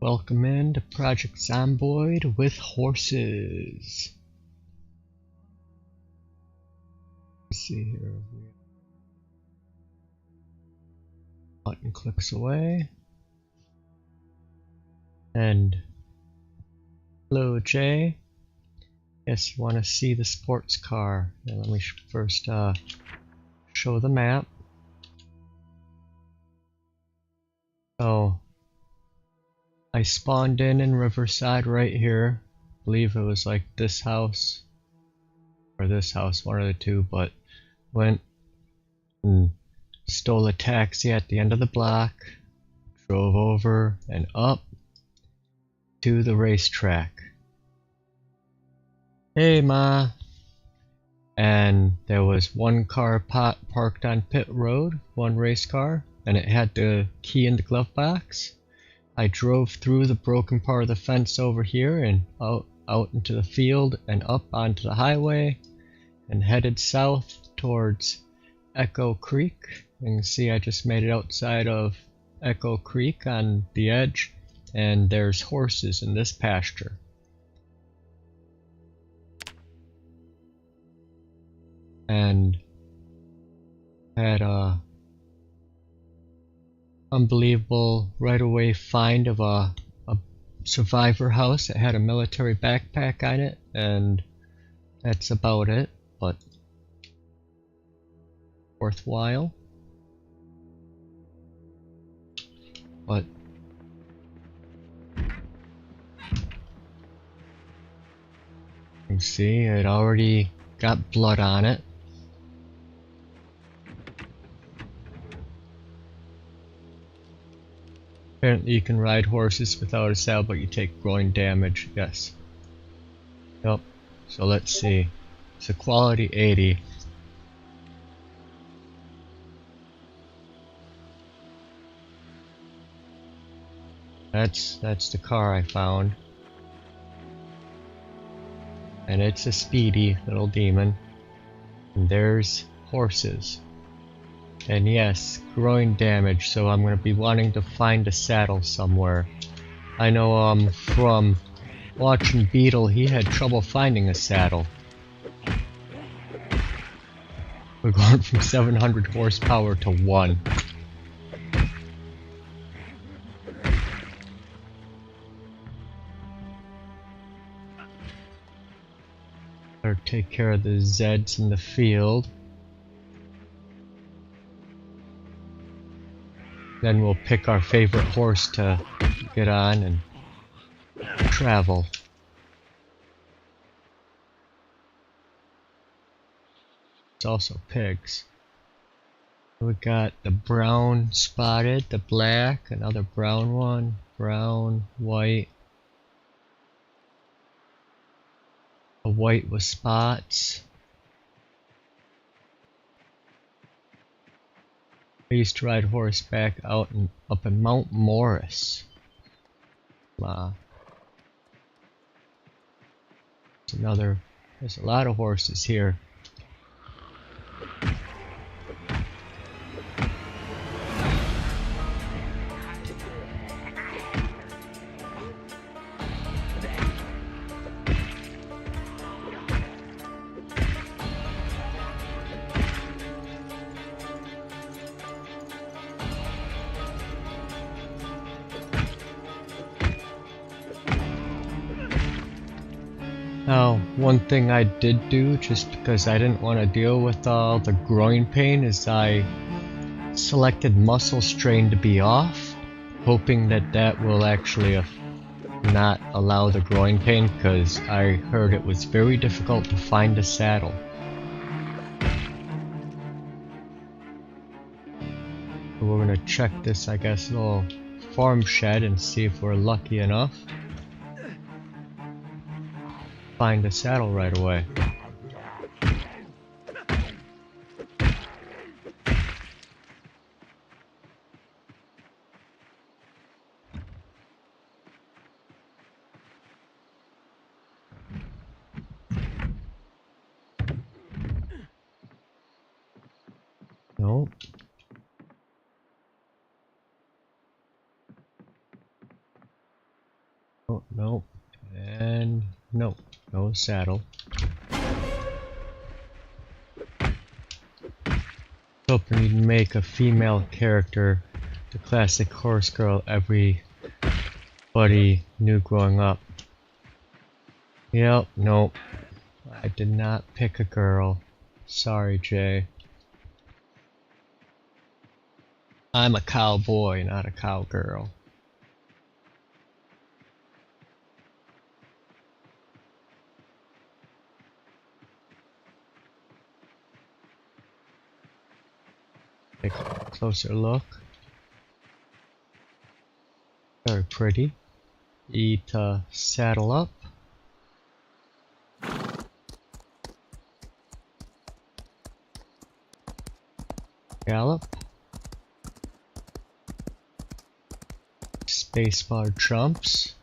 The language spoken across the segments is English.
Welcome in to Project Zomboid with horses. Let's see here. Button clicks away. And hello, Jay. Yes, you want to see the sports car. Now, let me first show the map. So I spawned in Riverside right here. I believe it was like this house or this house, one of the two, but went and stole a taxi at the end of the block, drove over and up to the racetrack. Hey Ma! And there was one car parked on pit road, one race car, and it had the key in the glove box. I drove through the broken part of the fence over here and out into the field and up onto the highway and headed south towards Echo Creek. You can see I just made it outside of Echo Creek on the edge, and there's horses in this pasture. And had a unbelievable right away find of a survivor house that had a military backpack on it, and that's about it, but worthwhile. But you can see it already got blood on it. Apparently you can ride horses without a saddle, but you take groin damage. Yes. Yep. So let's see. It's a quality 80. That's the car I found. And it's a speedy little demon. And there's horses. And yes, groin damage, so I'm going to be wanting to find a saddle somewhere. I know from watching Beetle, he had trouble finding a saddle. We're going from 700 horsepower to 1. Better take care of the Zeds in the field. Then we'll pick our favorite horse to get on and travel. It's also pigs. We got the brown spotted, the black, another brown one, brown, white, a white with spots. I used to ride horseback up in Mount Morris. There's a lot of horses here. Now, one thing I did do, just because I didn't want to deal with all the groin pain, is I selected muscle strain to be off, hoping that will actually not allow the groin pain, because I heard it was very difficult to find a saddle. So we're gonna check this, I guess, little farm shed and see if we're lucky enough. Find a saddle right away. Nope. Oh, no. And no. No saddle. Hoping you'd make a female character, the classic horse girl everybody knew growing up. Yep, nope. I did not pick a girl. Sorry, Jay. I'm a cowboy, not a cowgirl. Take a closer look. Very pretty. Saddle up. Gallop. Spacebar jumps.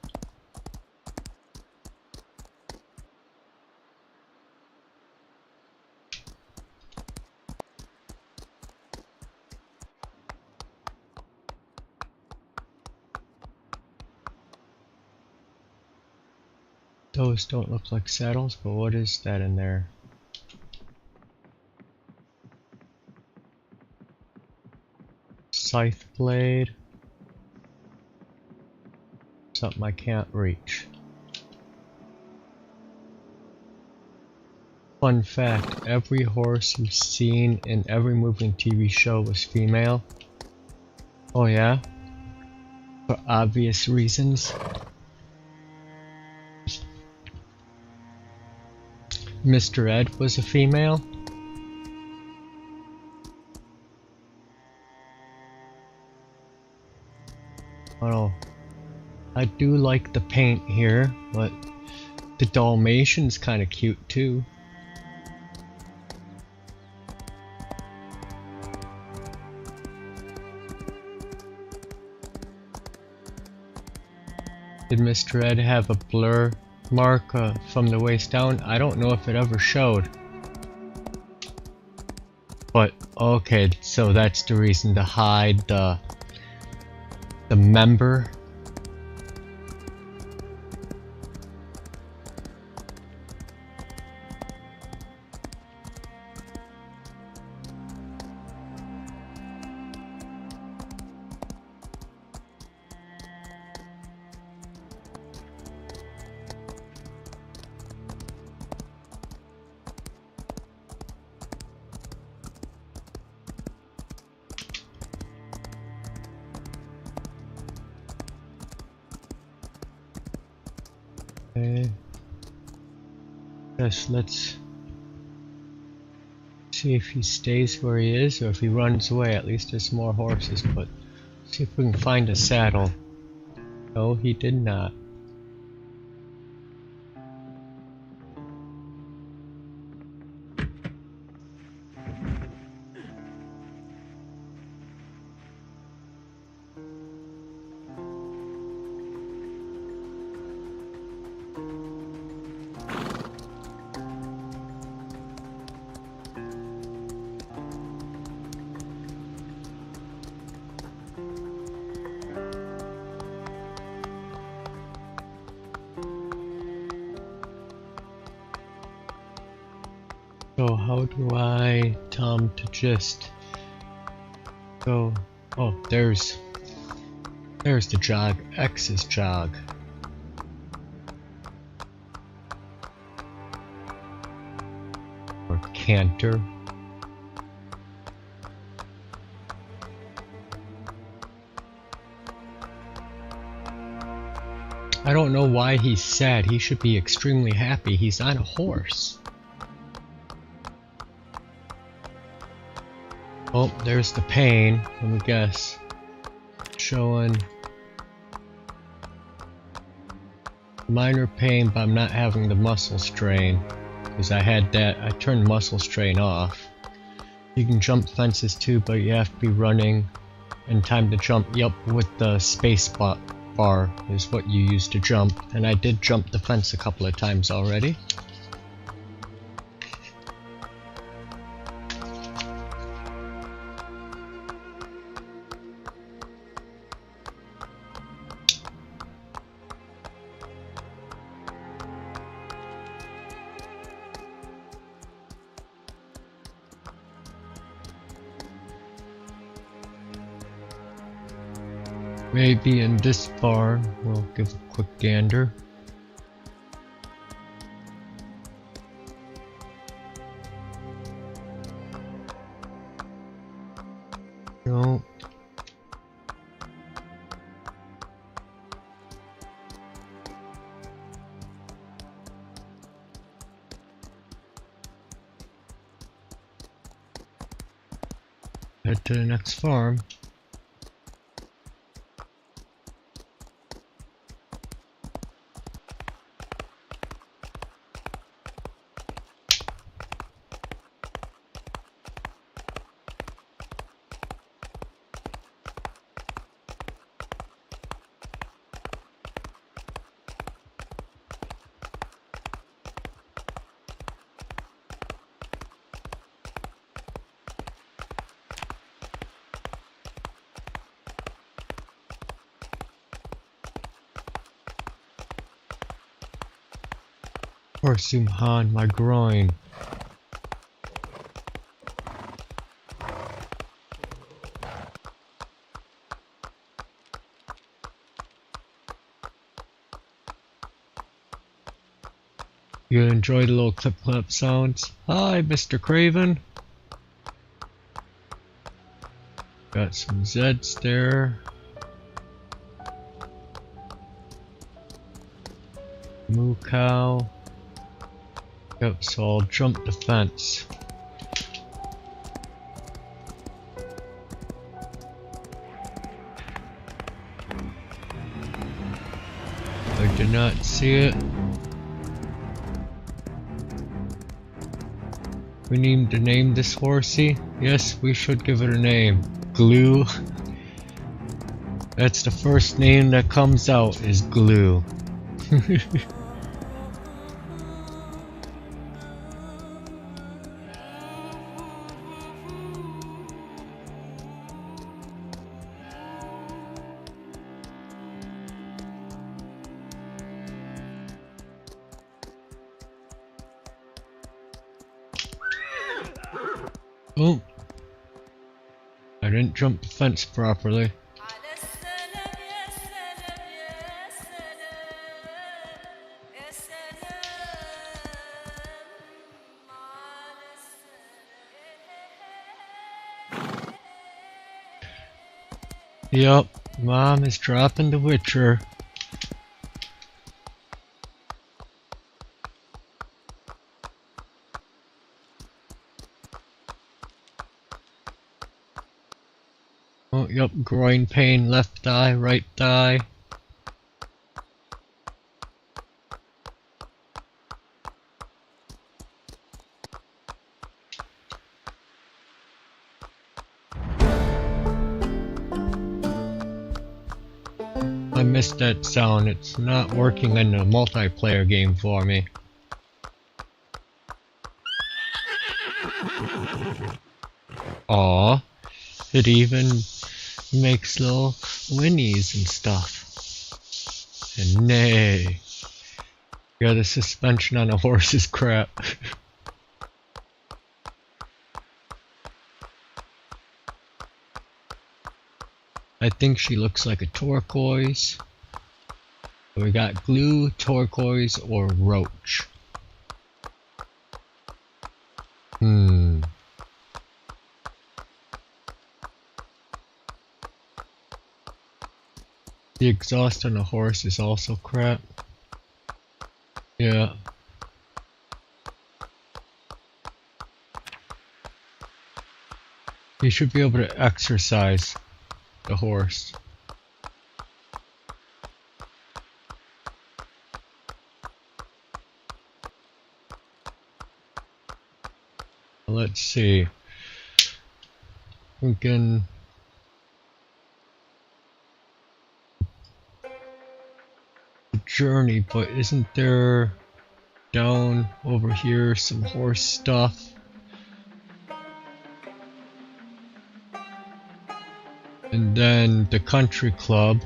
Those don't look like saddles, but what is that in there? Scythe blade. Something I can't reach. Fun fact, every horse you've seen in every movie and TV show was female. Oh yeah? For obvious reasons. Mr. Ed was a female. Oh, I do like the paint here, but the Dalmatian's kind of cute too. Did Mr. Ed have a blur mark from the waist down? I don't know if it ever showed. But okay, so that's the reason to hide the member. Okay. Yes, let's see if he stays where he is or if he runs away. At least there's more horses, but see if we can find a saddle. No, he did not. So how do I tell him to just go? Oh, there's the jog. X is jog. Or canter. I don't know why he's sad. He should be extremely happy. He's on a horse. Oh, there's the pain. Let me guess. Showing minor pain, but I'm not having the muscle strain. Because I had that, I turned muscle strain off. You can jump fences too, but you have to be running in time to jump. Yup, with the space bar is what you use to jump. And I did jump the fence a couple of times already. Maybe in this barn. We'll give a quick gander. No. Head to the next farm. Horse on my groin. You enjoy the little clip clap sounds? Hi, Mr. Craven. Got some Zeds there. Moo cow. Yep, so I'll jump the fence. I did not see it. We need to name this horsey. Yes, we should give it a name. Glue. That's the first name that comes out is Glue. Oh, I didn't jump the fence properly. Yup, Mom is dropping the Witcher. Oh, yup, groin pain, left thigh, right thigh. I missed that sound, it's not working in the multiplayer game for me. Aw, it even makes little whinnies and stuff. And nay. Yeah, the suspension on a horse is crap. I think she looks like a turquoise. We got Glue, turquoise, or roach. The exhaust on a horse is also crap. Yeah. You should be able to exercise the horse. Let's see. We can journey, but isn't there down over here some horse stuff? And then the country club.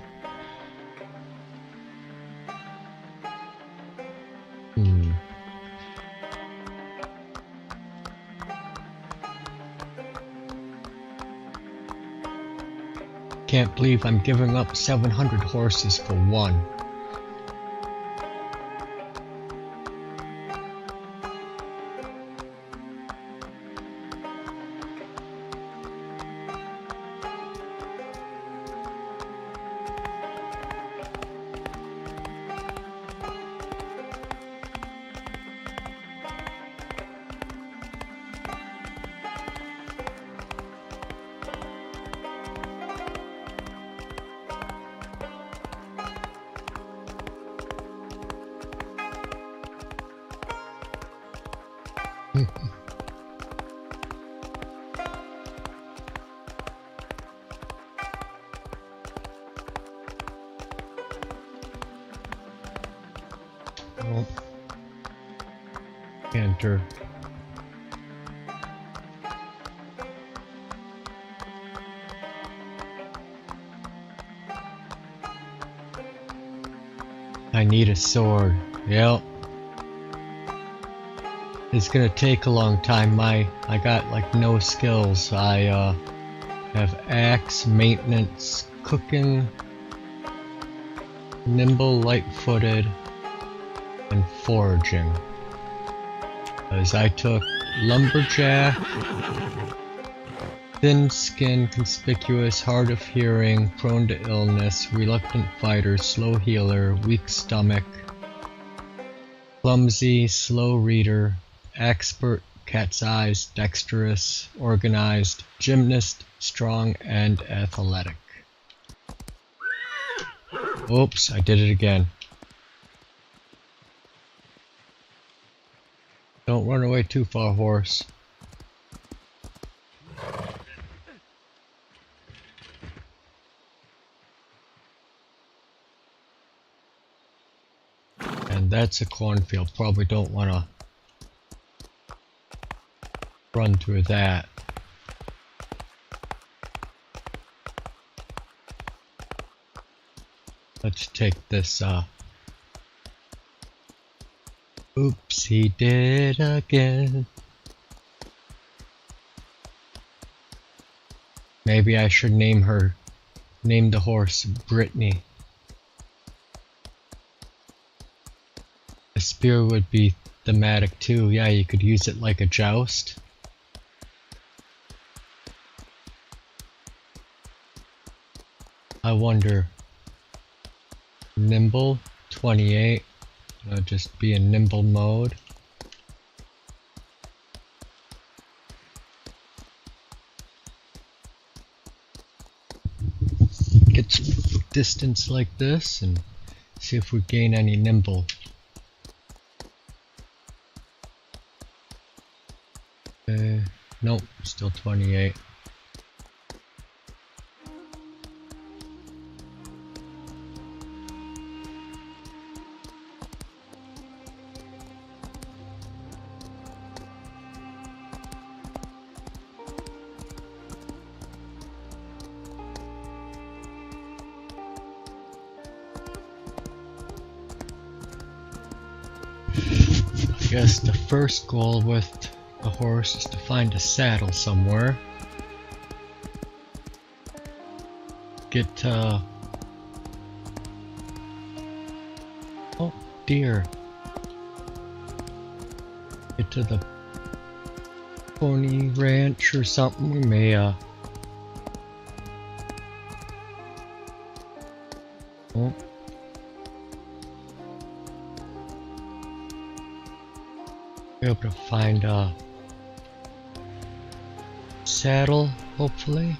Can't can't believe I'm giving up 700 horses for one. Oh. Enter. I need a sword. Yep. It's gonna take a long time. I got like no skills. I have axe, maintenance, cooking, nimble, light-footed, and foraging. As I took lumberjack, thin skin, conspicuous, hard of hearing, prone to illness, reluctant fighter, slow healer, weak stomach, clumsy, slow reader, expert, cat's eyes, dexterous, organized, gymnast, strong, and athletic. Oops, I did it again. Don't run away too far, horse. And that's a cornfield. Probably don't want to run through that. Let's take this, oops, he did again. Maybe I should name the horse Brittany. A spear would be thematic too. Yeah, you could use it like a joust. I wonder. Nimble, 28. I'll just be in nimble mode. Get distance like this and see if we gain any nimble. Nope, still 28. I guess the first goal with the horse is to find a saddle somewhere. Get oh dear. Get to the pony ranch or something. We may oh. Be able to find a saddle, hopefully.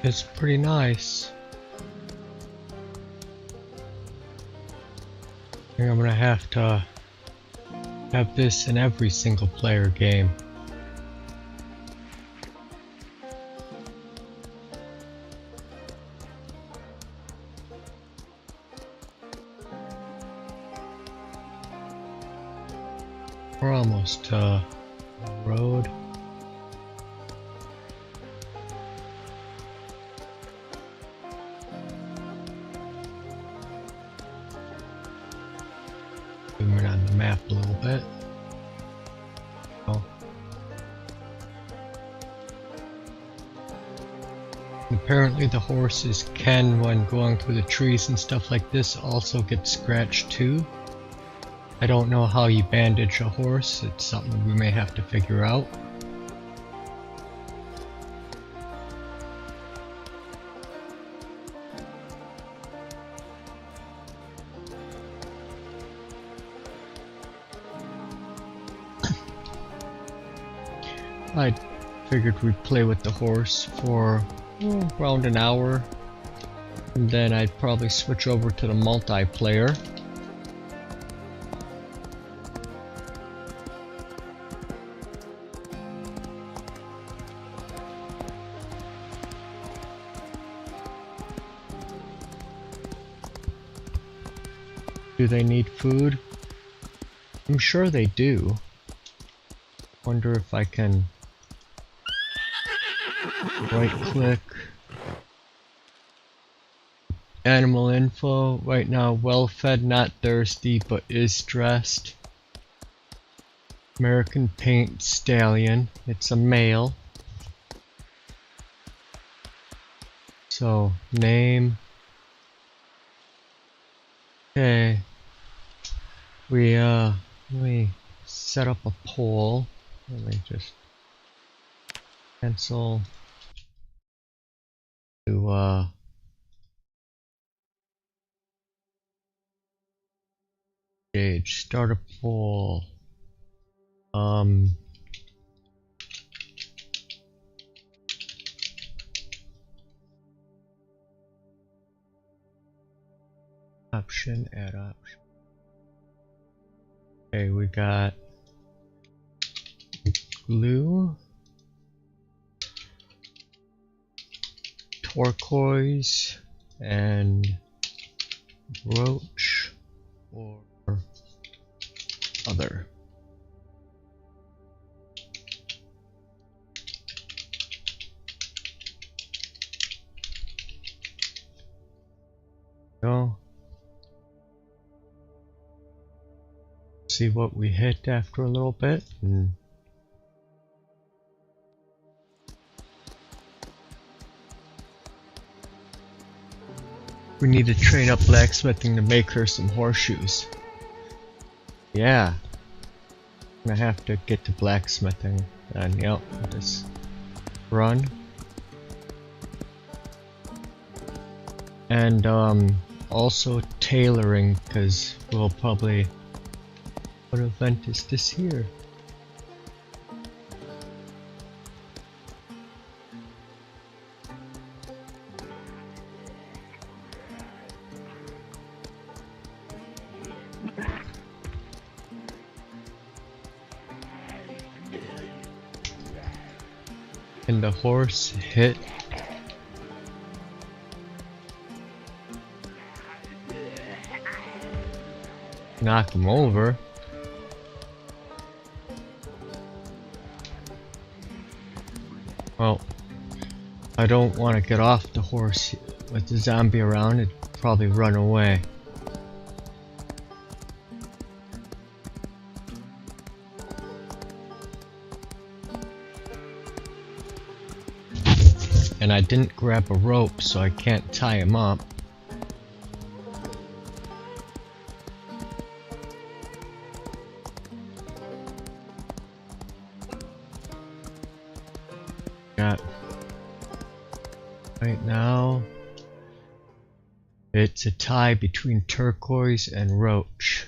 It's pretty nice. I think I'm gonna have to have this in every single player game. We're almost to the road. Zoom in on the map a little bit. Oh. Apparently the horses can, when going through the trees and stuff like this, also get scratched too. I don't know how you bandage a horse. It's something we may have to figure out. I figured we'd play with the horse for around an hour, and then I'd probably switch over to the multiplayer. Do they need food? I'm sure they do. Wonder if I can right click animal info. Right now, well fed, not thirsty, but is stressed. American Paint Stallion. It's a male. So name. Okay. Let me set up a poll. Let me just cancel to gauge, start a poll. Option, add option. Okay, we got glue, turquoise, and roach, or other. Go. See what we hit after a little bit. We need to train up blacksmithing to make her some horseshoes. Yeah. I'm gonna have to get to blacksmithing. And yep, just run. And also tailoring, because we'll probably... What event is this here? Can the horse hit? Knock him over. Well, I don't want to get off the horse with the zombie around. It'd probably run away. And I didn't grab a rope, so I can't tie him up. Got right now it's a tie between turquoise and roach.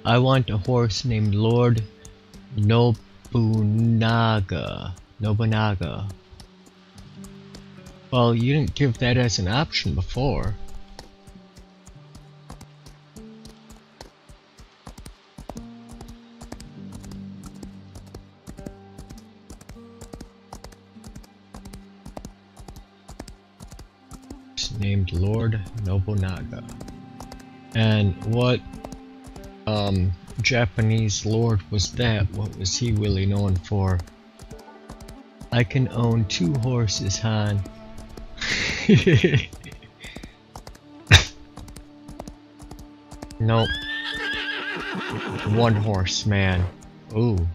I want a horse named Lord Nobunaga. Nobunaga. Well, you didn't give that as an option before. It's named Lord Nobunaga. And what Japanese lord was that? What was he really known for? I can own 2 horses, Han. Nope. 1 horse, man. Ooh.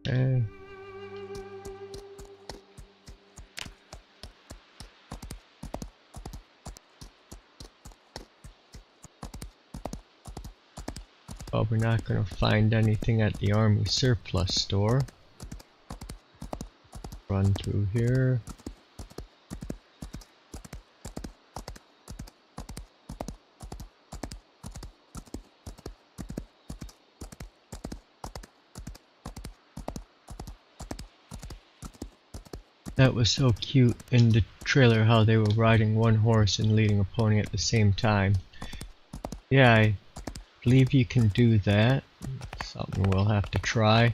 Okay. Well, we're not gonna find anything at the army surplus store. Run through here. That was so cute in the trailer how they were riding 1 horse and leading a pony at the same time. Yeah, I believe you can do that. Something we'll have to try.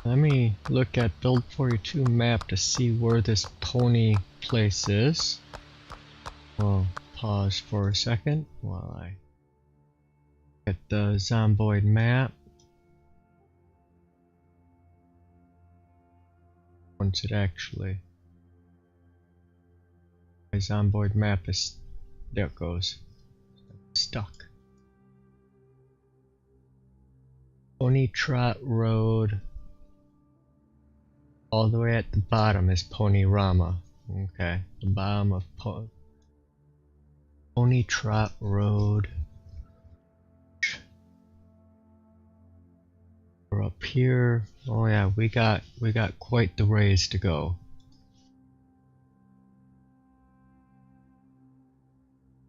Let me look at Build42 map to see where this pony place is. Well, pause for a second while I get the Zomboid map. Once it actually... My Zomboid map is... There it goes. Stuck. Pony Trot Road. All the way at the bottom is Ponyrama. Okay, the bottom of Pony Trot Road. We're up here. Oh yeah, we got quite the ways to go.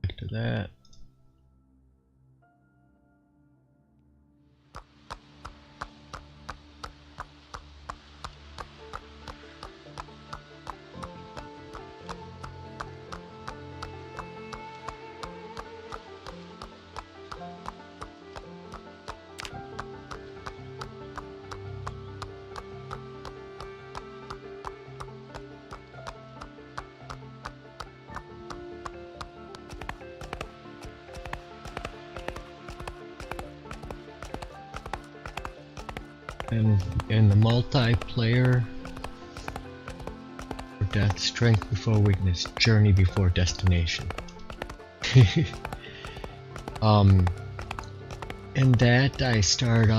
Back to that. And in the multiplayer, for death, strength before weakness, journey before destination. In that I start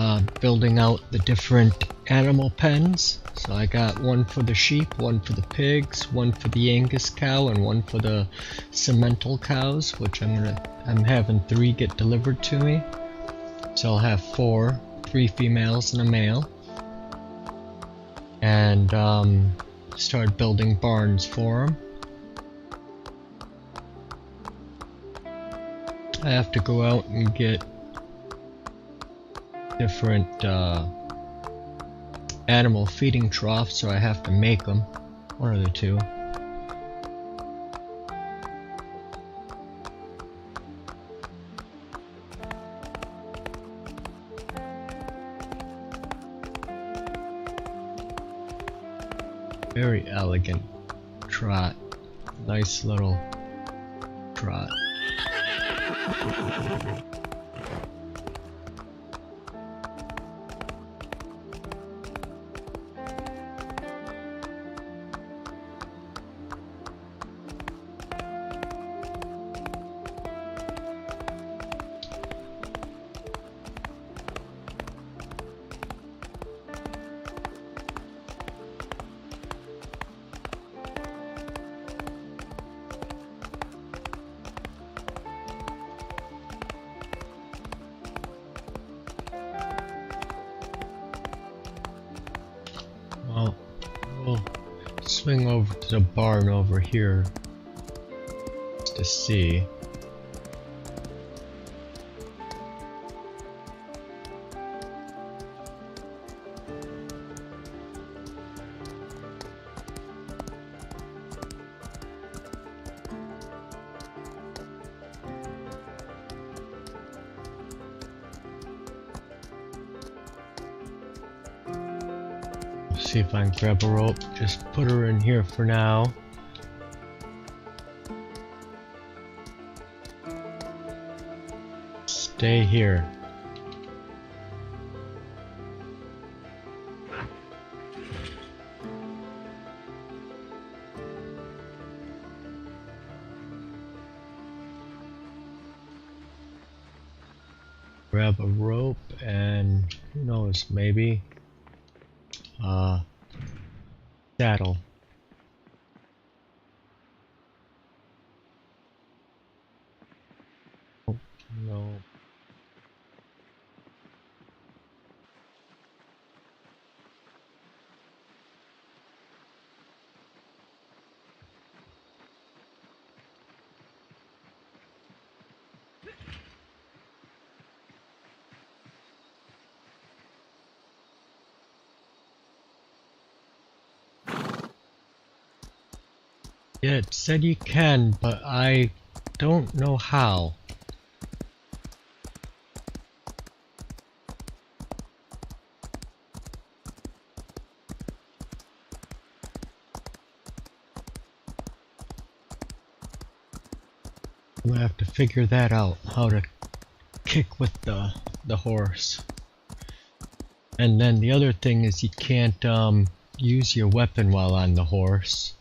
building out the different animal pens. So I got one for the sheep, one for the pigs, one for the Angus cow, and one for the Simmental cows, which I'm having 3 get delivered to me. So I'll have 4. 3 females and a male, and start building barns for them. I have to go out and get different animal feeding troughs, so I have to make them, one of the 2. Very elegant trot. Nice little trot. swing over to the barn over here just to see. See if I can grab a rope. Just put her in here for now. Stay here. Grab a rope and who knows, maybe saddle. Oh, no. Yeah, it said you can, but I don't know how. I'm gonna have to figure that out, how to kick with the horse. And then the other thing is you can't use your weapon while on the horse.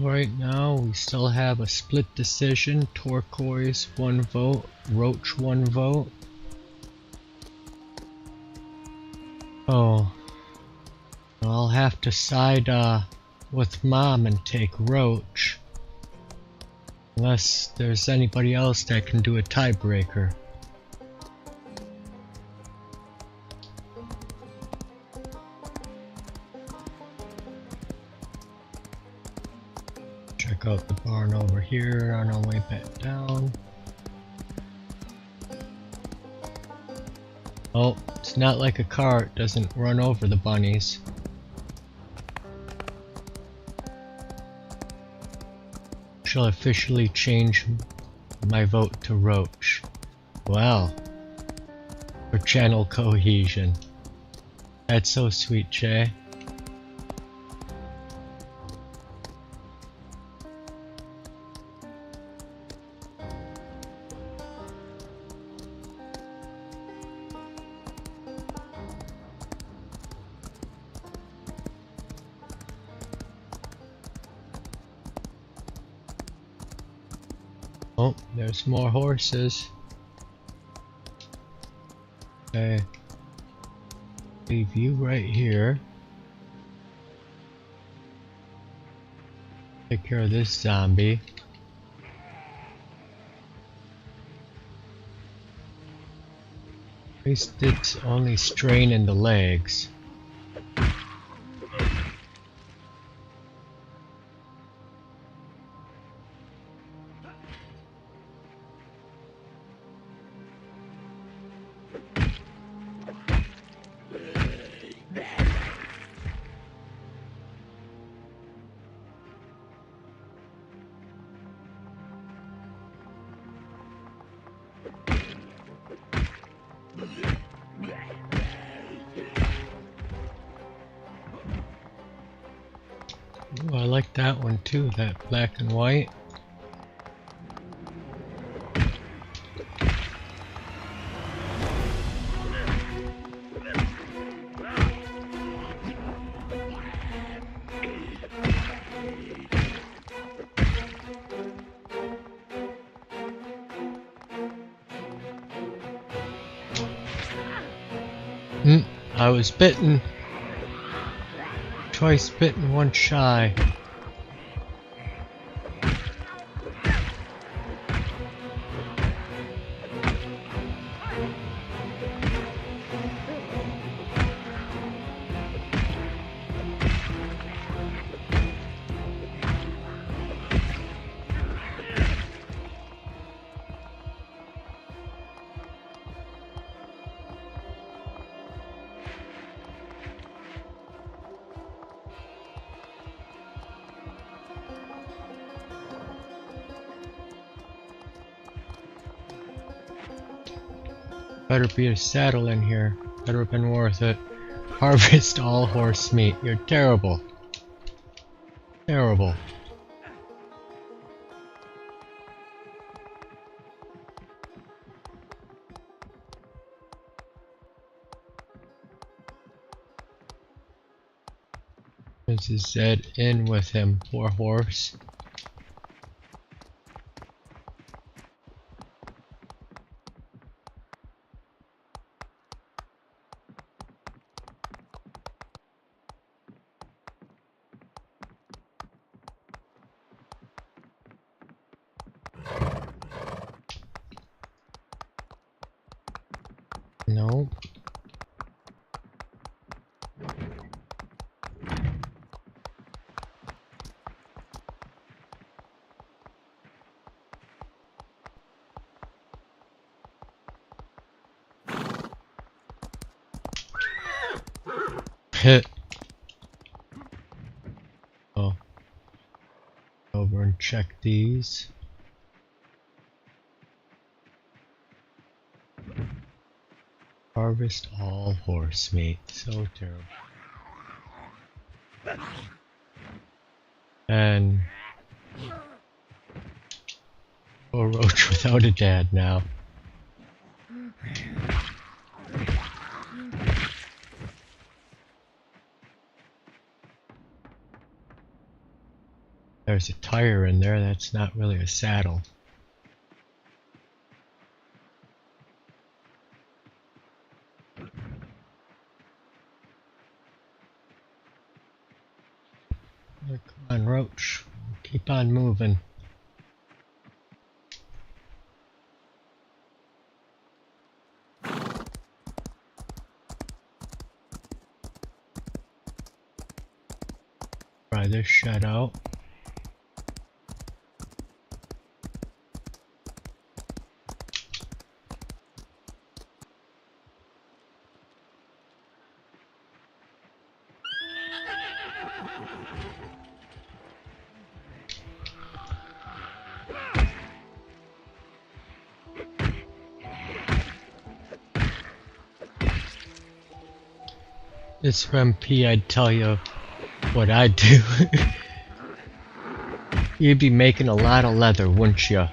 Right now we still have a split decision. Turquoise 1 vote, Roach 1 vote. Oh, I'll have to side with Mom and take Roach, unless there's anybody else that can do a tiebreaker. Check out the barn over here on our way back down. Oh, it's not like a car, it doesn't run over the bunnies. Shall officially change my vote to Roach. Wow. For channel cohesion. That's so sweet, Jay. Oh, there's more horses. Okay. Leave you right here. Take care of this zombie. At least it's only strain in the legs. Ooh, I like that one too, that black and white. I was bitten. Twice bitten, once shy. Better be a saddle in here. Better have been worth it. Harvest all horse meat. You're terrible. Terrible. This is Zed in with him, poor horse. No. Hit. Oh. Over and check these. Harvest all horse meat. So terrible. And a roach without a dad now. There's a tire in there, that's not really a saddle. Come on, roach. Keep on moving. Try this shed out. This MP, I'd tell you what I'd do. You'd be making a lot of leather, wouldn't you?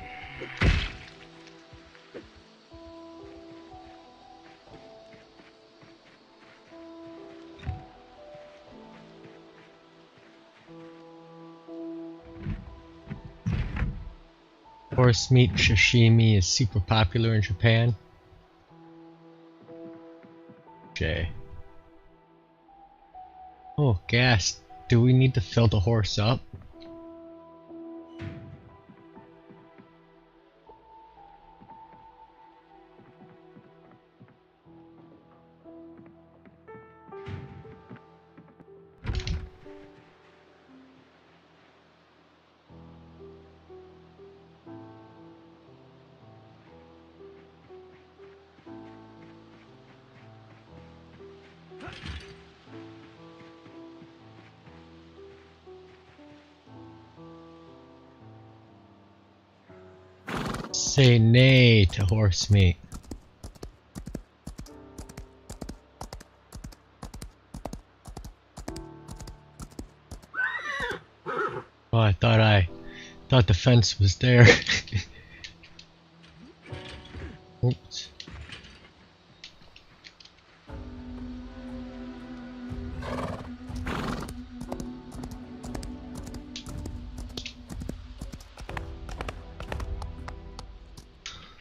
Horse meat sashimi is super popular in Japan. Jay. Oh, gas. Do we need to fill the horse up? Say nay to horse meat. Oh, I thought the fence was there. Oops.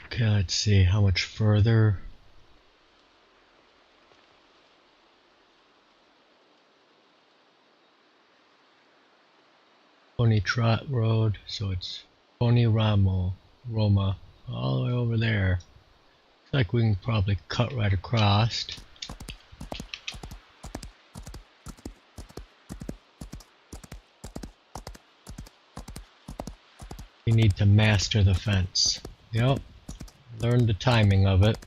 Okay, let's see how much further. Pony Trot Road, so it's Pony Roma, all the way over there. Looks like we can probably cut right across. You need to master the fence. Yep, learn the timing of it.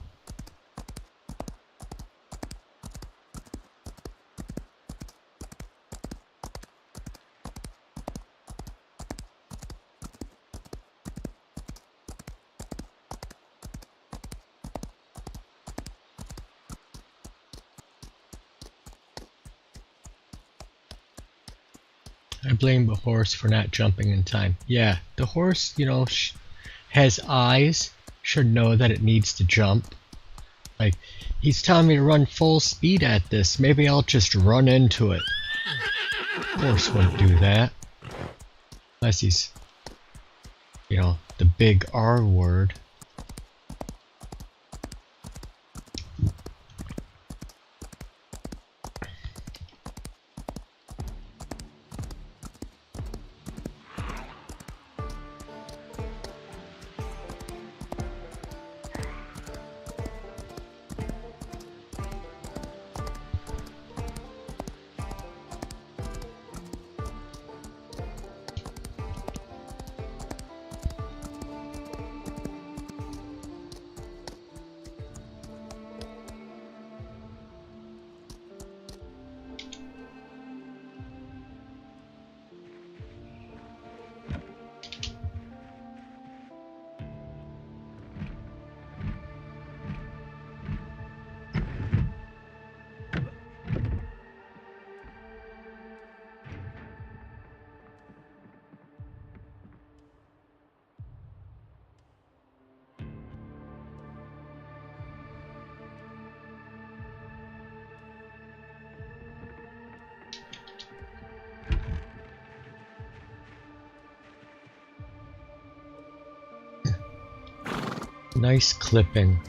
I blame the horse for not jumping in time. Yeah, the horse, you know, has eyes, should know that it needs to jump. Like, he's telling me to run full speed at this, maybe I'll just run into it. Horse wouldn't do that. Unless he's, you know, the big R word. Nice clipping.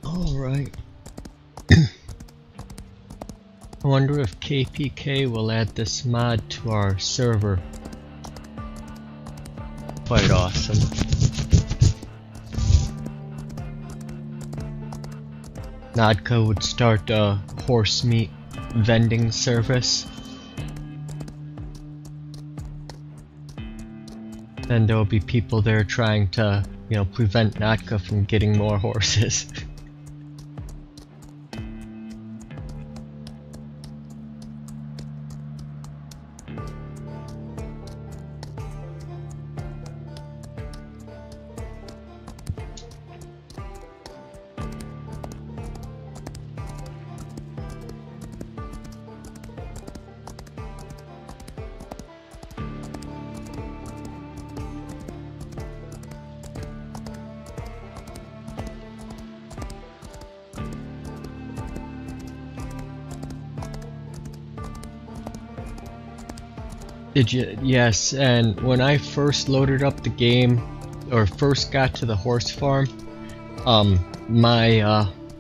Alright. I wonder if KPK will add this mod to our server. Quite awesome. Nadka would start a horse meat vending service. Then there will be people there trying to, you know, prevent Nadka from getting more horses. Did you? Yes, and when I first loaded up the game, or first got to the horse farm, my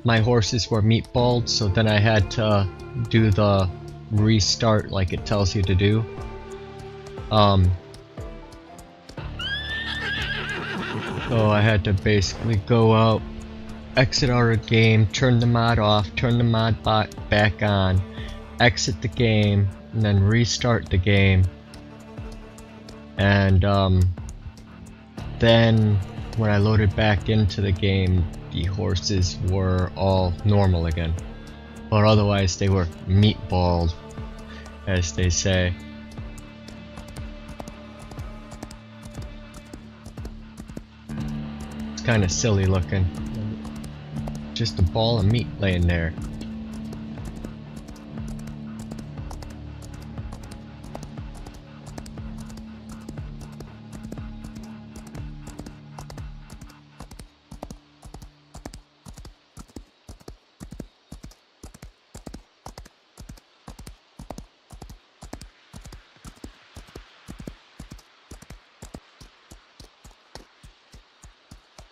horses were meatballed, so then I had to do the restart like it tells you to do. So I had to basically go out, exit out of the game, turn the mod off, turn the mod back on, exit the game, and then restart the game. And then when I loaded back into the game, the horses were all normal again. But otherwise they were meatballed, as they say. It's kind of silly looking. Just a ball of meat laying there.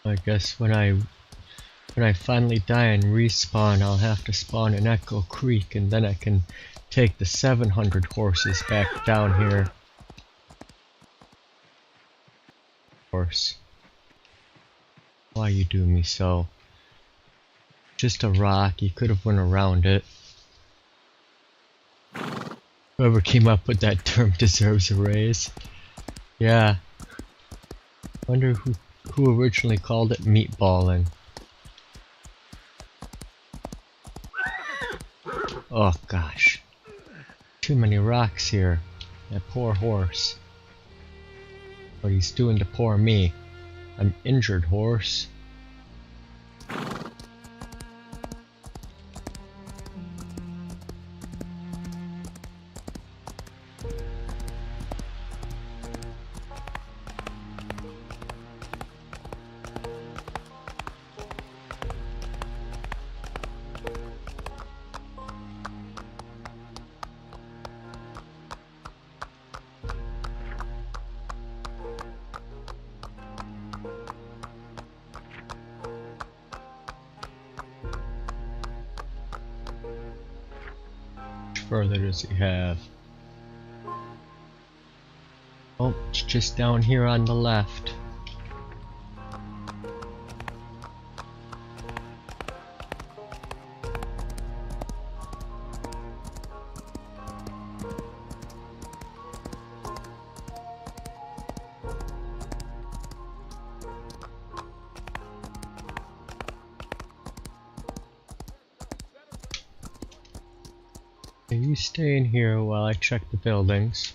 I guess when I finally die and respawn, I'll have to spawn in Echo Creek, and then I can take the 700 horses back down here. Horse. Why you do me so? Just a rock, you could have went around it. Whoever came up with that term deserves a raise. Yeah. Wonder who originally called it meatballing. Oh gosh. Too many rocks here. That poor horse. What he's doing to poor me. I'm injured, horse. Further does he have? Oh, it's just down here on the left. You stay in here while I check the buildings.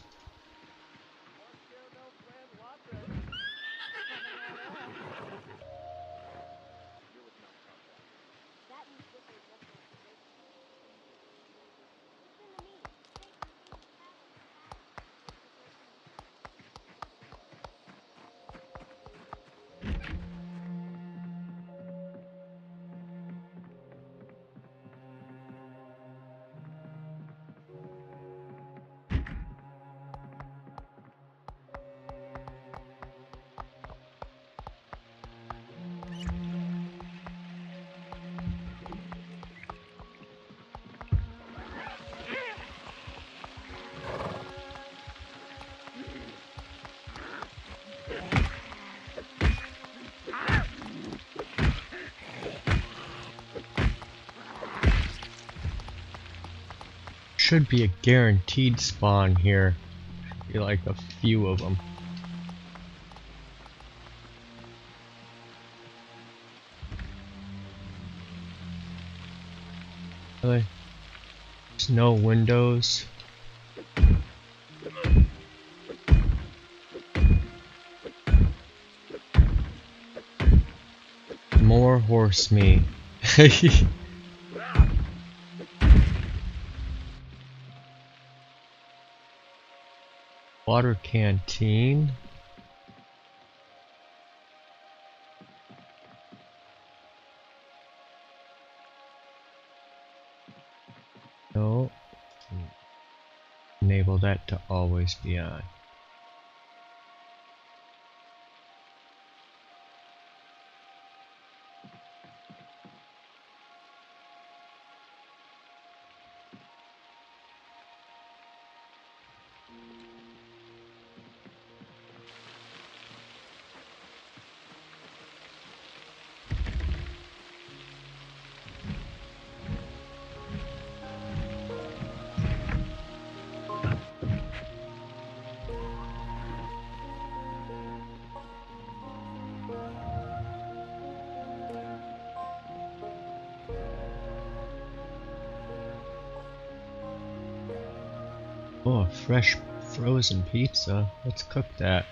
Should be a guaranteed spawn here. Should be like a few of them. Really? There's no windows. More horse meat. Water canteen. No. Enable that to always be on. Oh, fresh frozen pizza. Let's cook that.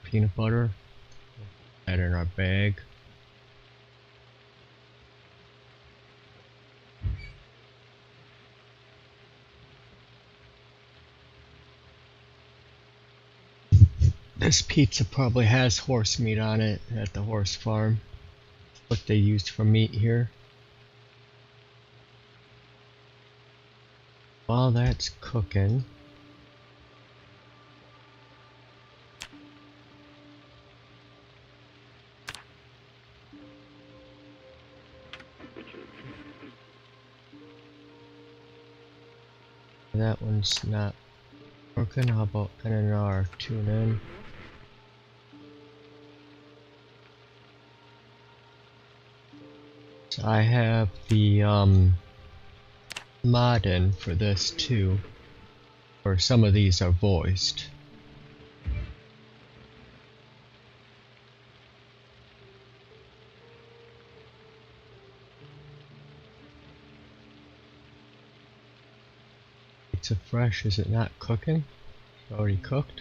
Peanut butter. Add in our bag. This pizza probably has horse meat on it at the horse farm. What they used for meat here. While that's cooking, that one's not working. How about NNR? Tune in. So I have the mod in for this too, or some of these are voiced. Pizza fresh, is it not cooking? It's already cooked.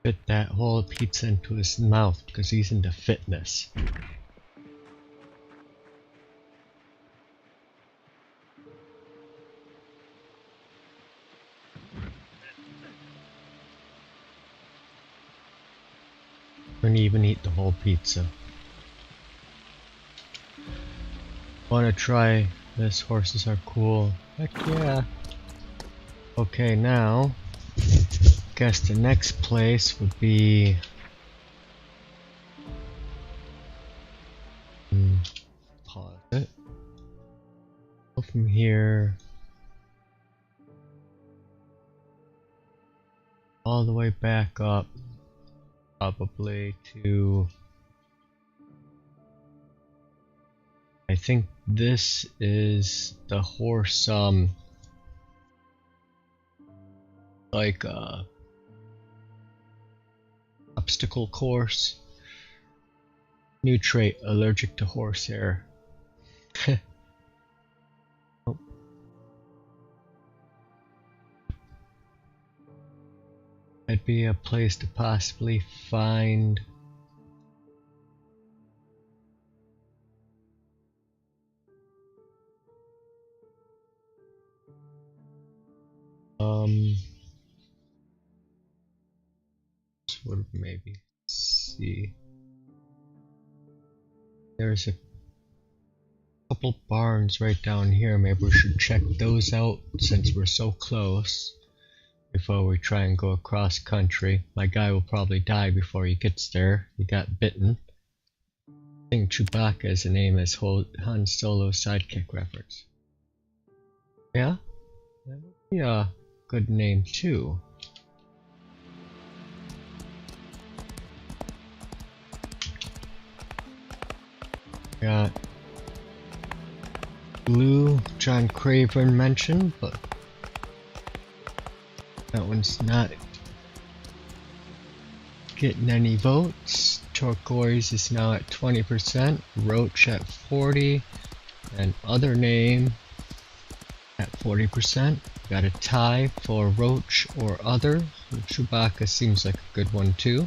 Fit that whole pizza into his mouth because he's into fitness. Couldn't even eat the whole pizza. Wanna try this? Horses are cool. Heck yeah. Okay, now guess the next place would be pause it. Go from here all the way back up, probably to, I think this is the horse like obstacle course. New trait, allergic to horsehair. Oh. That'd be a place to possibly find would maybe see. There's a couple barns right down here. Maybe we should check those out since we're so close before we try and go across country. My guy will probably die before he gets there. He got bitten. I think Chewbacca is the name as Han Solo's sidekick reference. Yeah? That would be a good name too. Got Blue, John Craven mentioned, but that one's not getting any votes. Turquoise is now at 20%, Roach at 40%, and other name at 40%. Got a tie for Roach or other. Chewbacca seems like a good one too.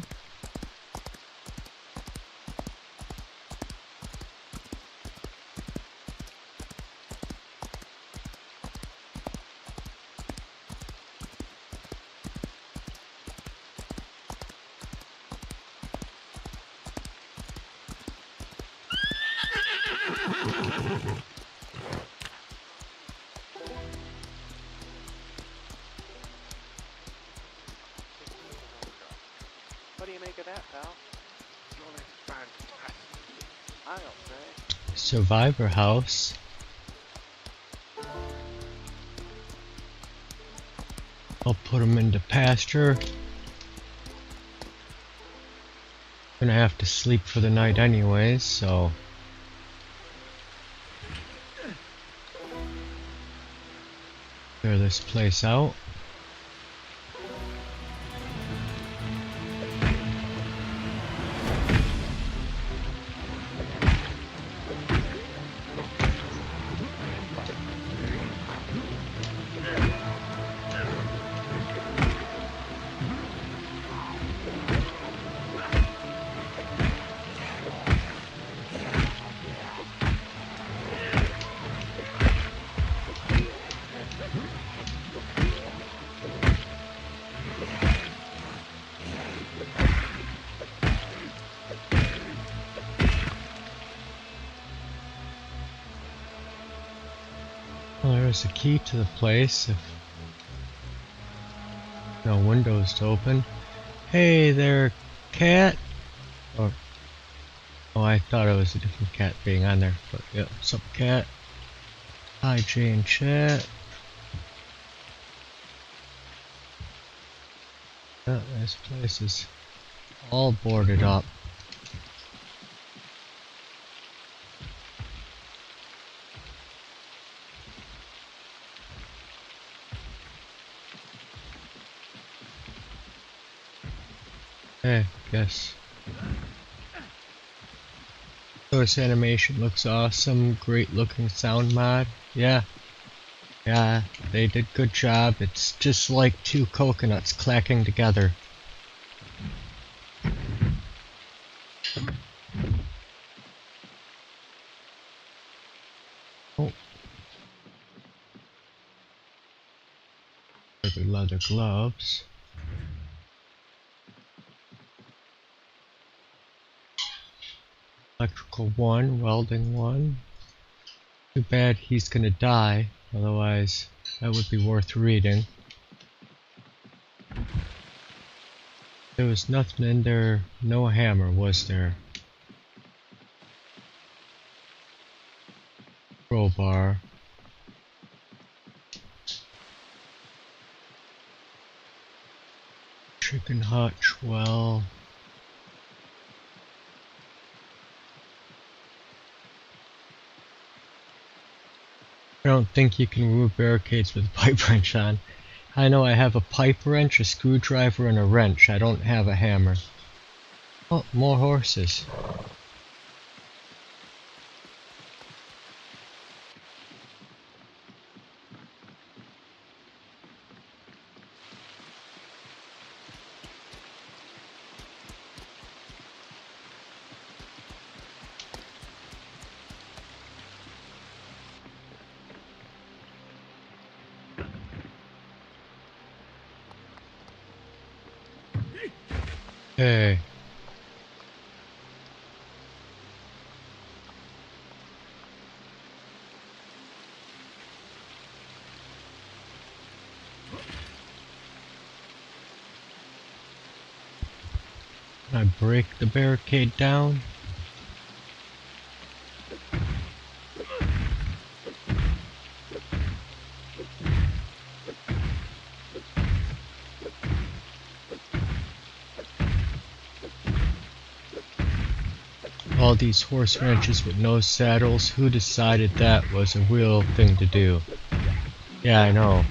What do you make of that, pal? Really fantastic. I'll say. Survivor house. I'll put them into pasture. Gonna have to sleep for the night anyways, so Clear this place out. Well, there's a key to the place if no windows to open. Hey there, cat! Oh, I thought it was a different cat being on there, but yeah, what's up, cat? Hi, Jay in chat. Yeah, this place is all boarded up. Hey, guess. So this animation looks awesome, great looking sound mod. Yeah, they did good job. It's just like two coconuts clacking together. Oh. The leather gloves. Electrical 1, welding 1. Too bad he's gonna die, otherwise that would be worth reading. There was nothing in there, no hammer, was there? Crowbar. Chicken hutch, well. I don't think you can remove barricades with a pipe wrench on. I know I have a pipe wrench, a screwdriver, and a wrench. I don't have a hammer. Oh, more horses. Hey. Can I break the barricade down? All these horse ranches with no saddles, who decided that was a real thing to do? Yeah, I know.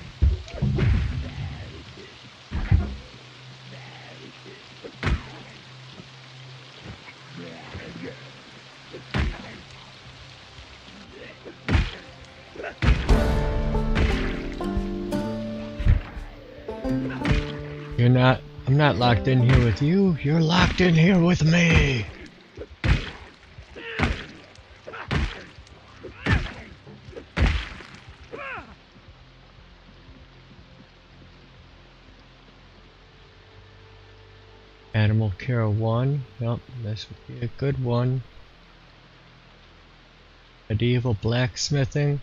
I'm not locked in here with you, you're locked in here with me! Animal Care 1, yep, this would be a good one. Medieval blacksmithing.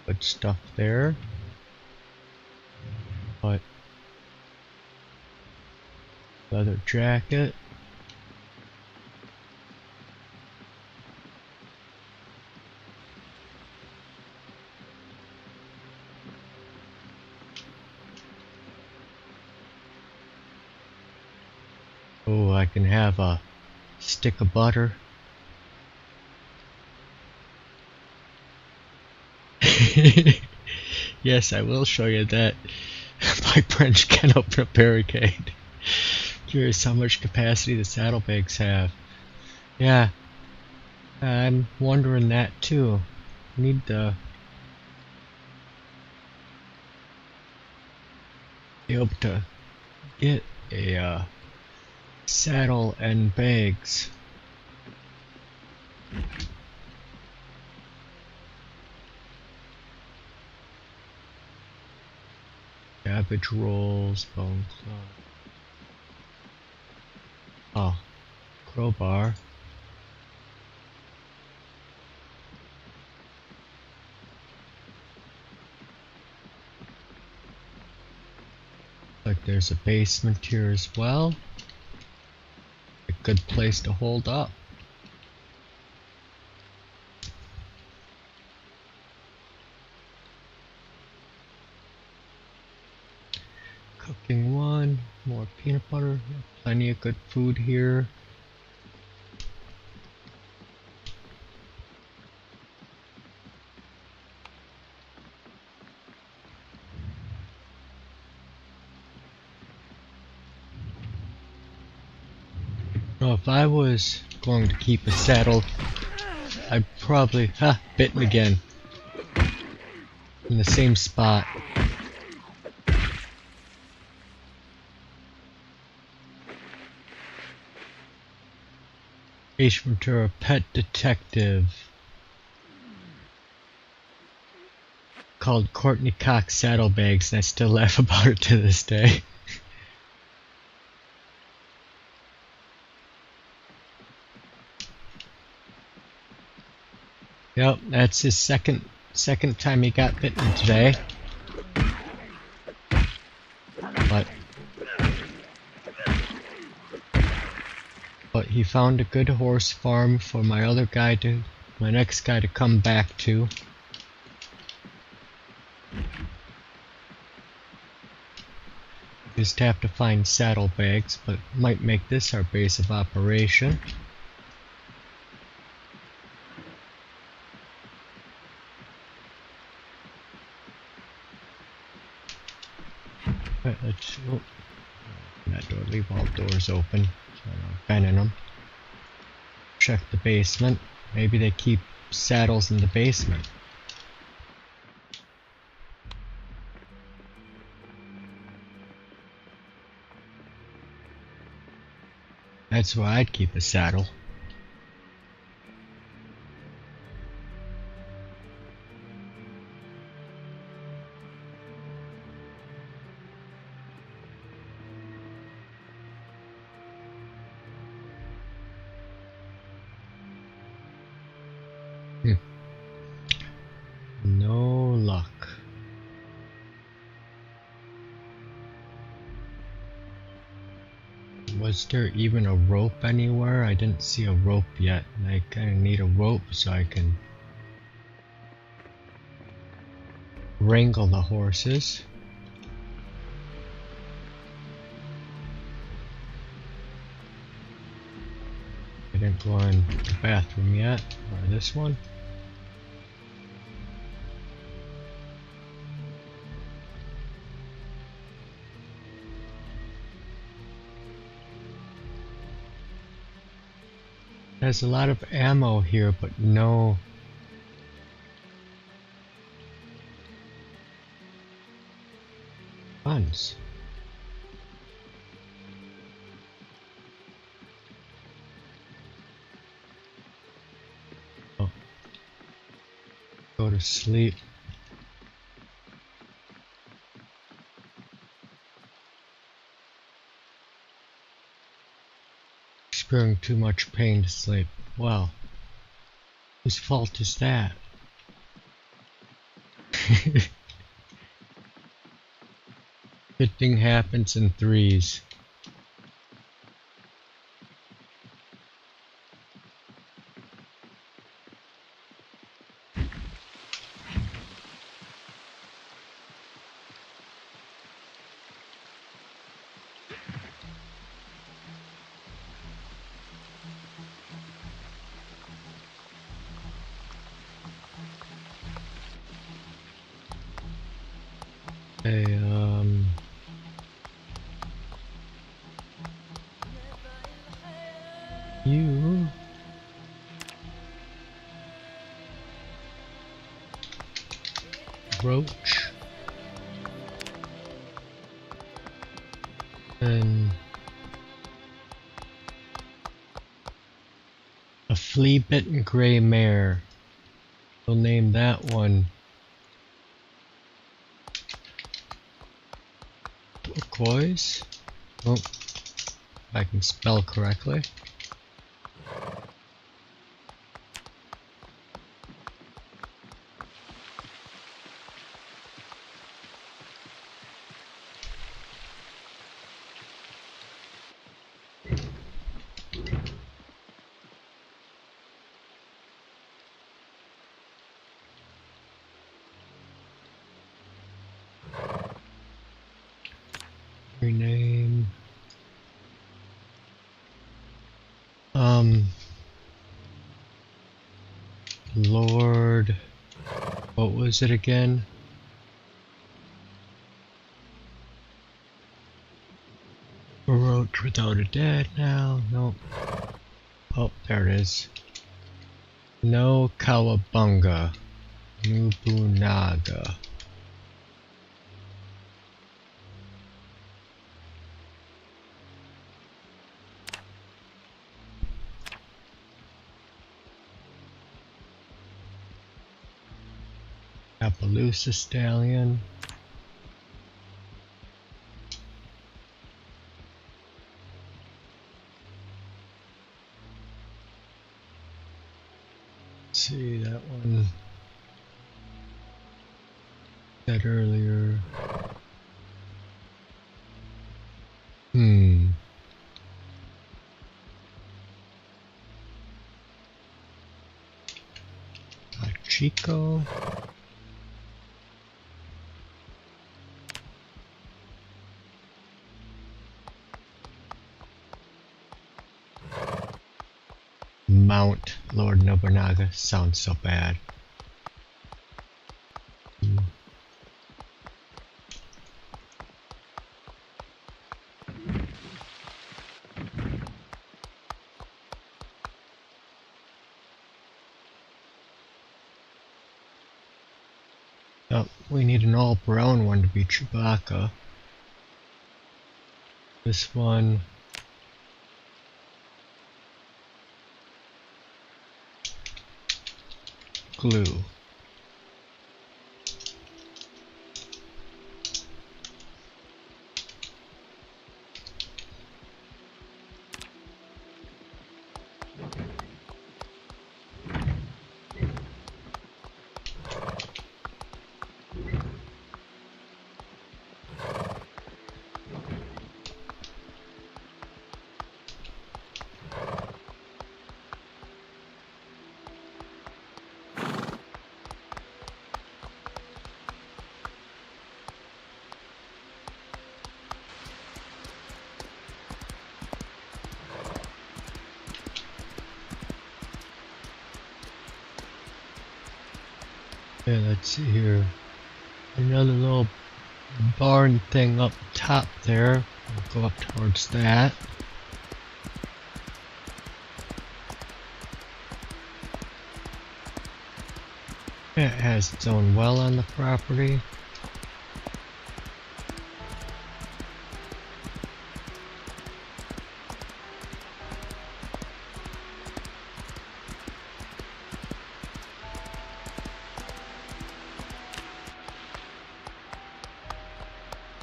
Good stuff there. But leather jacket. Oh, I can have a stick of butter. Yes, I will show you that pipe wrench can open a barricade. Curious how much capacity the saddlebags have. Yeah, I'm wondering that too. Need to be able to get a saddle and bags. Cabbage rolls, bone claw. Oh, crowbar. Like there's a basement here as well. A good place to hold up. Cooking one, more peanut butter, plenty of good food here. Now, if I was going to keep a saddle, I'd probably, bitten again. In the same spot. Ace Ventura, Pet Detective. Called Courtney Cox Saddlebags, and I still laugh about it to this day. Yep, that's his second time he got bitten today. But he found a good horse farm for my next guy to come back to. Just have to find saddlebags, but might make this our base of operation. Alright, let's that door, leave all doors open. So I'm bending them. Check the basement. Maybe they keep saddles in the basement. That's where I'd keep a saddle. No luck. Was there even a rope anywhere? I didn't see a rope yet, and I kinda need a rope so I can wrangle the horses. I didn't go in the bathroom yet, or this one. There's a lot of ammo here, but no guns. Oh. Go to sleep. Experiencing too much pain to sleep. Wow. Whose fault is that? Good thing happens in threes. roach. And a flea-bitten gray mare. We'll name that one turquoise. Oh, if I can spell correctly. Rename. Lord, what was it again? A roach without a dad now? Nope. Oh, there it is. No Kawabunga. Nobunaga. Appaloosa Stallion. Let's see, that one said earlier. Chico. Mount Lord Nobunaga sounds so bad. Oh, we need an all brown one to be Chewbacca. This one. Glue. Okay, let's see here. Another little barn thing up top there. We'll go up towards that. It has its own well on the property.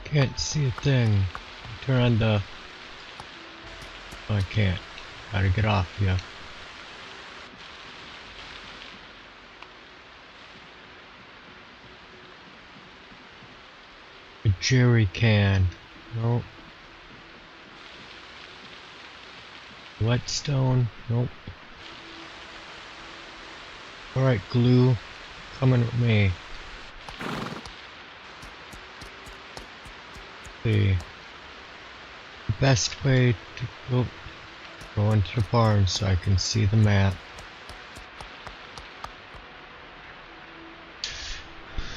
Can't see a thing. Turn on the... Oh, I can't. Gotta get off, yeah. A jerry can. Nope. Whetstone. Nope. Alright, glue. Coming with me. The best way to go into the barn so I can see the map.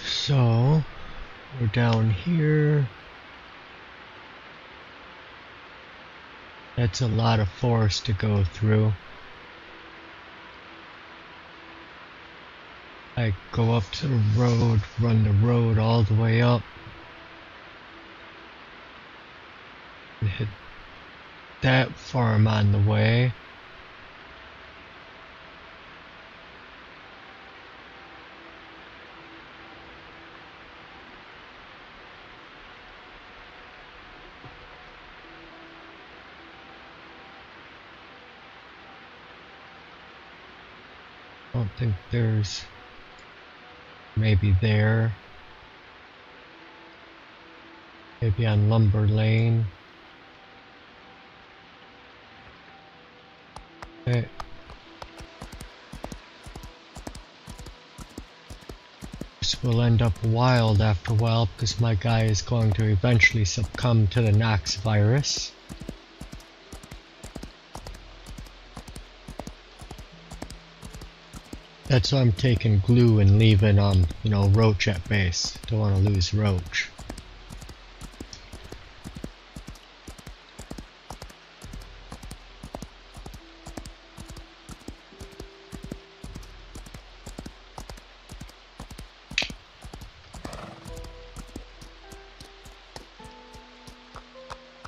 So we're down here. That's a lot of forest to go through. I go up to the road, run the road all the way up, and hit that farm on the way. I don't think there's, maybe there, maybe on Lumber Lane. Okay. This will end up wild after a while because my guy is going to eventually succumb to the Knox virus. That's why I'm taking glue and leaving Roach at base. Don't want to lose Roach.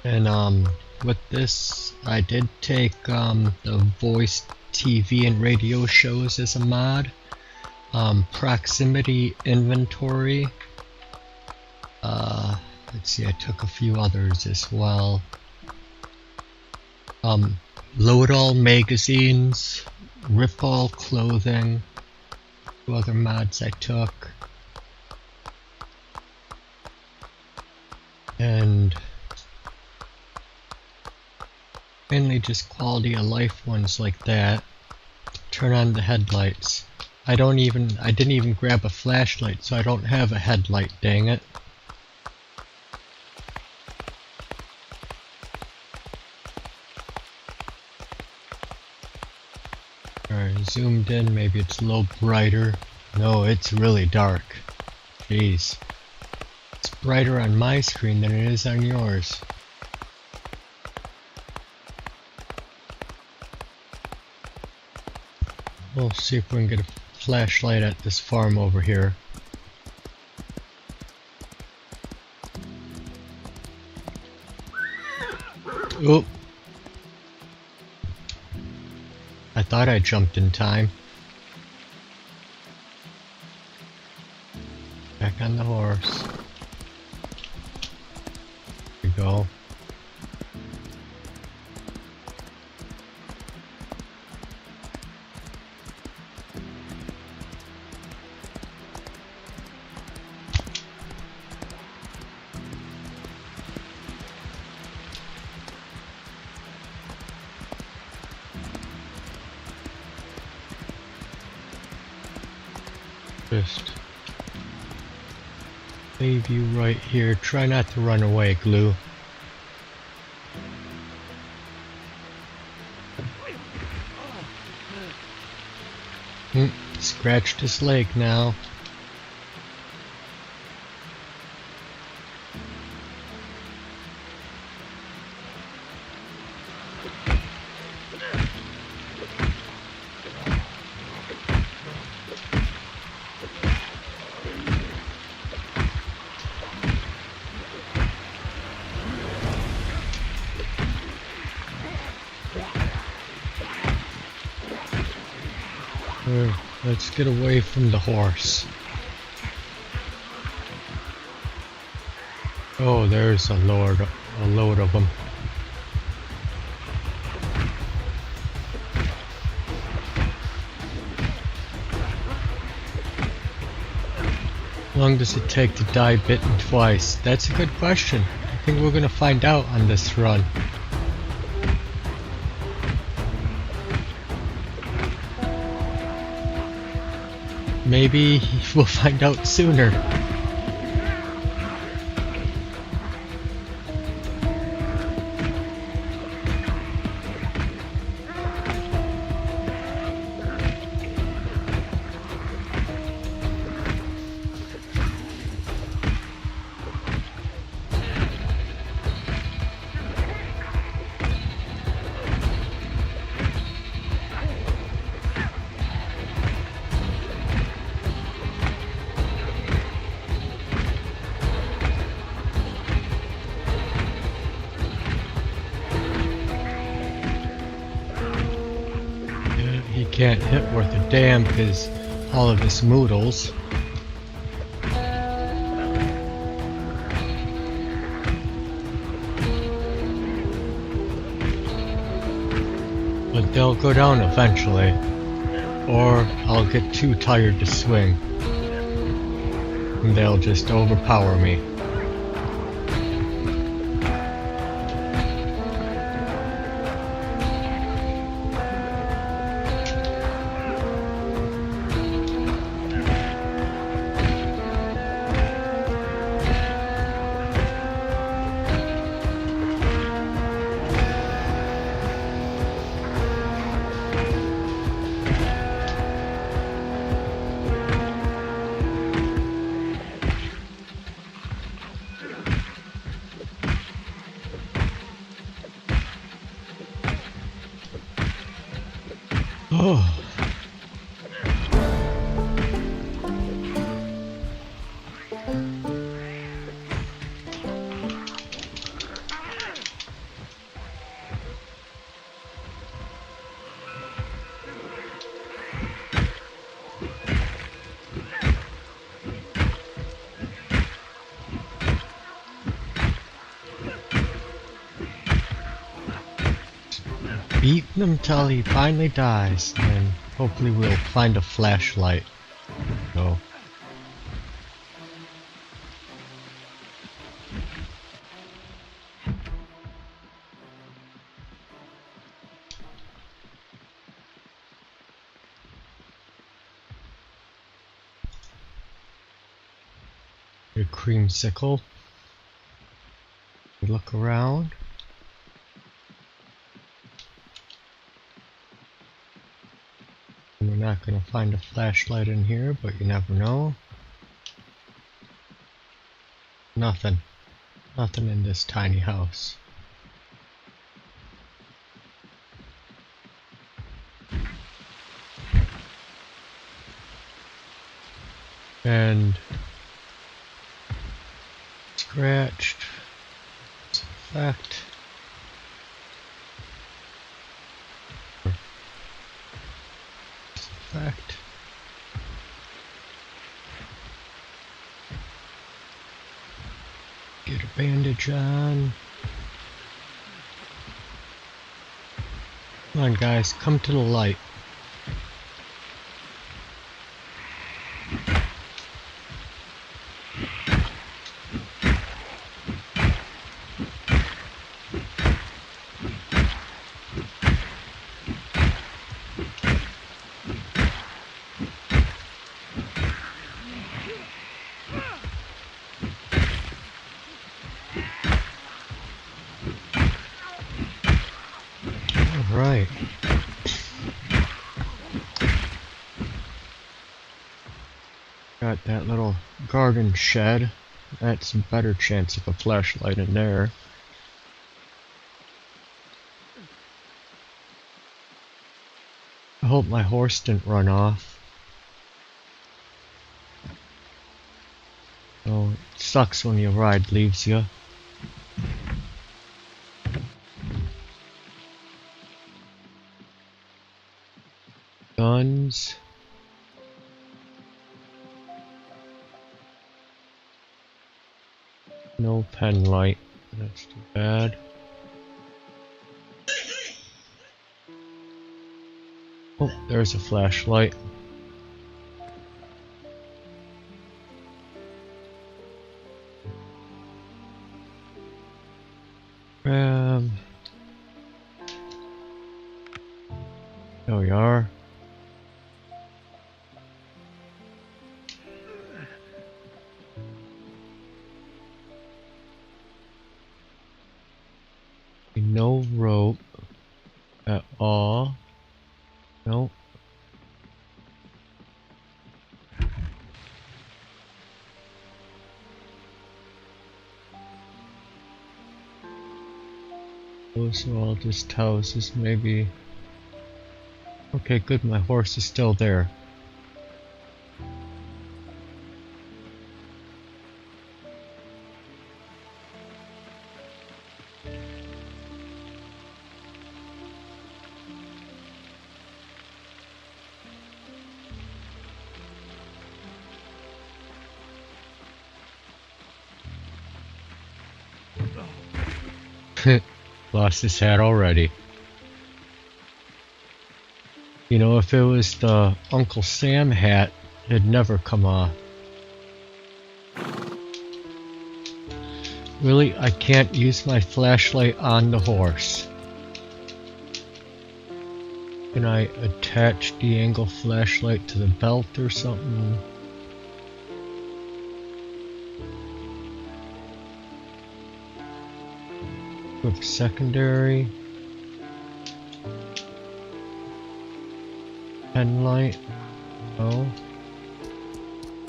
And with this, I did take the voice TV and radio shows as a mod. Proximity inventory. Let's see, I took a few others as well. Load all magazines, rip all clothing. Two other mods I took. And mainly just quality of life ones like that. Turn on the headlights. I didn't even grab a flashlight, so I don't have a headlight, dang it. Alright, zoomed in, maybe it's a little brighter. No, it's really dark. Jeez. It's brighter on my screen than it is on yours. We'll see if we can get a flashlight at this farm over here. Oop! I thought I jumped in time. Back on the horse. There we go. Just leave you right here. Try not to run away, Glue. Scratched his leg now. Let's get away from the horse. Oh, there's a load of them. How long does it take to die bitten twice? That's a good question. I think we're gonna find out on this run. Maybe we'll find out sooner. he can't hit worth a damn because all of his moodles. But they'll go down eventually, or I'll get too tired to swing, and they'll just overpower me. Oh. Beat him till he finally dies, and hopefully we'll find a flashlight. So. A creamsicle. We look around. We're not going to find a flashlight in here, but you never know. Nothing. Nothing in this tiny house. And scratched. Fact. Fact. Get a bandage on. Come on, guys, come to the light. Right. Got that little garden shed. That's a better chance of a flashlight in there. I hope my horse didn't run off. Oh, it sucks when your ride leaves you. Guns. No pen light. That's too bad. Oh, there's a flashlight. There we are. No rope at all. Nope. So I'll just tell us this maybe. Okay, good, my horse is still there. Lost his hat already. You know, if it was the Uncle Sam hat, it'd never come off. Really, I can't use my flashlight on the horse. Can I attach the angle flashlight to the belt or something? Quick secondary. Pen light. Oh.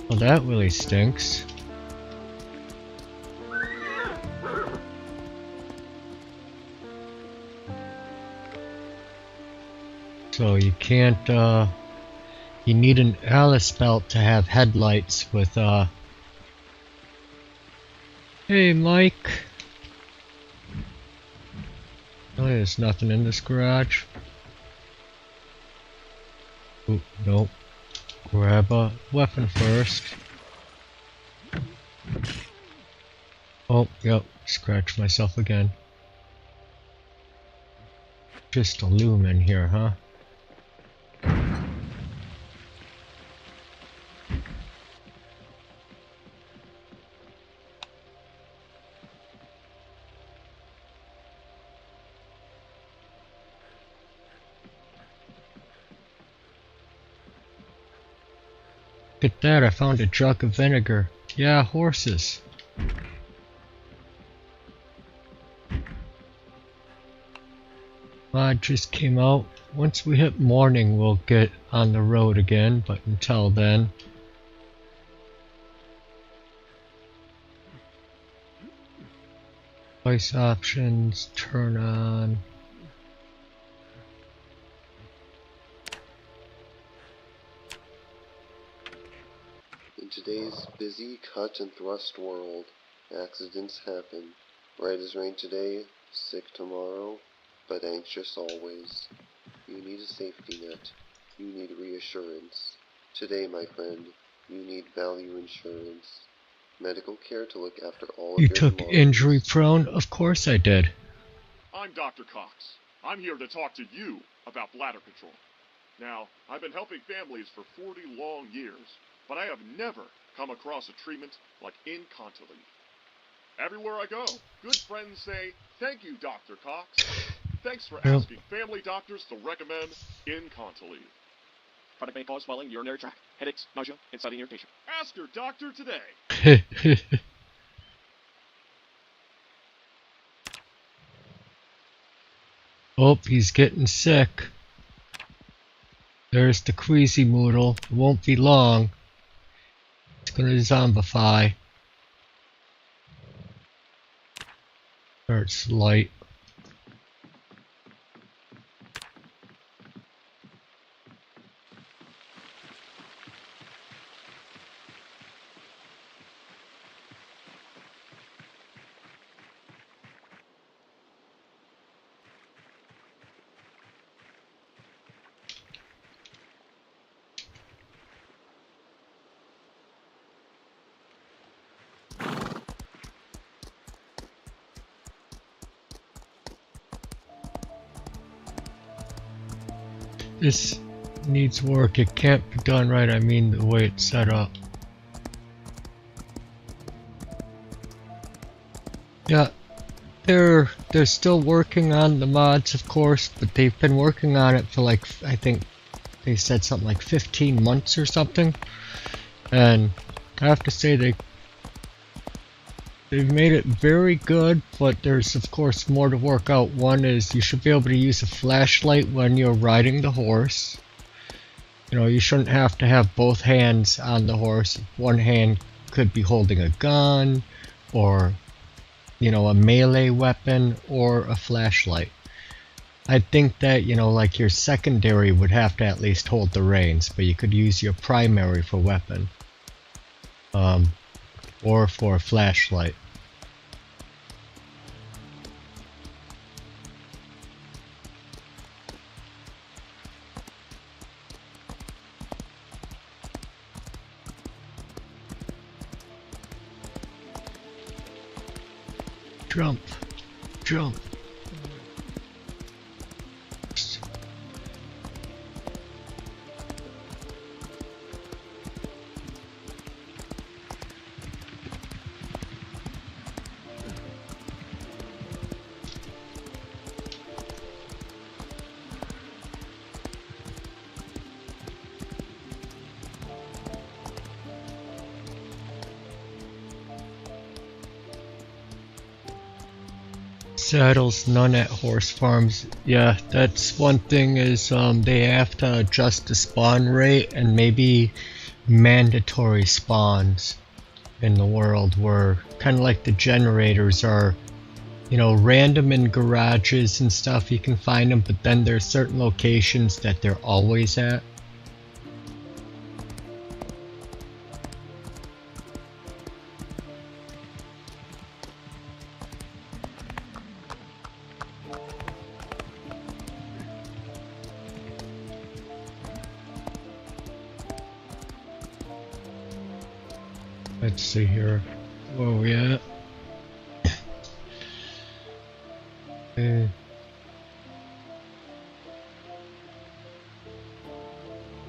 Well, that really stinks. So you can't, you need an Alice belt to have headlights with, Hey, Mike. Oh, there's nothing in this garage. Oop, nope. Grab a weapon first. Oh, yep, scratch myself again. Just a lumen here, huh? Look at that, I found a jug of vinegar. Yeah, horses. I just came out. Once we hit morning, we'll get on the road again, but until then. Voice options, turn on. In today's busy cut and thrust world, accidents happen. Right as rain today, sick tomorrow, but anxious always. You need a safety net. You need reassurance. Today, my friend, you need value insurance. Medical care to look after all of You your took belongings. injury prone? Of course I did. I'm Dr. Cox. I'm here to talk to you about bladder control. Now, I've been helping families for 40 long years, but I have never come across a treatment like Incontinence. Everywhere I go, good friends say, "Thank you, Dr. Cox. Thanks for asking family doctors to recommend Incontinence. Product may cause swelling, urinary tract, headaches, nausea, and sudden irritation. Ask your doctor today." Oh, he's getting sick. There's the queasy moodle. It won't be long. It's gonna zombify. Starts light. This needs work. It can't be done right. I mean the way it's set up. Yeah, they're still working on the mods, of course, but they've been working on it for like, I think they said something like 15 months or something. And I have to say they've made it very good, but there's of course more to work out. One is you should be able to use a flashlight when you're riding the horse. You know, you shouldn't have to have both hands on the horse. One hand could be holding a gun, or, you know, a melee weapon, or a flashlight. I think that, you know, like your secondary would have to at least hold the reins, but you could use your primary for weapon. Or for a flashlight. Jump, jump. Saddles, none at horse farms. Yeah, that's one thing is they have to adjust the spawn rate and maybe mandatory spawns in the world where kind of like the generators are, you know, random in garages and stuff, you can find them, but then there's certain locations that they're always at. Let's see here. Where are we at?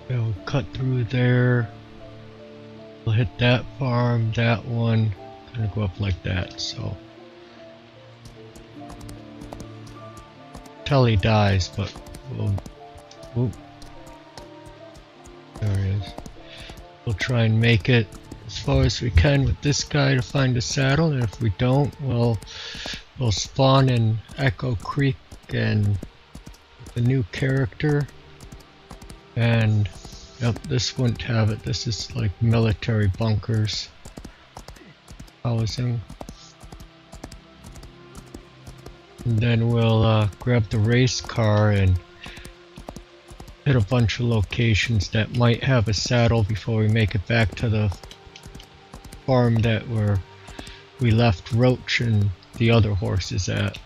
We'll cut through there. We'll hit that farm, that one. Kind of go up like that, so. Till he dies, but we'll. Whoop. There he is. We'll try and make it as far as we can with this guy to find a saddle, and if we don't, we'll spawn in Echo Creek and the new character. And yep, this wouldn't have it. This is like military bunkers housing. And then we'll grab the race car and hit a bunch of locations that might have a saddle before we make it back to the farm that we left Roach and the other horses at.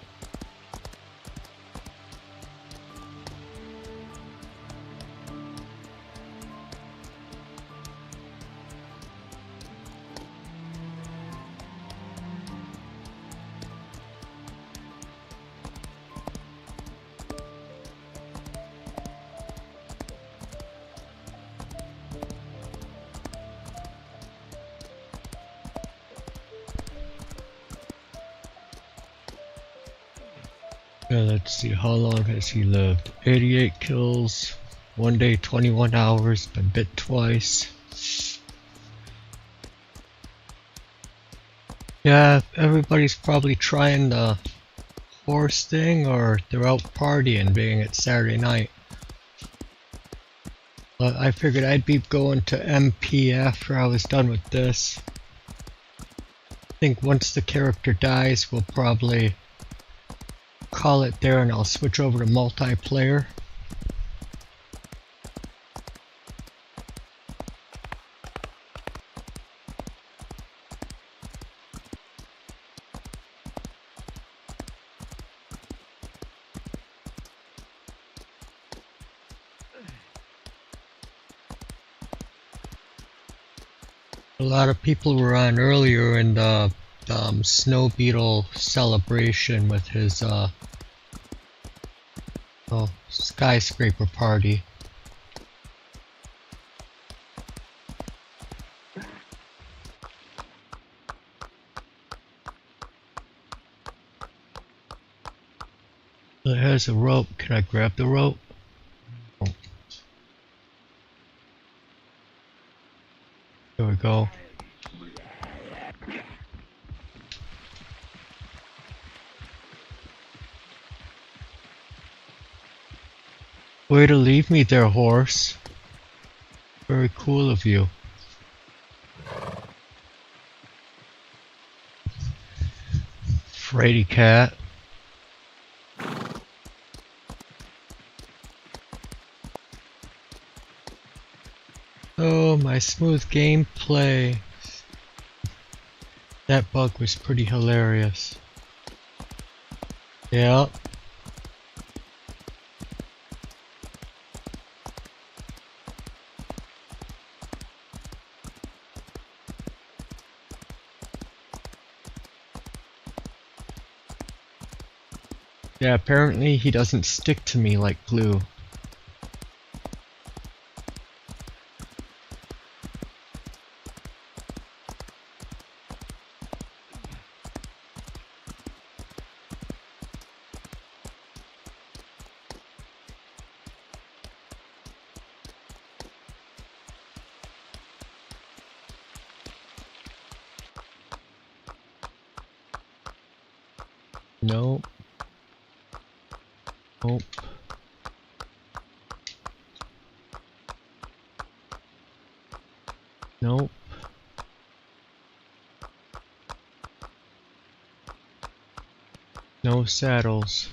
Let's see, how long has he lived? 88 kills, 1 day 21 hours, been bit twice. Yeah, everybody's probably trying the horse thing, or they're out partying being it's Saturday night. But I figured I'd be going to MP after I was done with this. I think once the character dies, we'll probably call it there, and I'll switch over to multiplayer. A lot of people were on earlier in the Snow Beetle celebration with his skyscraper party. It has a rope. Can I grab the rope? Oh. There we go. Way to leave me there, horse. Very cool of you. Fraidy cat. Oh, my smooth gameplay. That bug was pretty hilarious. Yeah. Yeah, apparently he doesn't stick to me like glue. Nope. Nope. Nope. No saddles.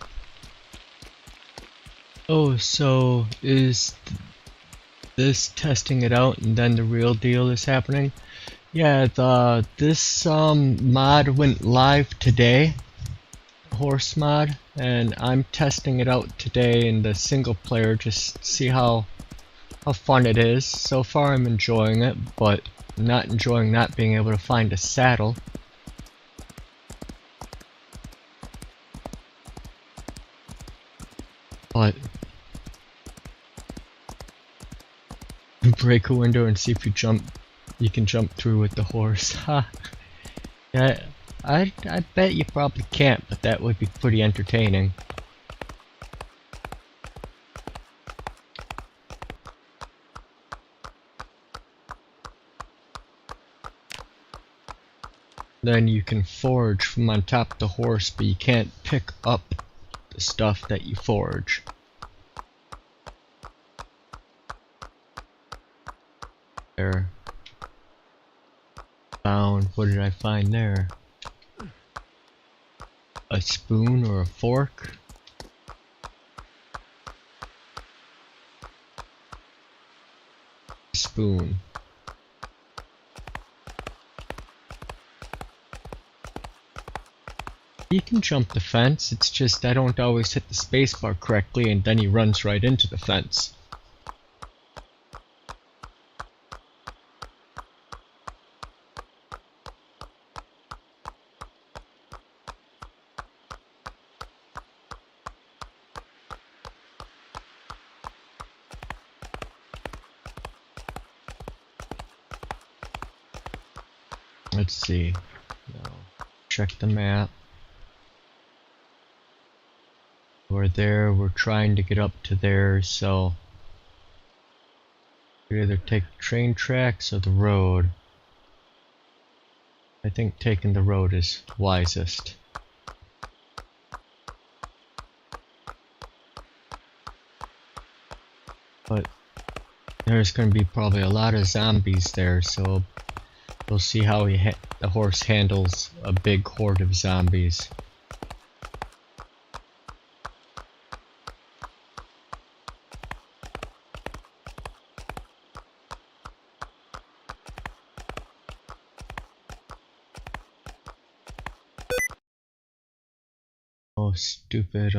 Oh, so is this testing it out and then the real deal is happening? Yeah, this mod went live today, horse mod, and I'm testing it out today in the single player just to see how fun it is. So far I'm enjoying it, but not enjoying not being able to find a saddle. But break a window and see if you can jump through with the horse. Ha. Yeah, I bet you probably can't, but that would be pretty entertaining. Then you can forage from on top of the horse, but you can't pick up the stuff that you forage. There. Found, what did I find there? A spoon or a fork? Spoon. You can jump the fence, it's just I don't always hit the spacebar correctly and then he runs right into the fence. Let's see. No. Check the map. We're there, we're trying to get up to there, so we either take the train tracks or the road. I think taking the road is wisest. But there's going to be probably a lot of zombies there, so we'll see how the horse handles a big horde of zombies. Oh, stupid,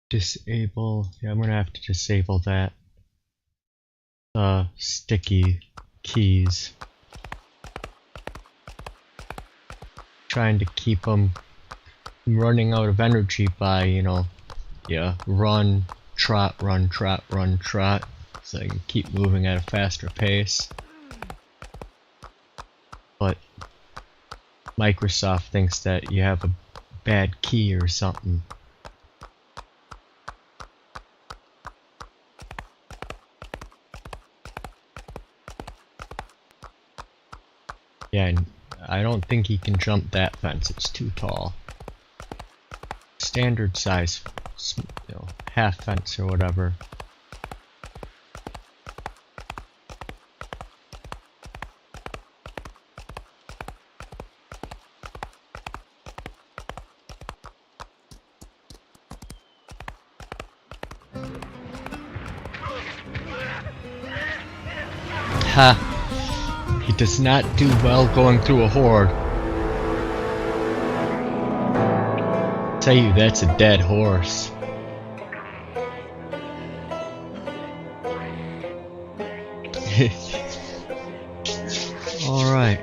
disable. Yeah, I'm gonna have to disable that. Sticky keys. Trying to keep them running out of energy by, you know, yeah, run, trot, run, trot, run, trot. So I can keep moving at a faster pace. But Microsoft thinks that you have a bad key or something. Yeah, and I don't think he can jump that fence, it's too tall. Standard size, you know, half fence or whatever. Ha! He does not do well going through a horde. Tell you, that's a dead horse. Alright.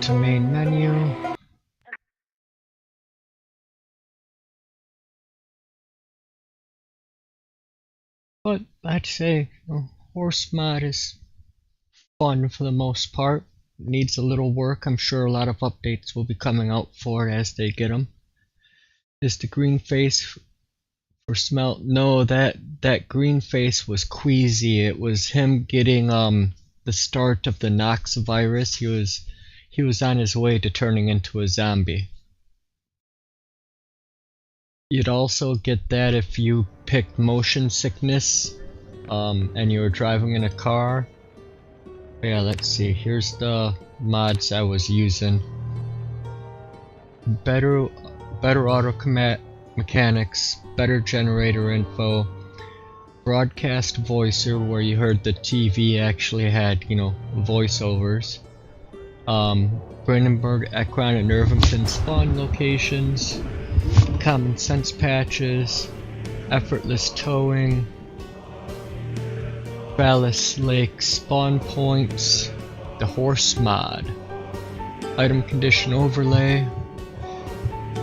to main menu. But I'd say horse mod is fun for the most part. Needs a little work. I'm sure a lot of updates will be coming out for it as they get them. Is the green face for smelt? No, that green face was Queasy. It was him getting the start of the Nox virus. He was on his way to turning into a zombie. You'd also get that if you picked motion sickness and you were driving in a car. Yeah, let's see. Here's the mods I was using. Better auto mechanics, better generator info, broadcast voicer where you heard the TV actually had, voiceovers. Brandenburg, Ekron, and Irvington spawn locations, common sense patches, effortless towing, Ballast Lake spawn points, the horse mod, item condition overlay,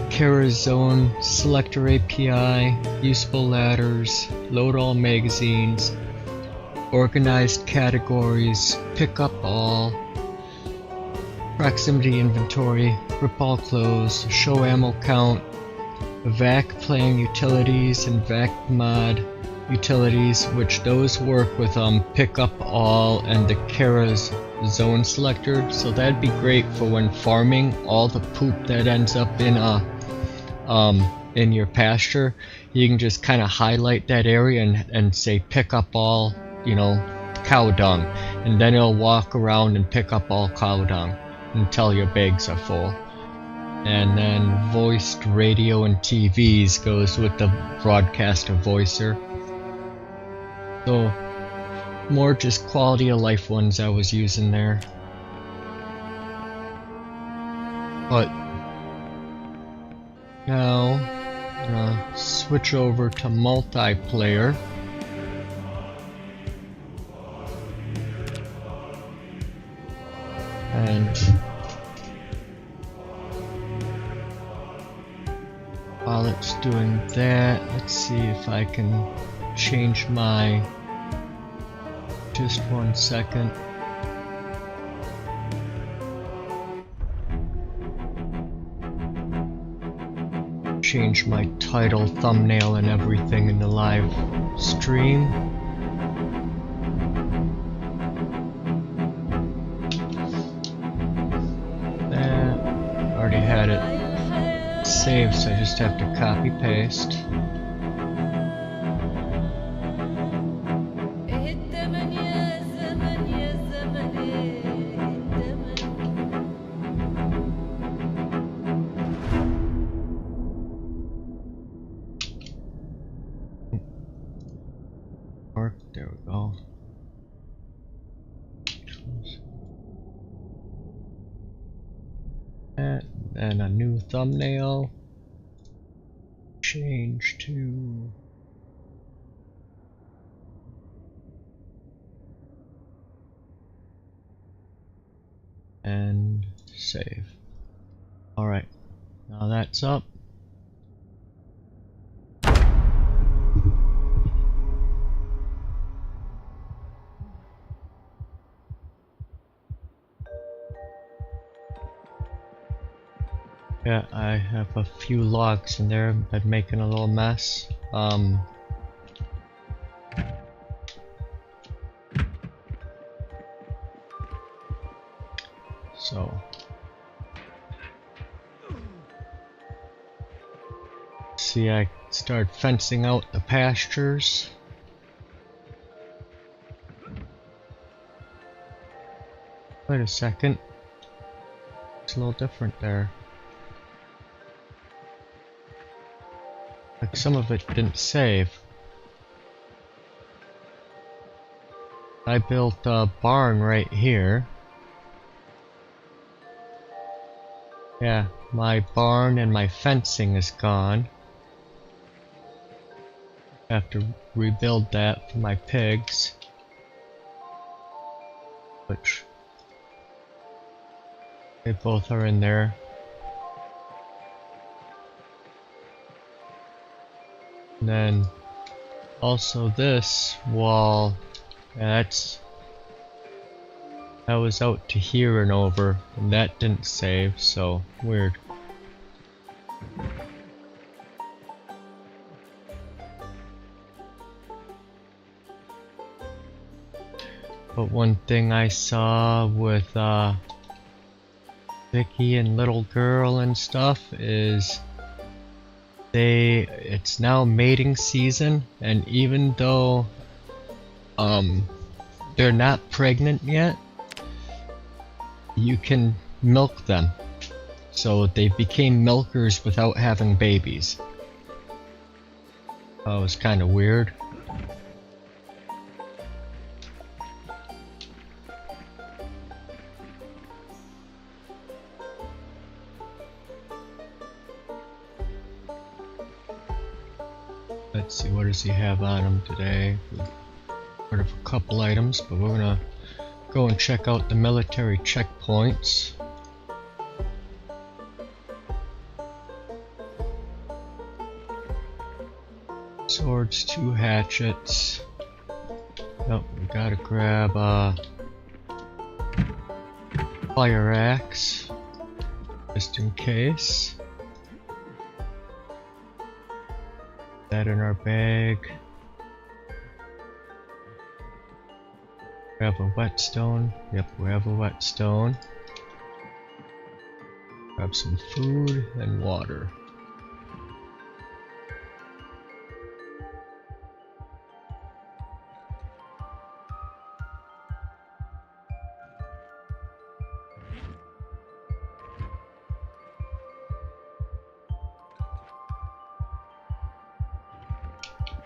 Kara Zone selector API, usable ladders, load all magazines, organized categories, pick up all, proximity inventory, rip all clothes, show ammo count, vac playing utilities and vac mod utilities, which those work with pick up all and the Kara's zone selector, so that'd be great for when farming all the poop that ends up in your pasture. You can just kind of highlight that area and say pick up all, cow dung, and then it'll walk around and pick up all cow dung until your bags are full. And then voiced radio and TVs goes with the broadcaster voicer. So more just quality of life ones I was using there. But now I'm gonna switch over to multiplayer. And while it's doing that, let's see if I can change my, just 1 second. Change my title, thumbnail, and everything in the live stream. That, already had it saved, so I just have to copy paste. There we go. And a new thumbnail. Change to and save. Alright, now that's up. Yeah, I have a few logs in there, been making a little mess. So see, I start fencing out the pastures. Wait a second, it's a little different there. Like some of it didn't save. I built a barn right here. Yeah, my barn and my fencing is gone. I have to rebuild that for my pigs. Which They both are in there. And then also this wall, that was out to here and over, and that didn't save, so weird. But one thing I saw with Vicky and little girl and stuff is it's now mating season, and even though they're not pregnant yet, you can milk them. So they became milkers without having babies. That was kind of weird. Let's see, what does he have on him today? We've heard of a couple items, but we're gonna go and check out the military checkpoints. Swords, 2 hatchets. Oh, we gotta grab a fire axe, just in case. That in our bag. We have a whetstone. Yep, we have a whetstone. Grab some food and water.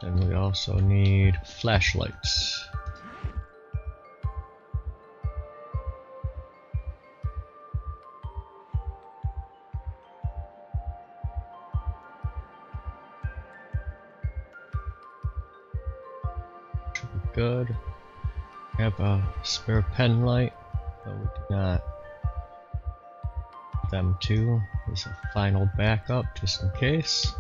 And we also need flashlights. Should be good. We have a spare pen light, but we do not. Them too as a final backup, just in case.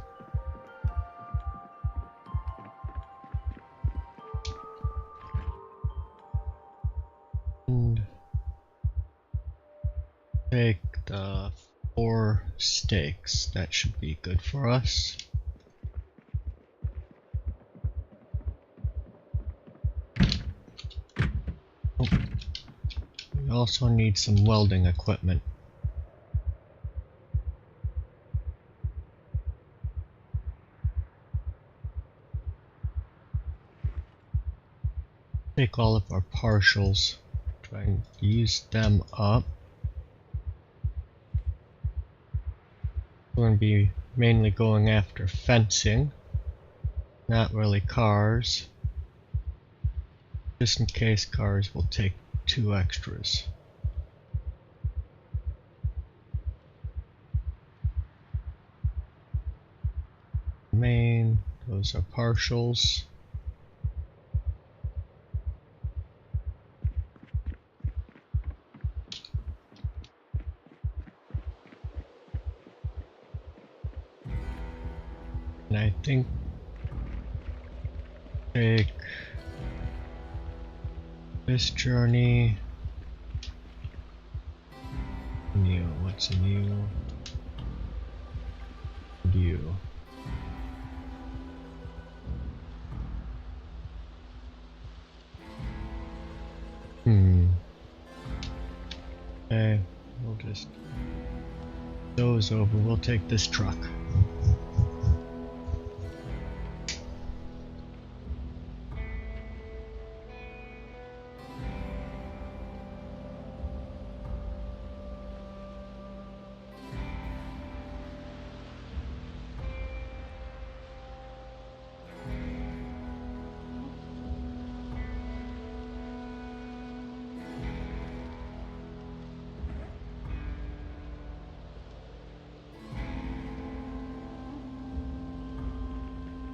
Take the 4 steaks, that should be good for us. Oh. We also need some welding equipment. Take all of our partials, try and use them up. We're going to be mainly going after fencing, not really cars. Just in case cars, will take 2 extras. Main, those are partials. And I think take this journey. New, what's a new? View. Okay, we'll just those over. We'll take this truck.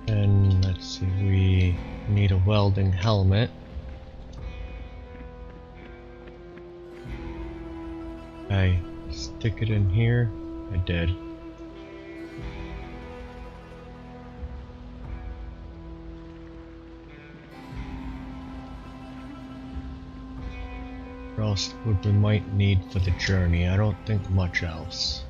And let's see, we need a welding helmet. I stick it in here? I did. What else would we might need for the journey? I don't think much else.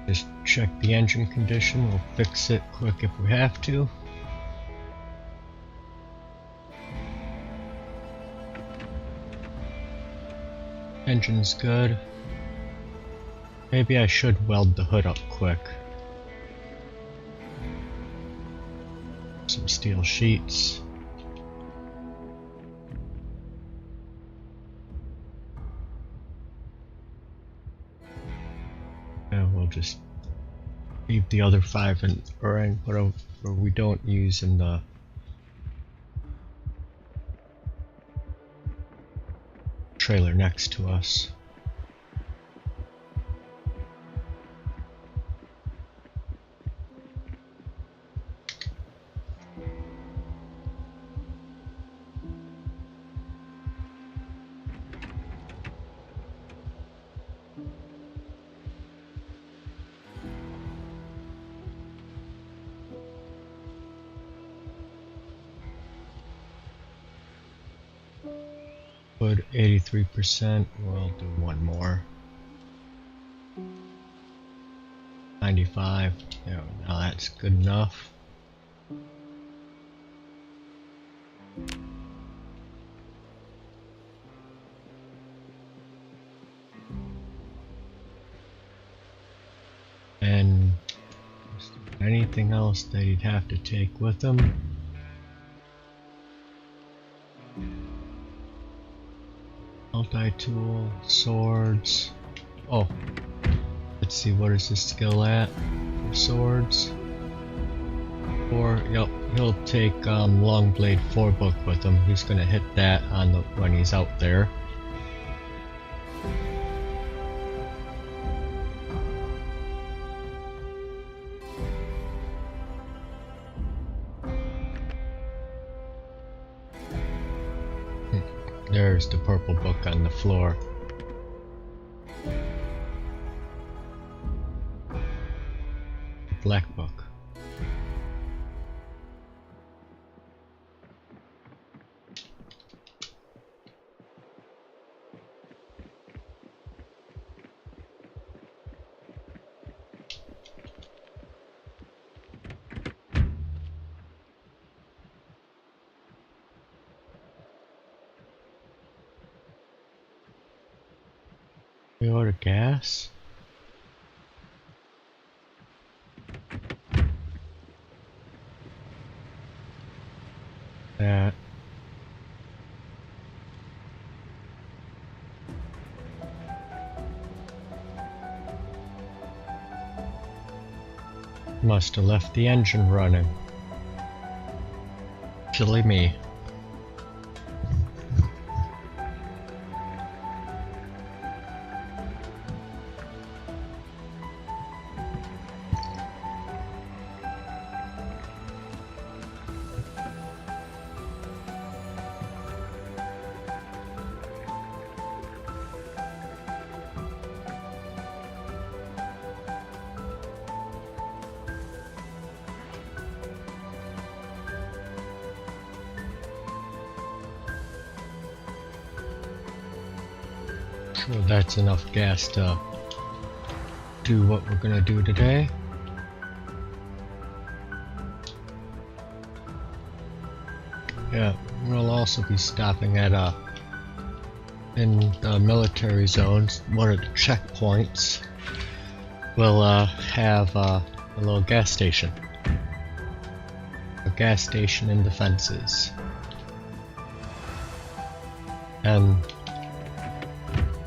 Just check the engine condition, we'll fix it quick if we have to. Engine's good. Maybe I should weld the hood up quick. Some steel sheets. And we'll just leave the other 5 in, or we don't use in the trailer next to us. Put 83%, we'll do one more. 95, yeah, now that's good enough. And anything else that he'd have to take with him? Multi-tool, swords. Oh, let's see, what is his skill at for swords? 4, yep, he'll take long blade 4 book with him. He's gonna hit that on the when he's out there. There's the purple book on the floor. Black book. We order gas? That. Must have left the engine running. Silly me. Well, that's enough gas to do what we're gonna do today. Yeah, we'll also be stopping at in the military zones, one of the checkpoints. We'll have a little gas station. A gas station in the fences. And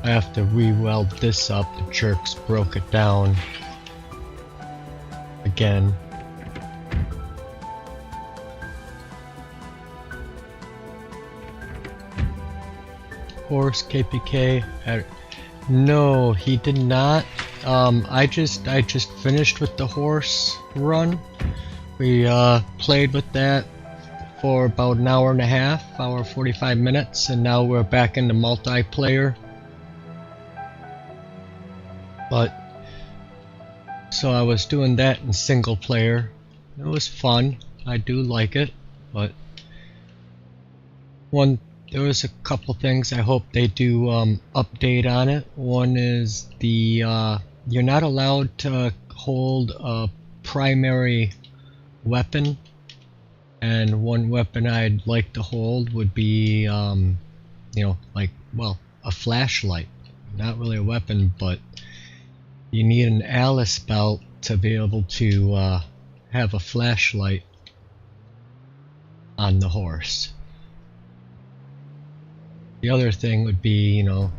I have to re-weld this up, the jerks broke it down again. Horse KPK, no, he did not. I just finished with the horse run. We played with that for about an hour and a half, hour 45 minutes, and now we're back into multiplayer. But so I was doing that in single player. It was fun. I do like it, but there was a couple things I hope they do update on it. One is the you're not allowed to hold a primary weapon, and one weapon I'd like to hold would be you know, like, well, a flashlight. Not really a weapon, but you need an Alice belt to be able to have a flashlight on the horse. The other thing would be, you know,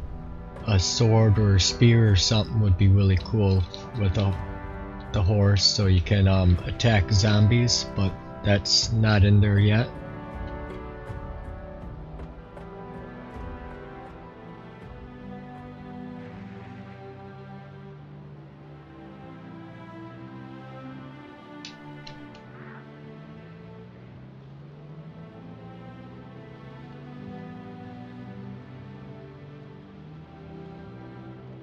a sword or a spear or something would be really cool with the horse, so you can attack zombies, but that's not in there yet.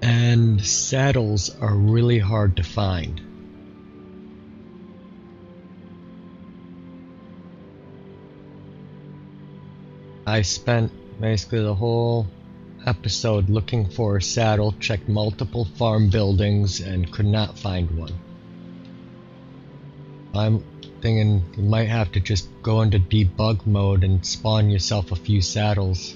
And saddles are really hard to find. I spent basically the whole episode looking for a saddle, checked multiple farm buildings, and could not find one. I'm thinking you might have to just go into debug mode and spawn yourself a few saddles.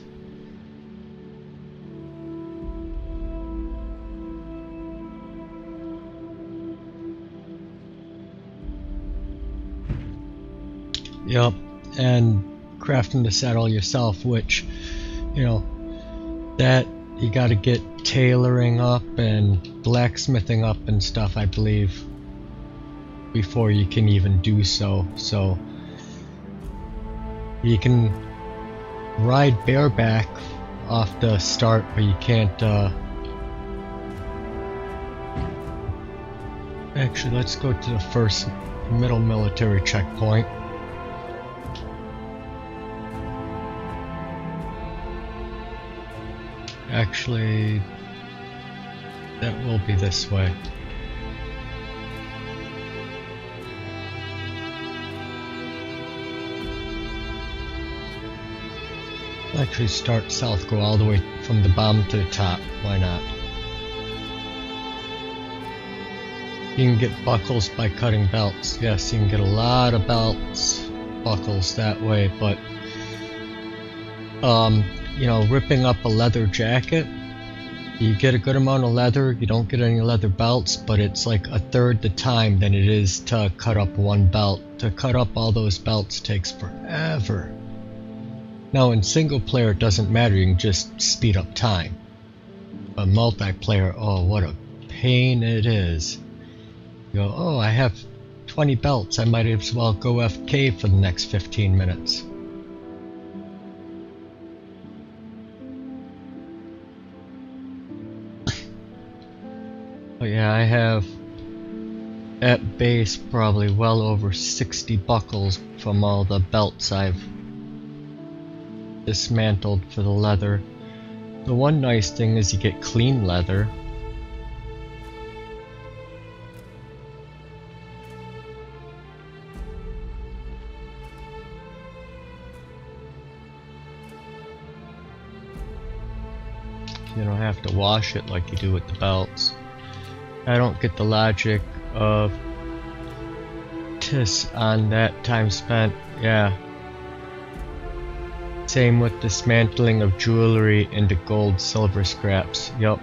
Yep, and crafting the saddle yourself, which, you know, that you gotta get tailoring up and blacksmithing up and stuff, I believe, before you can even do so. So you can ride bareback off the start, but you can't actually, let's go to the first middle military checkpoint. Actually, that will be this way. Actually start south, go all the way from the bottom to the top, why not? You can get buckles by cutting belts. Yes, you can get a lot of belts, buckles that way, but you know, ripping up a leather jacket, you get a good amount of leather, you don't get any leather belts, but it's like a third the time than it is to cut up one belt. To cut up all those belts takes forever. Now in single player it doesn't matter, you can just speed up time. But multiplayer, oh, what a pain it is. You go, oh, I have 20 belts, I might as well go FK for the next 15 minutes. But yeah, I have at base probably well over 60 buckles from all the belts I've dismantled for the leather. The one nice thing is you get clean leather. You don't have to wash it like you do with the belts. I don't get the logic of TIS on that time spent. Yeah. Same with dismantling of jewelry into gold, silver scraps. Yup.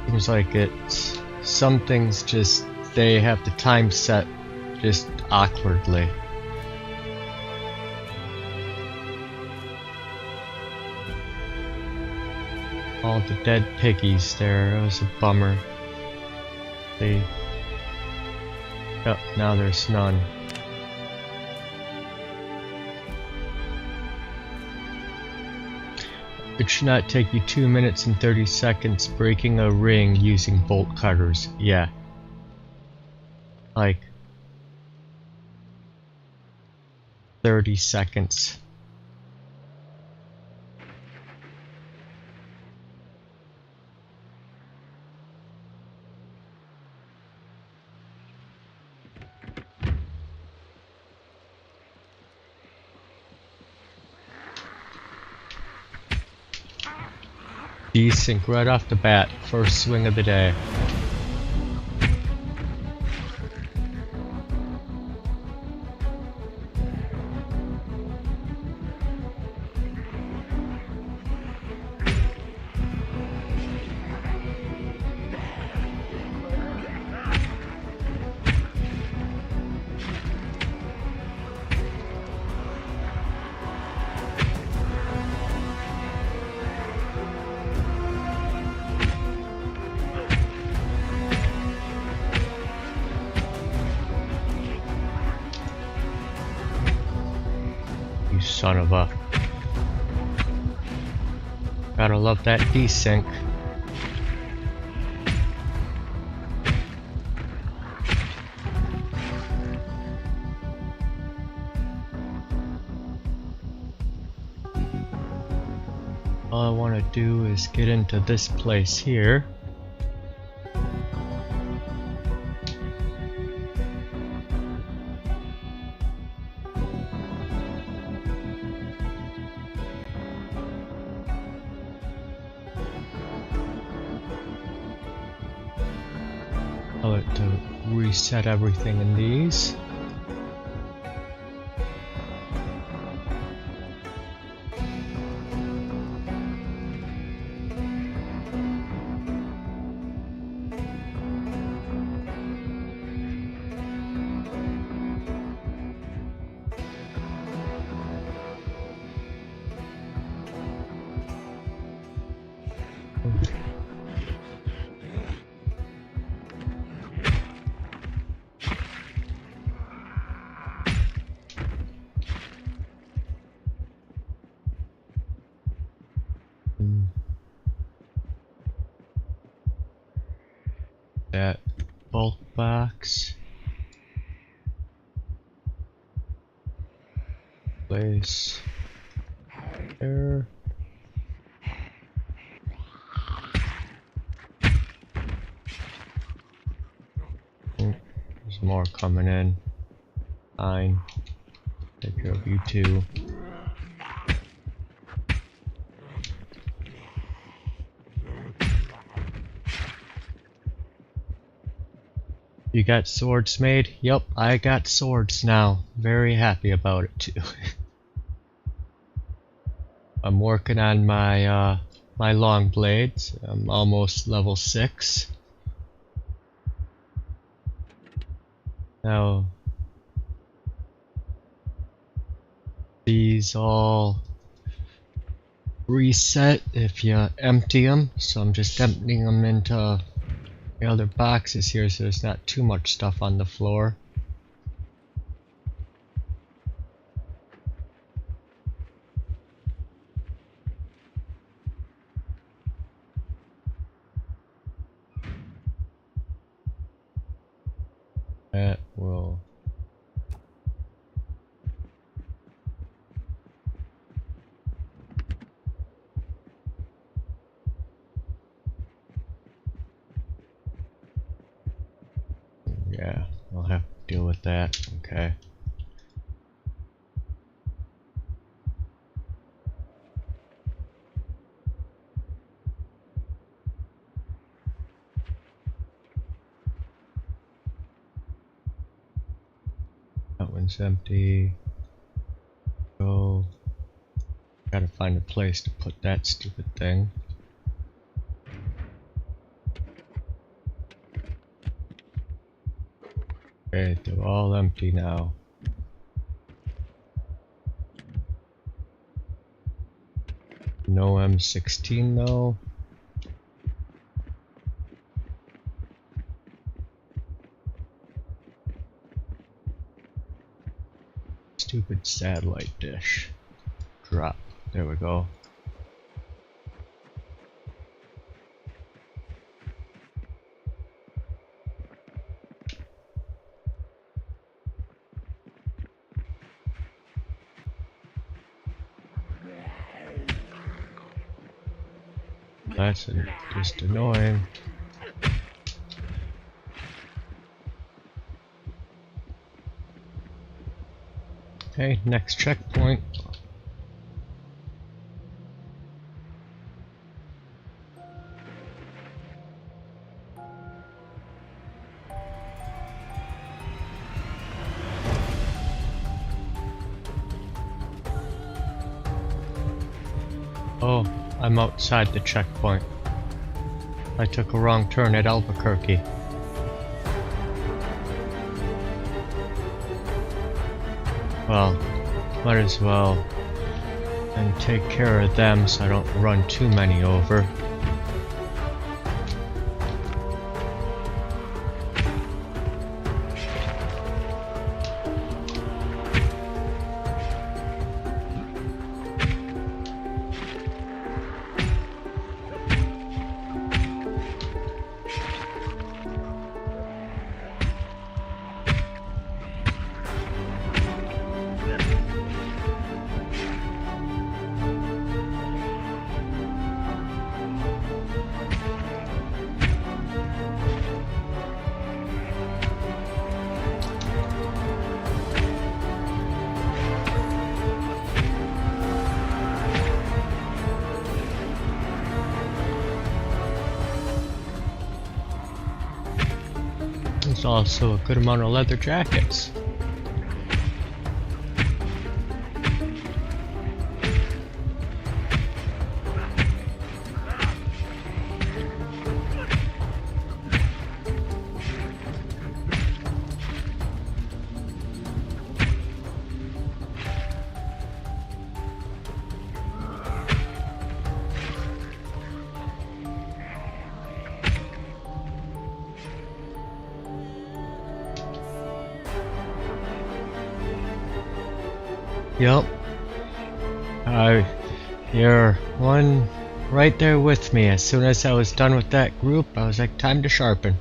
Seems like it's some things just they have the time set just awkwardly. All the dead piggies there, it was a bummer. Yep, now there's none. It should not take you 2 minutes and 30 seconds breaking a ring using bolt cutters. Yeah. Like, 30 seconds. Desync right off the bat, first swing of the day. You son of a... Gotta love that desync. All I want to do is get into this place here. Tell it to reset everything in these. That bulk box. Place there. There's more coming in. Fine. Take care of you too. You got swords made? Yep, I got swords now. Very happy about it too. I'm working on my my long blades. I'm almost level 6. Now these all reset if you empty them, so I'm just emptying them into the other boxes here so there's not too much stuff on the floor. That will... Yeah, I'll have to deal with that. Okay. That one's empty. Go. Gotta find a place to put that stupid thing. Okay, they're all empty now. No M16 though. Stupid satellite dish. Drop. There we go. That's just annoying. Okay, next checkpoint. Oh, I'm outside the checkpoint. I took a wrong turn at Albuquerque. Well, might as well and take care of them so I don't run too many over. There's also a good amount of leather jackets. Yep. You're one right there with me. As soon as I was done with that group, I was like, time to sharpen.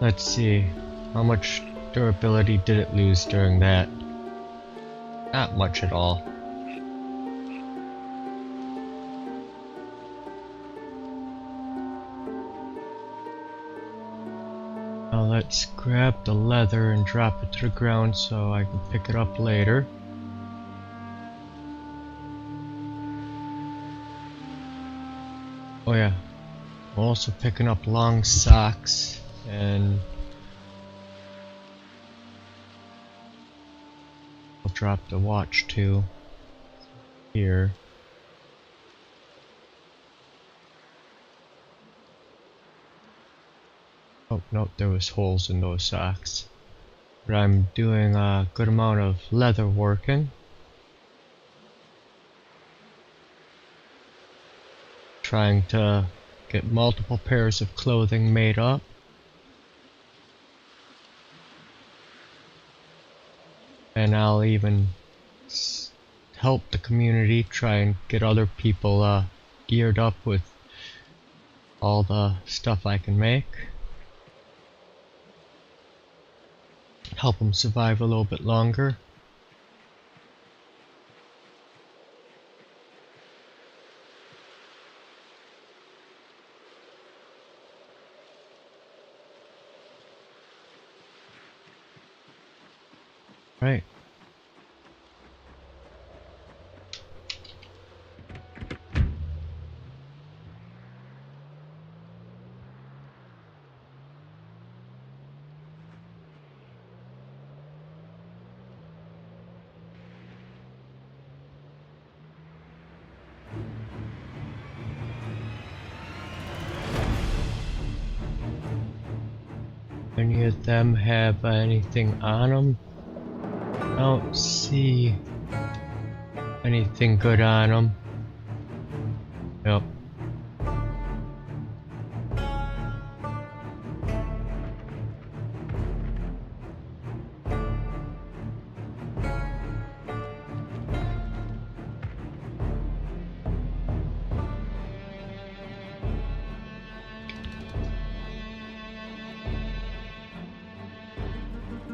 Let's see. How much durability did it lose during that? Not much at all. Now let's grab the leather and drop it to the ground so I can pick it up later. Oh yeah, I'm also picking up long socks and I'll drop the watch too here. Oh no, there was holes in those socks. But I'm doing a good amount of leather working. Trying to get multiple pairs of clothing made up. And I'll even help the community try and get other people geared up with all the stuff I can make. Help them survive a little bit longer. Right. Any of them have anything on them? I don't see anything good on them. Yep.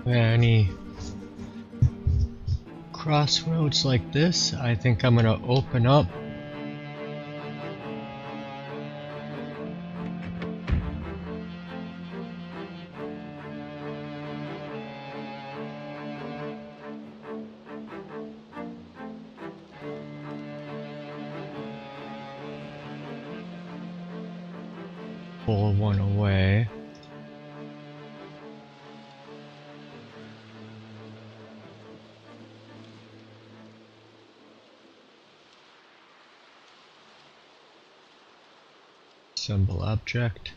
Any crossroads like this, I think I'm gonna open up Pull one away. Symbol object.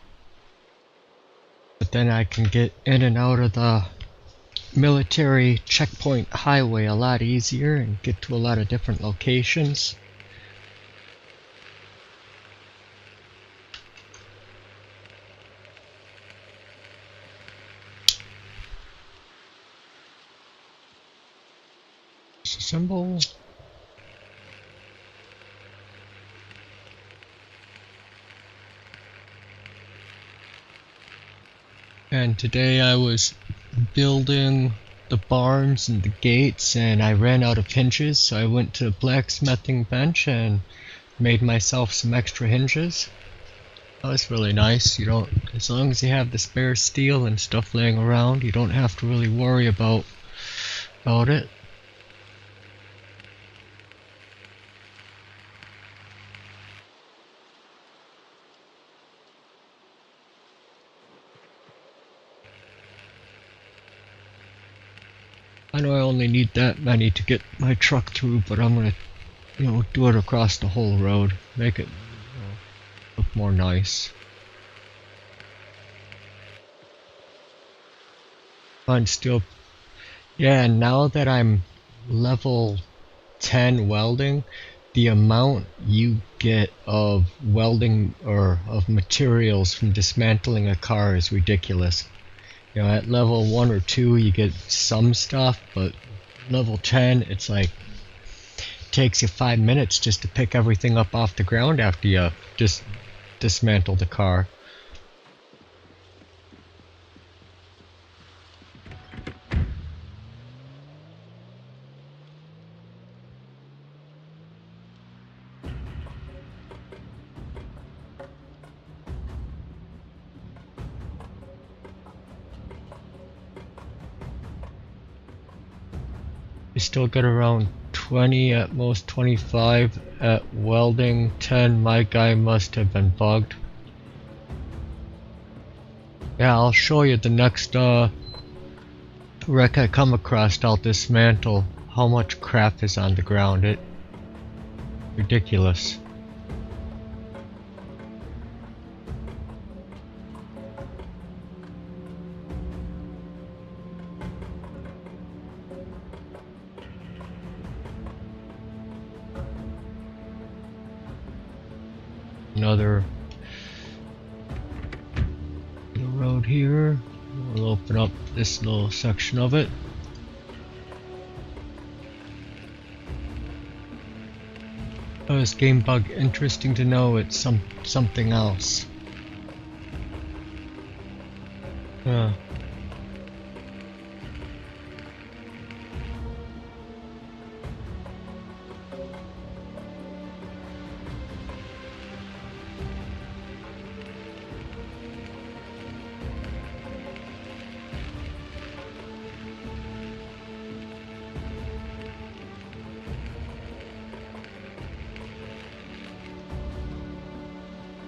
But then I can get in and out of the military checkpoint highway a lot easier and get to a lot of different locations. Symbol. And today I was building the barns and the gates and I ran out of hinges, so I went to a blacksmithing bench and made myself some extra hinges. That was really nice. You don't, as long as you have the spare steel and stuff laying around, you don't have to really worry about it. I know I only need that many to get my truck through, but I'm gonna, do it across the whole road, make it look more nice. Fine still. Yeah, and now that I'm level 10 welding, the amount you get of welding or of materials from dismantling a car is ridiculous. At level 1 or 2 you get some stuff, but level 10 it's like takes you 5 minutes just to pick everything up off the ground after you just dismantle the car. You still get around 20, at most 25 at welding. 10, my guy must have been bugged. Yeah, I'll show you the next wreck I come across. I'll dismantle how much crap is on the ground. It's ridiculous. Another road here. We'll open up this little section of it. Oh, this game bug, interesting to know it's something else.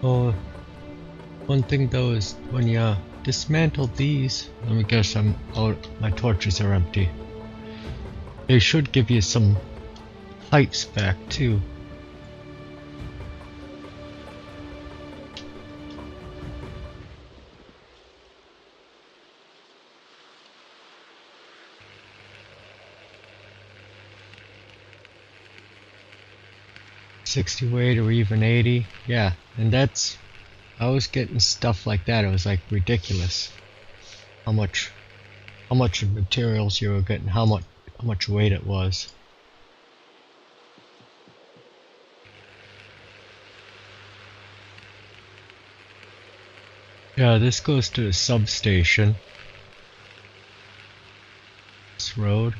Oh, one thing though is when you dismantle these, let me guess, my torches are empty. They should give you some pipes back too. $60 weight or even 80, yeah, and I was getting stuff like that. It was like ridiculous how much materials you were getting, how much weight it was. Yeah, this goes to the substation. This road.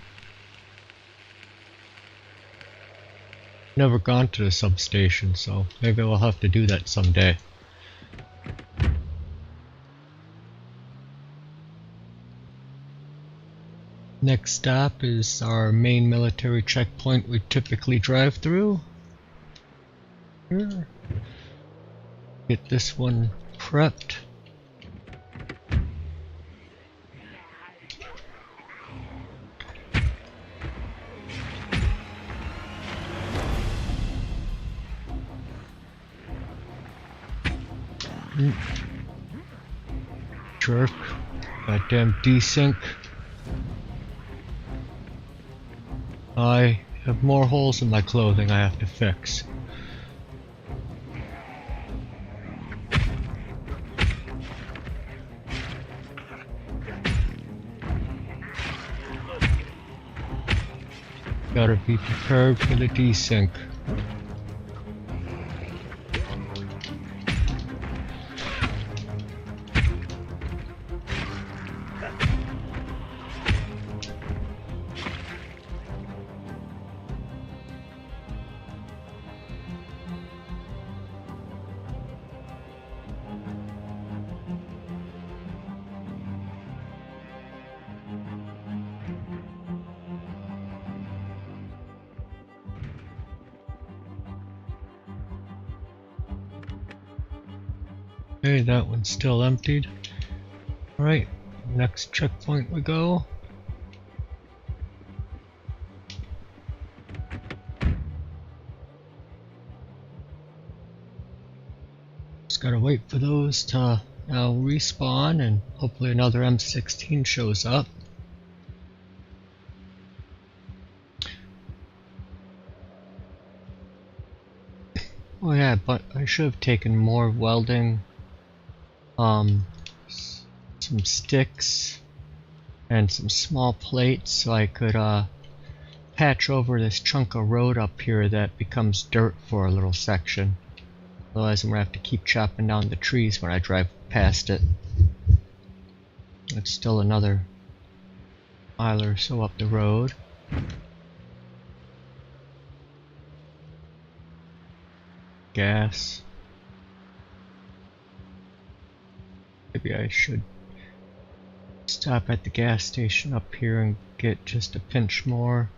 Never gone to the substation, so maybe we'll have to do that someday. Next stop is our main military checkpoint we typically drive through. Here. Get this one crypt. Jerk. Goddamn desync. I have more holes in my clothing I have to fix. Gotta be prepared for the desync. Okay, that one's still emptied. Alright, next checkpoint we go. Just gotta wait for those to now respawn and hopefully another M16 shows up. Oh yeah, but I should have taken more welding. Some sticks and some small plates so I could patch over this chunk of road up here that becomes dirt for a little section. Otherwise I'm gonna have to keep chopping down the trees when I drive past it. It's still another mile or so up the road. Gas. Maybe I should stop at the gas station up here and get just a pinch more.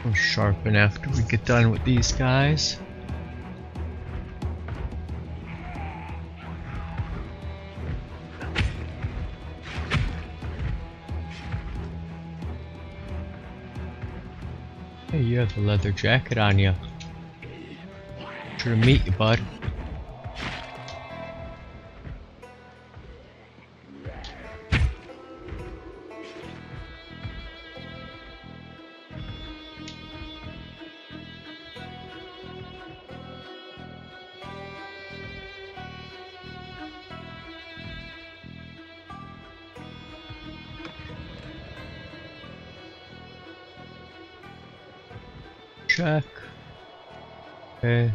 We'll sharpen after we get done with these guys. Hey, you have a leather jacket on you. Sure to meet you, bud. Check. Okay.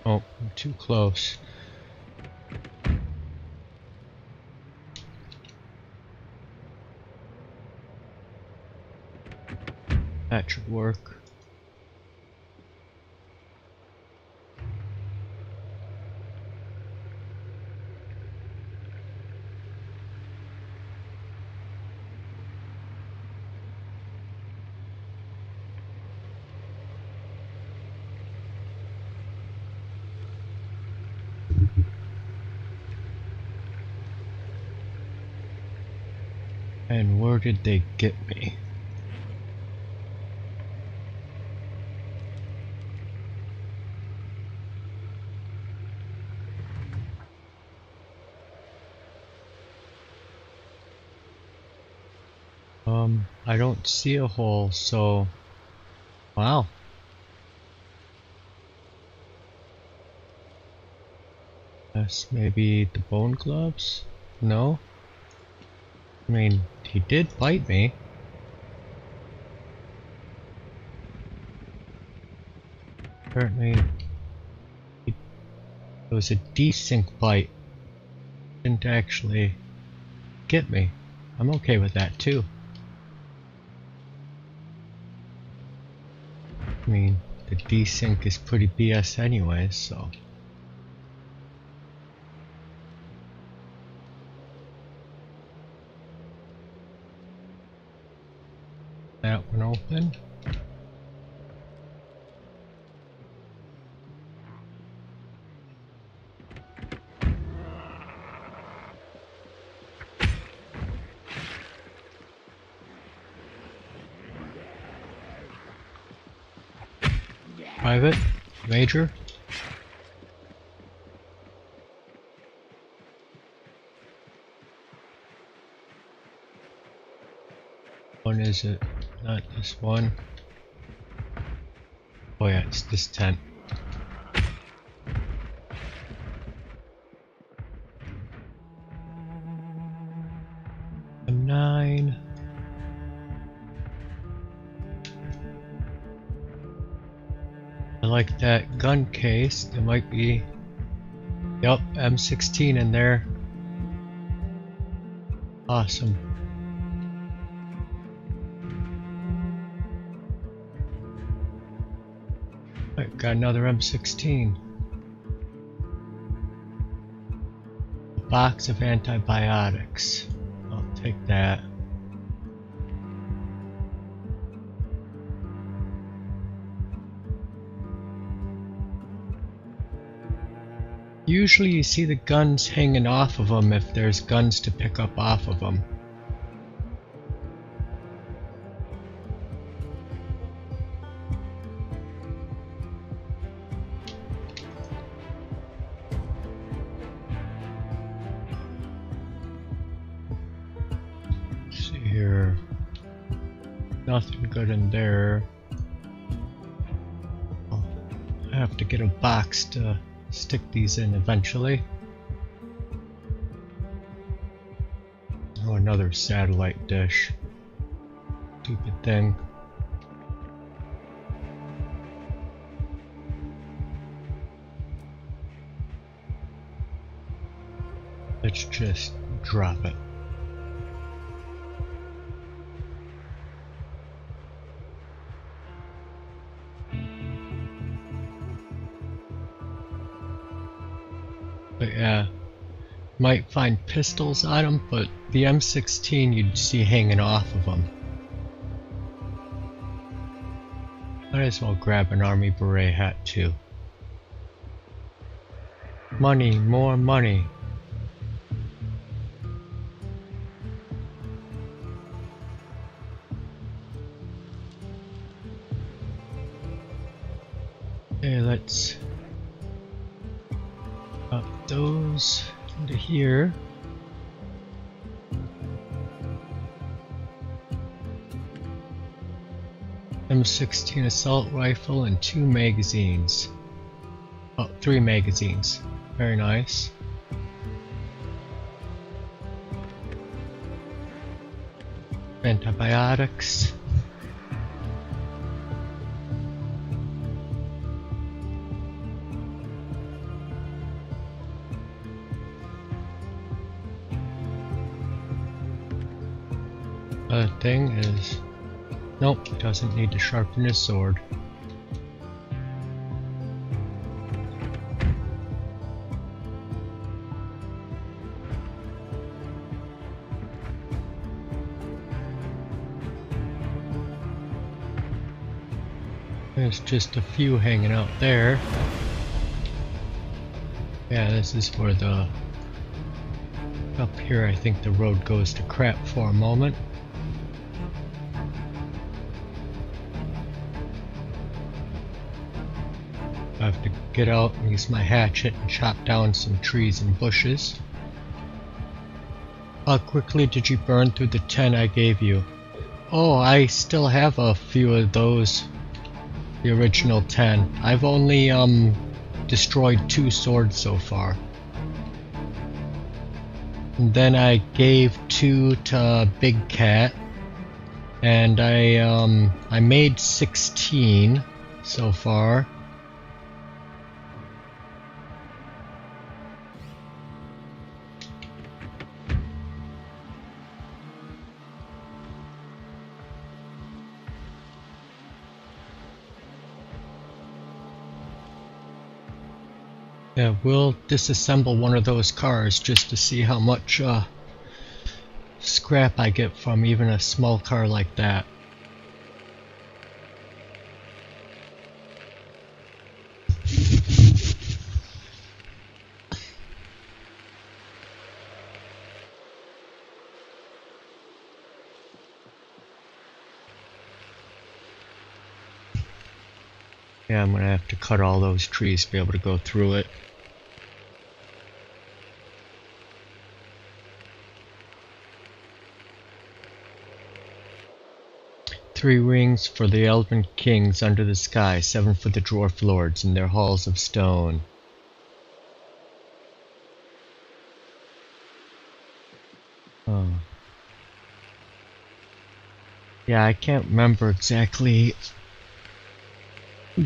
Oh, I'm too close. That should work. And where did they get me? I don't see a hole, so wow. That's maybe the bone gloves? No? I mean, he did bite me. Apparently, it was a desync bite. Didn't actually get me. I'm okay with that too. I mean, the desync is pretty BS anyways, so. That one open. Private, Major. One is it? Not this one. Oh yeah, it's this tent. A 9. I like that gun case. There might be, yep, M16 in there. Awesome. Right, got another M16. A box of antibiotics. I'll take that. Usually you see the guns hanging off of them if there's guns to pick up off of them. Let's see here. Nothing good in there. Oh, I have to get a box to stick these in eventually. Oh, another satellite dish. Stupid thing. Let's just drop it. But yeah, might find pistols on them, but the M16 you'd see hanging off of them. Might as well grab an army beret hat too. Money, more money. Okay, let's up those into here. M16 assault rifle and 2 magazines. Oh, 3 magazines. Very nice. Antibiotics. Thing is, nope, doesn't need to sharpen his sword. There's just a few hanging out there. Yeah, this is where the up here I think the road goes to crap for a moment. I have to get out and use my hatchet and chop down some trees and bushes. How quickly did you burn through the 10 I gave you? Oh, I still have a few of those. The original 10. I've only destroyed 2 swords so far. And then I gave 2 to Big Cat. And I made 16 so far. Yeah, we'll disassemble one of those cars just to see how much scrap I get from even a small car like that. Yeah, I'm gonna have to cut all those trees to be able to go through it. Three rings for the elven kings under the sky, 7 for the dwarf lords in their halls of stone. Oh. Yeah, I can't remember exactly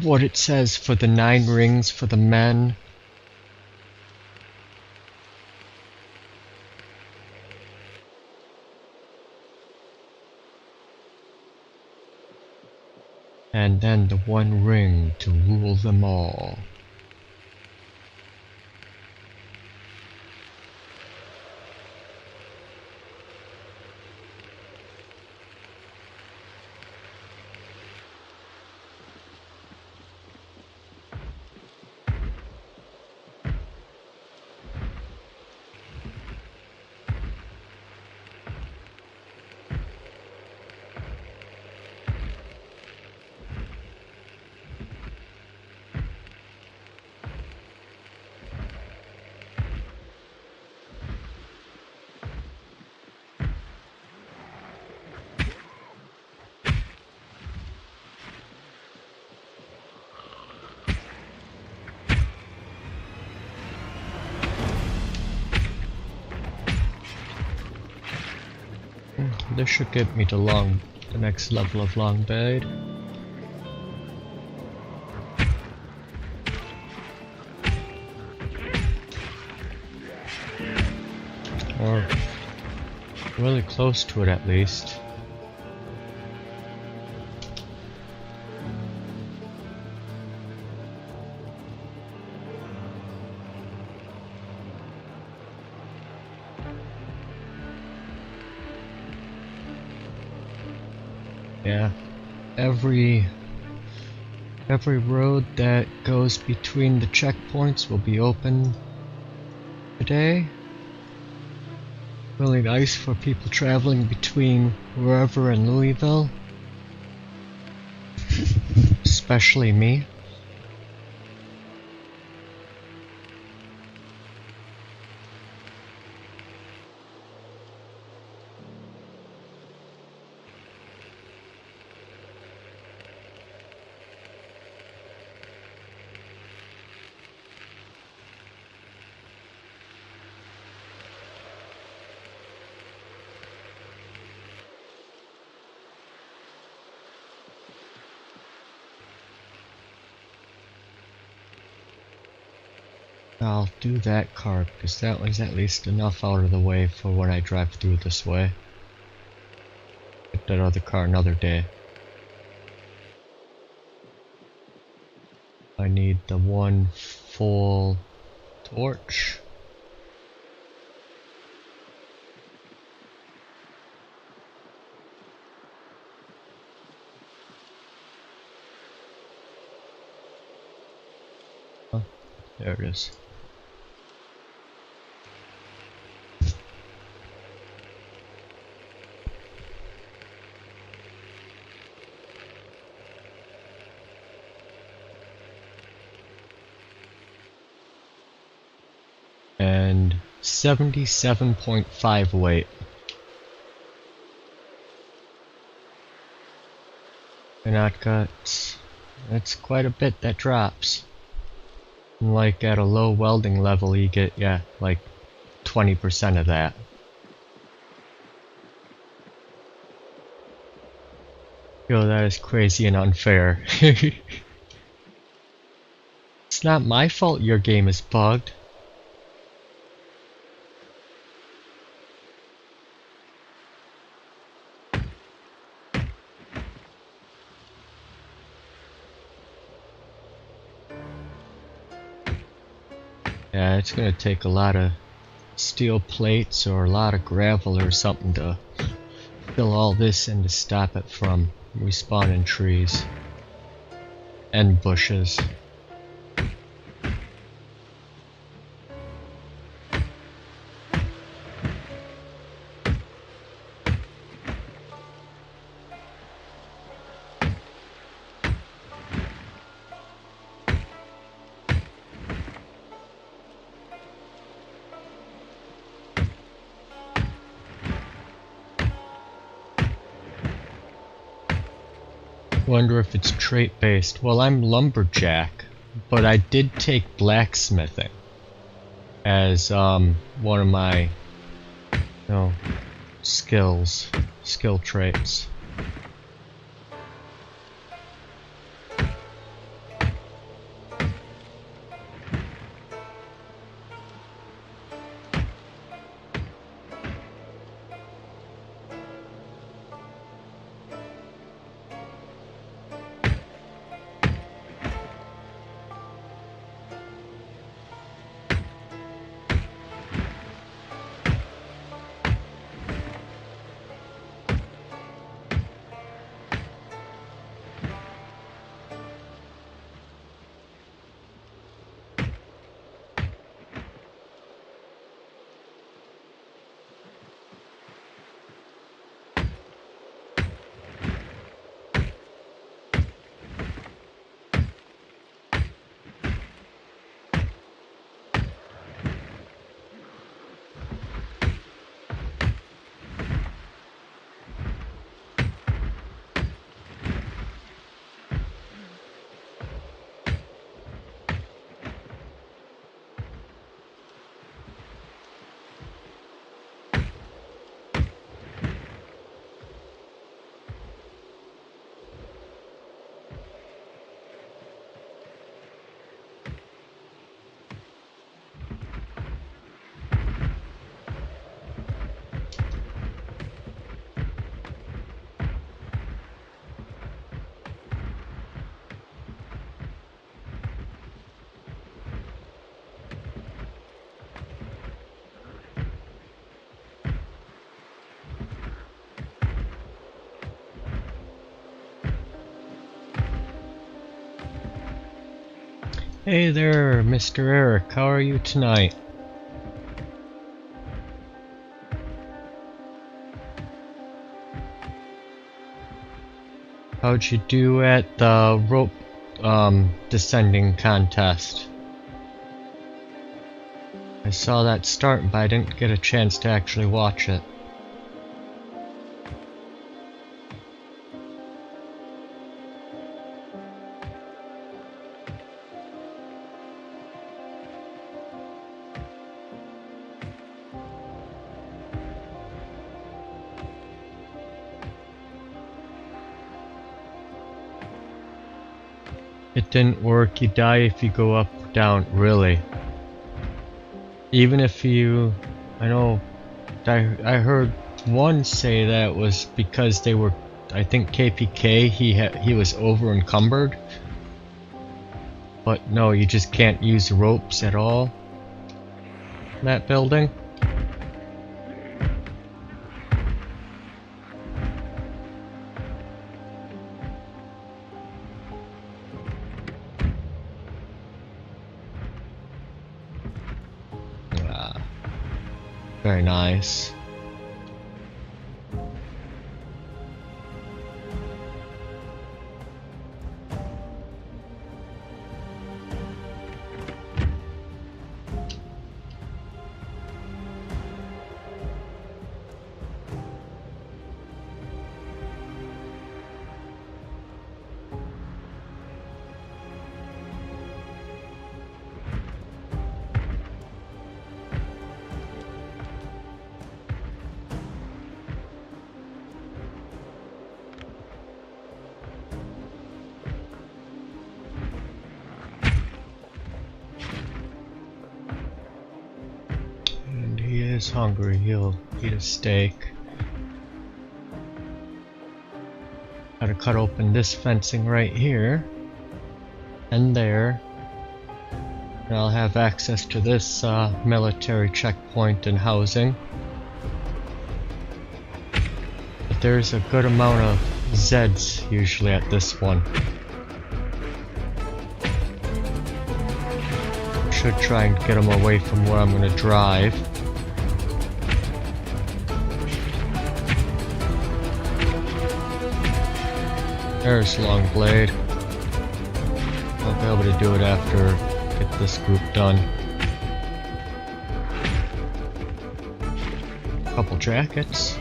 what it says for the 9 rings for the men. And then the 1 ring to rule them all. This should get me to the next level of Long Bed. Or really close to it at least. Yeah, every road that goes between the checkpoints will be open today. Really nice for people traveling between wherever in Louisville, especially me. I'll do that car because that one's at least enough out of the way for when I drive through this way. Get that other car another day. I need the 1 full torch. Oh, there it is. And 77.5 weight. And that's quite a bit that drops. And like at a low welding level you get, yeah, like 20% of that. Yo, that is crazy and unfair. It's not my fault your game is bugged. Yeah, it's gonna take a lot of steel plates or a lot of gravel or something to fill all this in to stop it from respawning trees and bushes. Wonder if it's trait based. Well, I'm lumberjack, but I did take blacksmithing as one of my skill traits. Hey there, Mr. Eric, how are you tonight? How'd you do at the rope descending contest? I saw that start, but I didn't get a chance to actually watch it. It didn't work, you die if you go up or down, really. Even if you... I know... I heard one say that it was because they were... I think KPK, he was over encumbered. But no, you just can't use ropes at all in that building. Very nice. Is hungry, he'll eat a steak. Gotta cut open this fencing right here and there. And I'll have access to this military checkpoint and housing. But there's a good amount of Zeds usually at this one. Should try and get them away from where I'm going to drive. There's Long Blade. I'll be able to do it after get this group done. Couple jackets.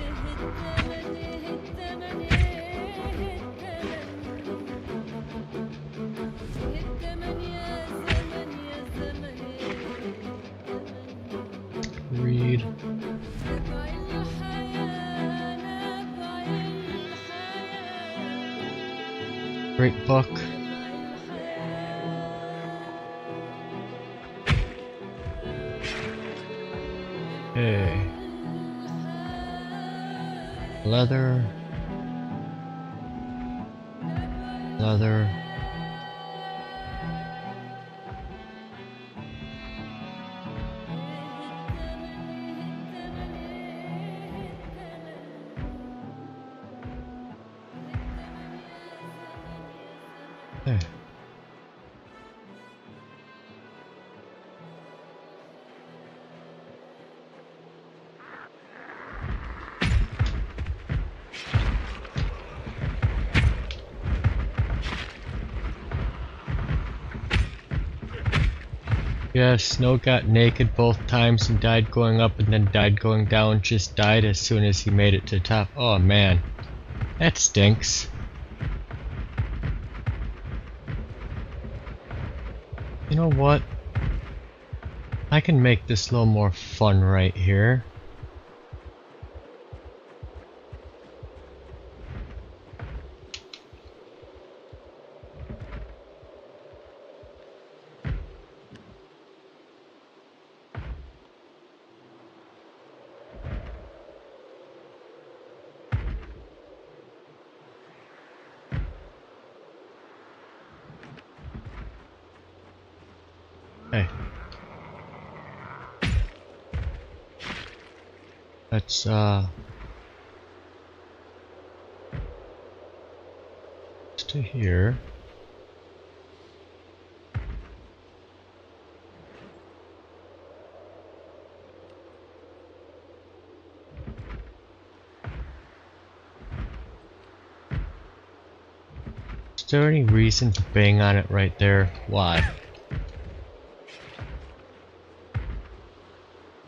Read. Great book. Okay. Leather. Leather. Okay. Yeah, Snow got naked both times and died going up and then died going down, just died as soon as he made it to the top. Oh man, that stinks. You know what? I can make this a little more fun right here. Hey. Let's to here. Is there any reason to bang on it right there? Why?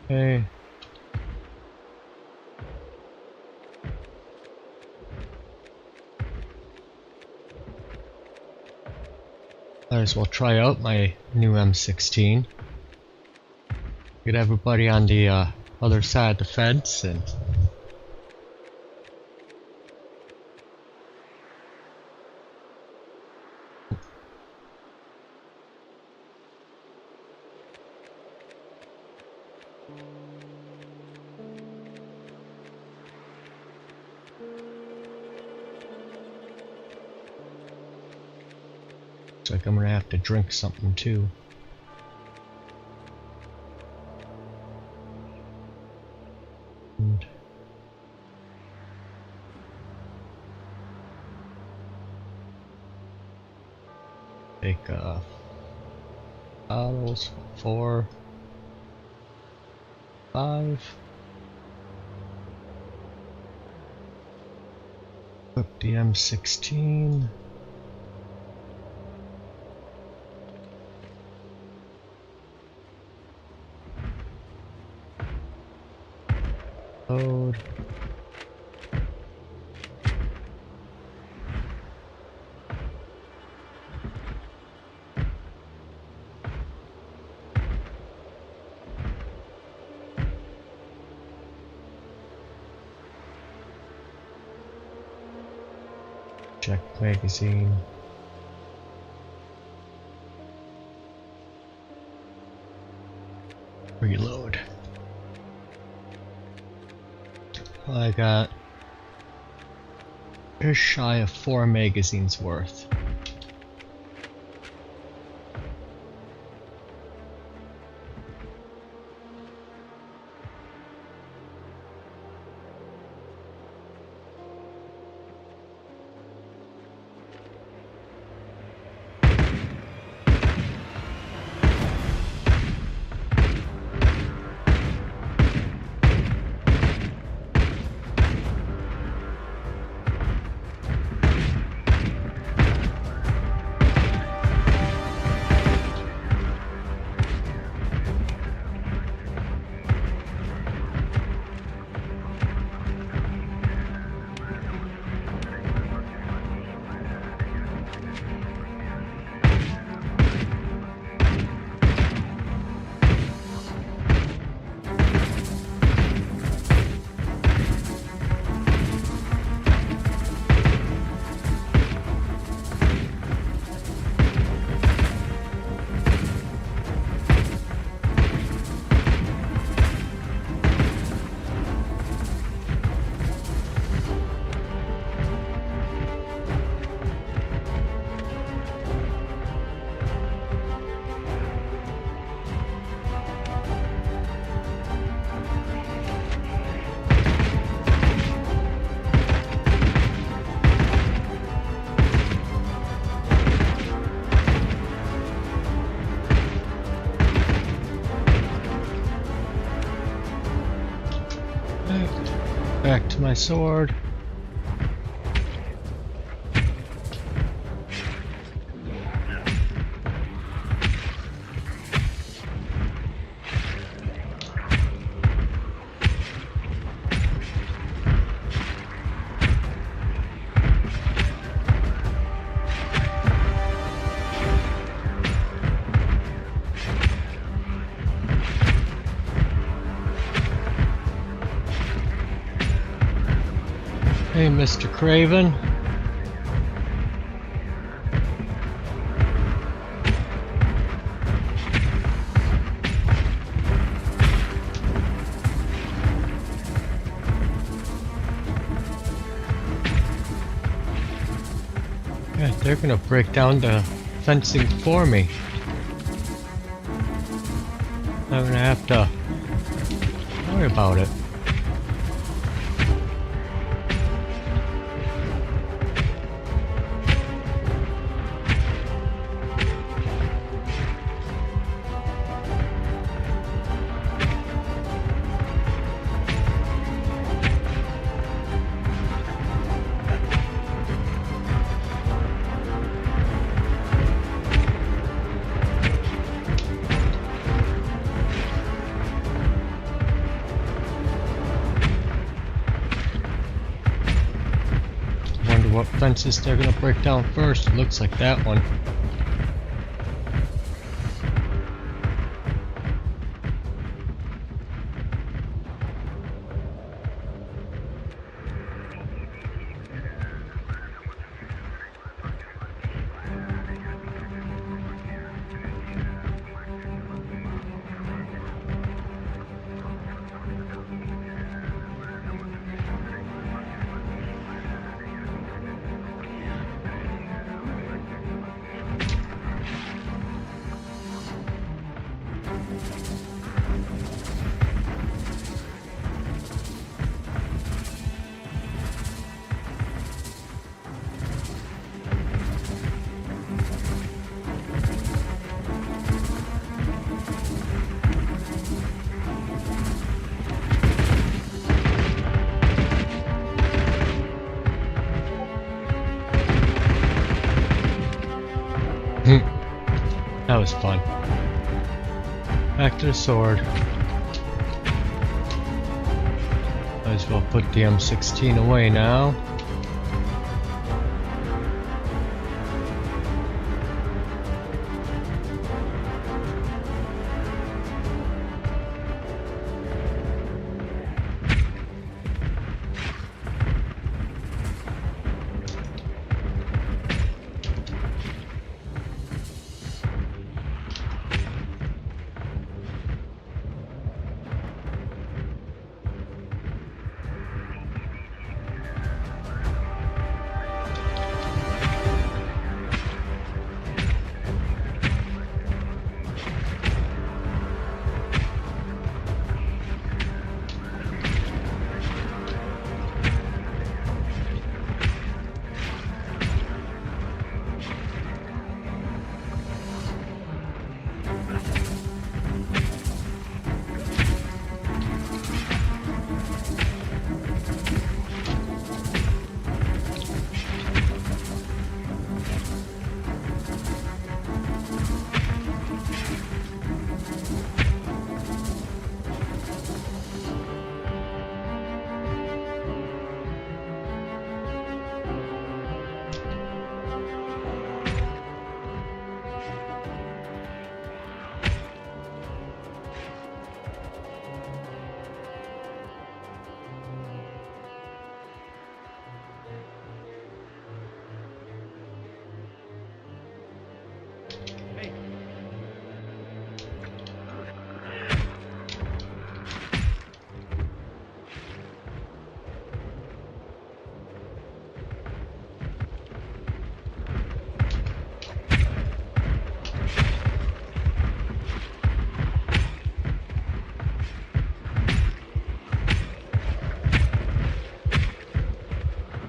Okay. Might as well try out my new M16. Get everybody on the other side of the fence and looks like I'm gonna have to drink something too. And take bottles, 4, 5. Equip the M16. Load. Check magazine. Reload. I got just shy of 4 magazines worth. sword. Hey, Mr. Craven. Yeah, they're gonna break down the fencing for me. I'm gonna have to worry about it. What fences they're gonna break down first? Looks like that one. That was fun. Back to the sword. Might as well put the M16 away now.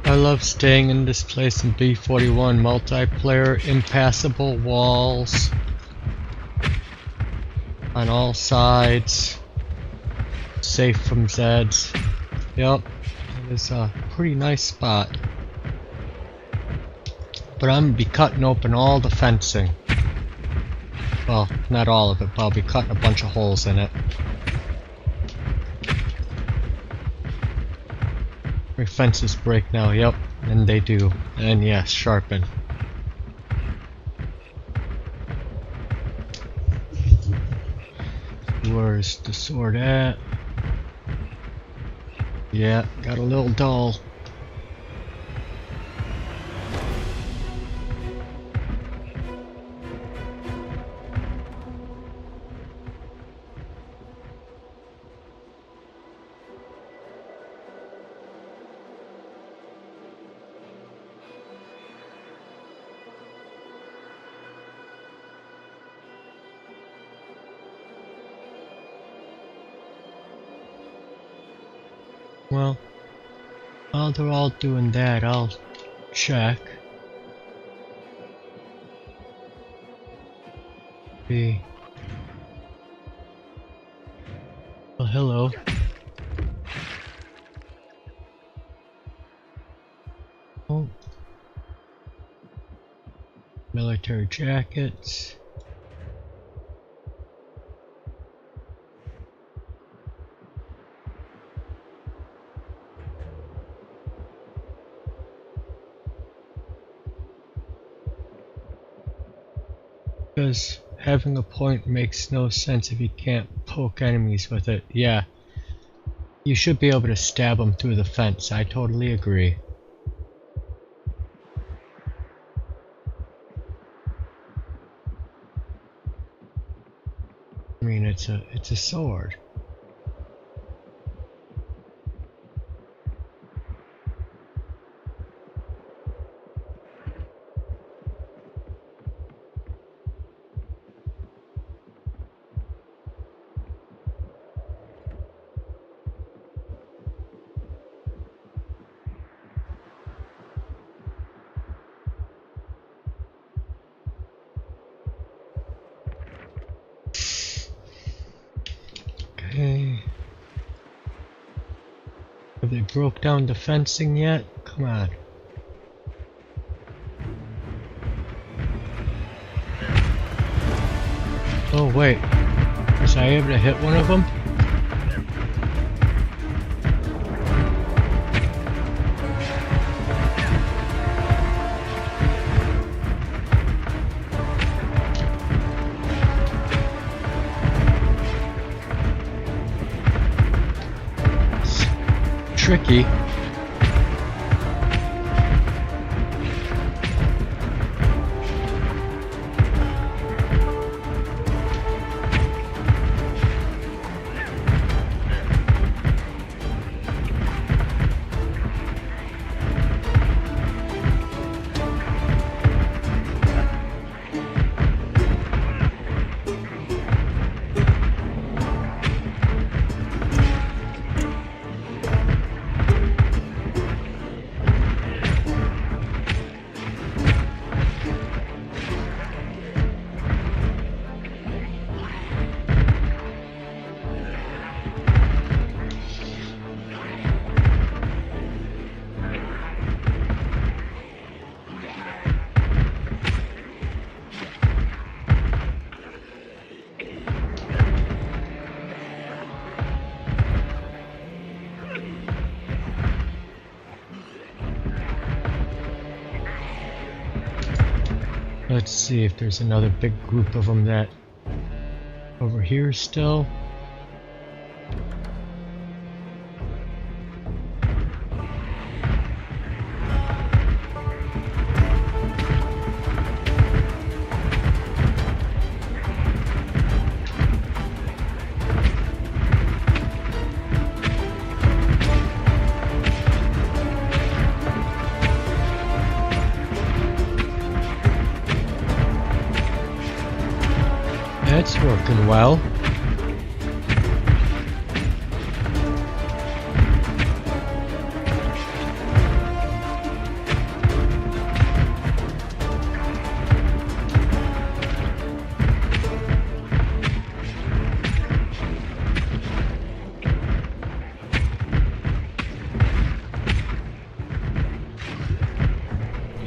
I love staying in this place in B41. Multiplayer, impassable walls on all sides, safe from Zeds. Yup, It's a pretty nice spot. But I'm gonna be cutting open all the fencing. Well, not all of it, but I'll be cutting a bunch of holes in it. My fences break now, yep, and they do. And yes, sharpen. Where's the sword at? Yeah, got a little dull. Well, while they're all doing that, I'll check. See. Oh, hello. Oh. Military jackets. Because having a point makes no sense if you can't poke enemies with it. Yeah, you should be able to stab them through the fence. I totally agree. I mean, it's a sword. Okay. Have they broke down the fencing yet? Come on. Oh wait, was I able to hit one of them? Tricky. Let's see if there's another big group of them that over here still. That's working well.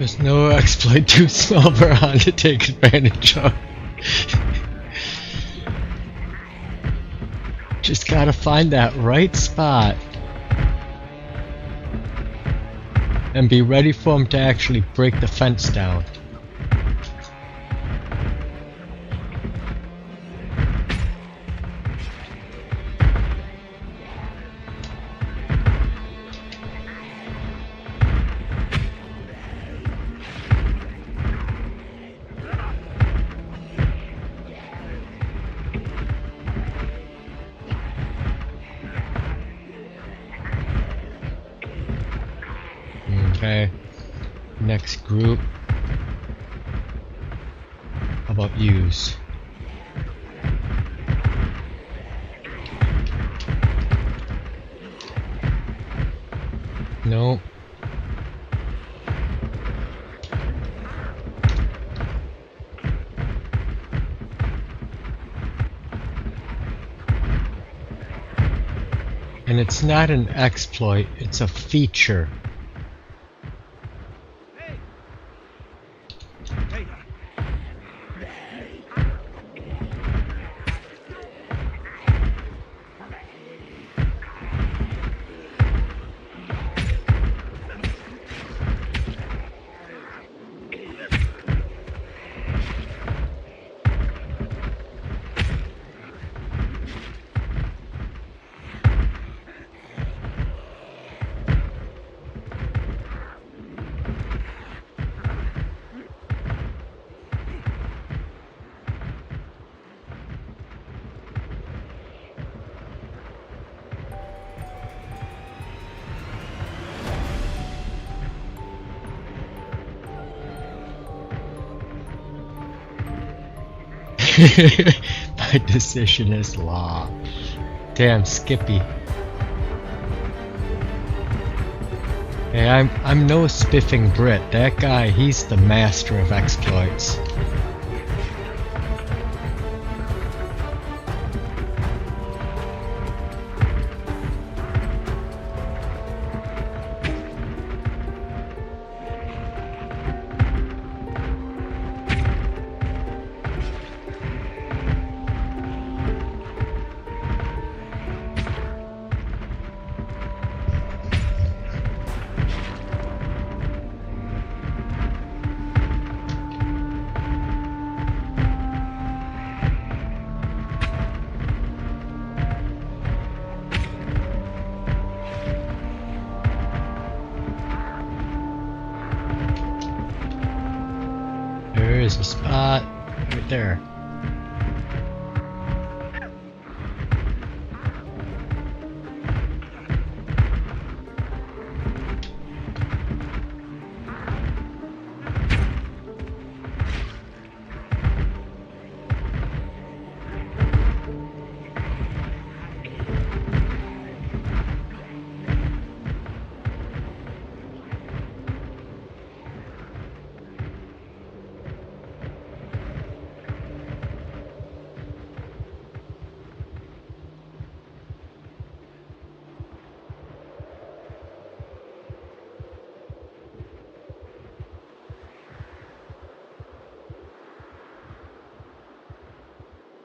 There's no exploit too small for Han to take advantage of. Just gotta find that right spot. And be ready for him to actually break the fence down. Okay, next group. How about yous? Nope. And it's not an exploit, it's a feature. My decision is law. Damn, Skippy. Hey, I'm no spiffing Brit. That guy, he's the master of exploits. There's a spot right there.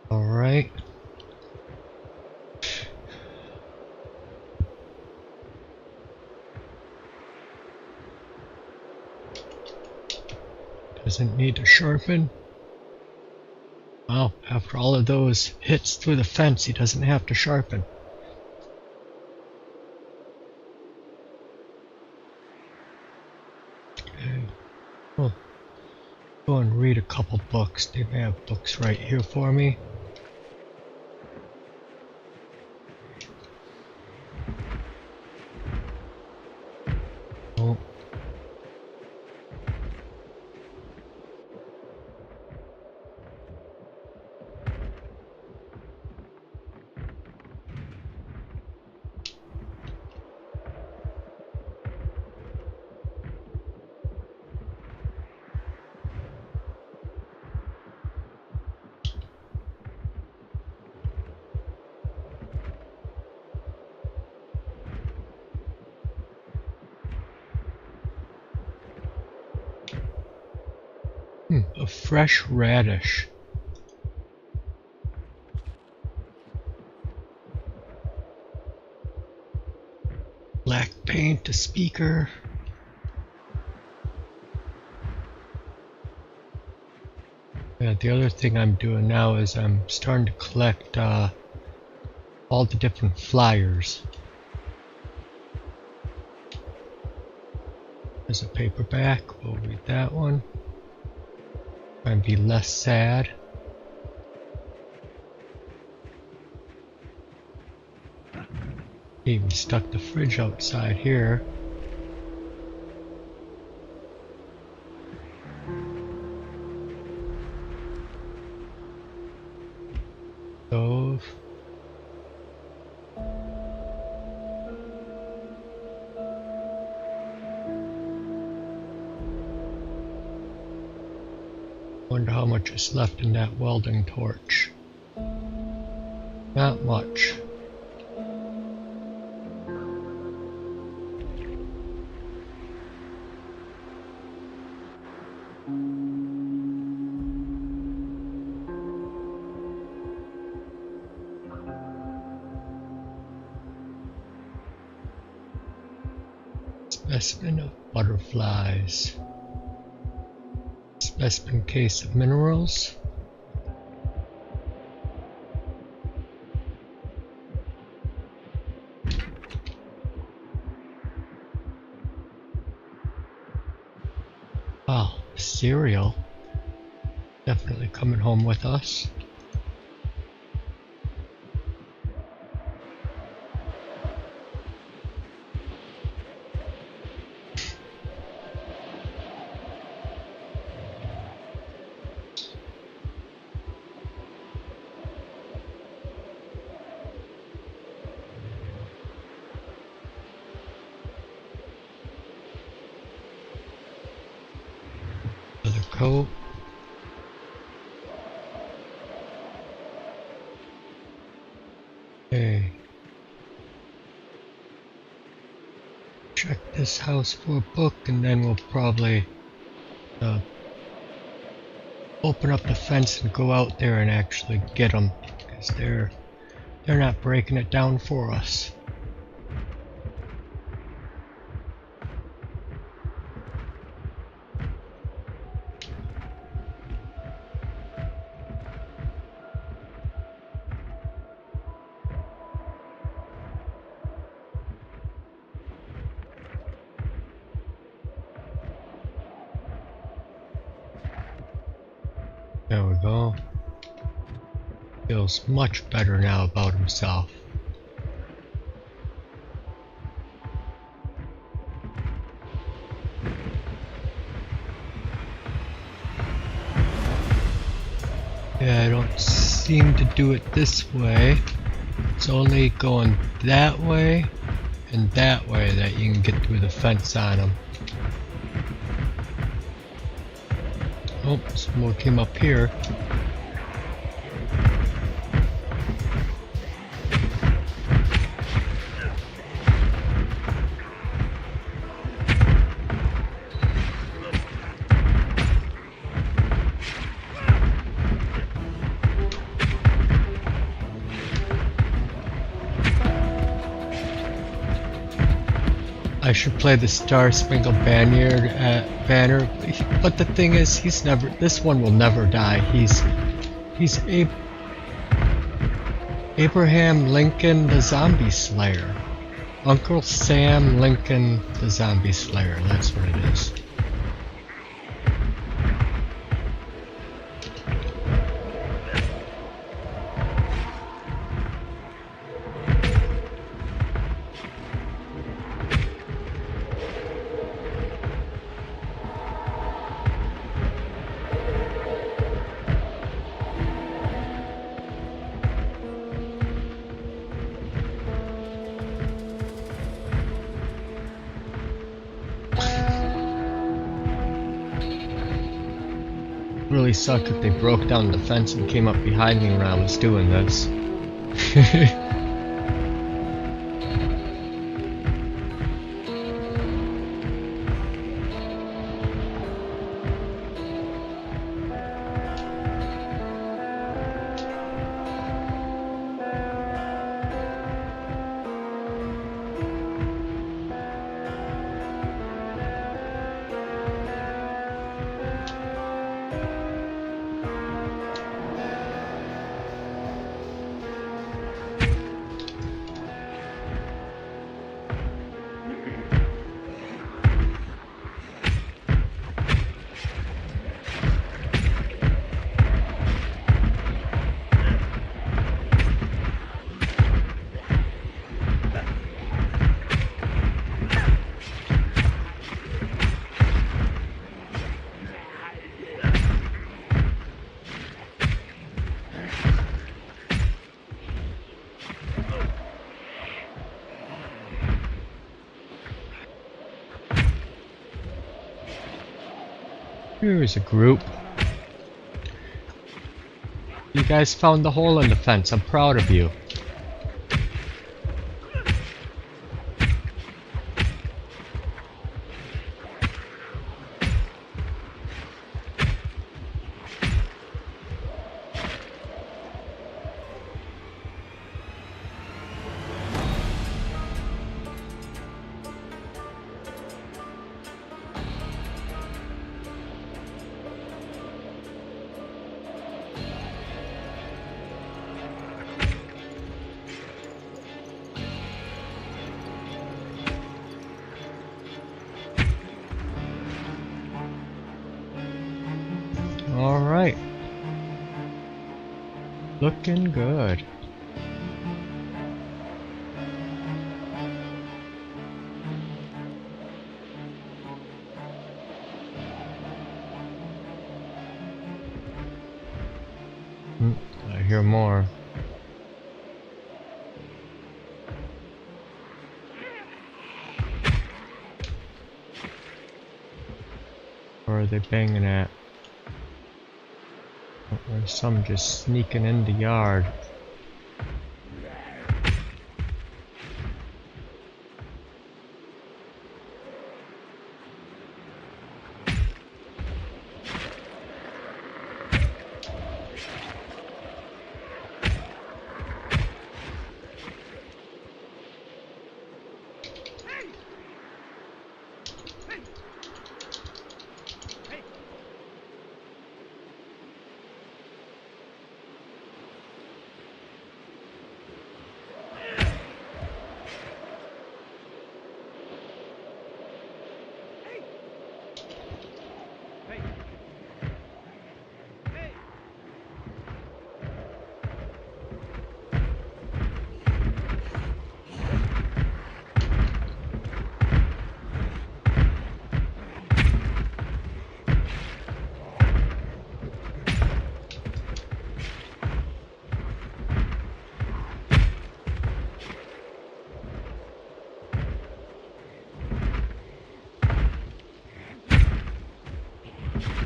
Alright. Doesn't need to sharpen. Well, after all of those hits through the fence, he doesn't have to sharpen. Okay. Well, go and read a couple books. They may have books right here for me. Oh. A fresh radish. Black paint, a speaker. Yeah, the other thing I'm doing now is I'm starting to collect all the different flyers. There's a paperback, we'll read that one. Try and be less sad. Even stuck the fridge outside here. Stove. Wonder how much is left in that welding torch. Not much. Specimen of butterflies. Specimen case of minerals. Wow, cereal. Definitely coming home with us. Another coat. Okay. Check this house for a book, and then we'll probably open up the fence and go out there and actually get them, because they're not breaking it down for us. There we go. Feels much better now about himself. Yeah, I don't seem to do it this way. It's only going that way and that way that you can get through the fence on them. Oh, some more came up here. I should play the Star Spangled Banner, but the thing is, this one will never die. He's Abraham Lincoln the Zombie Slayer. Uncle Sam Lincoln the Zombie Slayer, that's what it is. Really sucked if they broke down the fence and came up behind me when I was doing this. Here's a group. You guys found the hole in the fence. I'm proud of you. Alright. Looking good. I hear more. Where are they banging at? Oh, there's some just sneaking in the yard.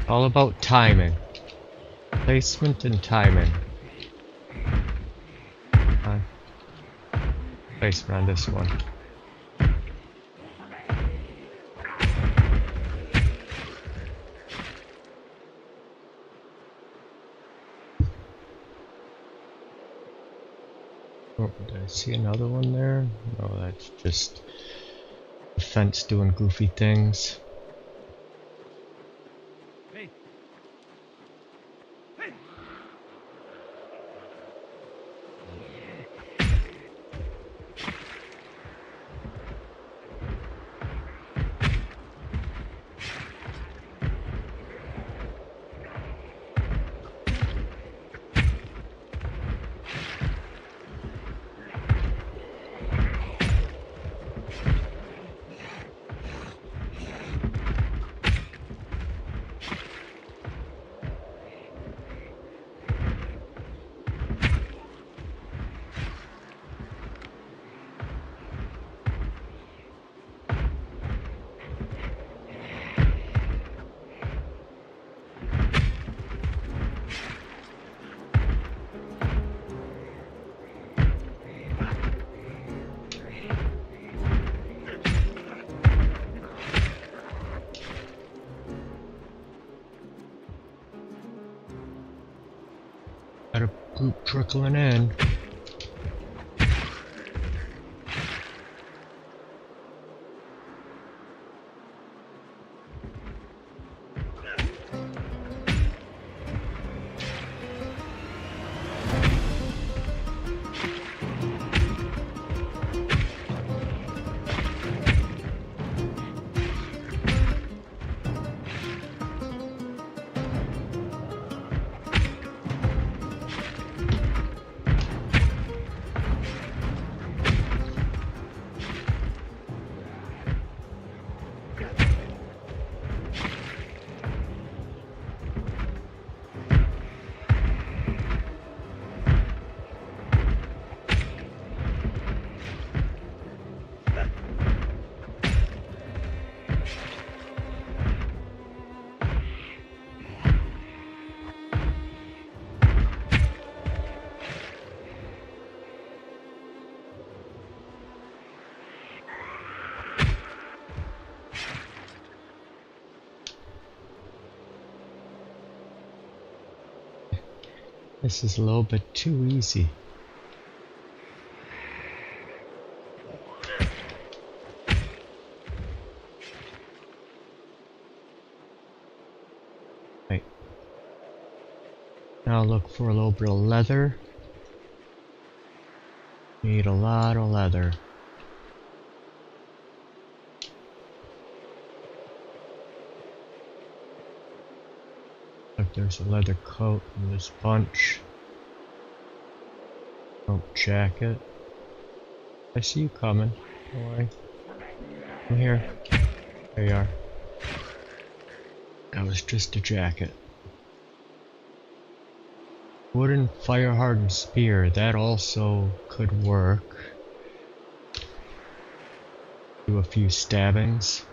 All about timing. Placement and timing. Placement on this one. Oh, did I see another one there? No, that's just the fence doing goofy things. Got a group trickling in. This is a little bit too easy. Right. Now look for a little bit of leather. Need a lot of leather. Look, there's a leather coat in this bunch. Oh, jacket. I see you coming. Don't worry. I'm here. There you are. That was just a jacket. Wooden fire hardened spear, that also could work. Do a few stabbings.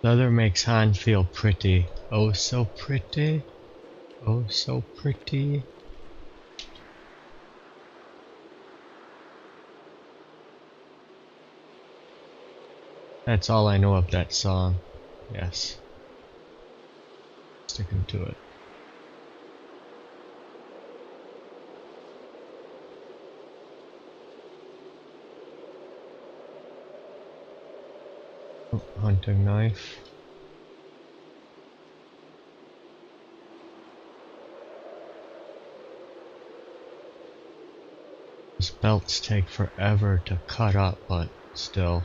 Leather makes Han feel pretty. Oh, so pretty. Oh, so pretty. That's all I know of that song. Yes. Sticking to it. Oh, hunting knife. These belts take forever to cut up, but still.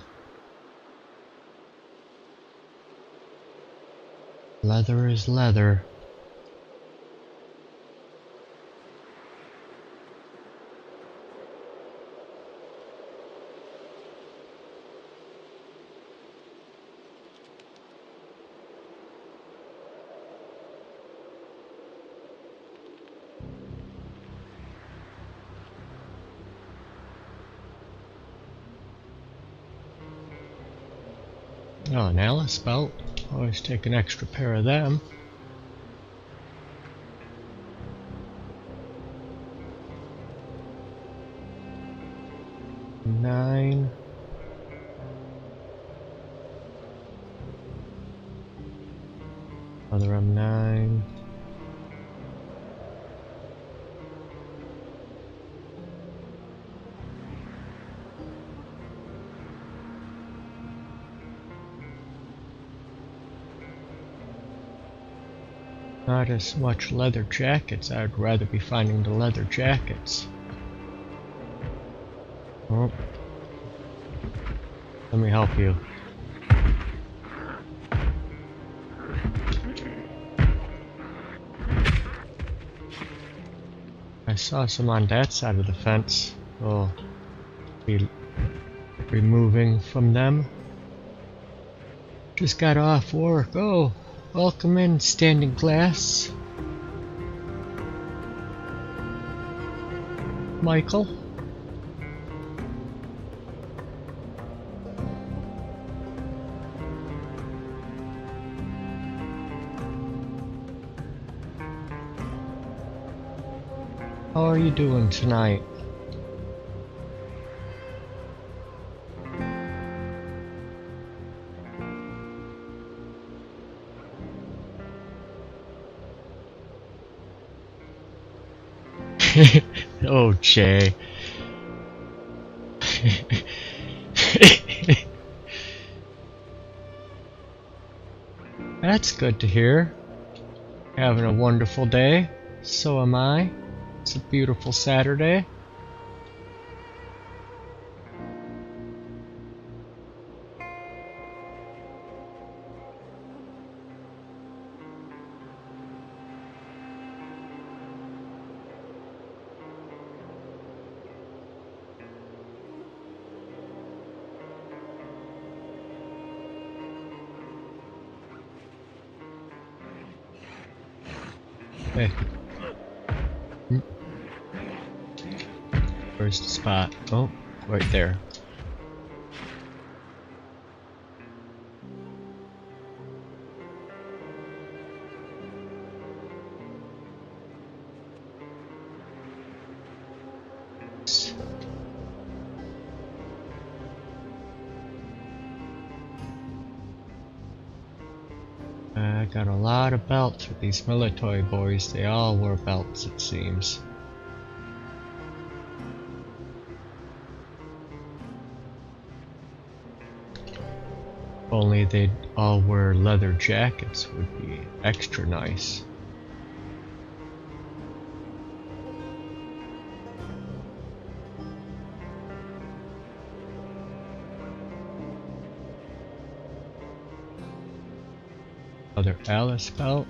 Leather is leather. Oh, an Alice belt. Always take an extra pair of them. Nine. Other M9. Not as much leather jackets. I'd rather be finding the leather jackets. Oh. Let me help you. I saw some on that side of the fence. We'll be removing from them. Just got off work. Oh, welcome in, standing glass. Michael. How are you doing tonight? Oh, Jay. That's good to hear. Having a wonderful day. So am I. It's a beautiful Saturday. Hey. Where's the spot? Oh, right there. got a lot of belts with these military boys. They all wore belts, it seems. Only they'd all wear leather jackets would be extra nice. Another Alice belt.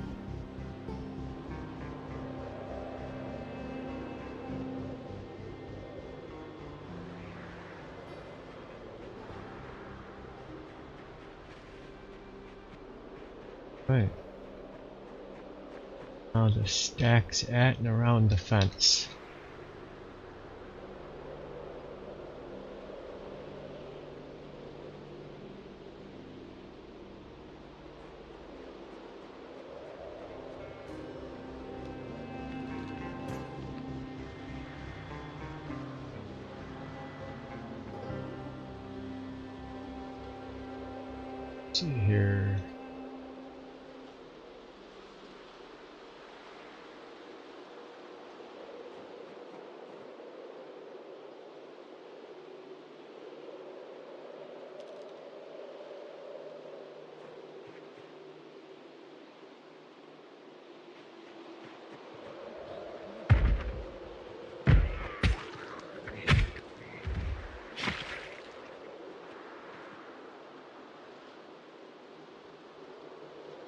Right. Now the stacks at and around the fence. Let's see here.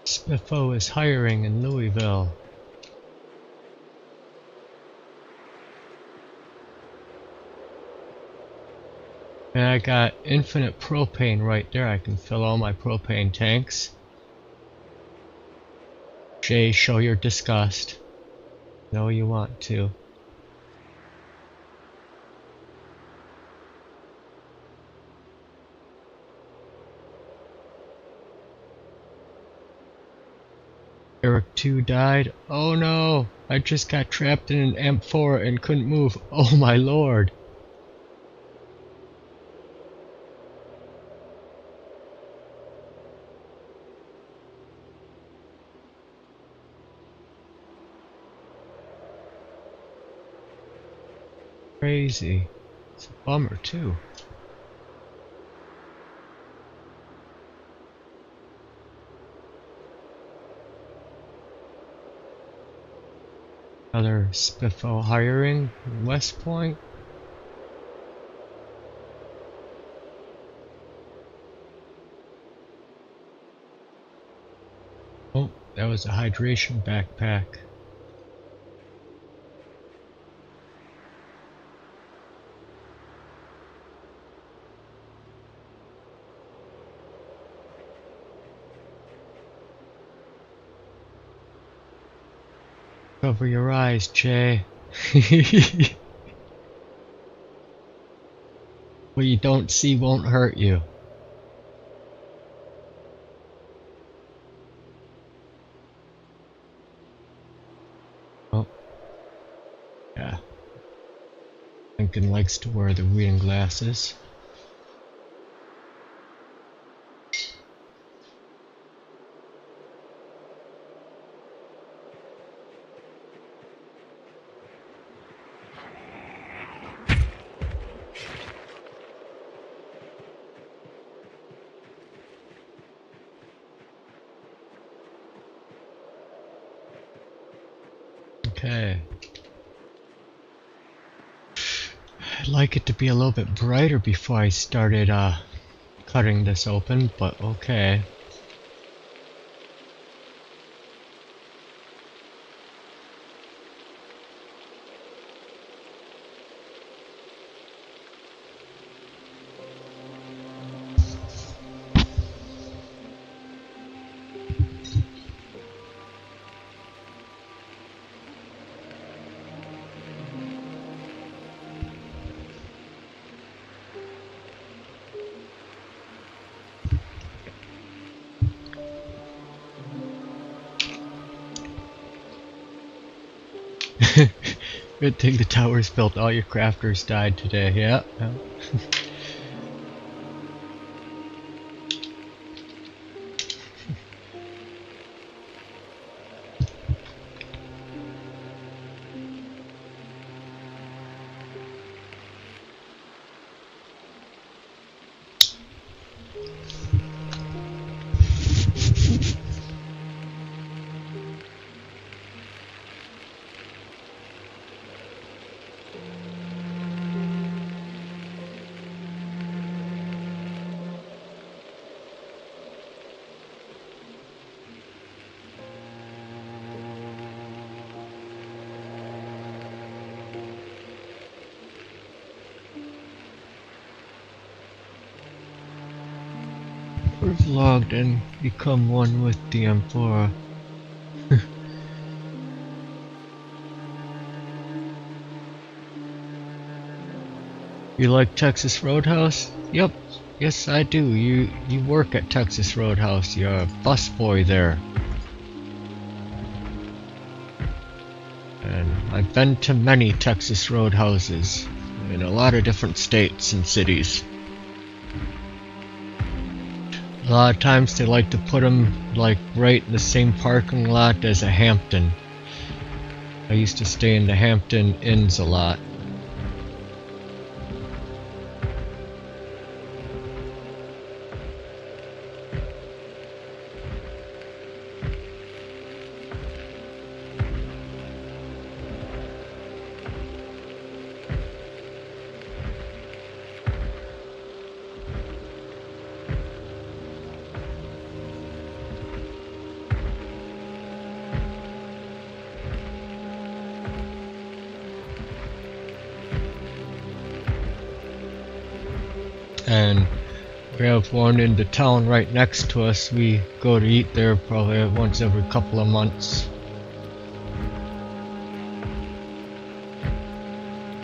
Spiffo is hiring in Louisville. And I got infinite propane right there. I can fill all my propane tanks. Jay, show your disgust. No, you want to. Eric 2 died. Oh no! I just got trapped in an M4 and couldn't move. Oh my lord! Crazy. It's a bummer too. Another Spiffo hiring in West Point. Oh, that was a hydration backpack. Cover your eyes, Jay. What you don't see won't hurt you. Oh. Yeah. Lincoln likes to wear the reading glasses. Okay. I'd like it to be a little bit brighter before I started cutting this open, but okay. Good thing the tower's built, all your crafters died today, yeah. vlogged and become one with the Emperor. You like Texas Roadhouse? Yep, yes I do. You work at Texas Roadhouse. You're a busboy there. And I've been to many Texas Roadhouses in a lot of different states and cities. A lot of times they like to put them like right in the same parking lot as a Hampton. I used to stay in the Hampton Inns a lot. And we have one in the town right next to us. We go to eat there probably once every couple of months.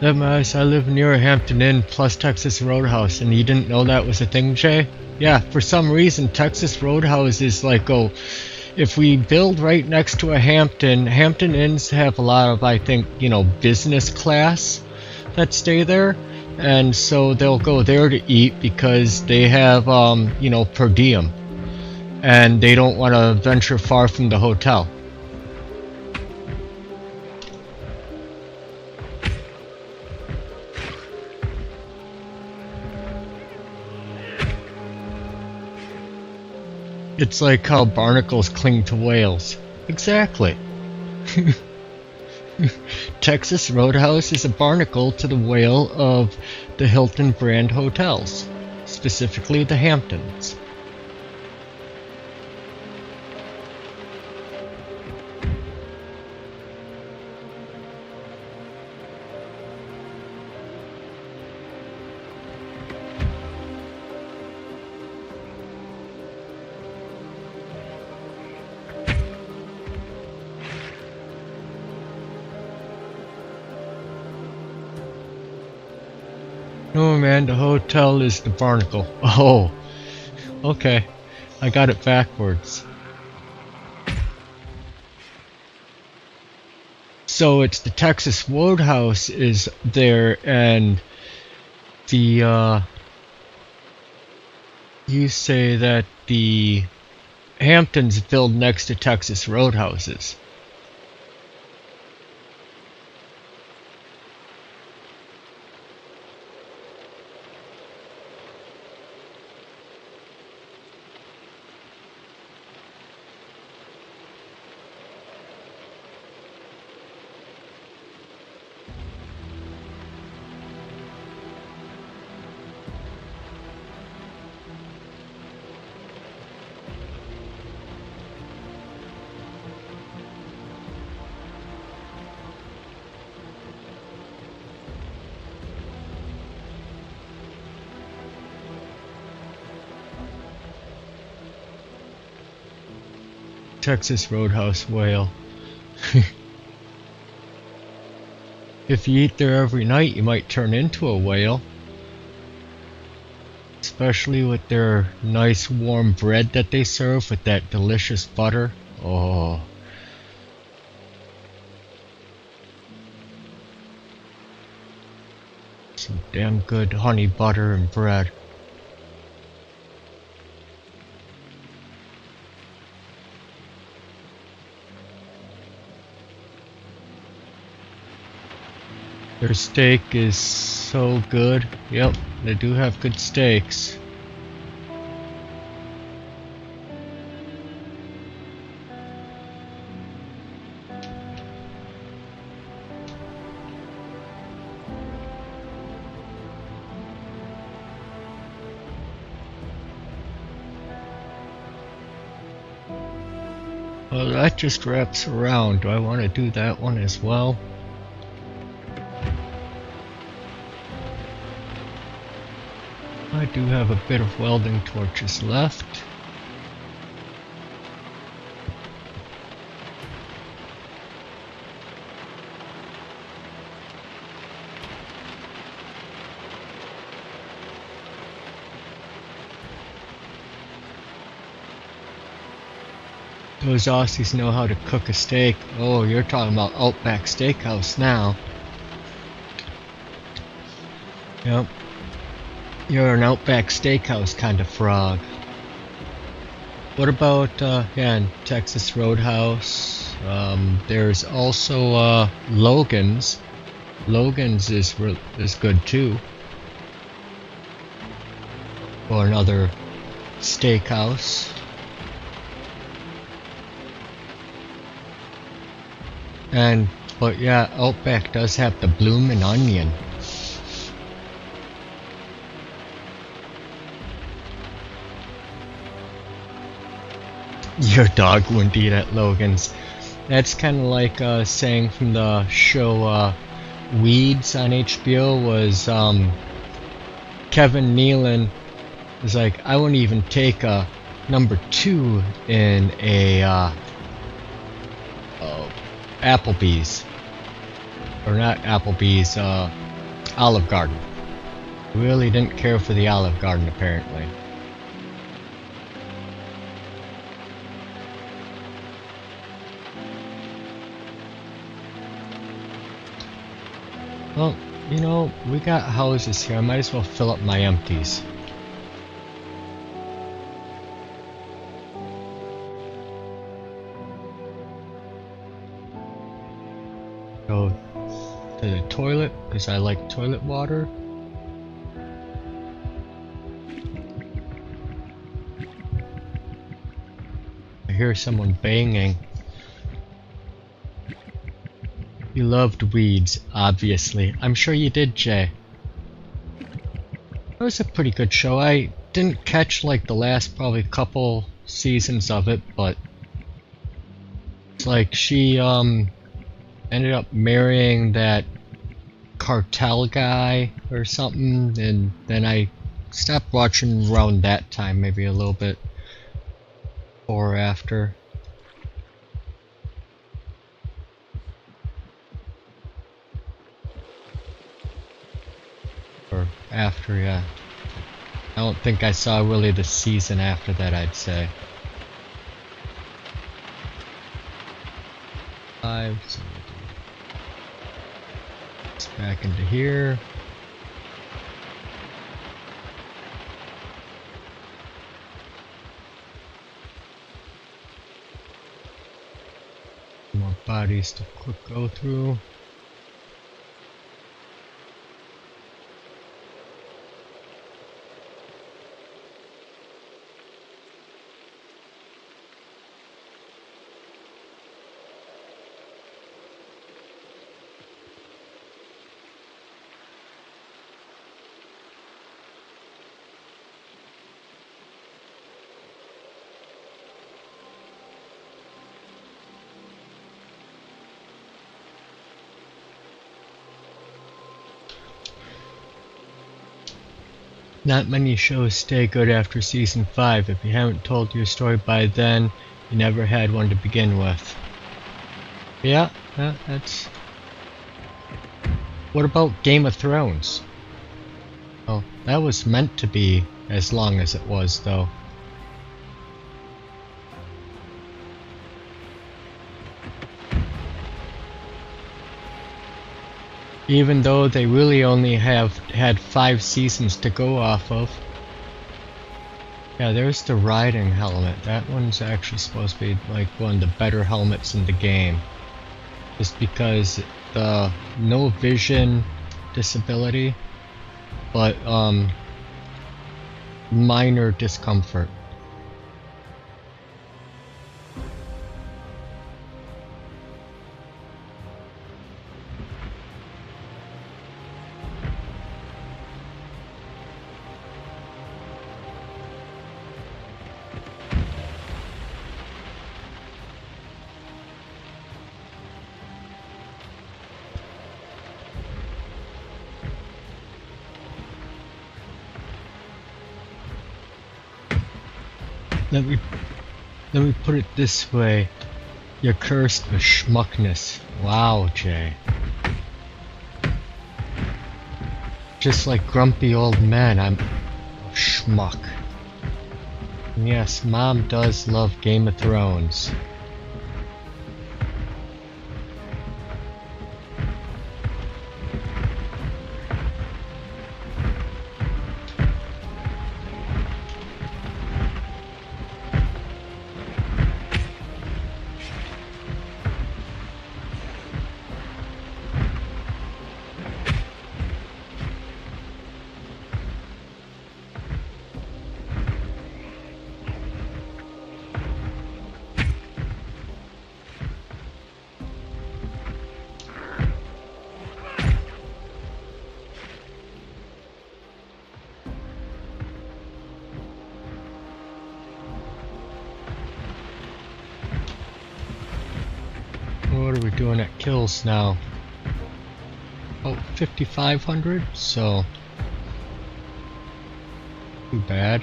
I live near a Hampton Inn plus Texas Roadhouse, and you didn't know that was a thing, Jay? Yeah, for some reason Texas Roadhouse is like, oh, if we build right next to a Hampton Inns have a lot of, I think, you know, business class that stay there. And so they'll go there to eat because they have, you know, per diem. And they don't want to venture far from the hotel. It's like how barnacles cling to whales. Exactly. Texas Roadhouse is a barnacle to the whale of the Hilton brand hotels, specifically the Hamptons. No man, the hotel is the barnacle. Oh, okay. I got it backwards. So it's the Texas Roadhouse is there, and the, you say that the Hamptons build next to Texas Roadhouses. Texas Roadhouse whale. If you eat there every night, you might turn into a whale. Especially with their nice warm bread that they serve with that delicious butter. Oh. Some damn good honey butter and bread. Their steak is so good. Yep, they do have good steaks. Well, that just wraps around. Do I want to do that one as well? I do have a bit of welding torches left. Those Aussies know how to cook a steak. Oh, you're talking about Outback Steakhouse now. Yep. You're an Outback Steakhouse kind of frog. What about, yeah, Texas Roadhouse? There's also, Logan's. Logan's is good too. Or another steakhouse. But yeah, Outback does have the bloomin' onion. Your dog wouldn't eat at Logan's. That's kind of like a saying from the show Weeds on HBO was Kevin Nealon was like, I wouldn't even take a number 2 in a Applebee's. Or not Applebee's, Olive Garden. Really didn't care for the Olive Garden apparently. Well, you know, we got houses here. I might as well fill up my empties. Go to the toilet, because I like toilet water. I hear someone banging. You loved Weeds, obviously. I'm sure you did, Jay. It was a pretty good show. I didn't catch like the last probably couple seasons of it, but it's like she ended up marrying that cartel guy or something, and then I stopped watching around that time, maybe a little bit or after. Or after, yeah. I don't think I saw really the season after that, I'd say. 5, so it's back into here. More bodies to quick go through. Not many shows stay good after season 5. If you haven't told your story by then, you never had one to begin with. Yeah, that's... What about Game of Thrones? Oh, that was meant to be as long as it was, though. Even though they really only have had 5 seasons to go off of. Yeah, there's the riding helmet. That one's actually supposed to be like one of the better helmets in the game. Just because the no vision disability, but minor discomfort. Let me put it this way. You're cursed with schmuckness. Wow, Jay. Just like grumpy old men, I'm a schmuck. And yes, Mom does love Game of Thrones. What are we doing at kills now? Oh, 5,500, so too bad.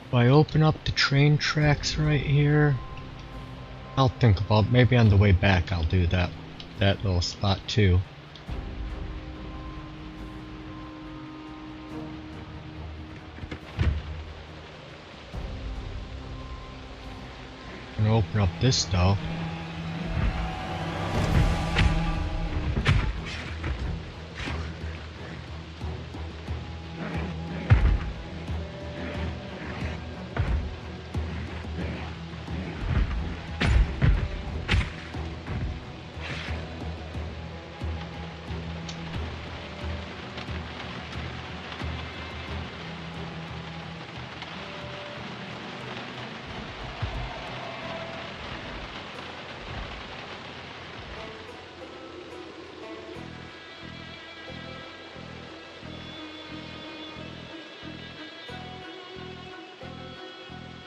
If I open up the train tracks right here, I'll think about maybe on the way back I'll do that little spot too. I'm gonna open up this though.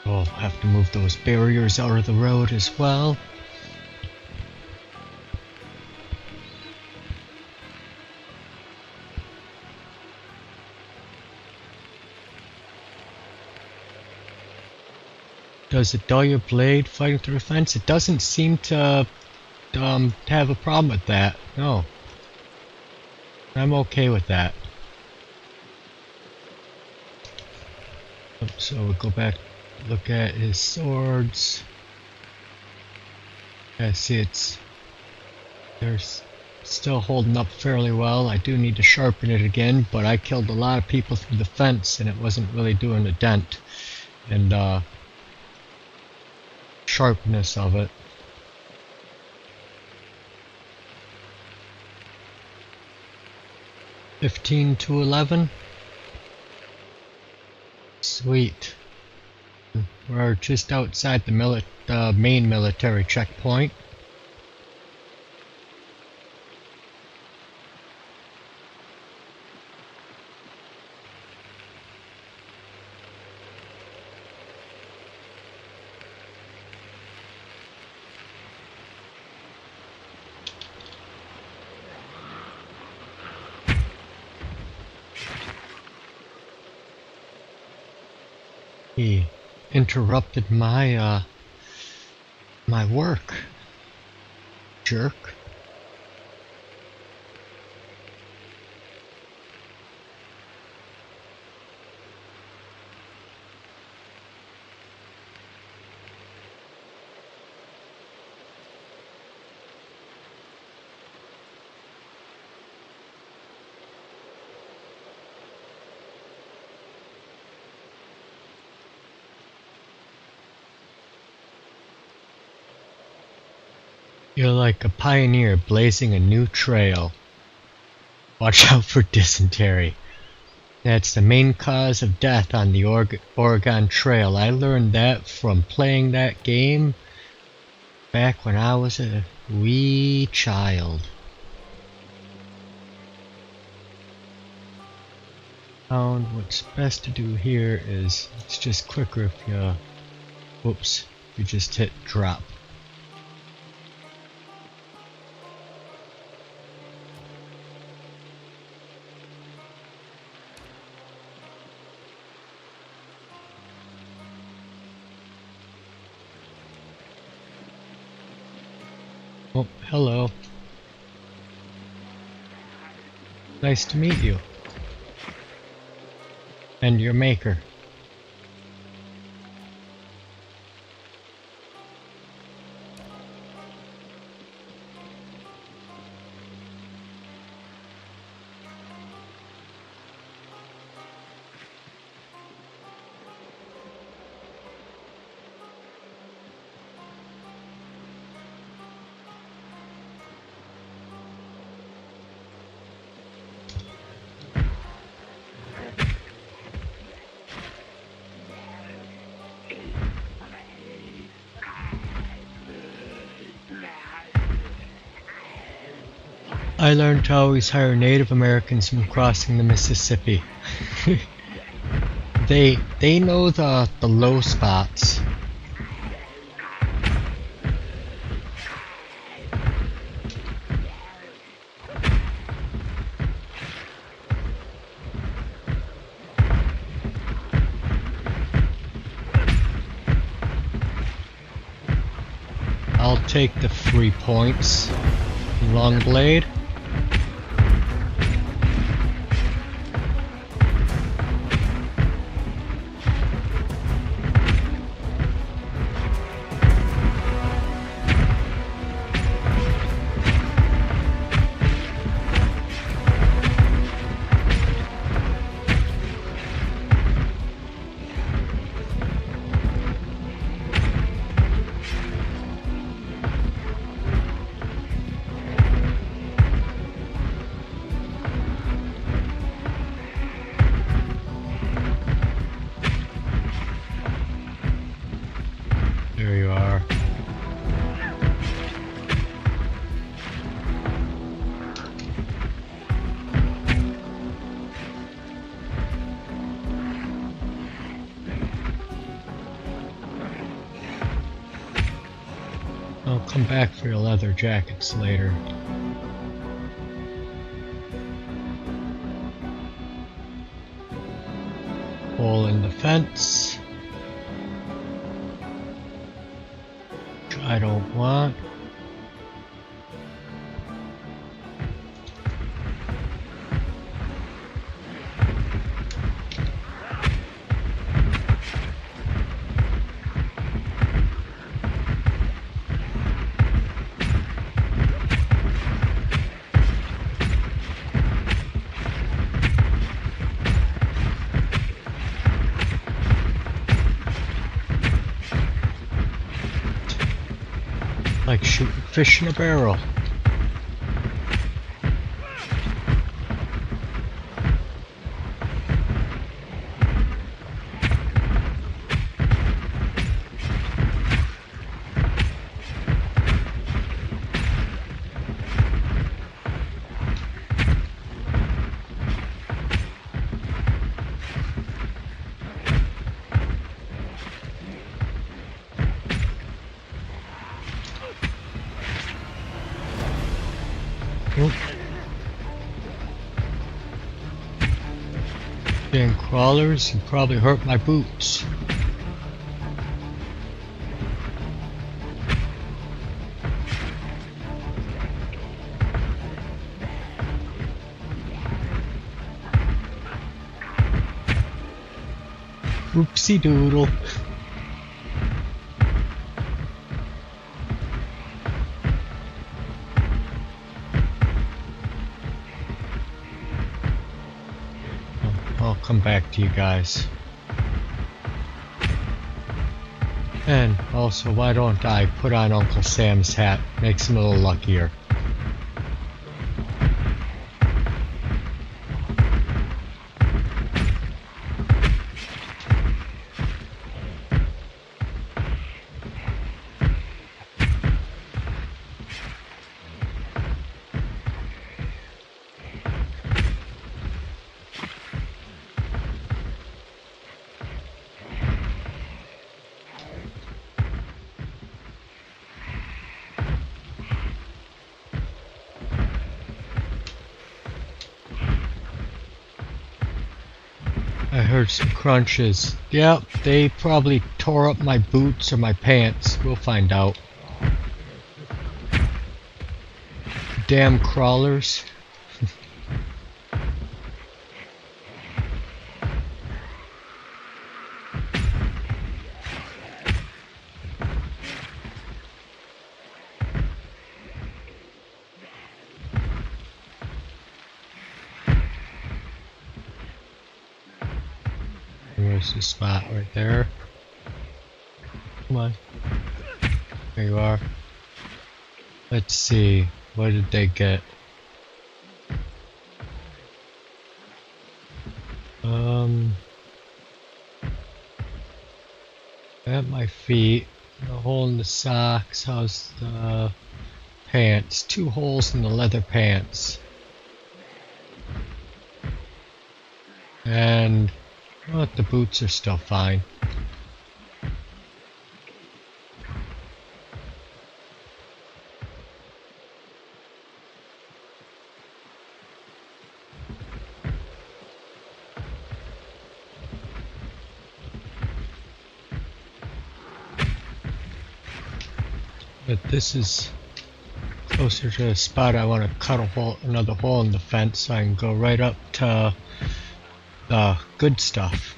I'll have to move those barriers out of the road as well. Does it dull your blade fighting through the fence? It doesn't seem to have a problem with that. No. I'm okay with that. So we'll go back, look at his swords. Yeah, see they're still holding up fairly well. I do need to sharpen it again, but I killed a lot of people through the fence and it wasn't really doing a dent. And sharpness of it. $15 to $11. Sweet. We're just outside the main military checkpoint. He interrupted my my work. Jerk. You're like a pioneer blazing a new trail. Watch out for dysentery. That's the main cause of death on the Oregon Trail. I learned that from playing that game back when I was a wee child. Found what's best to do here is it's just quicker if you, whoops, you just hit drop. Oh, hello. Nice to meet you. And your maker. I learned to always hire Native Americans from crossing the Mississippi. They know the low spots. I'll take the 3 points. Long blade. There you are. I'll come back for your leather jackets later. Hole in the fence. Which I don't want. Like shooting fish in a barrel. Oop. Damn crawlers, you probably hurt my boots. Oopsie doodle. I'll come back to you guys. And also, why don't I put on Uncle Sam's hat? Makes him a little luckier. I heard some crunches. Yep, they probably tore up my boots or my pants. We'll find out. Damn crawlers. There's the spot right there. Come on. There you are. Let's see. What did they get? At my feet. A hole in the socks. How's the pants, 2 holes in the leather pants. And well, the boots are still fine. But this is closer to the spot I want to cut a hole, another hole in the fence so I can go right up to the good stuff.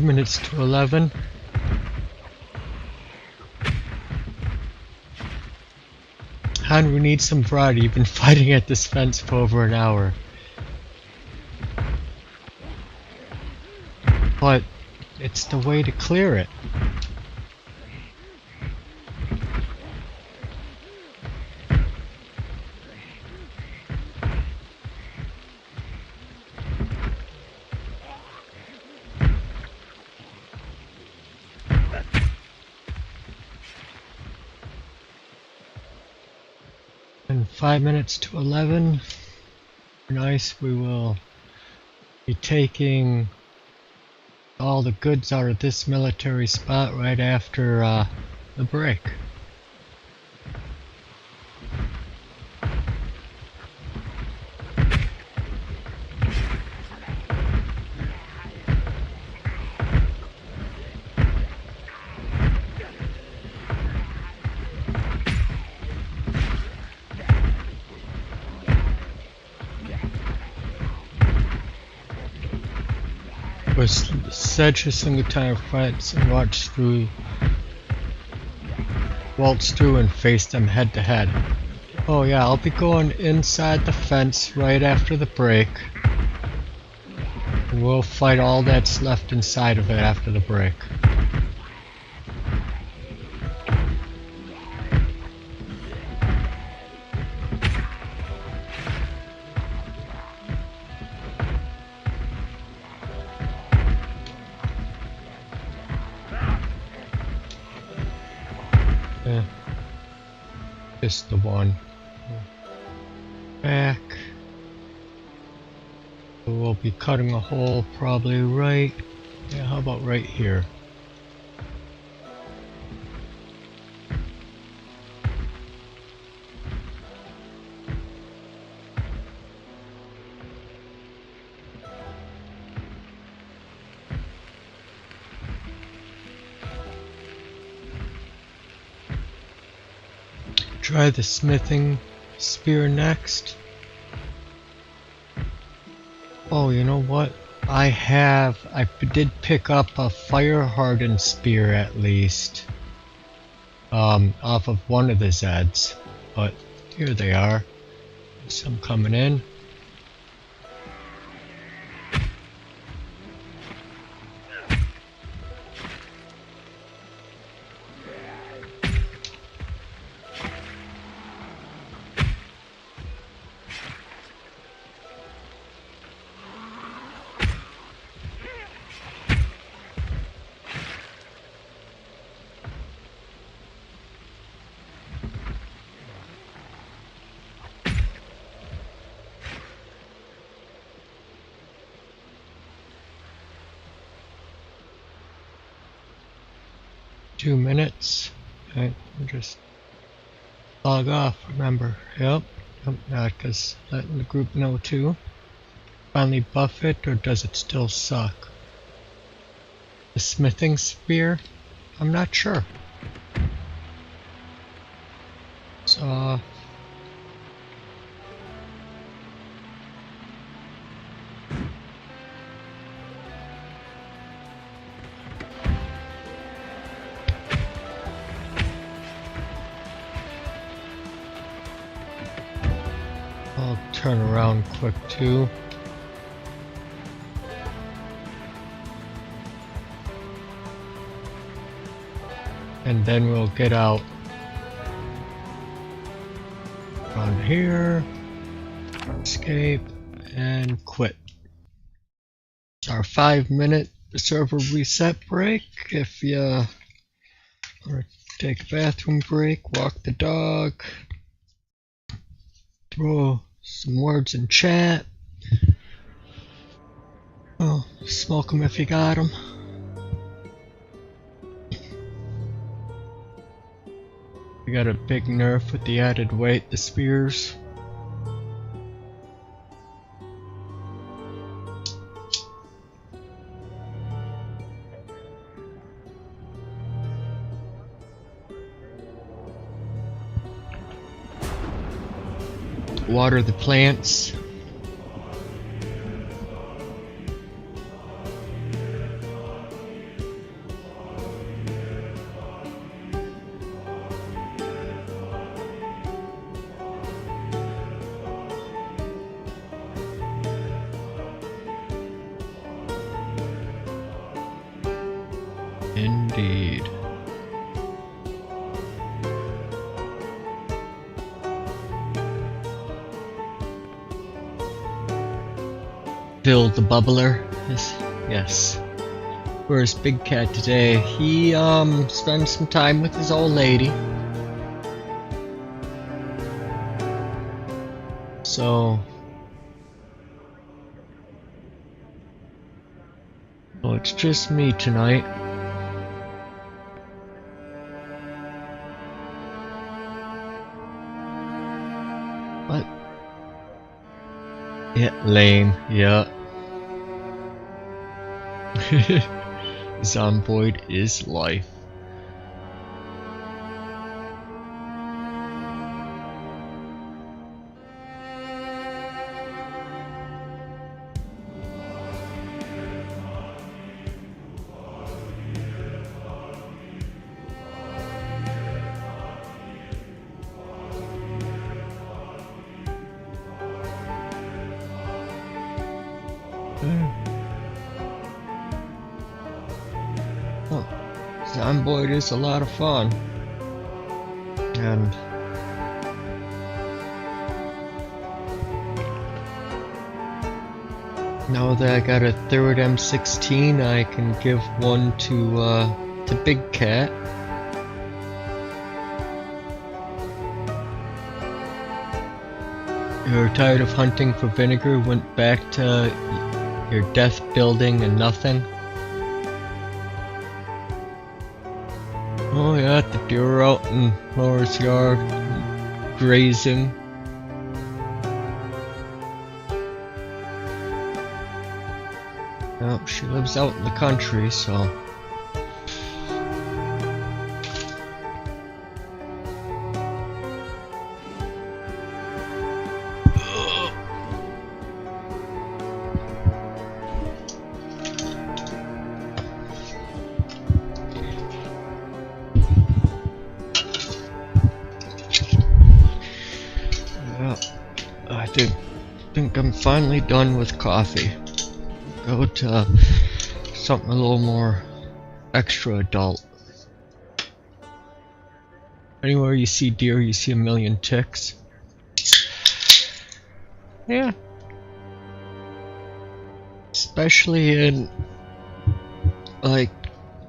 Minutes to 11. Han, we need some variety. You've been fighting at this fence for over an hour. But it's the way to clear it. In 5 minutes to 11, nice, we will be taking all the goods out of this military spot right after the break. Was such a single time fights and waltz through and face them head to head. Oh yeah, I'll be going inside the fence right after the break. And we'll fight all that's left inside of it after the break. Just the one. Back. So we'll be cutting a hole probably right. Yeah, how about right here? Try the smithing spear next. Oh, you know what? I did pick up a fire hardened spear at least. Off of one of the Zeds. But here they are. Some coming in. Two minutes. Okay, we'll just log off, remember. Yep, not because letting the group know too. Finally buff it, or does it still suck? The smithing spear? I'm not sure. So I'll turn around quick too. And then we'll get out on here, escape, and quit. It's our 5-minute server reset break. If you want to take a bathroom break, walk the dog, throw some words in chat. Oh, smoke them if you got them. We got a big nerf with the added weight, the spears. Water the plants. Indeed. Bill the bubbler. Yes. Where's Big Cat today? He spent some time with his old lady. So it's just me tonight. What? Yeah, lame, yeah. Zomboid is life. Well, Zomboid is a lot of fun. And now that I got a third M16, I can give one to Big Cat. You're tired of hunting for vinegar, went back to your death building and nothing. Oh yeah, the deer are out in Laura's yard, grazing. Well, she lives out in the country, so. think I'm finally done with coffee. Go to something a little more extra adult. Anywhere you see deer, you see a million ticks. Yeah. Especially in like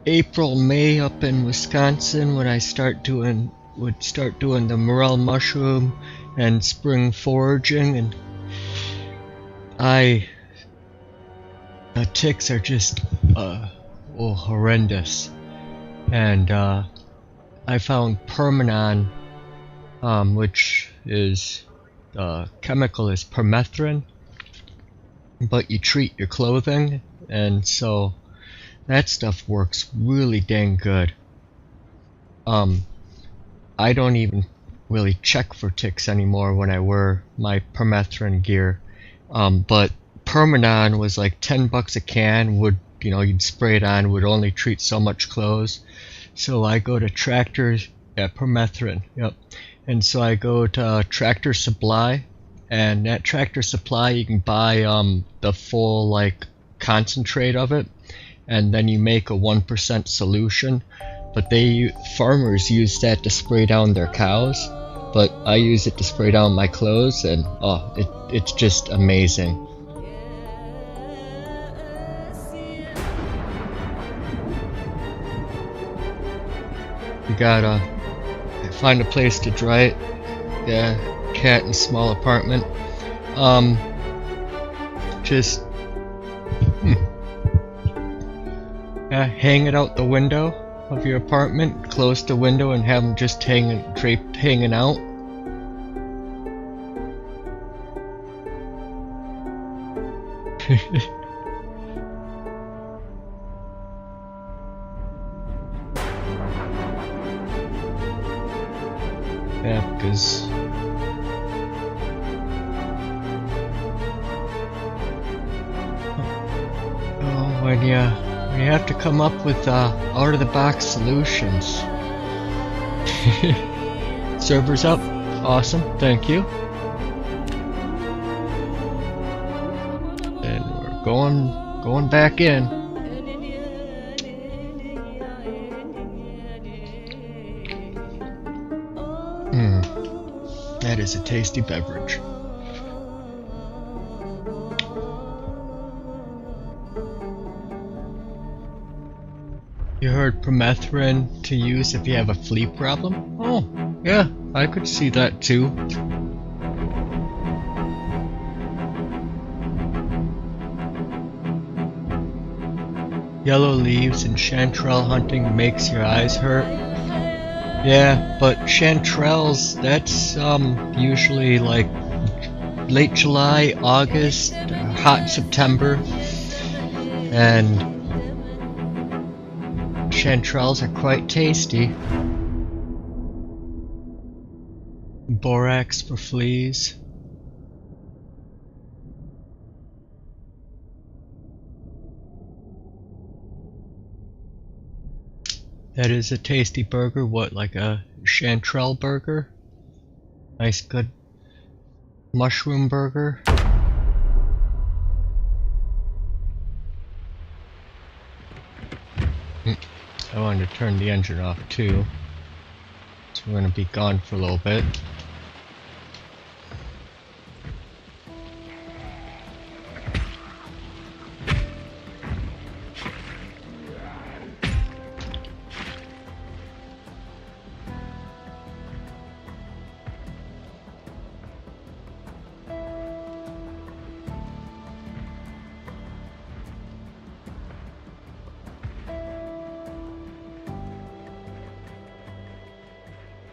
April, May up in Wisconsin when I would start doing the morel mushroom and spring foraging, and the ticks are just horrendous. And I found permanon, which is chemical is permethrin, but you treat your clothing, and so that stuff works really dang good. I don't even really check for ticks anymore when I wear my permethrin gear, but permanon was like $10 a can. You'd spray it on, would only treat so much clothes. So I go to Tractor's, permethrin, yep. And so I go to Tractor Supply, and at Tractor Supply you can buy the full like concentrate of it, and then you make a 1% solution. But farmers use that to spray down their cows, but I use it to spray down my clothes, and it's just amazing. You gotta find a place to dry it. Yeah, cat in a small apartment. Hang it out the window of your apartment, close the window, and have them just hanging out. Yeah, because when you have to come up with out-of-the-box solutions. Servers up. Awesome. Thank you. And we're going back in. That is a tasty beverage. You heard permethrin to use if you have a flea problem? Oh, yeah, I could see that too. Yellow leaves and chanterelle hunting makes your eyes hurt. Yeah, but chanterelles, that's usually like late July, August, hot September, and chanterelles are quite tasty. Borax for fleas. That is a tasty burger. What, like a chanterelle burger? Nice good mushroom burger. I wanted to turn the engine off too. So we're gonna be gone for a little bit.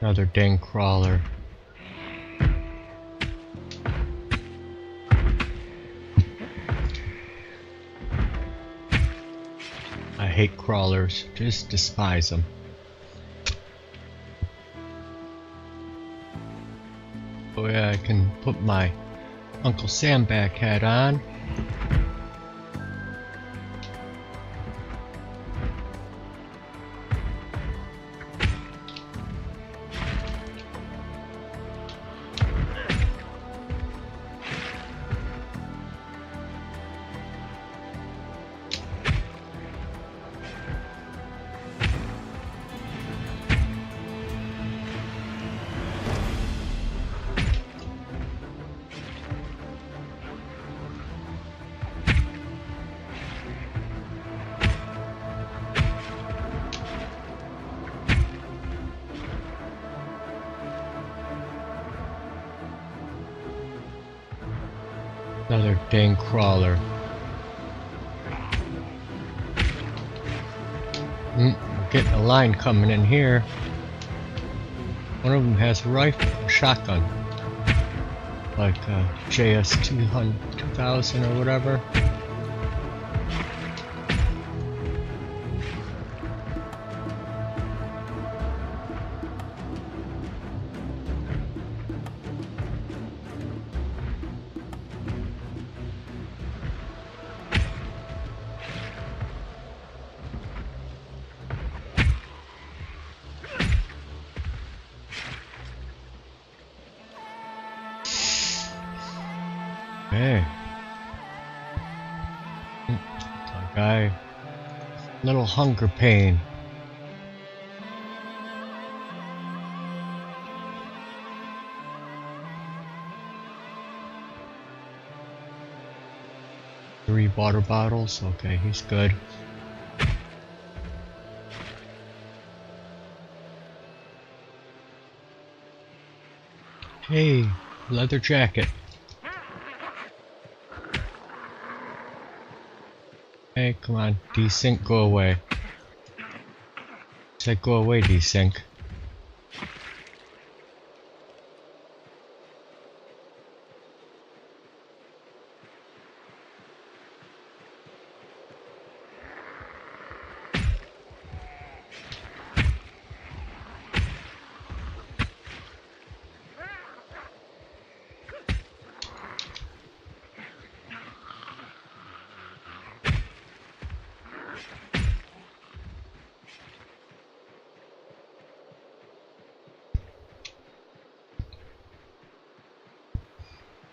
Another dang crawler. I hate crawlers, just despise them. Oh yeah, I can put my Uncle Sam back hat on. Another dang crawler. We're getting a line coming in here. One of them has a rifle, a shotgun. Like JS 2000 or whatever. Hey. My guy. Little hunger pain. Three water bottles. Okay, he's good. Hey, leather jacket. Hey, come on, desync, go away. Said go away, desync.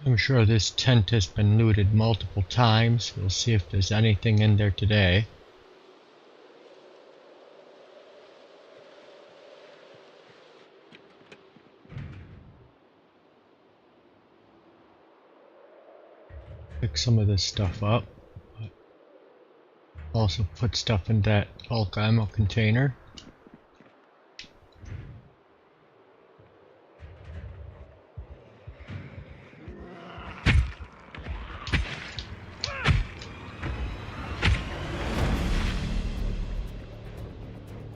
I'm sure this tent has been looted multiple times. We'll see if there's anything in there today. Pick some of this stuff up. Also put stuff in that bulk ammo container.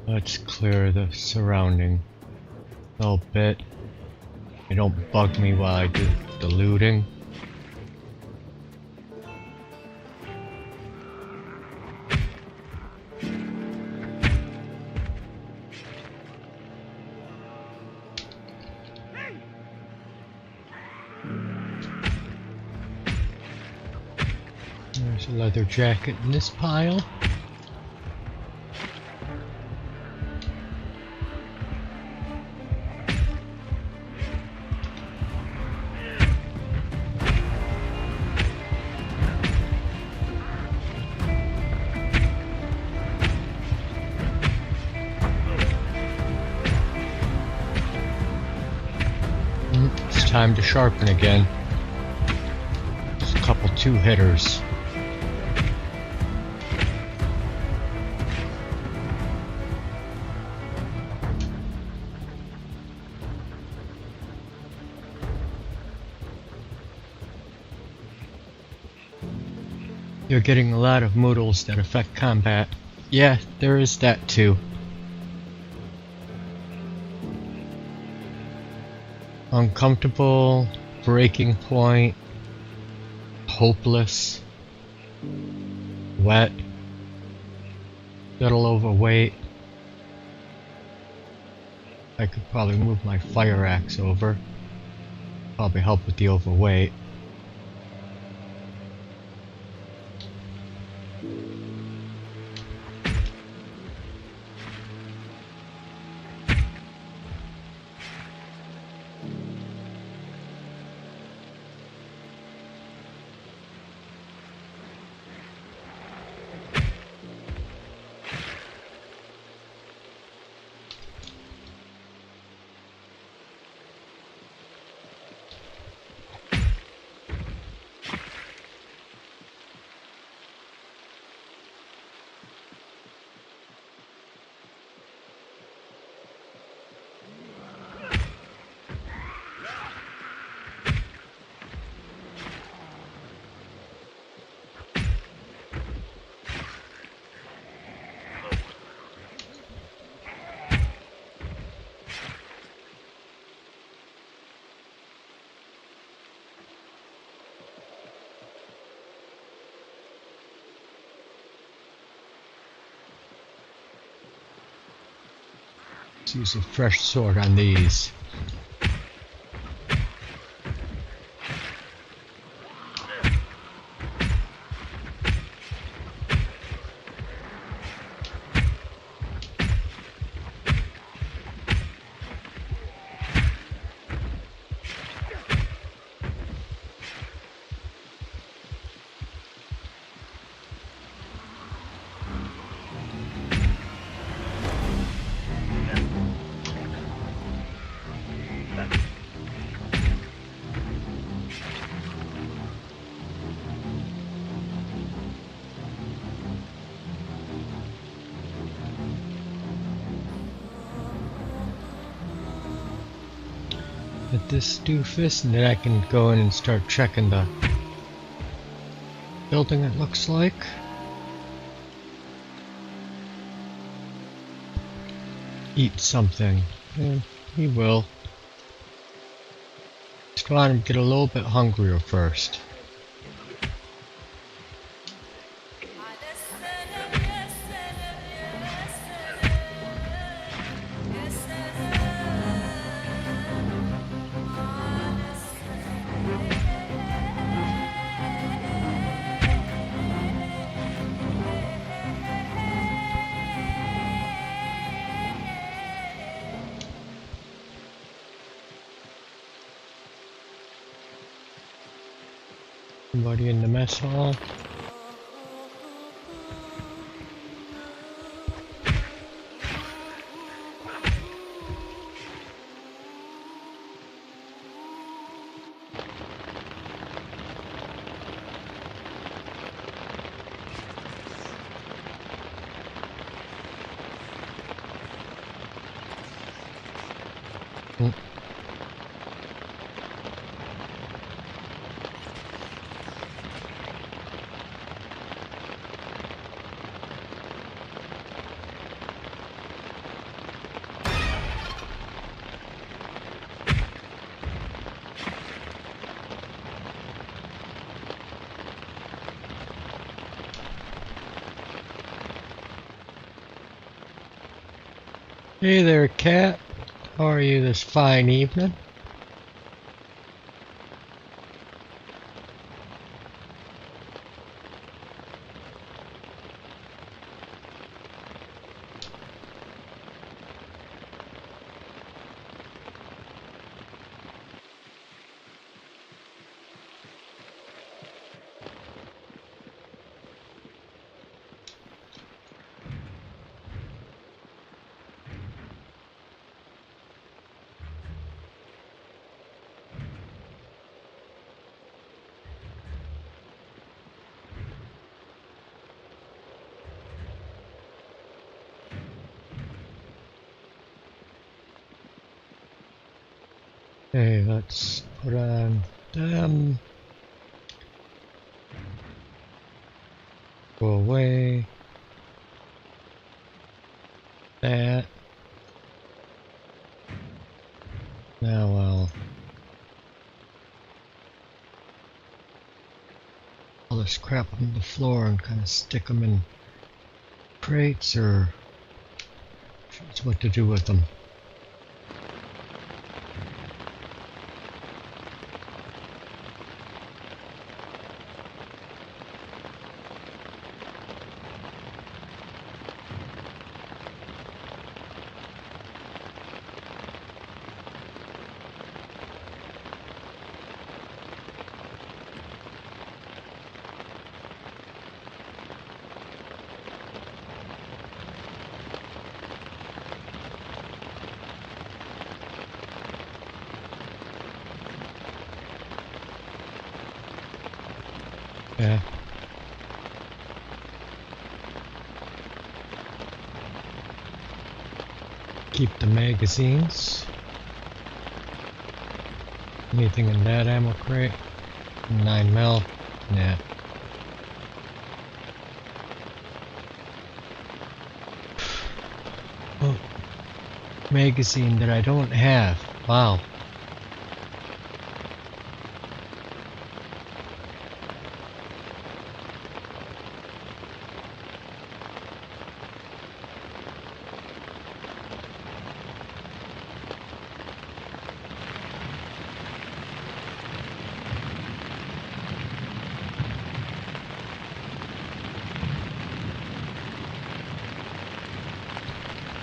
Let's clear the surrounding a little bit. They don't bug me while I do the looting. There's a leather jacket in this pile. It's time to sharpen again. Just a couple two-hitters. You're getting a lot of moodles that affect combat. Yeah, there is that too. Uncomfortable, breaking point, hopeless, wet, little overweight. I could probably move my fire axe over. Probably help with the overweight. Let's use a fresh sword on these. With this doofus, and then I can go in and start checking the building, it looks like. Eat something. Yeah, he will. Just want him to get a little bit hungrier first. Somebody in the mess hall. Hey there, cat. How are you this fine evening? Okay, let's put on them. Go away. That. Now I'll all this crap on the floor and kind of stick them in crates or choose what to do with them. Yeah. Keep the magazines. Anything in that ammo crate? 9mm? Nah. Oh. Magazine that I don't have. Wow.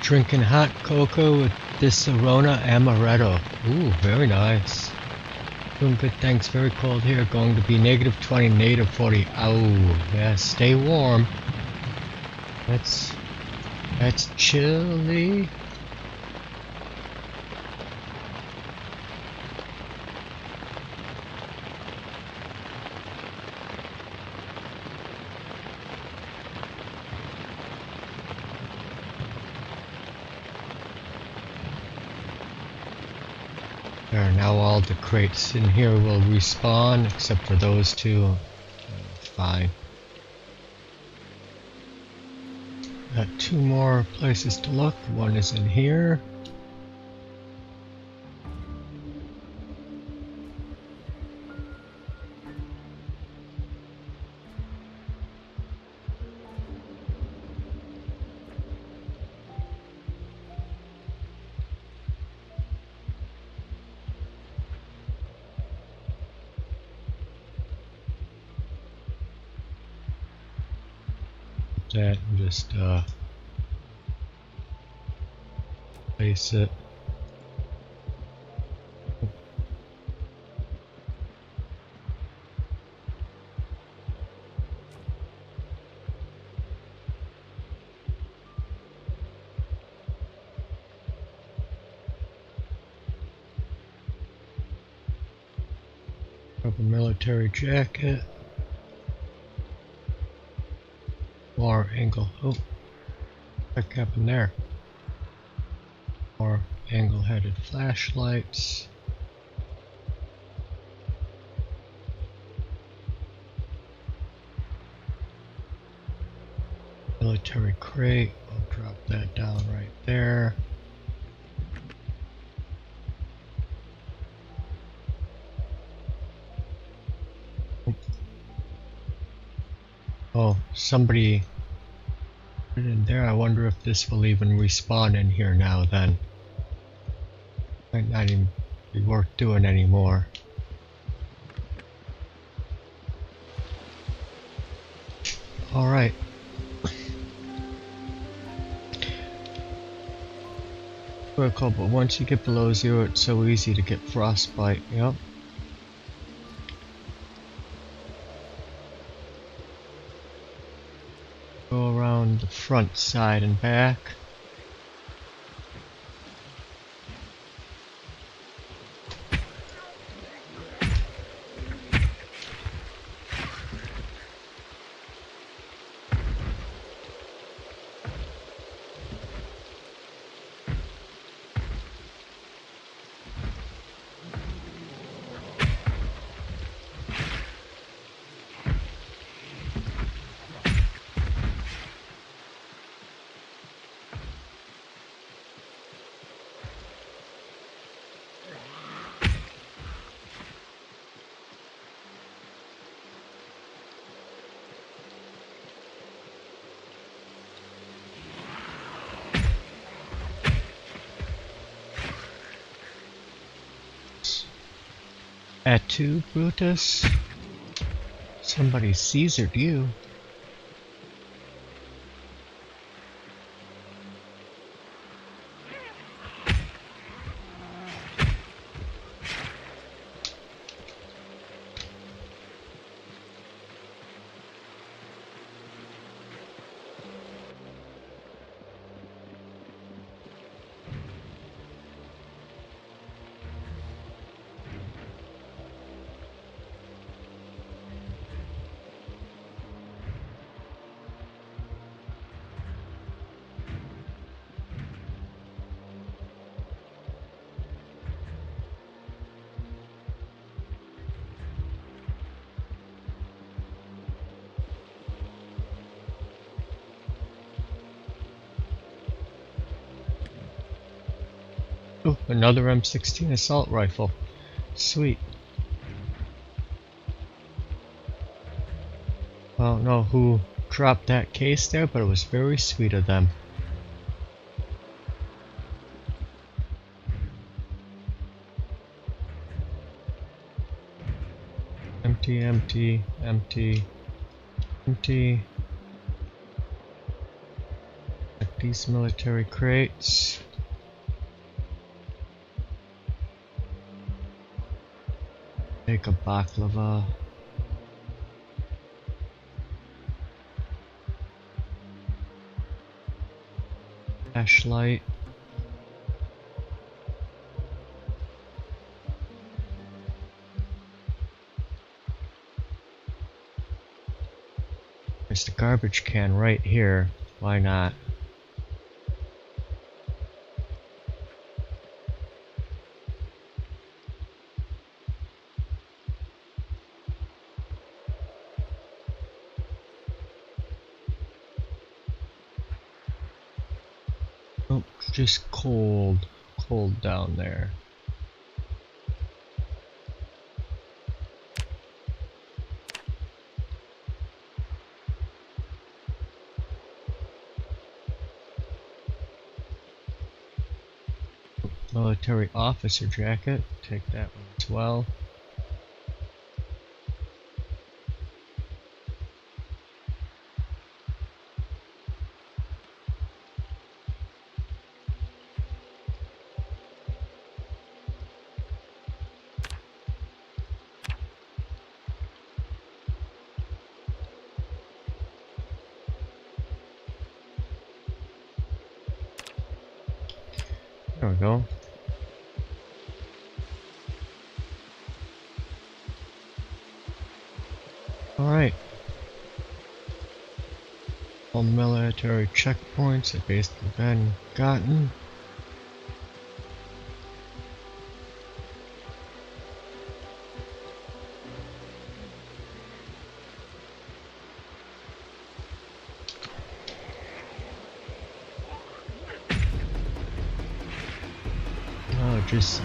Drinking hot cocoa with this Arona Amaretto. Ooh, very nice. Doing good, thanks. Very cold here. Going to be -20, -40. Oh, yeah, stay warm. That's chilly. There, now all the crates in here will respawn, except for those two. Fine. Got two more places to look. One is in here. That and just place it. Grab a military jacket. More angle. Oh, what happened there? More angle-headed flashlights. Military crate. I'll drop that down right there. Oh, somebody put it in there. I wonder if this will even respawn in here now then. Might not even be worth doing anymore. Alright. Critical, but once you get below 0 it's so easy to get frostbite. Yep. Go around the front, side, and back. At 2, Brutus? Somebody Caesared you. Ooh, another M16 assault rifle. Sweet. I don't know who dropped that case there, but it was very sweet of them. Empty, empty, empty, empty. these military crates. Take a baklava. Flashlight. There's the garbage can right here. Why not? Oh, it's just cold down there. Military officer jacket, take that one as well. There we go. Alright. All military checkpoints have basically been gotten. Oh, just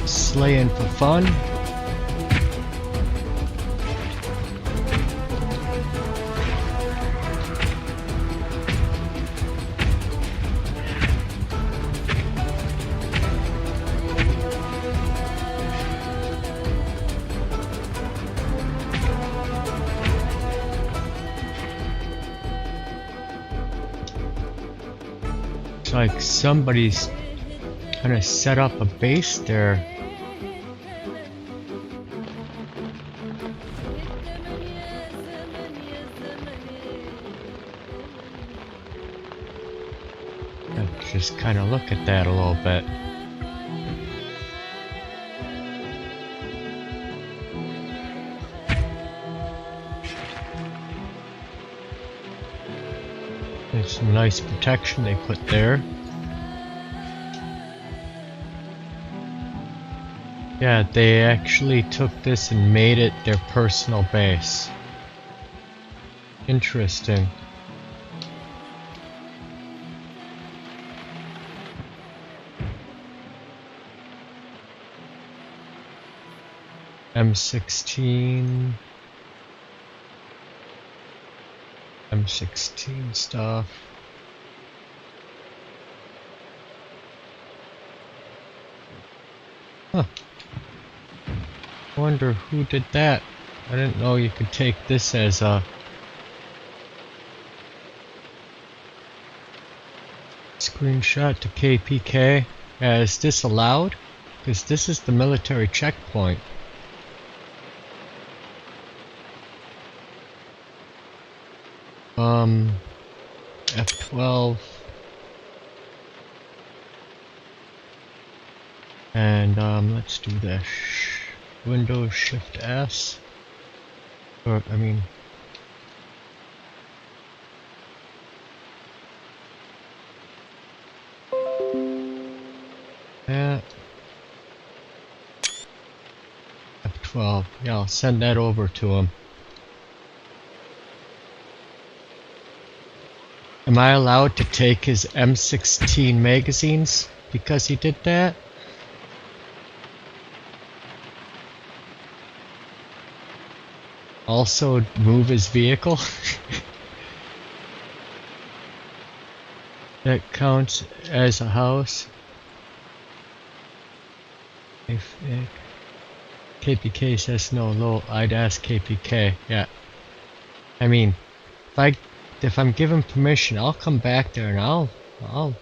slaying for fun. It's like somebody's kind of set up a base there. Let's just kind of look at that a little bit. There's some nice protection they put there. Yeah, they actually took this and made it their personal base. Interesting. M16 stuff. Huh. I wonder who did that. I didn't know you could take this as a screenshot to KPK. Is this allowed? Because this is the military checkpoint. F12 and let's do this. Windows Shift S, or I mean that. F12. Yeah, I'll send that over to him. Am I allowed to take his M16 magazines because he did that? Also move his vehicle? That counts as a house. If KPK says no, I'd ask KPK. Yeah. I mean, if I if I'm given permission, I'll come back there and I'll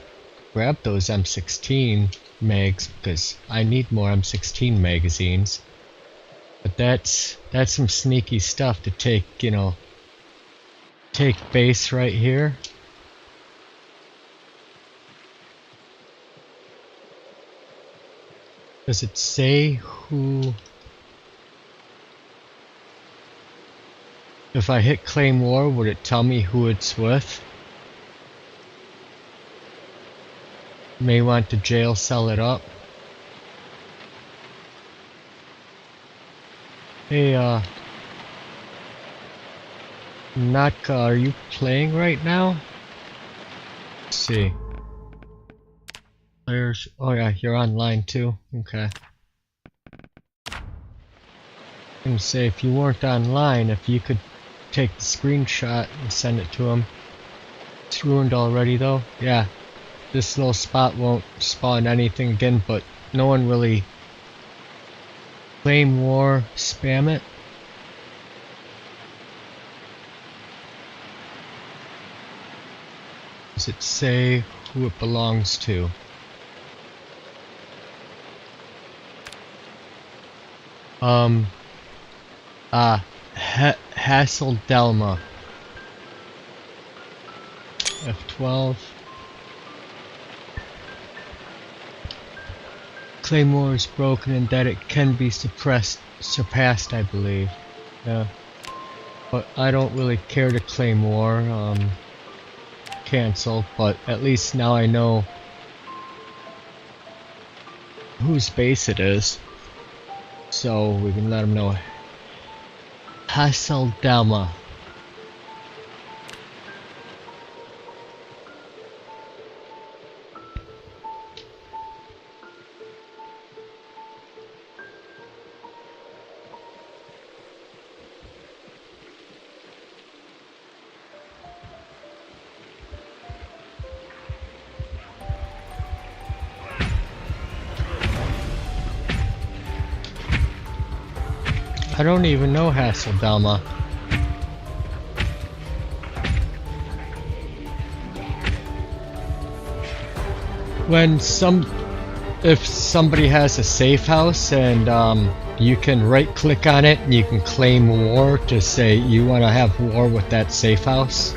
grab those M16 mags because I need more M16 magazines. But that's some sneaky stuff to take, you know, take base right here. Does it say who? If I hit claim war, would it tell me who it's with? May want to jail cell it up. Hey, Natka, are you playing right now? Let's see. Players. Oh yeah, you're online too. Okay. I can say if you weren't online, if you could take the screenshot and send it to him. It's ruined already though. Yeah. This little spot won't spawn anything again, but no one really claim war, spam it. Does it say who it belongs to? Hasseldelma. F12. Claymore is broken and that it can be surpassed, I believe. Yeah. But I don't really care to claim war, cancel, but at least now I know whose base it is. So we can let them know. Hasseldelma. I don't even know Hasseldelma. If somebody has a safe house and you can right click on it and you can claim war to say you want to have war with that safe house.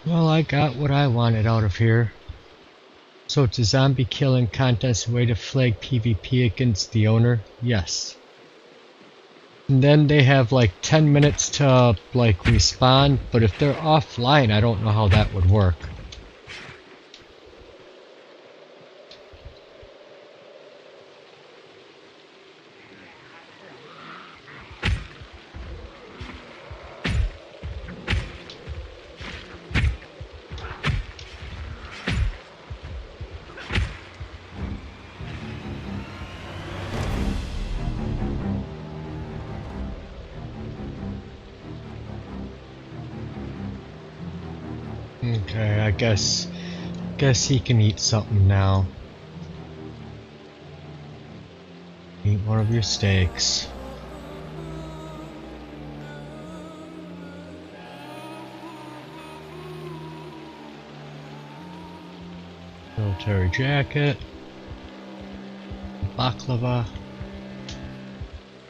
Well, I got what I wanted out of here. So it's a zombie killing contest, way to flag PvP against the owner? Yes. And then they have like 10 minutes to like respawn, but if they're offline, I don't know how that would work. Okay, I guess he can eat something now. Eat one of your steaks. Military jacket. Baklava.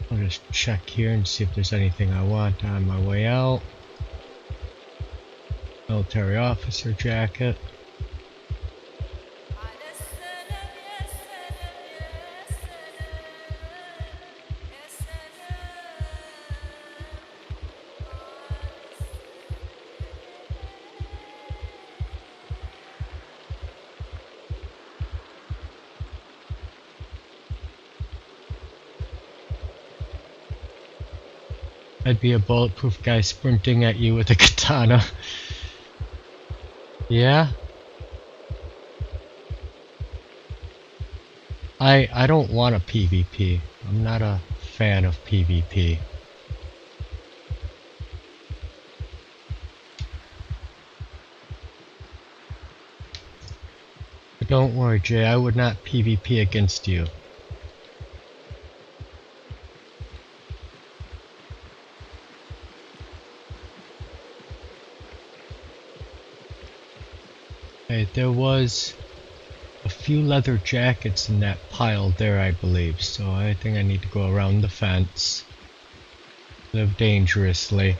I'll just check here and see if there's anything I want on my way out. Military officer jacket. I'd be a bulletproof guy sprinting at you with a katana. Yeah? I don't want a PvP. I'm not a fan of PvP. But don't worry, Jay, I would not PvP against you. Okay, there was a few leather jackets in that pile there, I believe, so I think I need to go around the fence. Live dangerously.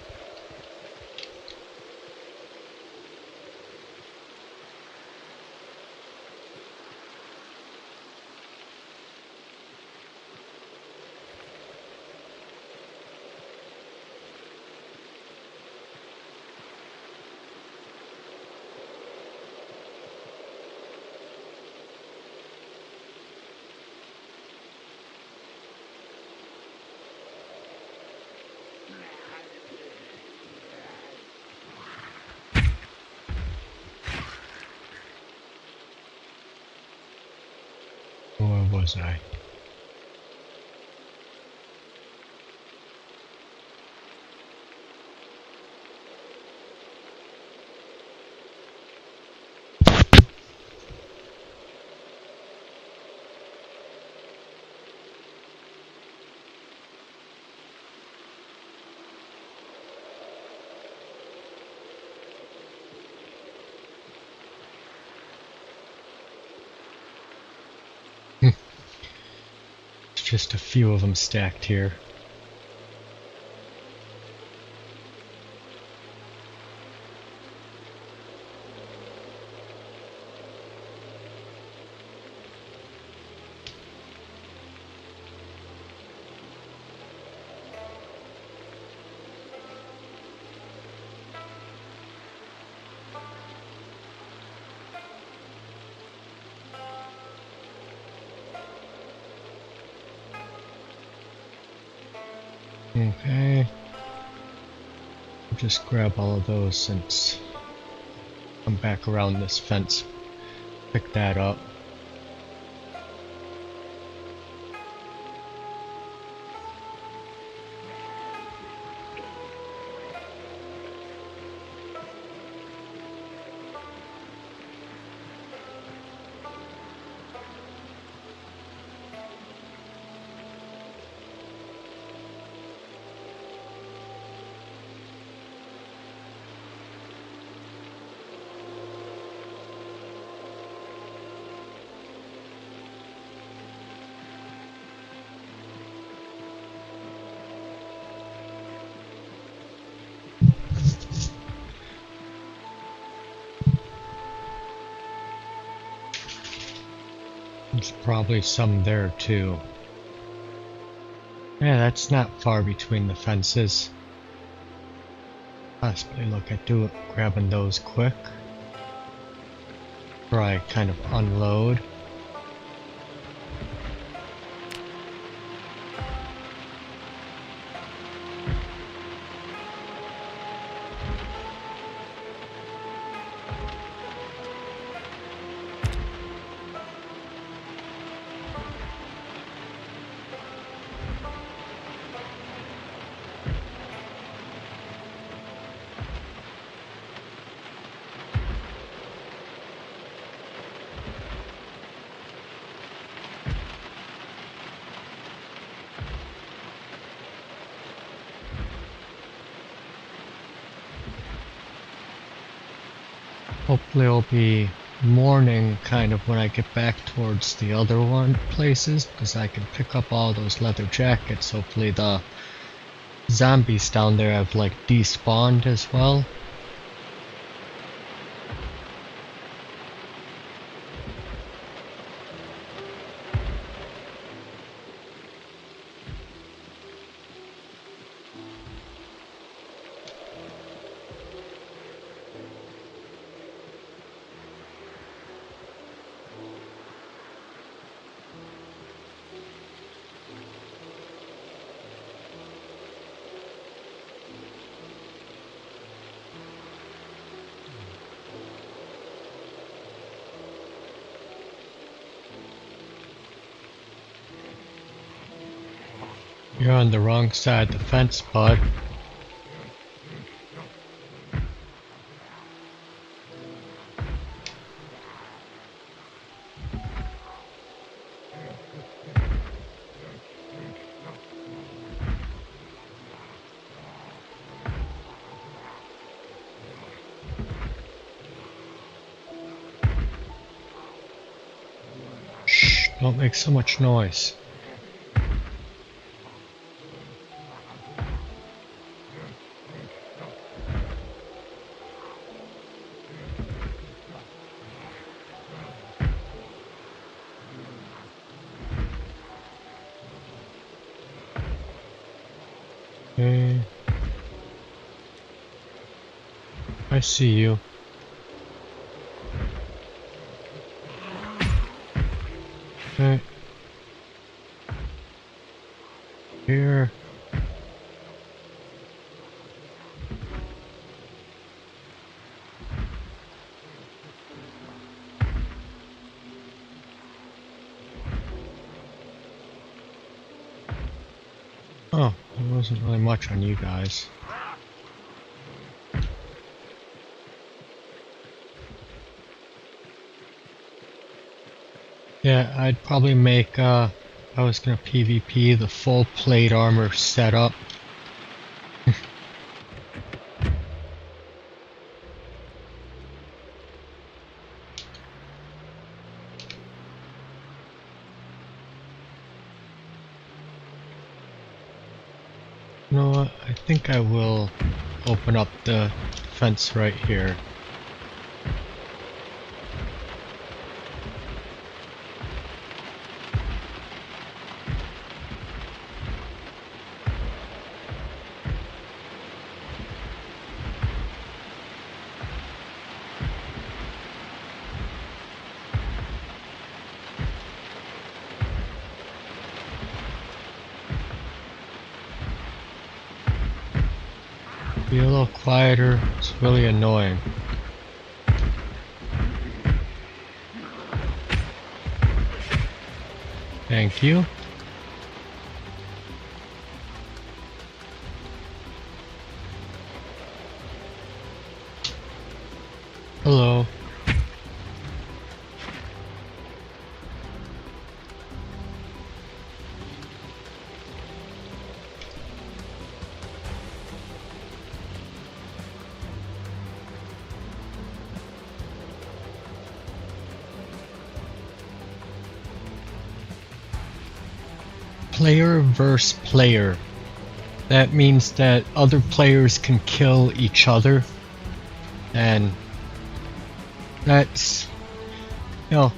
Where was I? Just a few of them stacked here. Okay. I'll just grab all of those since I'm back around this fence. Pick that up. There's probably some there too. Yeah, that's not far between the fences. Possibly look at grabbing those quick. Before I kind of unload. Hopefully it'll be morning kind of when I get back towards the other places, because I can pick up all those leather jackets. Hopefully the zombies down there have like despawned as well. You're on the wrong side of the fence, bud. Shh, don't make so much noise. Okay. I see you. Okay. Here. Oh, there wasn't really much on you guys. Yeah, I'd probably make, I was gonna PvP the full plate armor setup. You know what, I think I will open up the fence right here. Be a little quieter, it's really annoying. Thank you. Hello. Player versus player. That means that other players can kill each other, and that's, you know,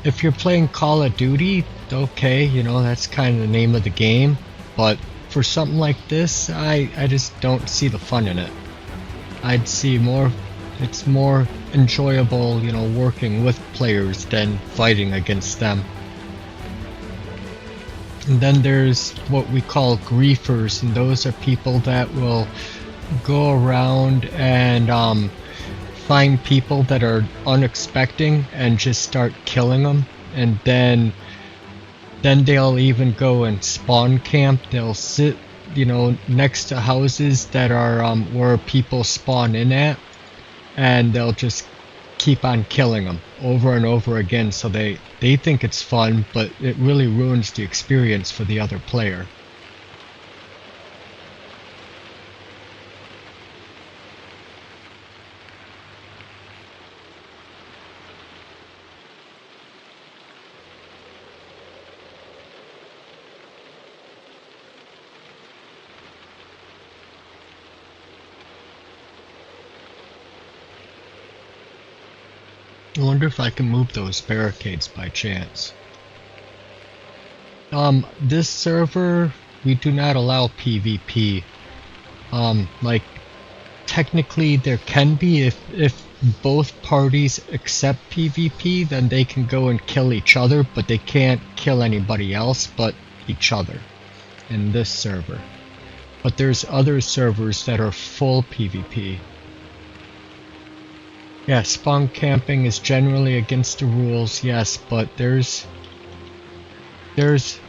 if you're playing Call of Duty, okay, you know, that's kind of the name of the game, but for something like this, I just don't see the fun in it. I'd see more, it's more enjoyable, you know, working with players than fighting against them. And then there's what we call griefers, and those are people that will go around and find people that are unexpecting and just start killing them, and then they'll even go and spawn camp. They'll sit, you know, next to houses that are where people spawn in at, and they'll just keep on killing them over and over again, so they think it's fun, but it really ruins the experience for the other player. I wonder if I can move those barricades by chance. This server, we do not allow PvP. Like, technically there can be if both parties accept PvP, then they can go and kill each other, but they can't kill anybody else but each other in this server. But there's other servers that are full PvP. Yeah, spawn camping is generally against the rules, yes, but there's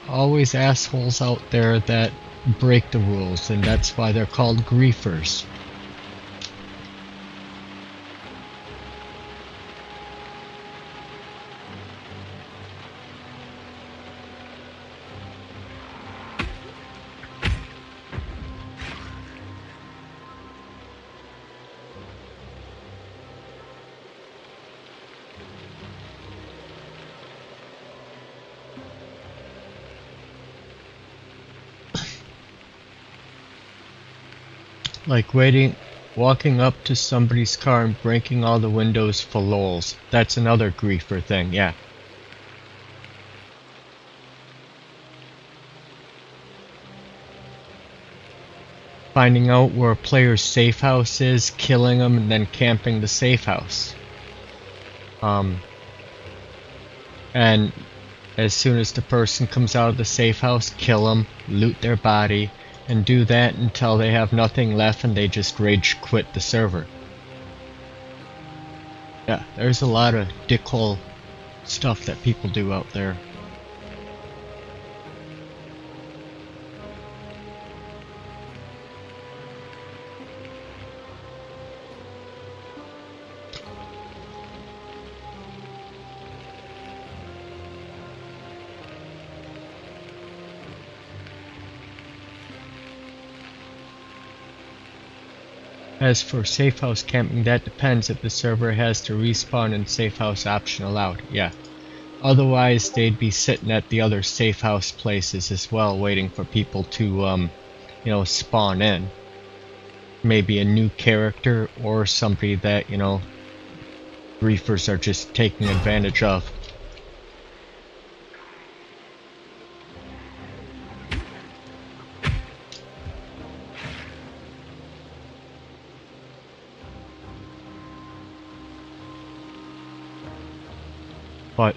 always assholes out there that break the rules, and that's why they're called griefers. Like walking up to somebody's car and breaking all the windows for lols. That's another griefer thing, yeah. Finding out where a player's safe house is, killing them, and then camping the safe house. And as soon as the person comes out of the safe house, kill them, loot their body, and do that until they have nothing left and they just rage quit the server. Yeah, there's a lot of dickhole stuff that people do out there. As for safe house camping, that depends if the server has the respawn and safe house option allowed, yeah. Otherwise, they'd be sitting at the other safe house places as well, waiting for people to, you know, spawn in. Maybe a new character or somebody that, you know, griefers are just taking advantage of. But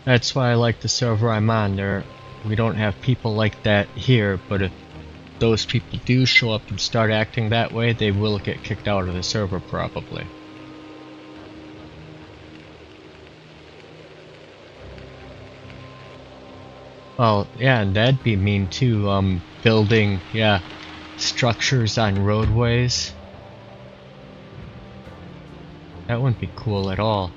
that's why I like the server I'm on. We don't have people like that here, but if those people do show up and start acting that way, they will get kicked out of the server probably. Well, yeah, and that'd be mean too, building, yeah, structures on roadways. That wouldn't be cool at all.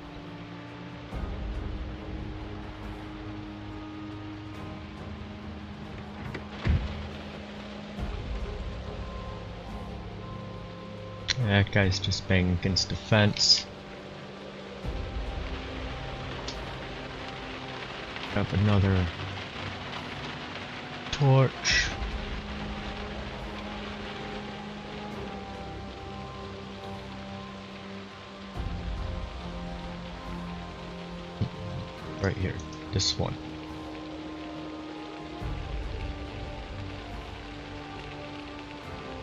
That guy's just banging against the fence. Have another torch. Right here, this one.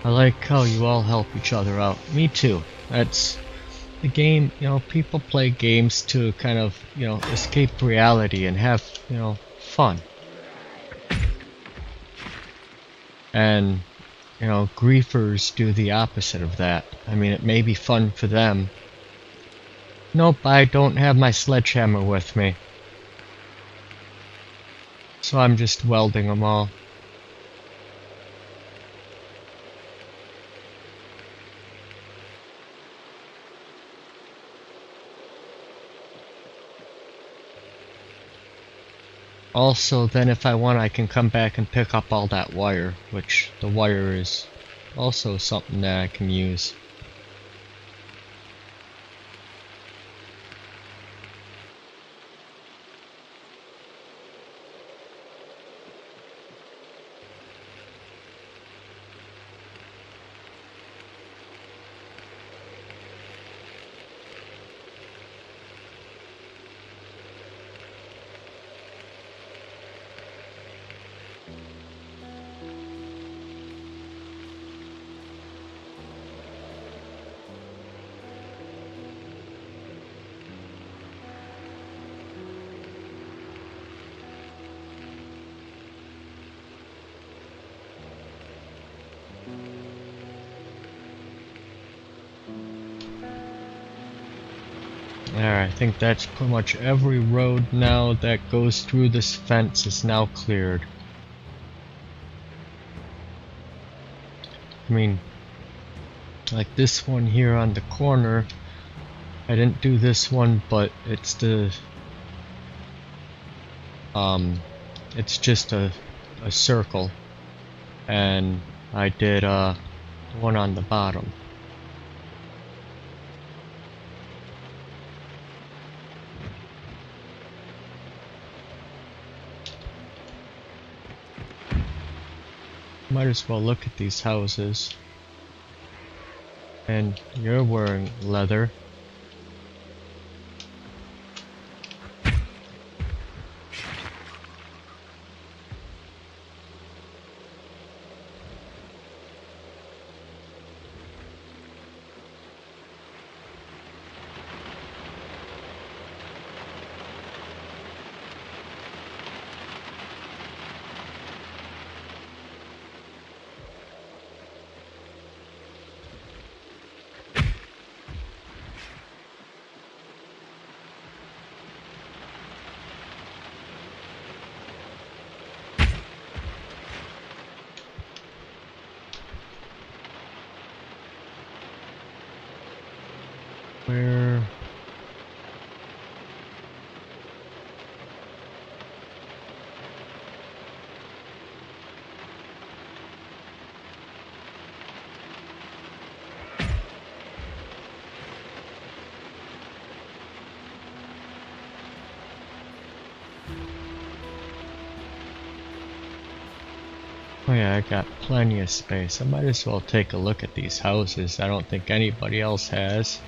I like how you all help each other out. Me too. That's the game, you know, people play games to kind of, you know, escape reality and have, you know, fun. And, you know, griefers do the opposite of that. I mean, it may be fun for them. Nope, I don't have my sledgehammer with me. So I'm just welding them all. Also, then if I want, I can come back and pick up all that wire, which the wire is also something that I can use. There, I think that's pretty much every road now that goes through this fence is now cleared. I mean, like this one here on the corner, I didn't do this one, but it's the it's just a circle, and I did one on the bottom. Might as well look at these houses. And you're wearing leather. Where? Oh yeah, I got plenty of space. I might as well take a look at these houses. I don't think anybody else has.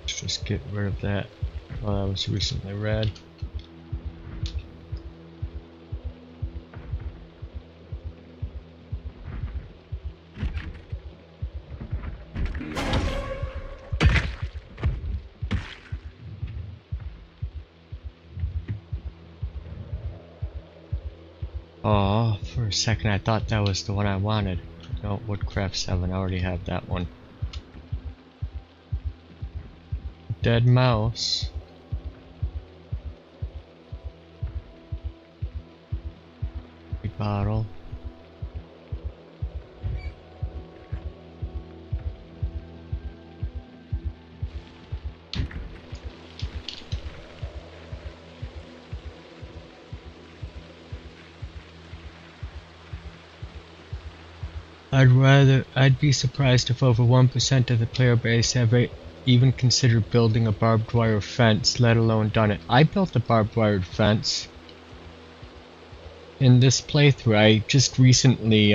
Just get rid of that. Well, that was recently read. Oh, for a second I thought that was the one I wanted. No, Woodcraft 7, I already have that one. Dead mouse. Bottle. I'd be surprised if over 1% of the player base have even considered building a barbed wire fence, let alone done it. I built a barbed wire fence in this playthrough. I just recently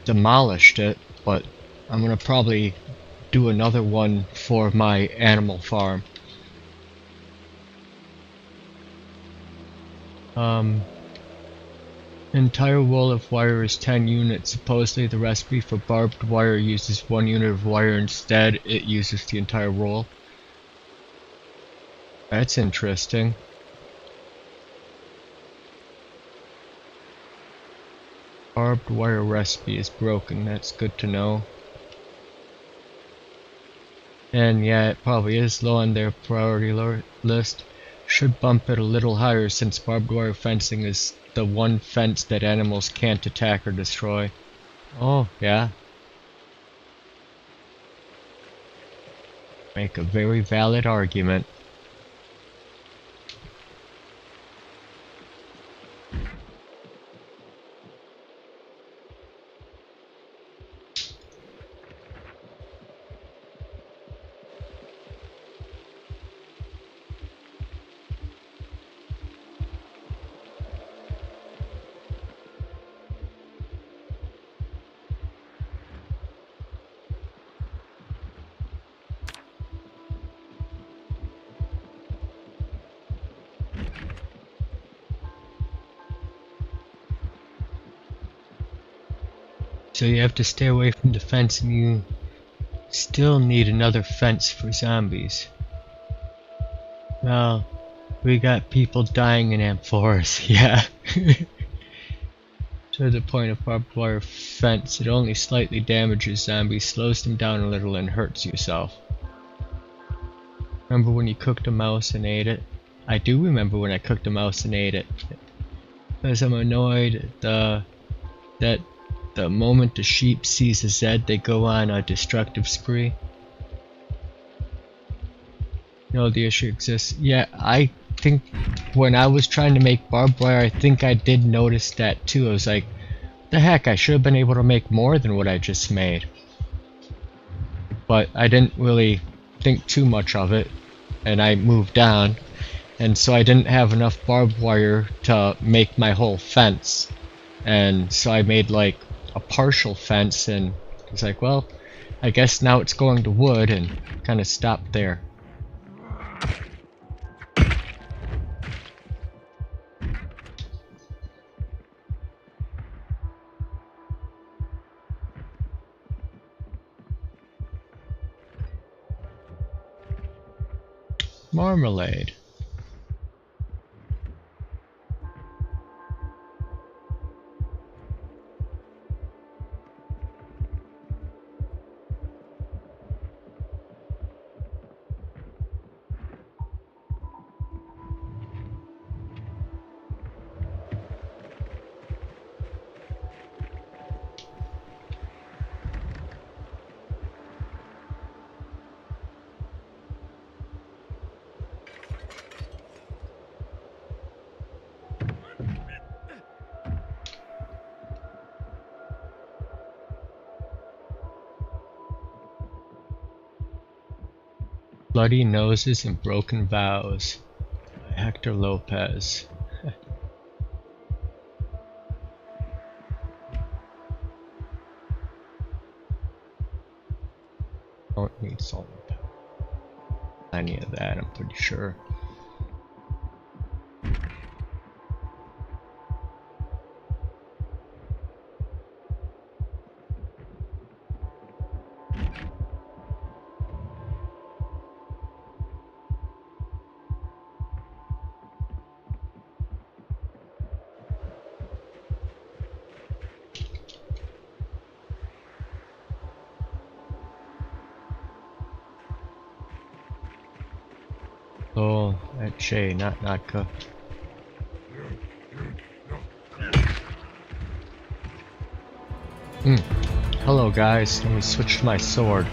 demolished it, but I'm gonna probably do another one for my animal farm. Entire roll of wire is 10 units. Supposedly the recipe for barbed wire uses 1 unit of wire. Instead, it uses the entire roll. That's interesting. Barbed wire recipe is broken. That's good to know. And yeah, it probably is low on their priority list. Should bump it a little higher since barbed wire fencing is the one fence that animals can't attack or destroy. Oh, yeah. Make a very valid argument. So you have to stay away from the fence, and you still need another fence for zombies. Well, we got people dying in amphoras, yeah. To the point of barbed wire fence, it only slightly damages zombies, slows them down a little, and hurts yourself. Remember when you cooked a mouse and ate it? I do remember when I cooked a mouse and ate it. Because I'm annoyed that the moment the sheep sees a Zed, they go on a destructive spree. No, the issue exists. Yeah, I think when I was trying to make barbed wire, I think I did notice that too. I was like, the heck, I should have been able to make more than what I just made. But I didn't really think too much of it, and I moved on. And so I didn't have enough barbed wire to make my whole fence. And so I made like a partial fence, and it's like, well, I guess now it's going to wood, and kind of stopped there. Marmalade. Bloody Noses and Broken Vows by Hector Lopez. Don't need salt and pepper. Plenty of that, I'm pretty sure. Oh, that's Shay, not cooked. Hello guys, let me switch to my sword.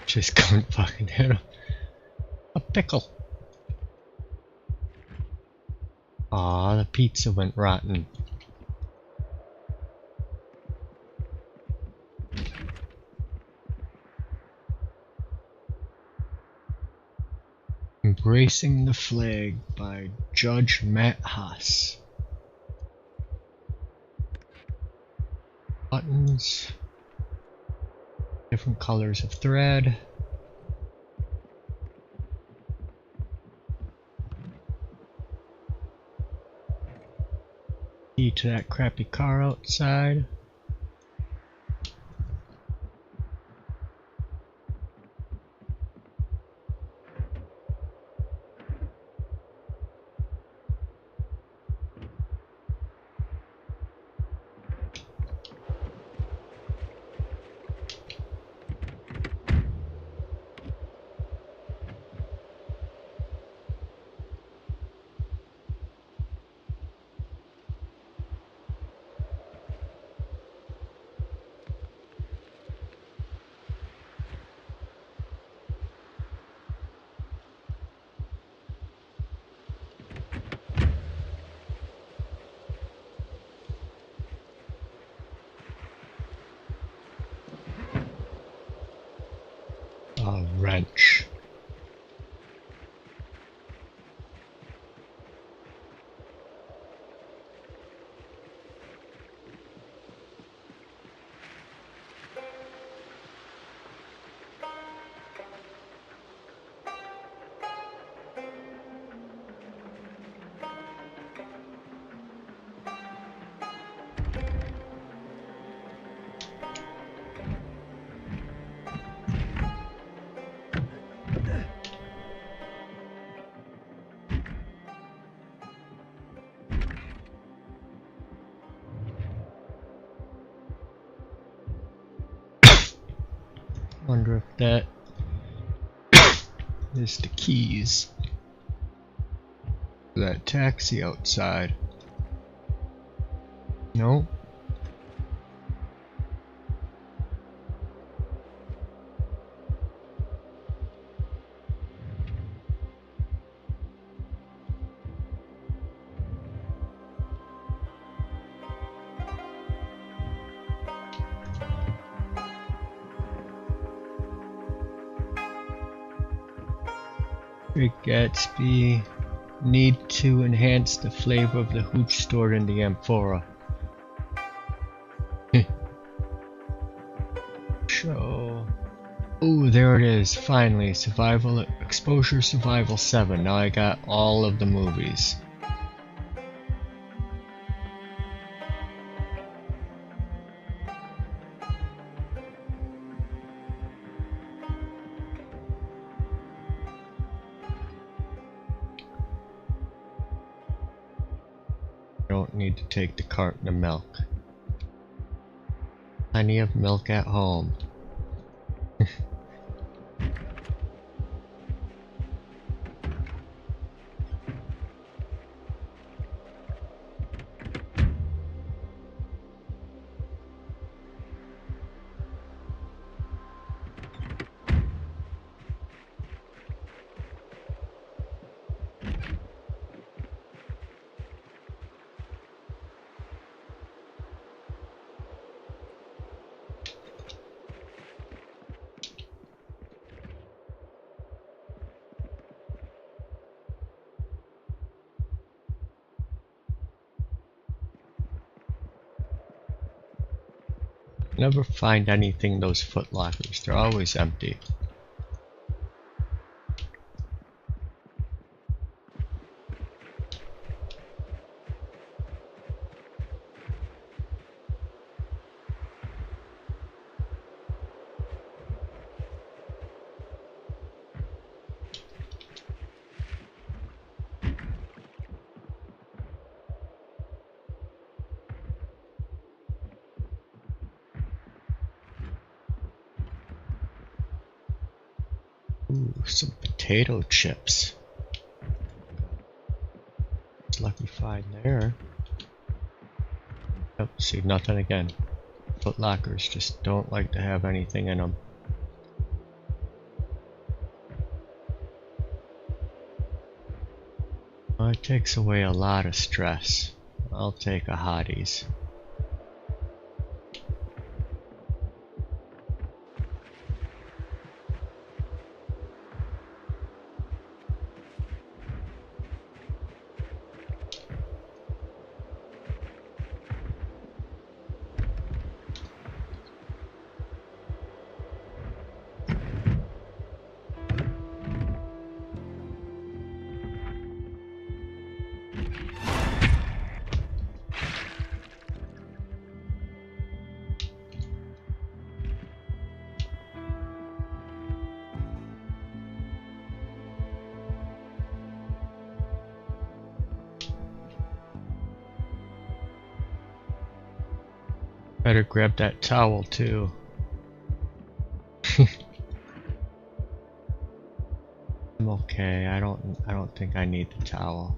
Just couldn't fucking hit him. A pickle. Aw, the pizza went rotten. Embracing the Flag by Judge Matt Haas. Buttons. Different colors of thread. Key to that crappy car outside. A wrench. Wonder if that is the keys for that taxi outside. Nope. Great Gatsby, need to enhance the flavor of the hooch stored in the amphora. Show. Oh, there it is. Finally, survival exposure survival 7. Now I got all of the movies. Don't need to take the carton of milk. Plenty of milk at home. Never find anything in those foot lockers. They're always empty. Ooh, some potato chips. Lucky find there. Yep, see nothing again. Foot lockers just don't like to have anything in them. Well, it takes away a lot of stress. I'll take a Hotties. Better grab that towel too. I'm okay. I don't think I need the towel.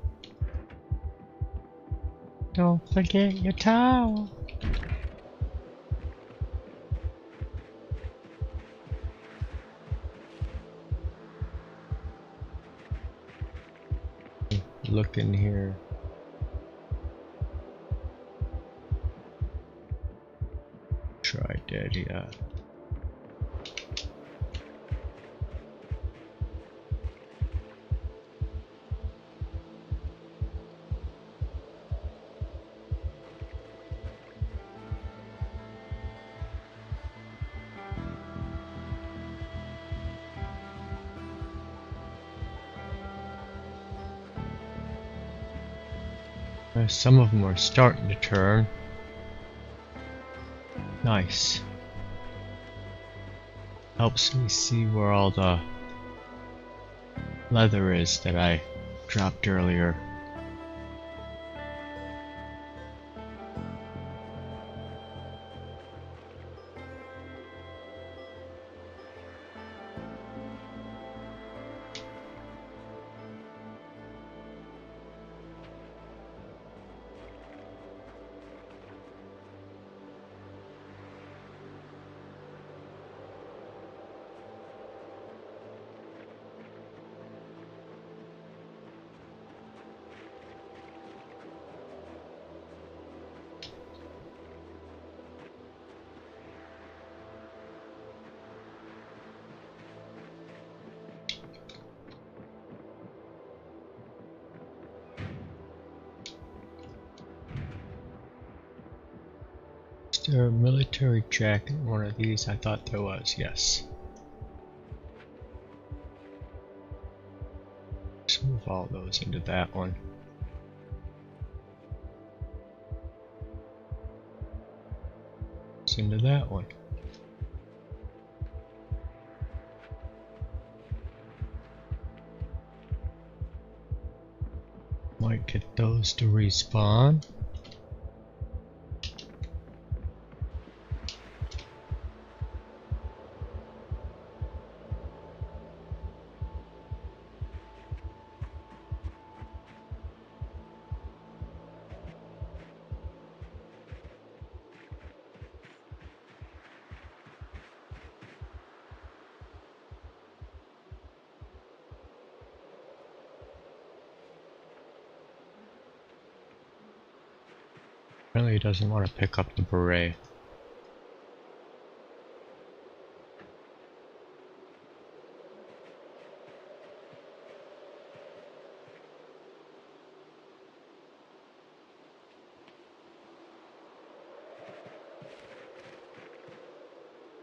Don't forget your towel. Look in here. Sure I did, yeah. Some of them are starting to turn. Nice. Helps me see where all the leather is that I dropped earlier. Is there a military jacket in one of these? I thought there was, yes. Let's move all those into that one. It's into that one. Might get those to respawn. Apparently he doesn't want to pick up the beret.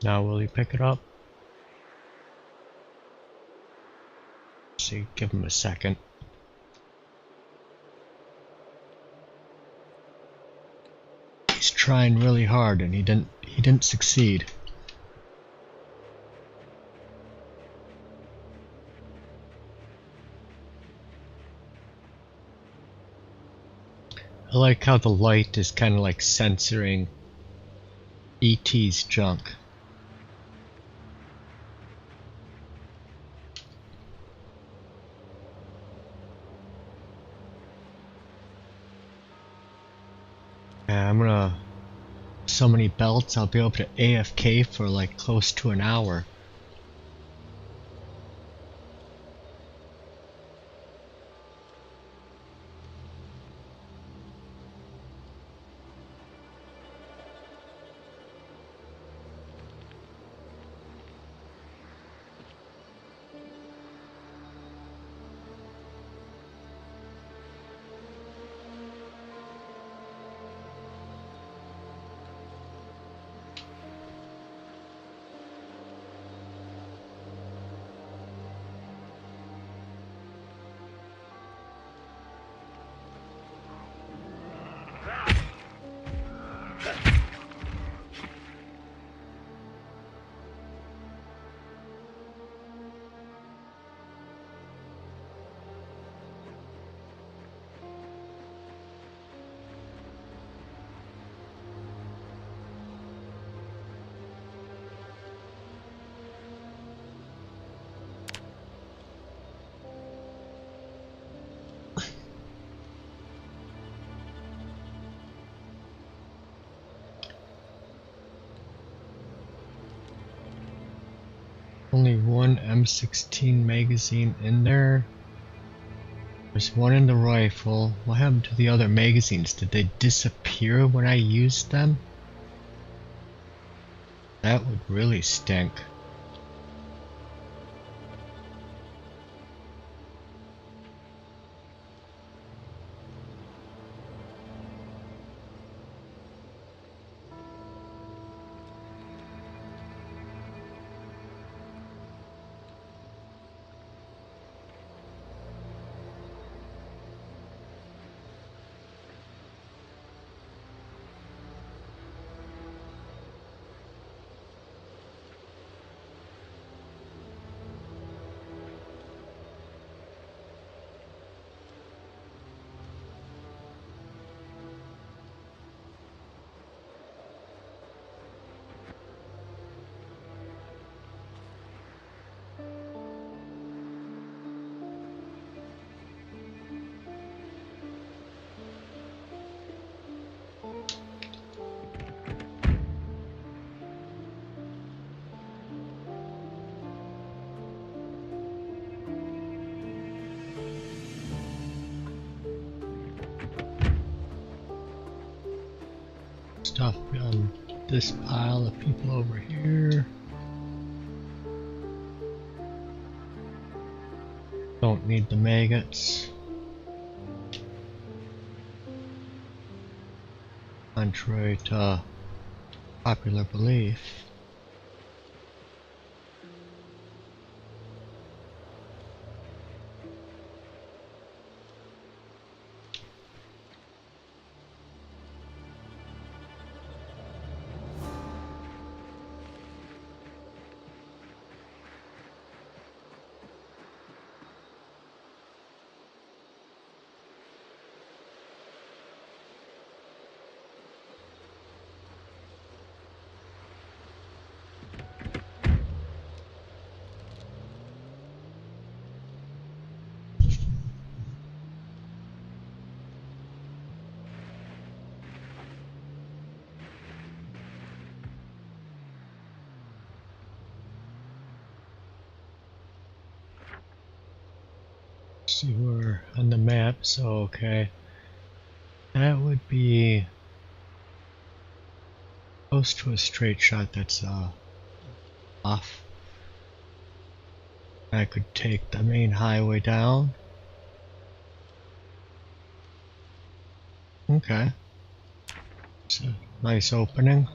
Now will he pick it up? See, give him a second. He's trying really hard and he didn't succeed. I like how the light is kind of like censoring ET's junk. Yeah, I'm gonna so many belts I'll be able to AFK for like close to an hour. only one M16 magazine in there. There's one in the rifle. What happened to the other magazines? Did they disappear when I used them? That would really stink. Stuff on this pile of people over here. Don't need the maggots. Contrary to popular belief. See, we're on the map, so okay. That would be close to a straight shot that's off. I could take the main highway down. Okay. It's a nice opening.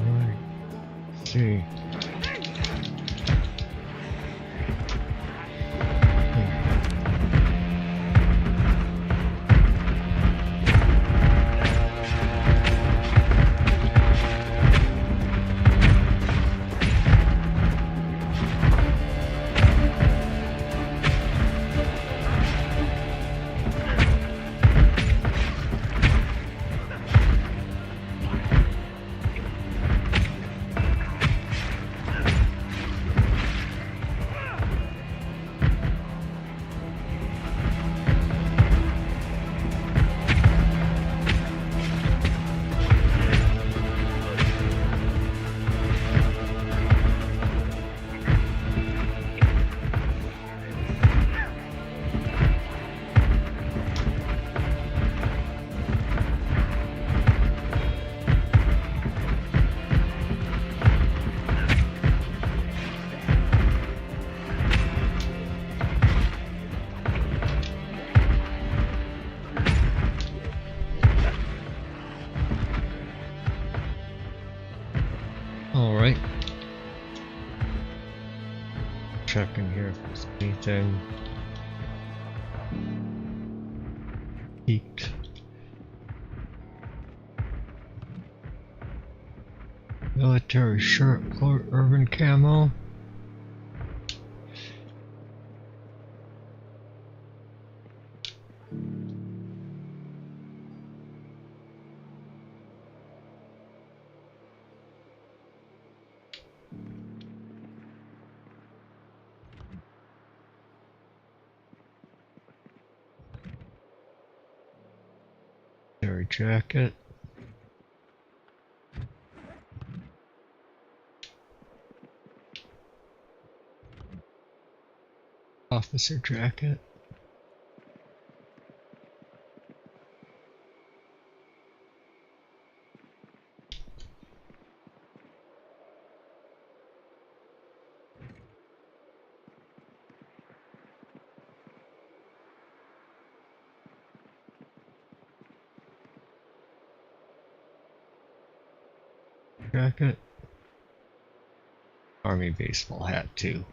Alright. Let's see. Alright. Checking here if there's anything peaked. Military shirt, urban camo. Military jacket. Officer jacket. Jacket. Army baseball hat too.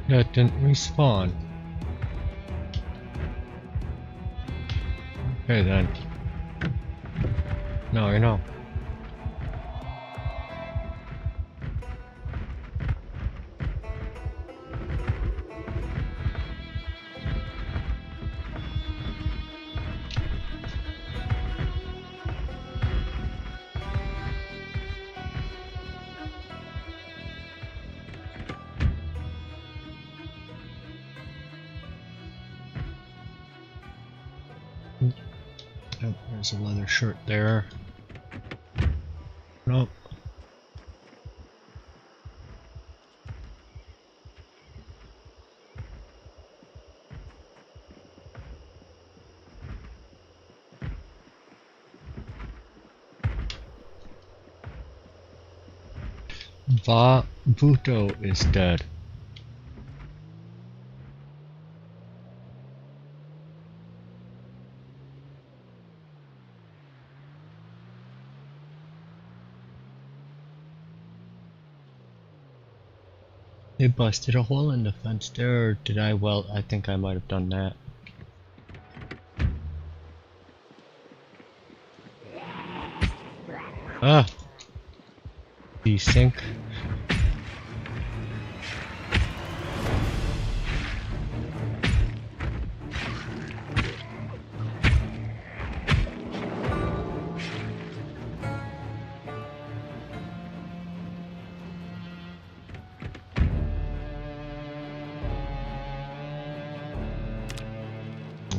That didn't respawn. Okay then. No, I know. Yep, there's a leather shirt there. Nope. B42 is dead. They busted a hole in the fence there, or did I? Well, I think I might have done that. Ah! Desync.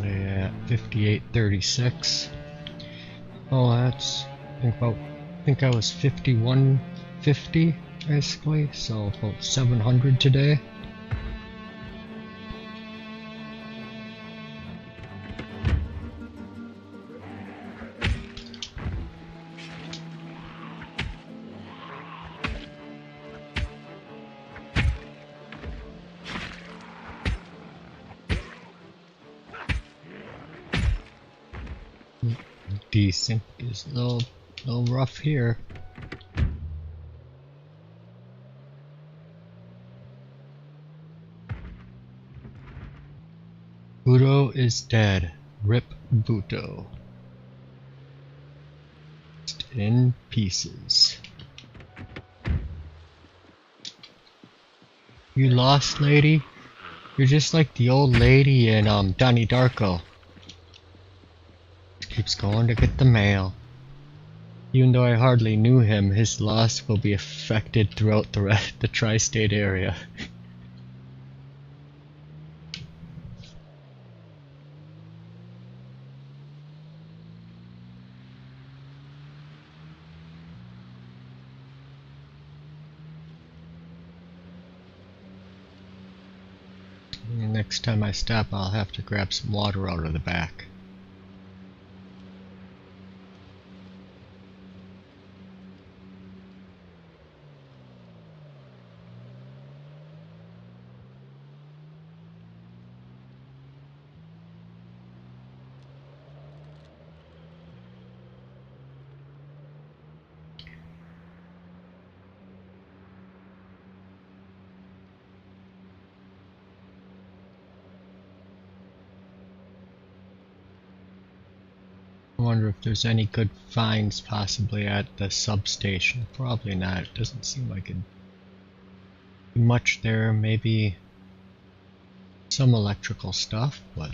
Yeah, 5836. Oh, that's I think I was 5150 basically, so about 700 today. Desync is a little rough here. Budo is dead. Rip Budo. In pieces. You lost, lady? You're just like the old lady in Donnie Darko. Keeps going to get the mail. Even though I hardly knew him, his loss will be affected throughout the tri-state area. Next time I stop, I'll have to grab some water out of the back. I wonder if there's any good finds possibly at the substation. Probably not. It doesn't seem like it'd be much there. Maybe some electrical stuff, but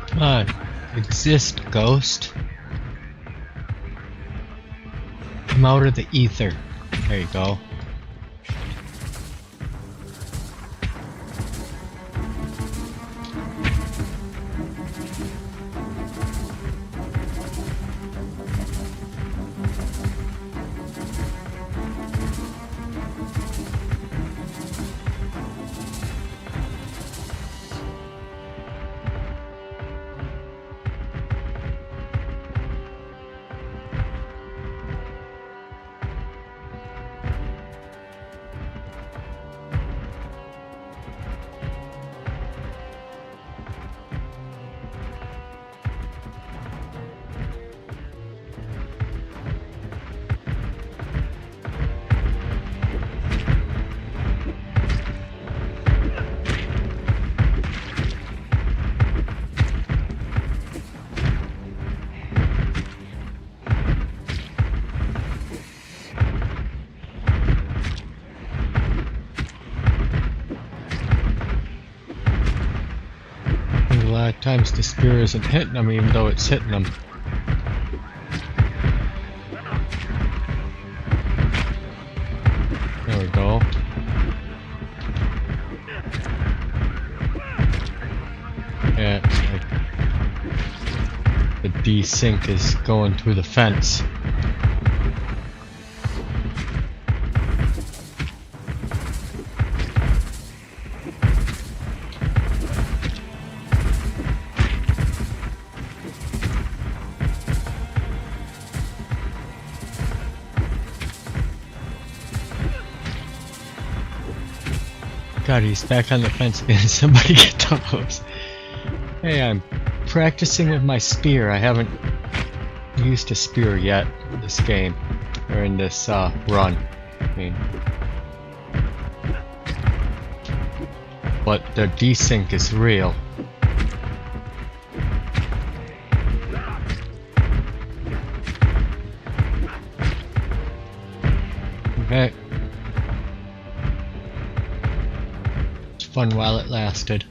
come on, exist, ghost. Come out of the ether. There you go. sometimes the spear isn't hitting them even though it's hitting them. There we go. Yeah, it's like the desync is going through the fence. God, he's back on the fence again. Somebody get those. Hey, I'm practicing with my spear. I haven't used a spear yet in this game, or in this run. I mean, but the desync is real. Okay. It's fun while it lasted.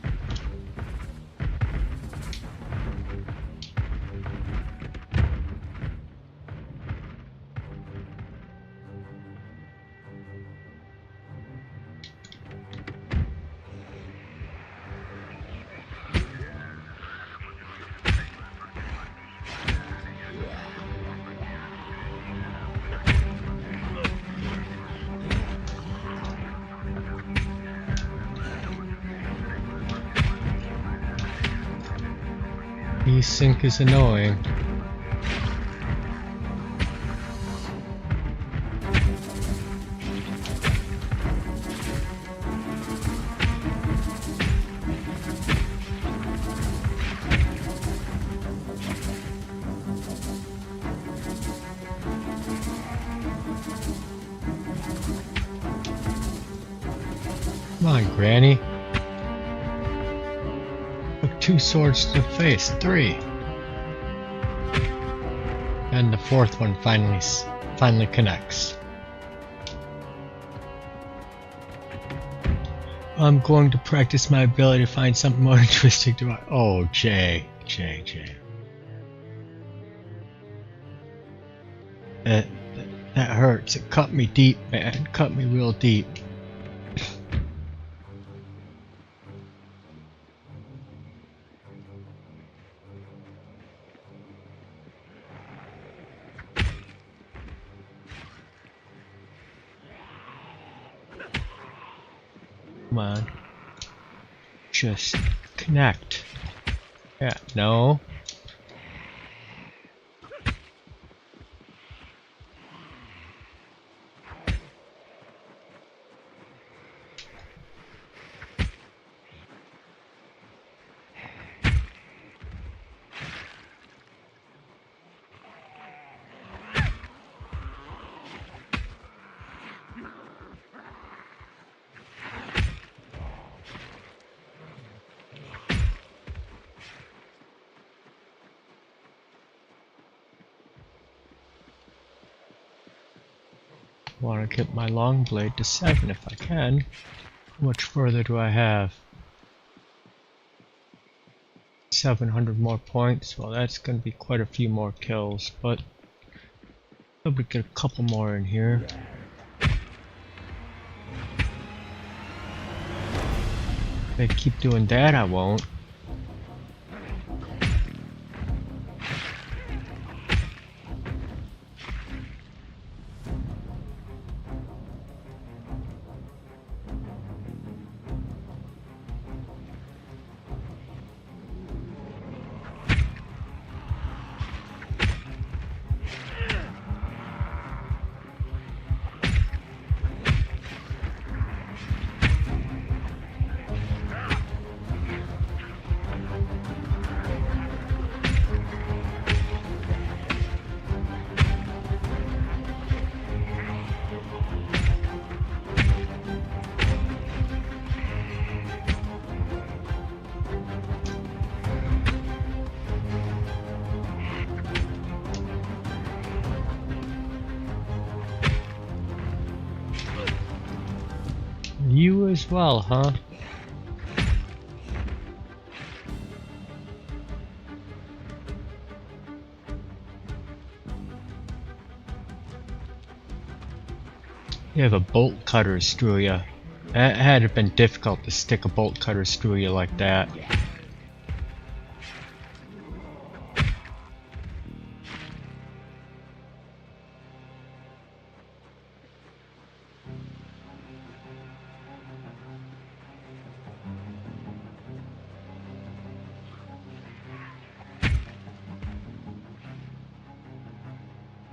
Desync is annoying. Come on, Granny. Took 2 swords to the face, 3. And the 4th one finally connects. I'm going to practice my ability to find something more interesting to watch. Oh, Jay. That hurts. It cut me deep, man. It cut me real deep. Come on. Just connect. Yeah, no. I want to get my long blade to 7 if I can. How much further do I have? 700 more points. Well, that's going to be quite a few more kills, but probably get a couple more in here. If they keep doing that, I won't. You as well, huh? You have a bolt cutter screw you. It had been difficult to stick a bolt cutter screw you like that.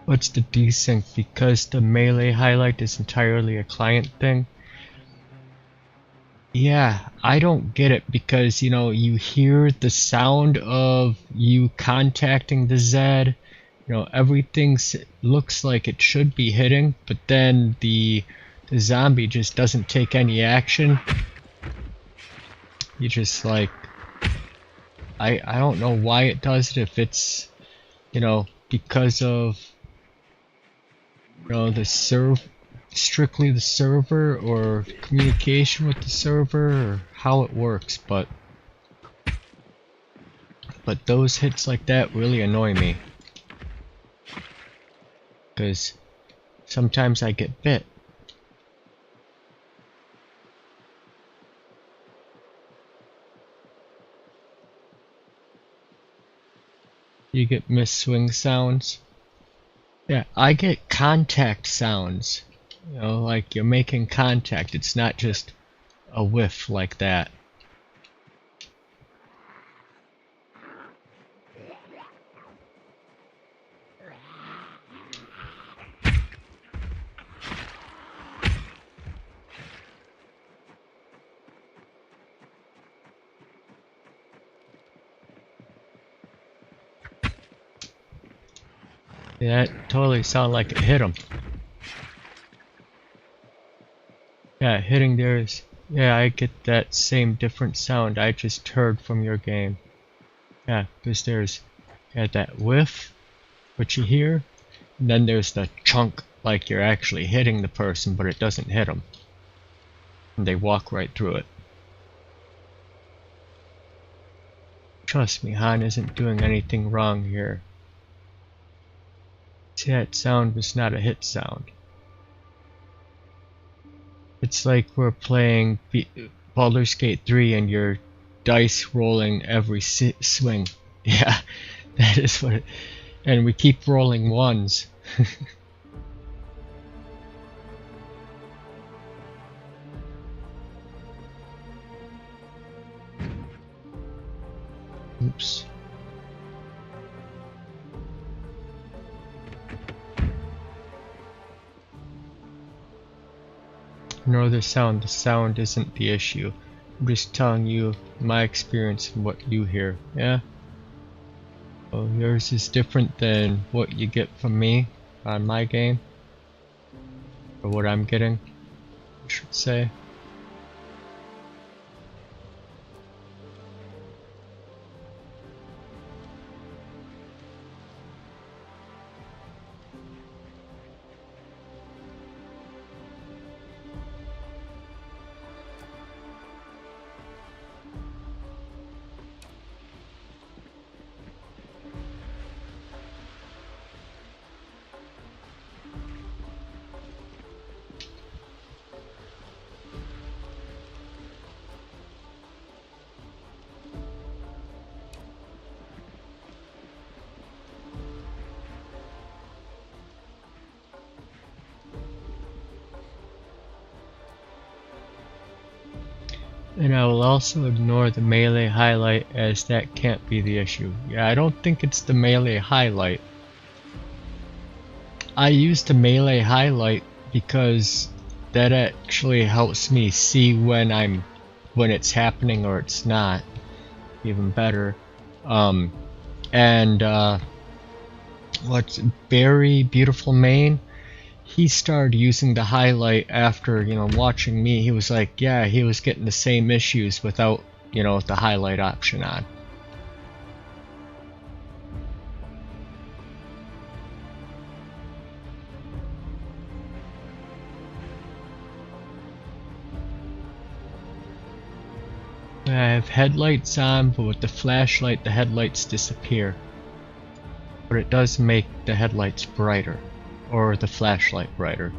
What's the desync? Because the melee highlight is entirely a client thing? Yeah, I don't get it because, you know, you hear the sound of you contacting the Z, you know, everything looks like it should be hitting, but then the zombie just doesn't take any action. You just like, I don't know why it does it, if it's, you know, because of, you know, the strictly the server or communication with the server or how it works, but those hits like that really annoy me because sometimes I get bit. You get missed swing sounds. Yeah, I get contact sounds. You know, like you're making contact. It's not just a whiff like that. Yeah, it totally sounded like it hit him. Yeah, hitting theirs. Yeah, I get that same different sound I just heard from your game. Yeah, because there's that whiff, which you hear, and then there's the chunk, like you're actually hitting the person, but it doesn't hit them. And they walk right through it. Trust me, Han isn't doing anything wrong here. See, that sound was not a hit sound. It's like we're playing Baldur's Gate 3 and you're dice rolling every swing. Yeah, that is what it... And we keep rolling ones. Oops. Nor the sound isn't the issue. I'm just telling you my experience and what you hear, yeah? Oh, yours is different than what you get from me on my game. Or what I'm getting, I should say. And I will also ignore the melee highlight, as that can't be the issue. Yeah, I don't think it's the melee highlight. I use the melee highlight because that actually helps me see when it's happening or it's not. Even better. What's Barry Beautiful Maine? He started using the highlight after, you know, watching me. He was like, yeah, he was getting the same issues without, you know, the highlight option on. I have headlights on, but with the flashlight the headlights disappear. But it does make the headlights brighter. Or the flashlight brighter.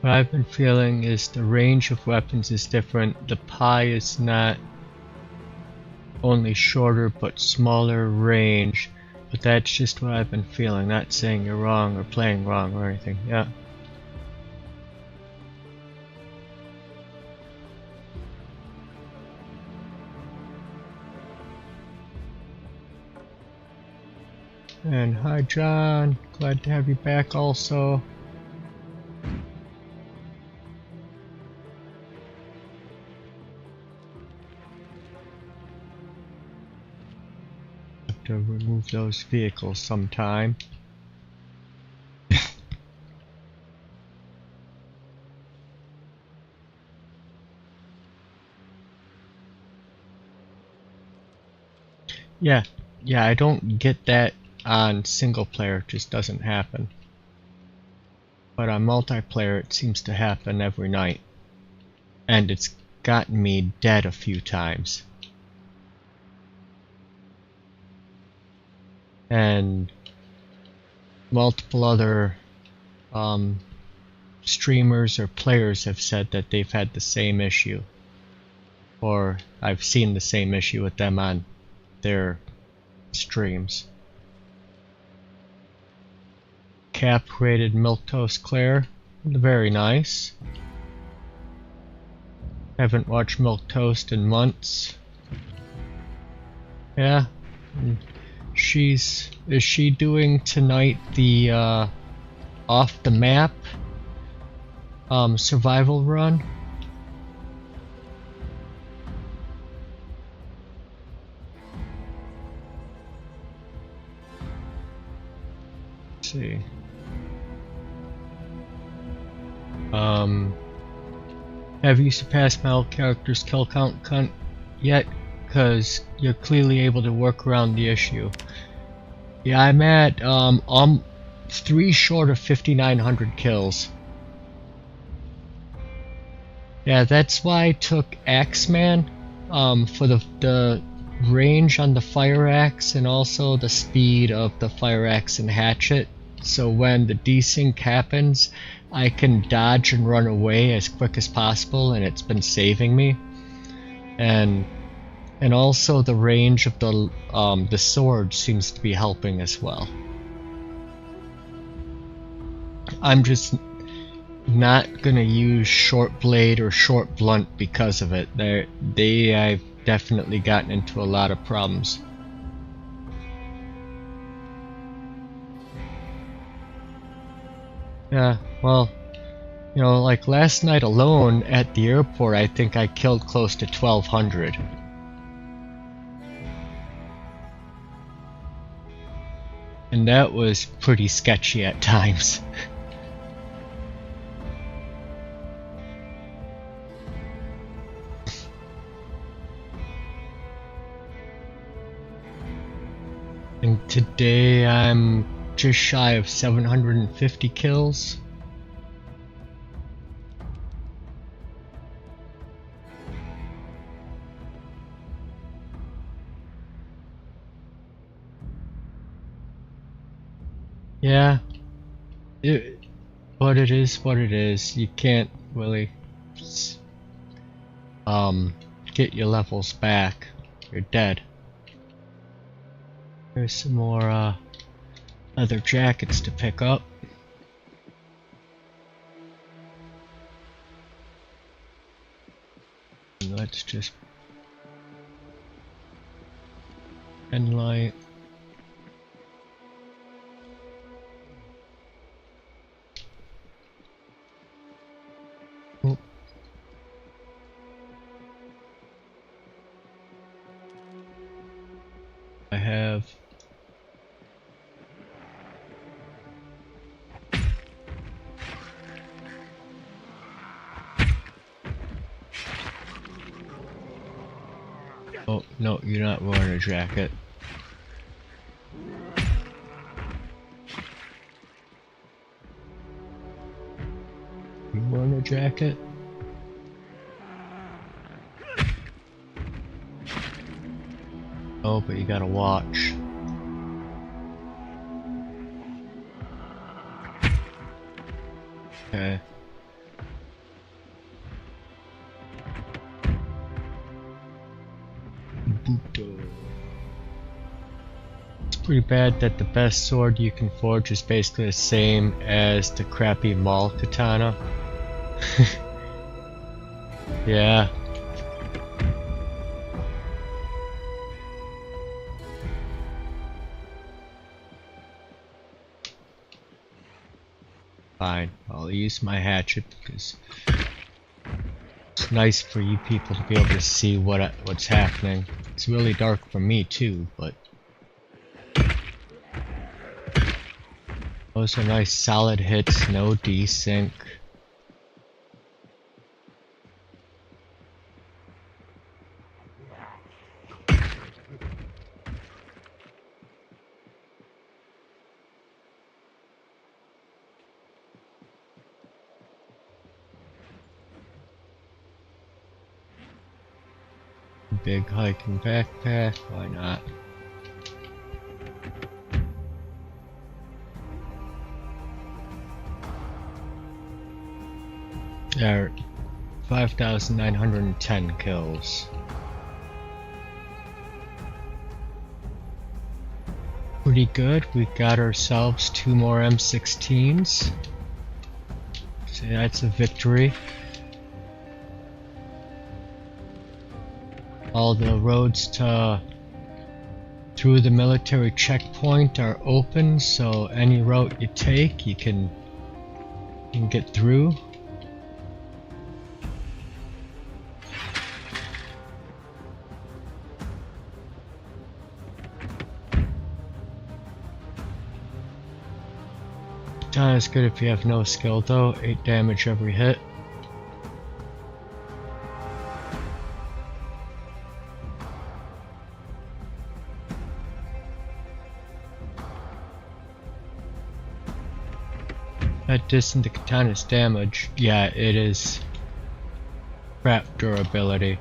What I've been feeling is the range of weapons is different. The pie is not only shorter but smaller range, but that's just what I've been feeling, not saying you're wrong or playing wrong or anything. Yeah. And hi John, glad to have you back also. Have to remove those vehicles sometime. Yeah, I don't get that on single player, it just doesn't happen. But on multiplayer it seems to happen every night. And it's gotten me dead a few times. And multiple other streamers or players have said that they've had the same issue. Or I've seen the same issue with them on their streams. Cap rated Milquetoast Claire, very nice. Haven't watched Milquetoast in months. Yeah. Is she doing tonight the off the map survival run? Let's see. Have you surpassed my old character's kill count cunt yet? Because you're clearly able to work around the issue. Yeah, I'm at 3 short of 5,900 kills. Yeah, that's why I took Axeman for the range on the fire axe and also the speed of the fire axe and hatchet. So when the desync happens, I can dodge and run away as quick as possible, and it's been saving me. And also the range of the sword seems to be helping as well. I'm just not gonna use short blade or short blunt because of it. I've definitely gotten into a lot of problems. Yeah, well, you know, like last night alone at the airport, I think I killed close to 1,200. And that was pretty sketchy at times. And today I'm just shy of 750 kills. Yeah, but it is what it is. You can't really get your levels back. You're dead. There's some more leather jackets to pick up. And let's just pen light. I have oh no, you're not wearing a jacket. You wearing a jacket? Oh, but you got a watch. Okay. pretty bad that the best sword you can forge is basically the same as the crappy mall katana. Yeah. Fine, I'll use my hatchet because it's nice for you people to be able to see what's happening. It's really dark for me too, but those are nice solid hits, no desync. Big hiking backpack, why not? There are 5,910 kills. Pretty good, we got ourselves 2 more M16s. So that's a victory. All the roads through the military checkpoint are open, so any route you take, you can get through. Katana's good if you have no skill though, 8 damage every hit. At distance, the katana's damage, yeah, it is crap durability.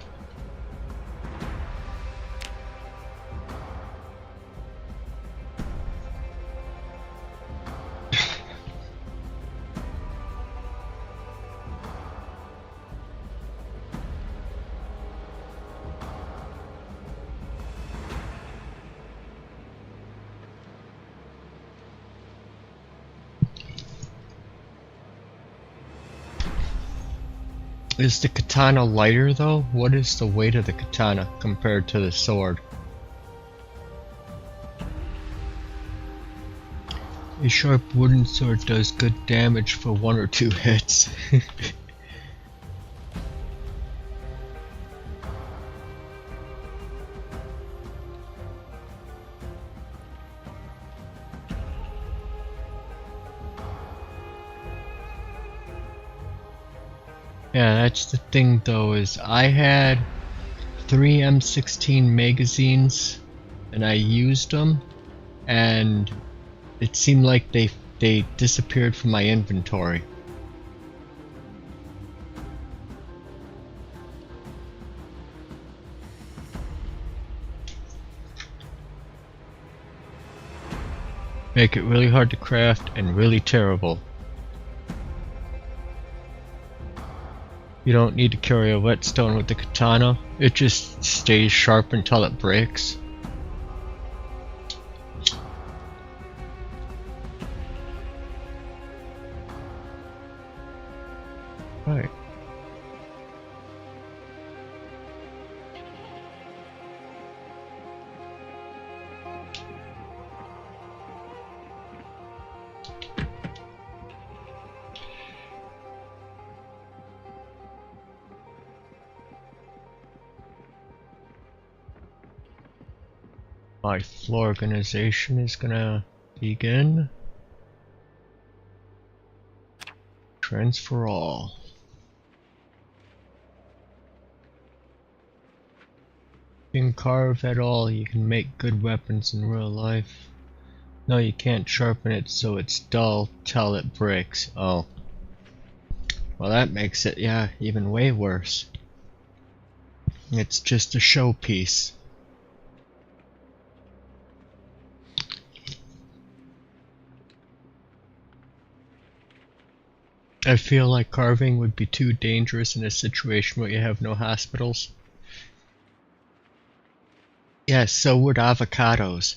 Is the katana lighter though? What is the weight of the katana compared to the sword? A sharp wooden sword does good damage for 1 or 2 hits. Yeah, that's the thing though, is I had 3 M16 magazines and I used them and it seemed like they disappeared from my inventory. Make it really hard to craft and really terrible. You don't need to carry a whetstone with the katana, it just stays sharp until it breaks. Right. My floor organization is gonna begin. Transfer all. You can carve at all, you can make good weapons in real life. No, you can't sharpen it so it's dull till it breaks. Oh. Well, that makes it, yeah, even way worse. It's just a showpiece. I feel like carving would be too dangerous in a situation where you have no hospitals. Yes, so would avocados.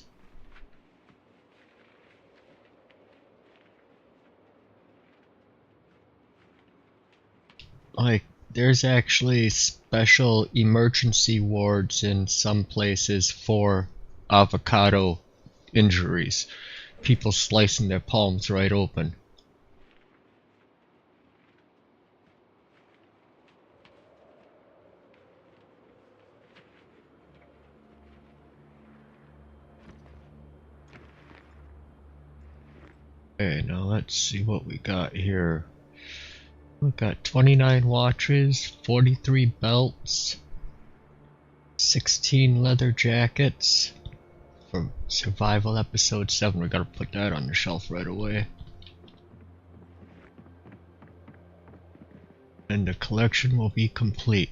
like, there's actually special emergency wards in some places for avocado injuries. People slicing their palms right open. Okay, now let's see what we got here. We got 29 watches, 43 belts, 16 leather jackets from Survival Episode 7. We gotta put that on the shelf right away. And the collection will be complete.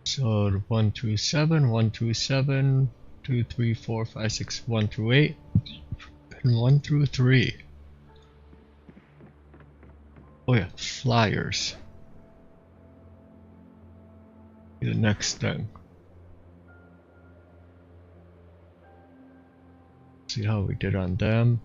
So 1 through 7, 1 through 7, 2, 3, 4, 5, 6, 1 through 8, and 1 through 3. Oh yeah, flyers. The next thing. See how we did on them.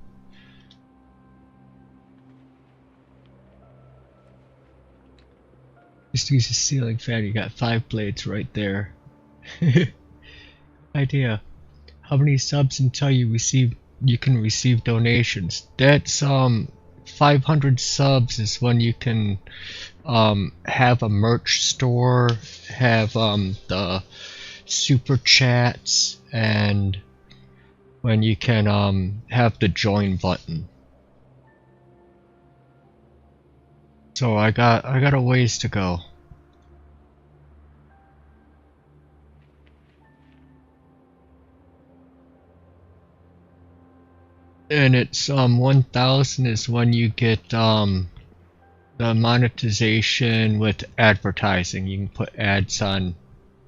Just use a ceiling fan, you got 5 blades right there. Idea. How many subs until you can receive donations? That's 500 subs is when you can have a merch store, have the super chats, and when you can have the join button. So I got a ways to go. And it's 1000 is when you get the monetization with advertising. You can put ads on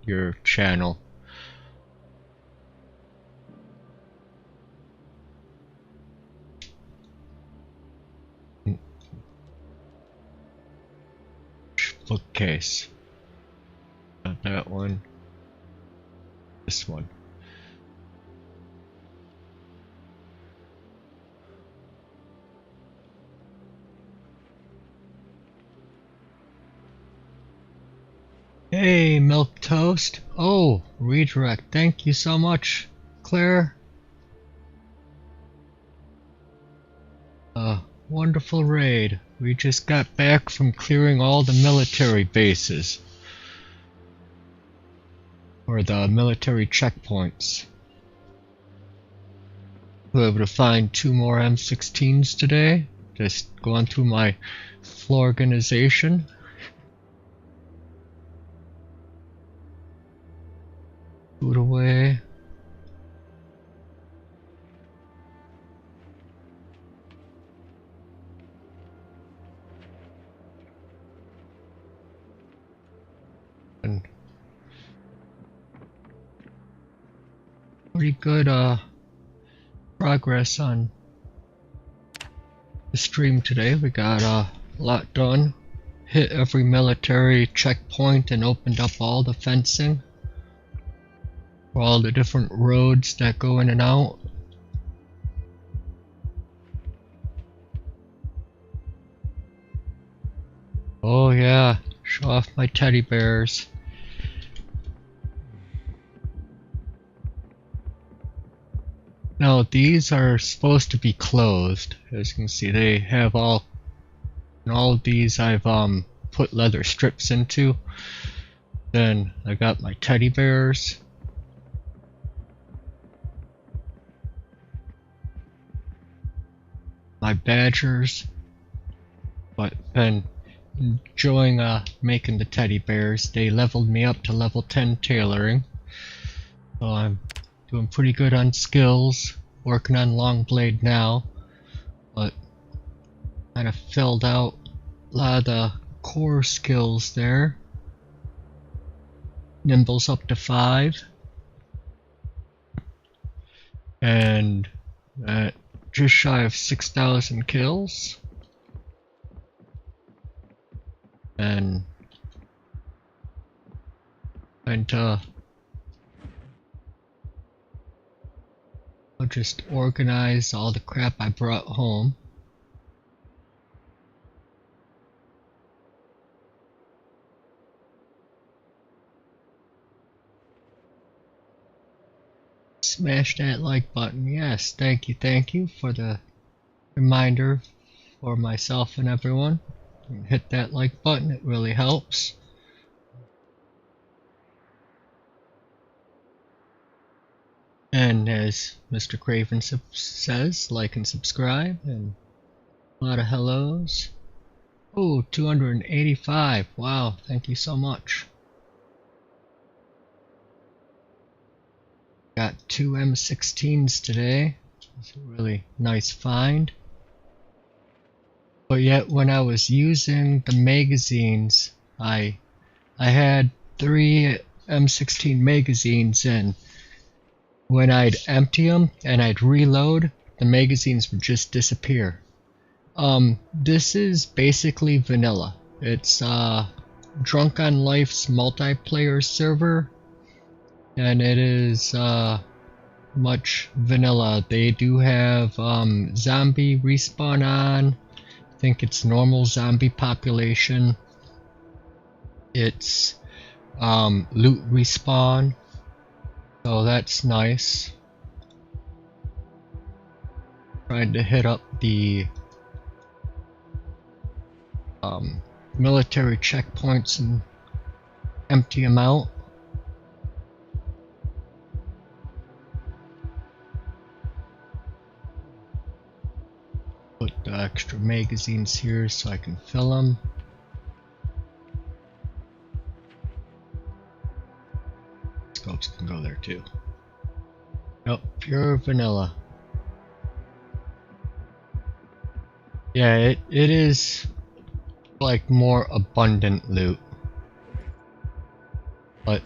your channel. Bookcase. Not that one. This one. Hey, Milk Toast. Oh, redirect. Thank you so much, Claire. Wonderful raid. We just got back from clearing all the military bases. Or the military checkpoints. We were able to find 2 more M16s today. Just going through my floor organization. Put away. And pretty good progress on the stream today. We got a lot done. Hit every military checkpoint and opened up all the fencing for all the different roads that go in and out. Oh yeah, show off my teddy bears. Now these are supposed to be closed. As you can see, they have all of these I've put leather strips into. Then I got my teddy bears. My badgers. But been enjoying making the teddy bears. They leveled me up to level 10 tailoring. So I'm doing pretty good on skills, working on long blade now, but kind of filled out a lot of the core skills there. Nimble's up to 5, and just shy of 6,000 kills, and I'll just organize all the crap I brought home. smash that like button. Yes, thank you for the reminder for myself and everyone. Hit that like button, it really helps. And as Mr. Craven says, like and subscribe, and a lot of hellos. Oh, 285. Wow, thank you so much. Got 2 M16s today. It's a really nice find. But yet when I was using the magazines, I had 3 M16 magazines, and when I'd empty them and I'd reload, the magazines would just disappear. This is basically vanilla. It's Drunk on Life's multiplayer server, and it is much vanilla. They do have zombie respawn on. I think it's normal zombie population. It's loot respawn, so that's nice. Trying to hit up the military checkpoints and empty them out. Put the extra magazines here so I can fill them. Scopes can go there too. Nope, pure vanilla. Yeah, it is like more abundant loot. But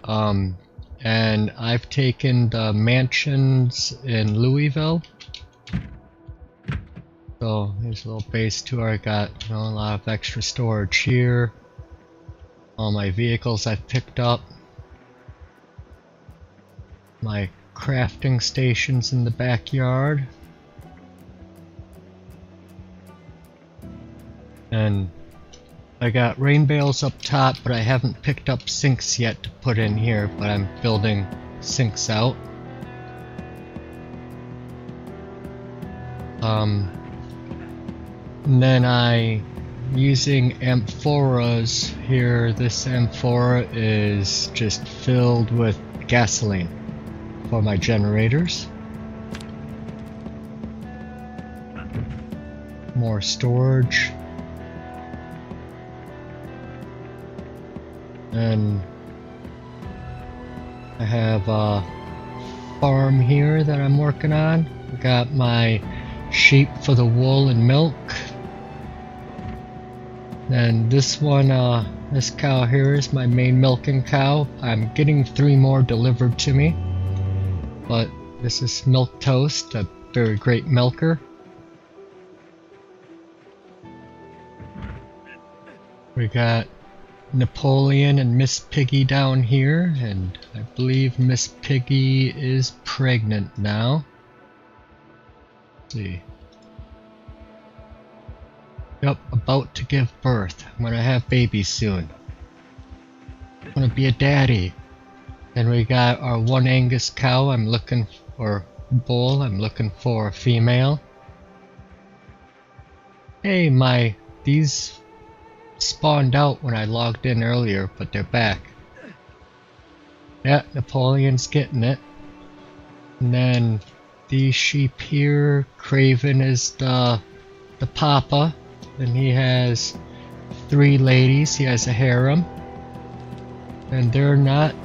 and I've taken the mansions in Louisville. So here's a little base tour. I got, you know, a lot of extra storage here. All my vehicles I've picked up. My crafting stations in the backyard. And I got rain bales up top, but I haven't picked up sinks yet to put in here, but I'm building sinks out. And then I'm using amphoras here. This amphora is just filled with gasoline for my generators. More storage. And I have a farm here that I'm working on. Got my sheep for the wool and milk. And this one, this cow here is my main milking cow. I'm getting 3 more delivered to me. But this is Milk Toast, a very great milker. We got Napoleon and Miss Piggy down here, and I believe Miss Piggy is pregnant now. Let's see. Yep, about to give birth. I'm gonna have babies soon. I'm gonna be a daddy. Then we got our 1 Angus cow. I'm looking for bull. I'm looking for a female. Hey, these spawned out when I logged in earlier, but they're back. Yeah, Napoleon's getting it. And then these sheep here, Craven is the papa, and he has 3 ladies. He has a harem, and they're not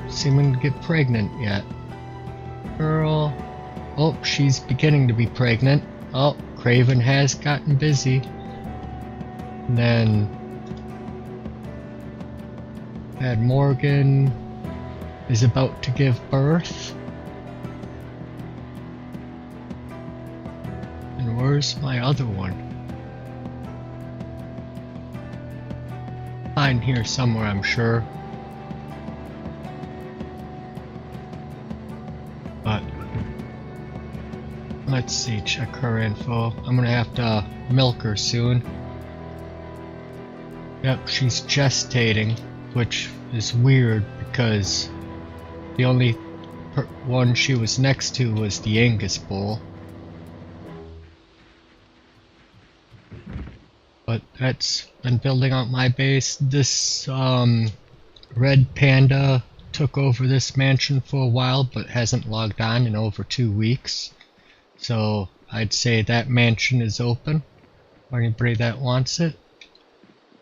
seeming to get pregnant yet. Girl, oh, she's beginning to be pregnant. Oh, Craven has gotten busy. And then Bad Morgan is about to give birth. And where's my other one? Behind here somewhere, I'm sure. But let's see, check her info. I'm gonna have to milk her soon. Yep, she's gestating, which is weird because the only one she was next to was the Angus bull. But that's been building out my base. This red panda took over this mansion for a while, but hasn't logged on in over 2 weeks. So I'd say that mansion is open for anybody that wants it.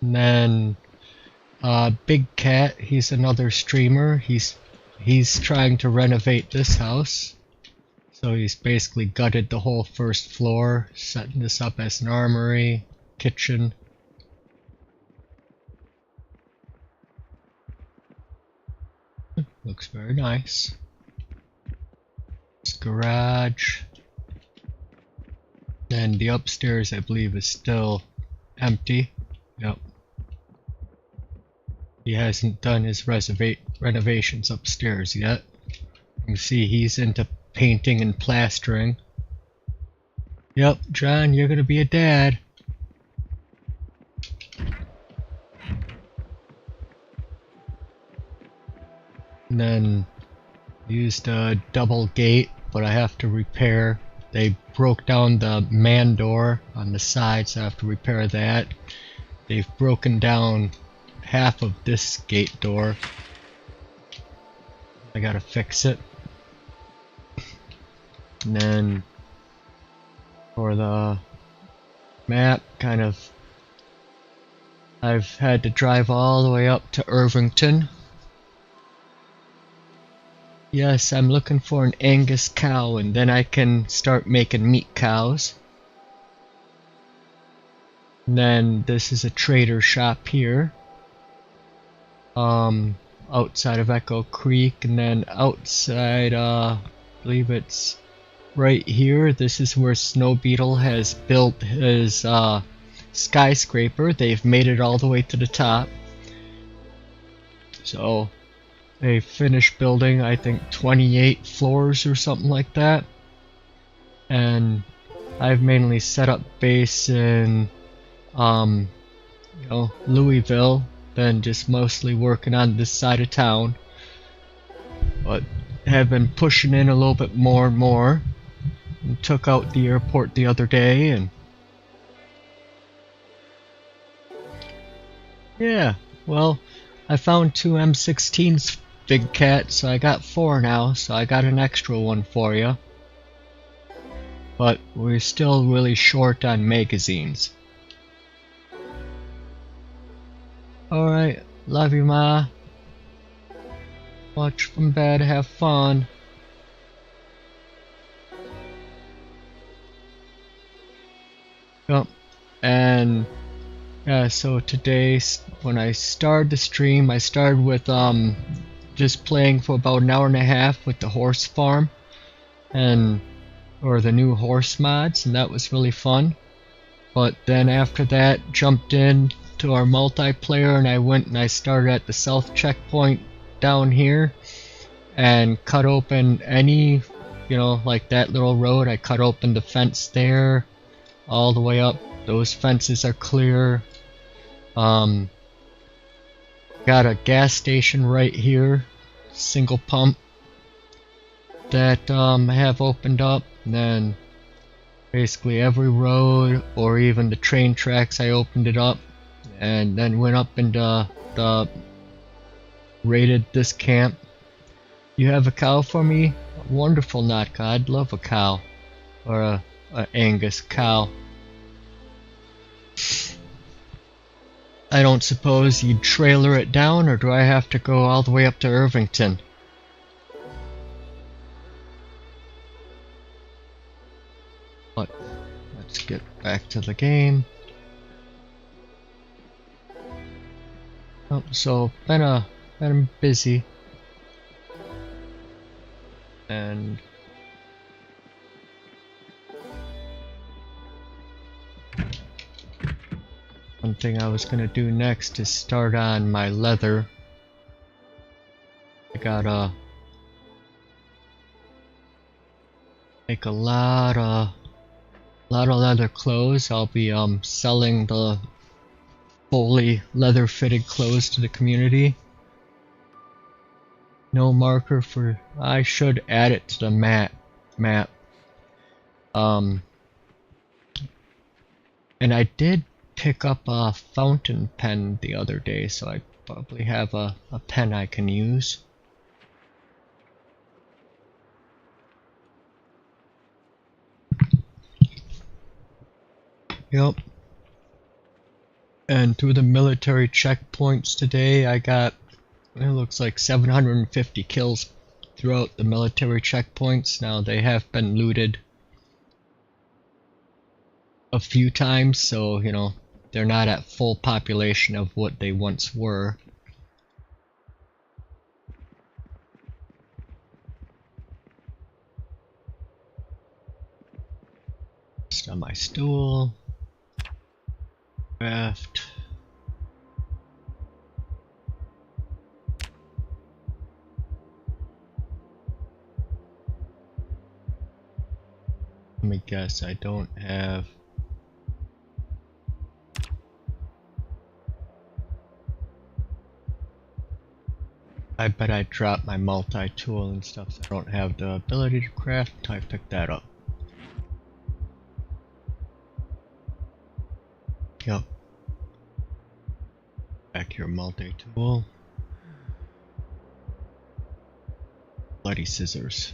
And then Big Cat, he's another streamer. He's trying to renovate this house. So he's basically gutted the whole first floor, setting this up as an armory, kitchen. Looks very nice. This garage. And the upstairs, I believe, is still empty. Yep. He hasn't done his renovations upstairs yet. You can see he's into painting and plastering. Yep, John, you're gonna be a dad. And then used a double gate, but I have to repair. They broke down the man door on the side, so I have to repair that. They've broken down half of this gate door. I gotta fix it. And then for the map, kind of, I've had to drive all the way up to Irvington. Yes, I'm looking for an Angus cow, and then I can start making meat cows. And then this is a trader shop here. Outside of Echo Creek, and then outside, I believe it's right here. This is where Snow Beetle has built his skyscraper. They've made it all the way to the top. So they finished building, I think, 28 floors or something like that. And I've mainly set up base in, Louisville. Been just mostly working on this side of town, but have been pushing in a little bit more and more. And took out the airport the other day, and yeah, well, I found 2 M16s, Big Cat, so I got 4 now, so I got an extra one for you. But we're still really short on magazines. Alright, love you, Ma. Watch from bed, have fun. Yep, and yeah, so today, when I started the stream, I started with just playing for about an hour and a half with the horse farm, or the new horse mods, and that was really fun. But then after that, jumped in to our multiplayer, and I went and I started at the south checkpoint down here and cut open any, like that little road. I cut open the fence there all the way up. Those fences are clear. Got a gas station right here, single pump, that I have opened up. And then basically every road or even the train tracks, I opened it up. And then went up and raided this camp. You have a cow for me? Wonderful, Natka. I'd love a cow. Or a Angus cow. I don't suppose you'd trailer it down, or do I have to go all the way up to Irvington? But let's get back to the game. Oh, so been busy, and one thing I was gonna do next is start on my leather. I gotta make a lot of leather clothes. I'll be selling the fully leather fitted clothes to the community. No marker for... I should add it to the map. And I did pick up a fountain pen the other day, so I probably have a pen I can use. Yep. And through the military checkpoints today, I got, it looks like 750 kills throughout the military checkpoints. Now they have been looted a few times, so you know, they're not at full population of what they once were. Just on my stool. Craft. Let me guess, I don't have... I bet I dropped my multi-tool and stuff, so I don't have the ability to craft until I pick that up. Yep. Back here, multi-tool. Bloody scissors.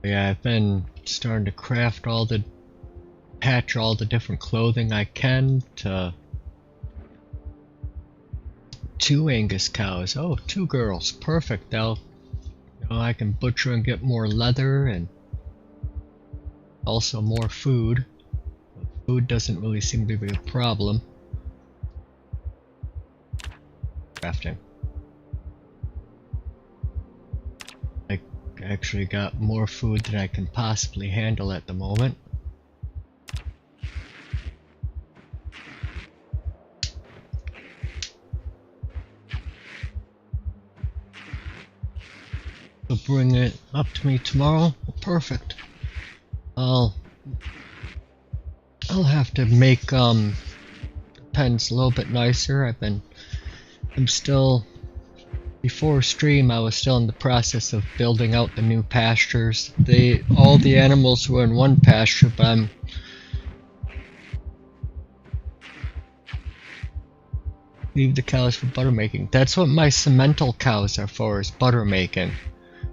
Yeah, I've been starting to craft all the... patch all the different clothing I can to... 2 Angus cows. Oh, 2 girls. Perfect. Now, you know, I can butcher and get more leather and also more food. Food doesn't really seem to be a problem. Crafting. I actually got more food than I can possibly handle at the moment. So bring it up to me tomorrow. Perfect. I'll have to make pens a little bit nicer. I'm still, before stream I was still in the process of building out the new pastures. All the animals were in one pasture, but I'm leave the cows for butter making. That's what my cemental cows are for, is butter making.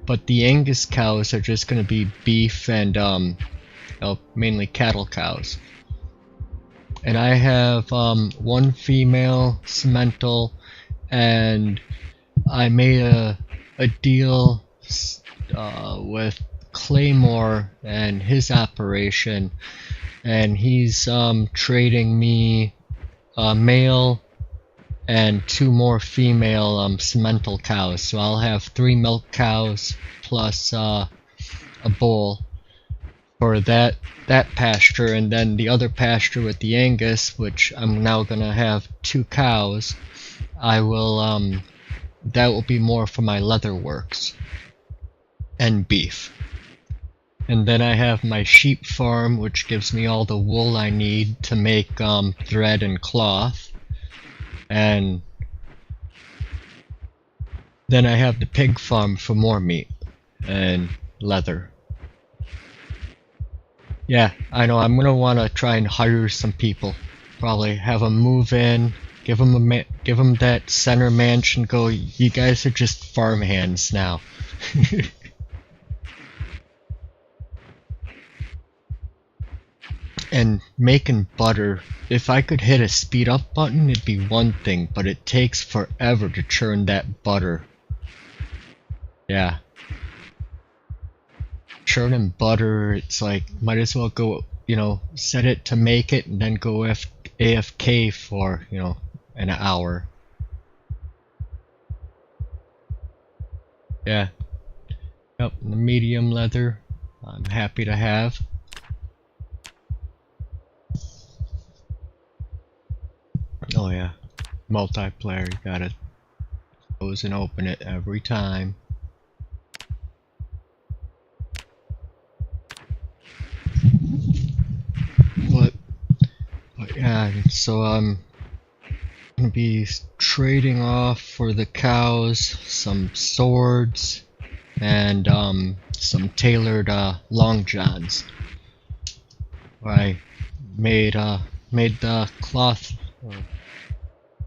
But the Angus cows are just gonna be beef and mainly cattle cows. And I have 1 female cemental, and I made a deal with Claymore and his operation, and he's trading me a male and 2 more female cemental cows. So I'll have 3 milk cows plus a bull for that pasture, and then the other pasture with the Angus, which I'm now gonna have 2 cows. I will that will be more for my leather works and beef. And then I have my sheep farm, which gives me all the wool I need to make thread and cloth. And then I have the pig farm for more meat and leather. Yeah, I know, I'm gonna wanna try and hire some people. Probably have them move in, give them that center mansion, go, you guys are just farm hands now. And making butter, if I could hit a speed up button, it'd be one thing, but it takes forever to churn that butter. Yeah. Churning butter, it's like, might as well go, you know, set it to make it and then go AFK for, you know, an hour. Yeah. Yep, the medium leather, I'm happy to have. Oh yeah, multiplayer, you gotta close and open it every time. But yeah, so gonna be trading off for the cows some swords and some tailored long johns. I made the cloth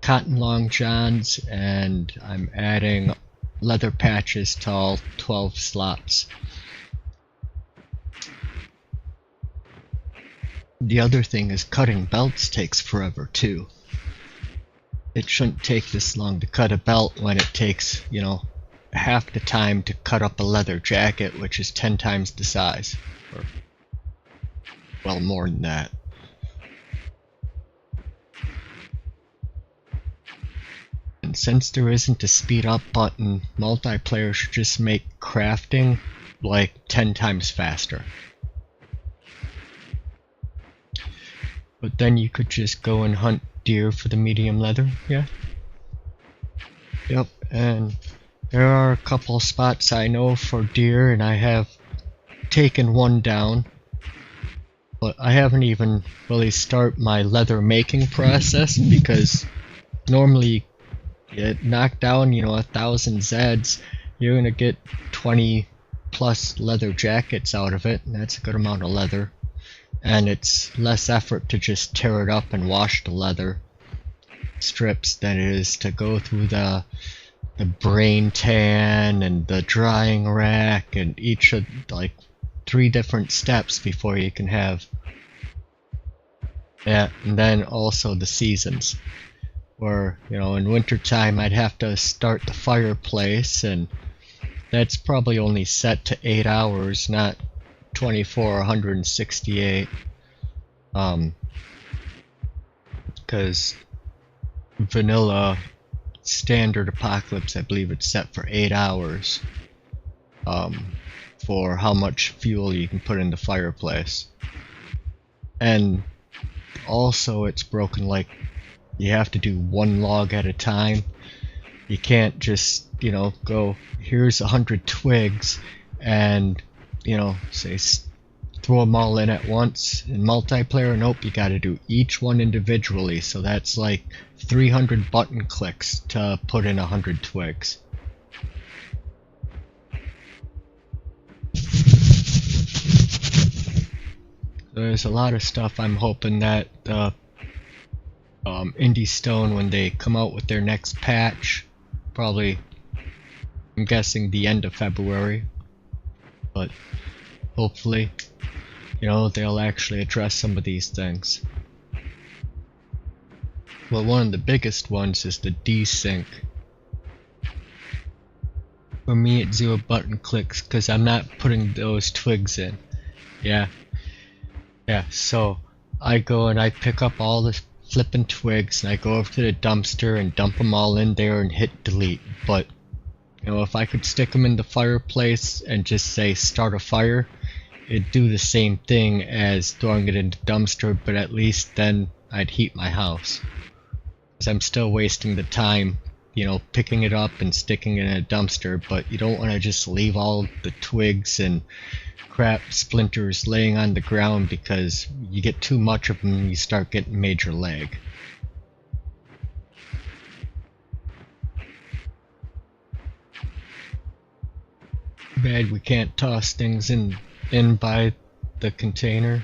cotton long johns, and I'm adding leather patches to all 12 slots. The other thing is cutting belts takes forever too. It shouldn't take this long to cut a belt when it takes, you know, half the time to cut up a leather jacket, which is 10 times the size. Or, well, more than that. And since there isn't a speed up button, multiplayer should just make crafting like 10 times faster. But then you could just go and hunt deer for the medium leather, yeah? Yep, and there are a couple spots I know for deer, and I have taken one down. But I haven't even really started my leather making process, because normally you knock down, you know, 1,000 Zeds, you're gonna get 20 plus leather jackets out of it, and that's a good amount of leather. And it's less effort to just tear it up and wash the leather strips than it is to go through the brain tan and the drying rack and each of like 3 different steps before you can have. Yeah, and then also the seasons, where, you know, in wintertime I'd have to start the fireplace, and that's probably only set to 8 hours, not 24 or 168, because vanilla standard apocalypse, I believe it's set for 8 hours, for how much fuel you can put in the fireplace. And also it's broken, like, you have to do 1 log at a time. You can't just, you know, go, here's 100 twigs, and, you know, say throw them all in at once. In multiplayer, nope, you gotta do each one individually, so that's like 300 button clicks to put in 100 twigs. There's a lot of stuff I'm hoping that Indie Stone, when they come out with their next patch, probably, I'm guessing the end of February, but hopefully, you know, they'll actually address some of these things. Well, one of the biggest ones is the desync. For me, it's 0 button clicks because I'm not putting those twigs in. Yeah, so I go and I pick up all the flipping twigs, and I go over to the dumpster and dump them all in there and hit delete. But, you know, if I could stick them in the fireplace and just say start a fire, it'd do the same thing as throwing it in the dumpster, but at least then I'd heat my house. Because I'm still wasting the time, you know, picking it up and sticking it in a dumpster, but you don't want to just leave all the twigs and crap splinters laying on the ground, because you get too much of them and you start getting major lag. Bad we can't toss things in by the container,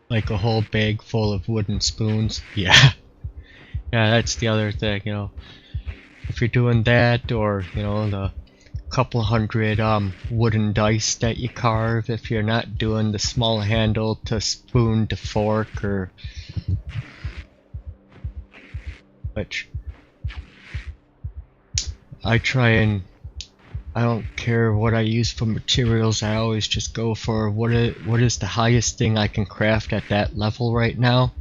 like a whole bag full of wooden spoons. Yeah, that's the other thing, you know, if you're doing that, or, you know, the couple hundred wooden dice that you carve, if you're not doing the small handle to spoon to fork, or which I try and, I don't care what I use for materials, I always just go for what is the highest thing I can craft at that level right now,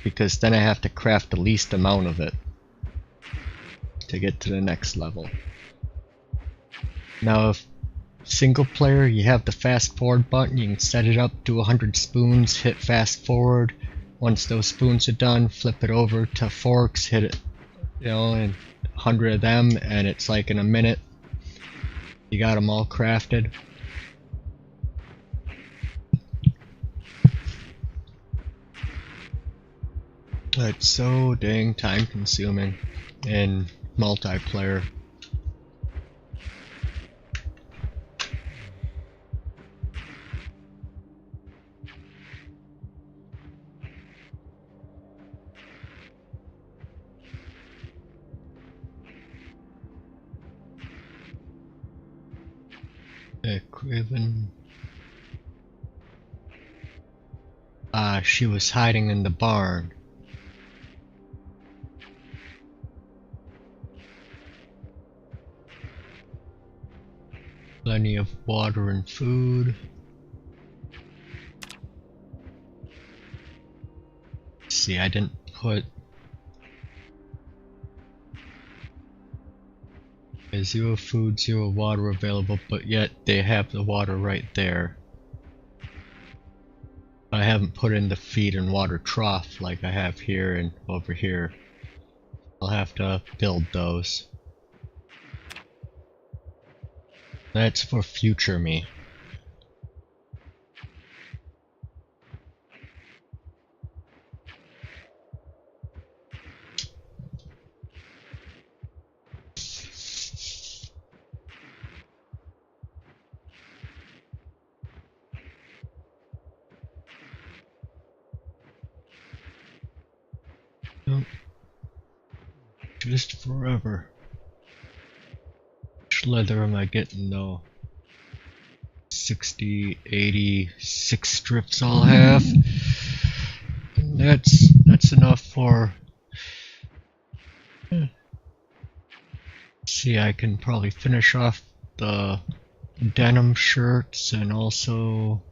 because then I have to craft the least amount of it to get to the next level. Now if single player, you have the fast forward button, you can set it up to 100 spoons, hit fast forward. Once those spoons are done, flip it over to forks, hit it, you know, and 100 of them, and it's like in a minute you got them all crafted. It's so dang time consuming in multiplayer. Craven. She was hiding in the barn. Plenty of water and food. See, I didn't put zero food, zero water available, but yet they have the water right there. I haven't put in the feed and water trough like I have here and over here. I'll have to build those. That's for future me. Nope. Just forever. Which leather am I getting though? 60, 80, 6 strips I'll have. That's enough for. See, I can probably finish off the denim shirts and also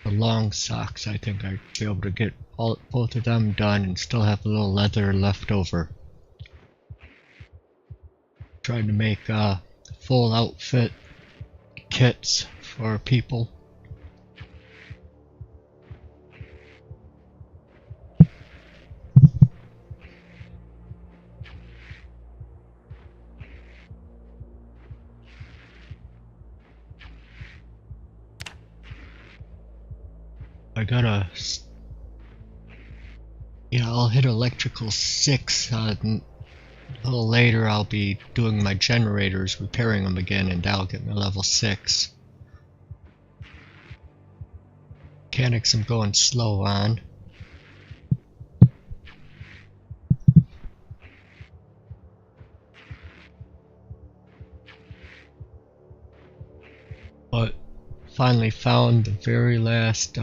the long socks. I think I'd be able to get both of them done and still have a little leather left over. Trying to make full outfit kits for people. I gotta. Yeah, I'll hit electrical 6. A little later, I'll be doing my generators, repairing them again, and that'll get me level 6. Mechanics I'm going slow on. But finally found the very last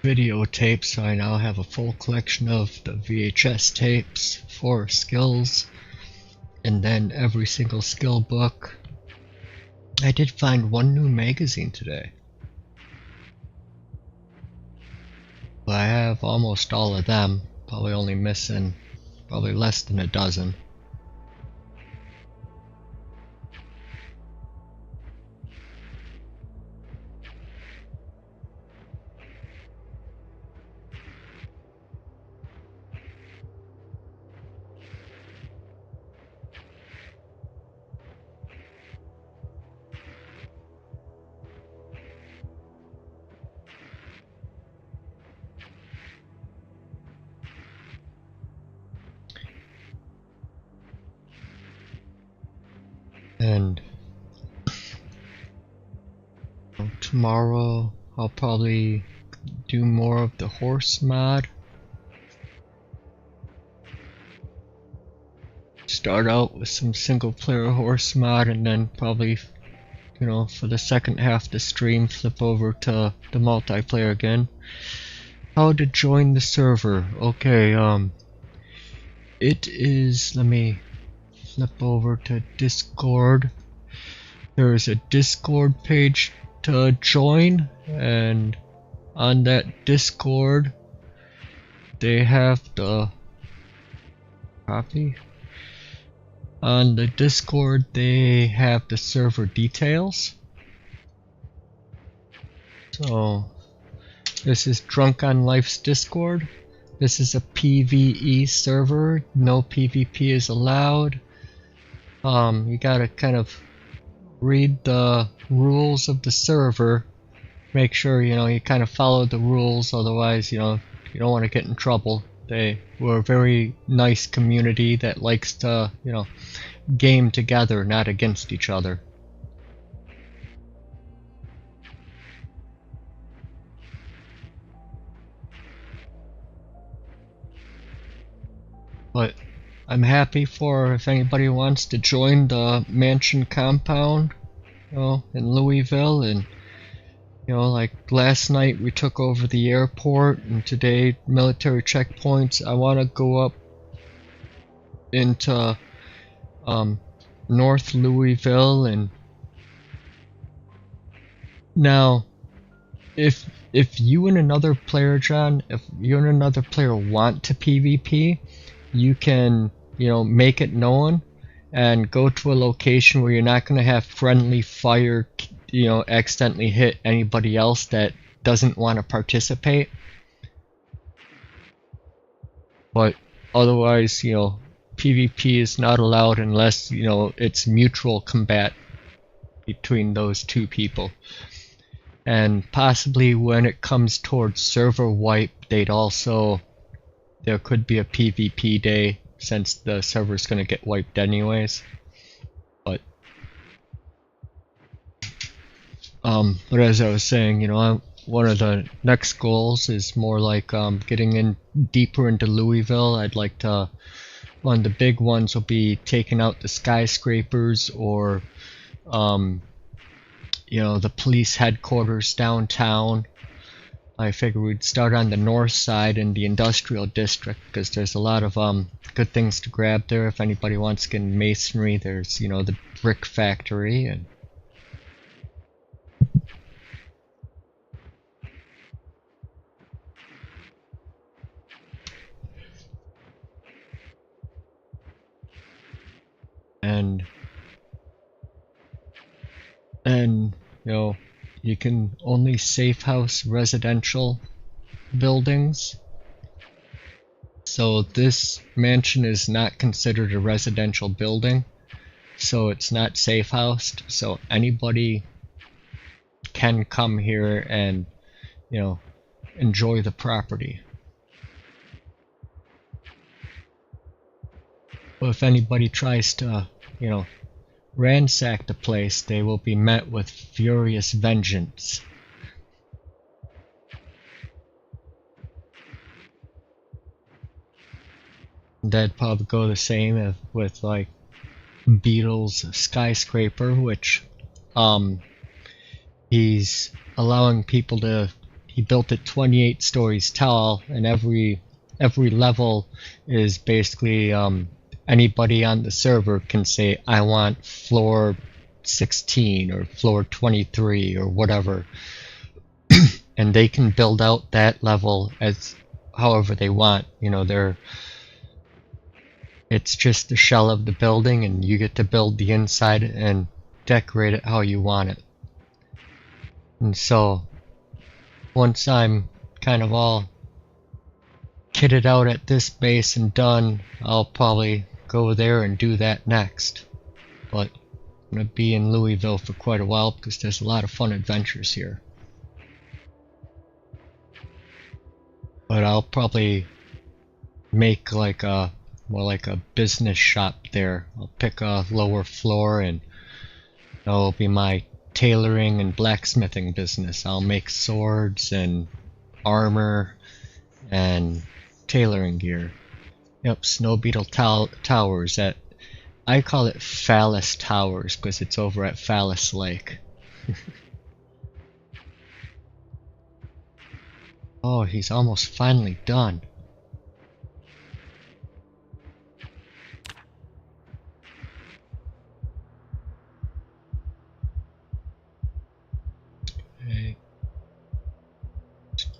videotape, so I now have a full collection of the VHS tapes for skills, and then every single skill book. I did find one new magazine today, but I have almost all of them, probably only missing probably less than a dozen. And tomorrow I'll probably do more of the horse mod. Start out with some single player horse mod, and then probably, you know, for the second half of the stream flip over to the multiplayer again. How to join the server? Okay, it is, let me flip over to Discord. There is a Discord page to join, and on that Discord they have the copy. On the Discord they have the server details. So this is Drunk on Life's Discord. This is a PvE server. No PvP is allowed. You gotta kind of read the rules of the server. Make sure, you know, you kind of follow the rules, otherwise, you know, you don't want to get in trouble. We're a very nice community that likes to, game together, not against each other. But I'm happy for if anybody wants to join the mansion compound, in Louisville. And like last night we took over the airport, and today military checkpoints. I want to go up into North Louisville, and now if you and another player, John, if you and another player want to PvP, you can, make it known and go to a location where you're not going to have friendly fire, accidentally hit anybody else that doesn't want to participate. But otherwise, PvP is not allowed unless, it's mutual combat between those two people. And possibly when it comes towards server wipe, there could be a PvP day, since the server's gonna get wiped anyways. But as I was saying, one of the next goals is more like getting in deeper into Louisville. One of the big ones will be taking out the skyscrapers, or the police headquarters downtown. I figure we'd start on the north side in the industrial district, because there's a lot of good things to grab there. If anybody wants to get in masonry, there's the brick factory, and you can only safe house residential buildings. So this mansion is not considered a residential building, so it's not safe housed. So anybody can come here and enjoy the property. But if anybody tries to ransack the place, they will be met with furious vengeance. That'd probably go the same with like Beetle's skyscraper, which he's allowing people to. He built it 28 stories tall, and every level is basically anybody on the server can say, I want floor 16 or floor 23 or whatever, and they can build out that level as however they want. It's just the shell of the building, and you get to build the inside and decorate it how you want it. And so once I'm kind of all kitted out at this base and done, I'll probably go there and do that next. But I'm going to be in Louisville for quite a while because there's a lot of fun adventures here. But I'll probably make more like a business shop there. I'll pick a lower floor, and that'll be my tailoring and blacksmithing business. I'll make swords and armor and tailoring gear. Yep, Snow Beetle Towers. I call it Phallus Towers because it's over at Phallus Lake. Oh, he's almost finally done. Okay.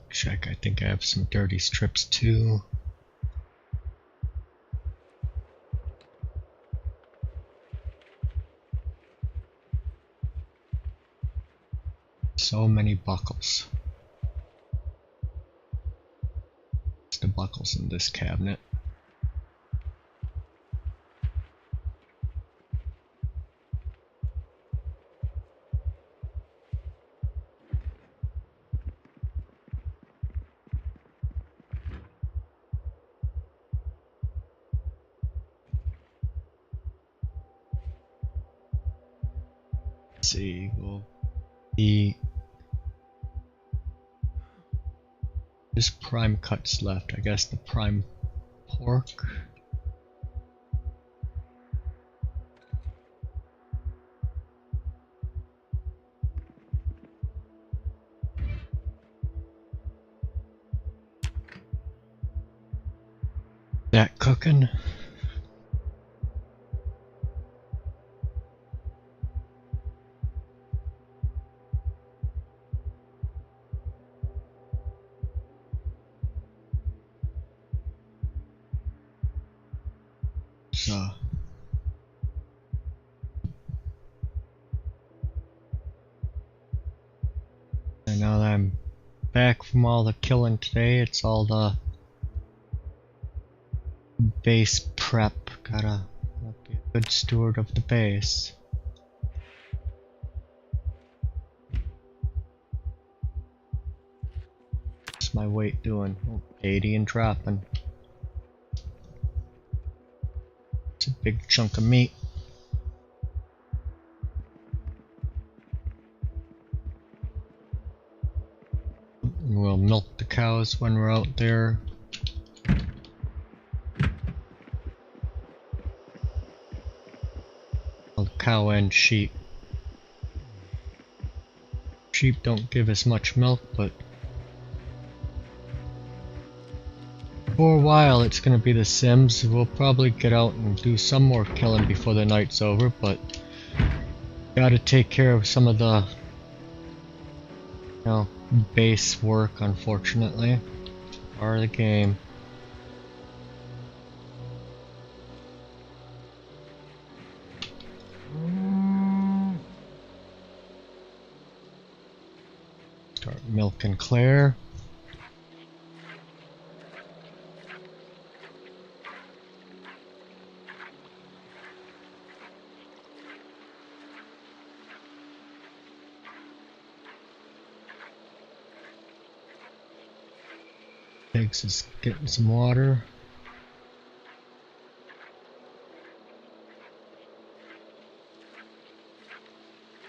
Check, I think I have some dirty strips too. So many buckles. It's the buckles in this cabinet. see. Well, there's prime cuts left. I guess the prime pork. That cooking. So and now that I'm back from all the killing today, it's all the base prep. Gotta be a good steward of the base. What's my weight doing? Oh, 80 and dropping. It's a big chunk of meat. We'll milk the cows when we're out there. Well, cow and sheep. Sheep don't give as much milk, but for a while it's gonna be the Sims. We'll probably get out and do some more killing before the night's over, but gotta take care of some of the, you know, base work, unfortunately. Part of the game. Start milking Claire. Pigs is getting some water.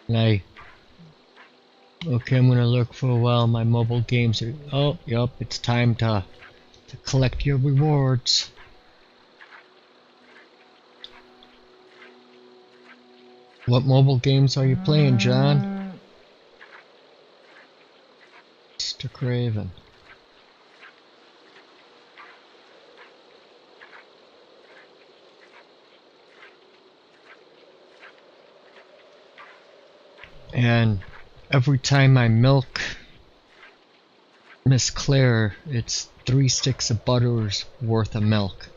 And okay, I'm gonna look for a while. My mobile games are. Oh, yup, it's time to collect your rewards. What mobile games are you playing, John? Mr. Craven. And every time I milk Miss Claire, it's 3 sticks of butter's worth of milk.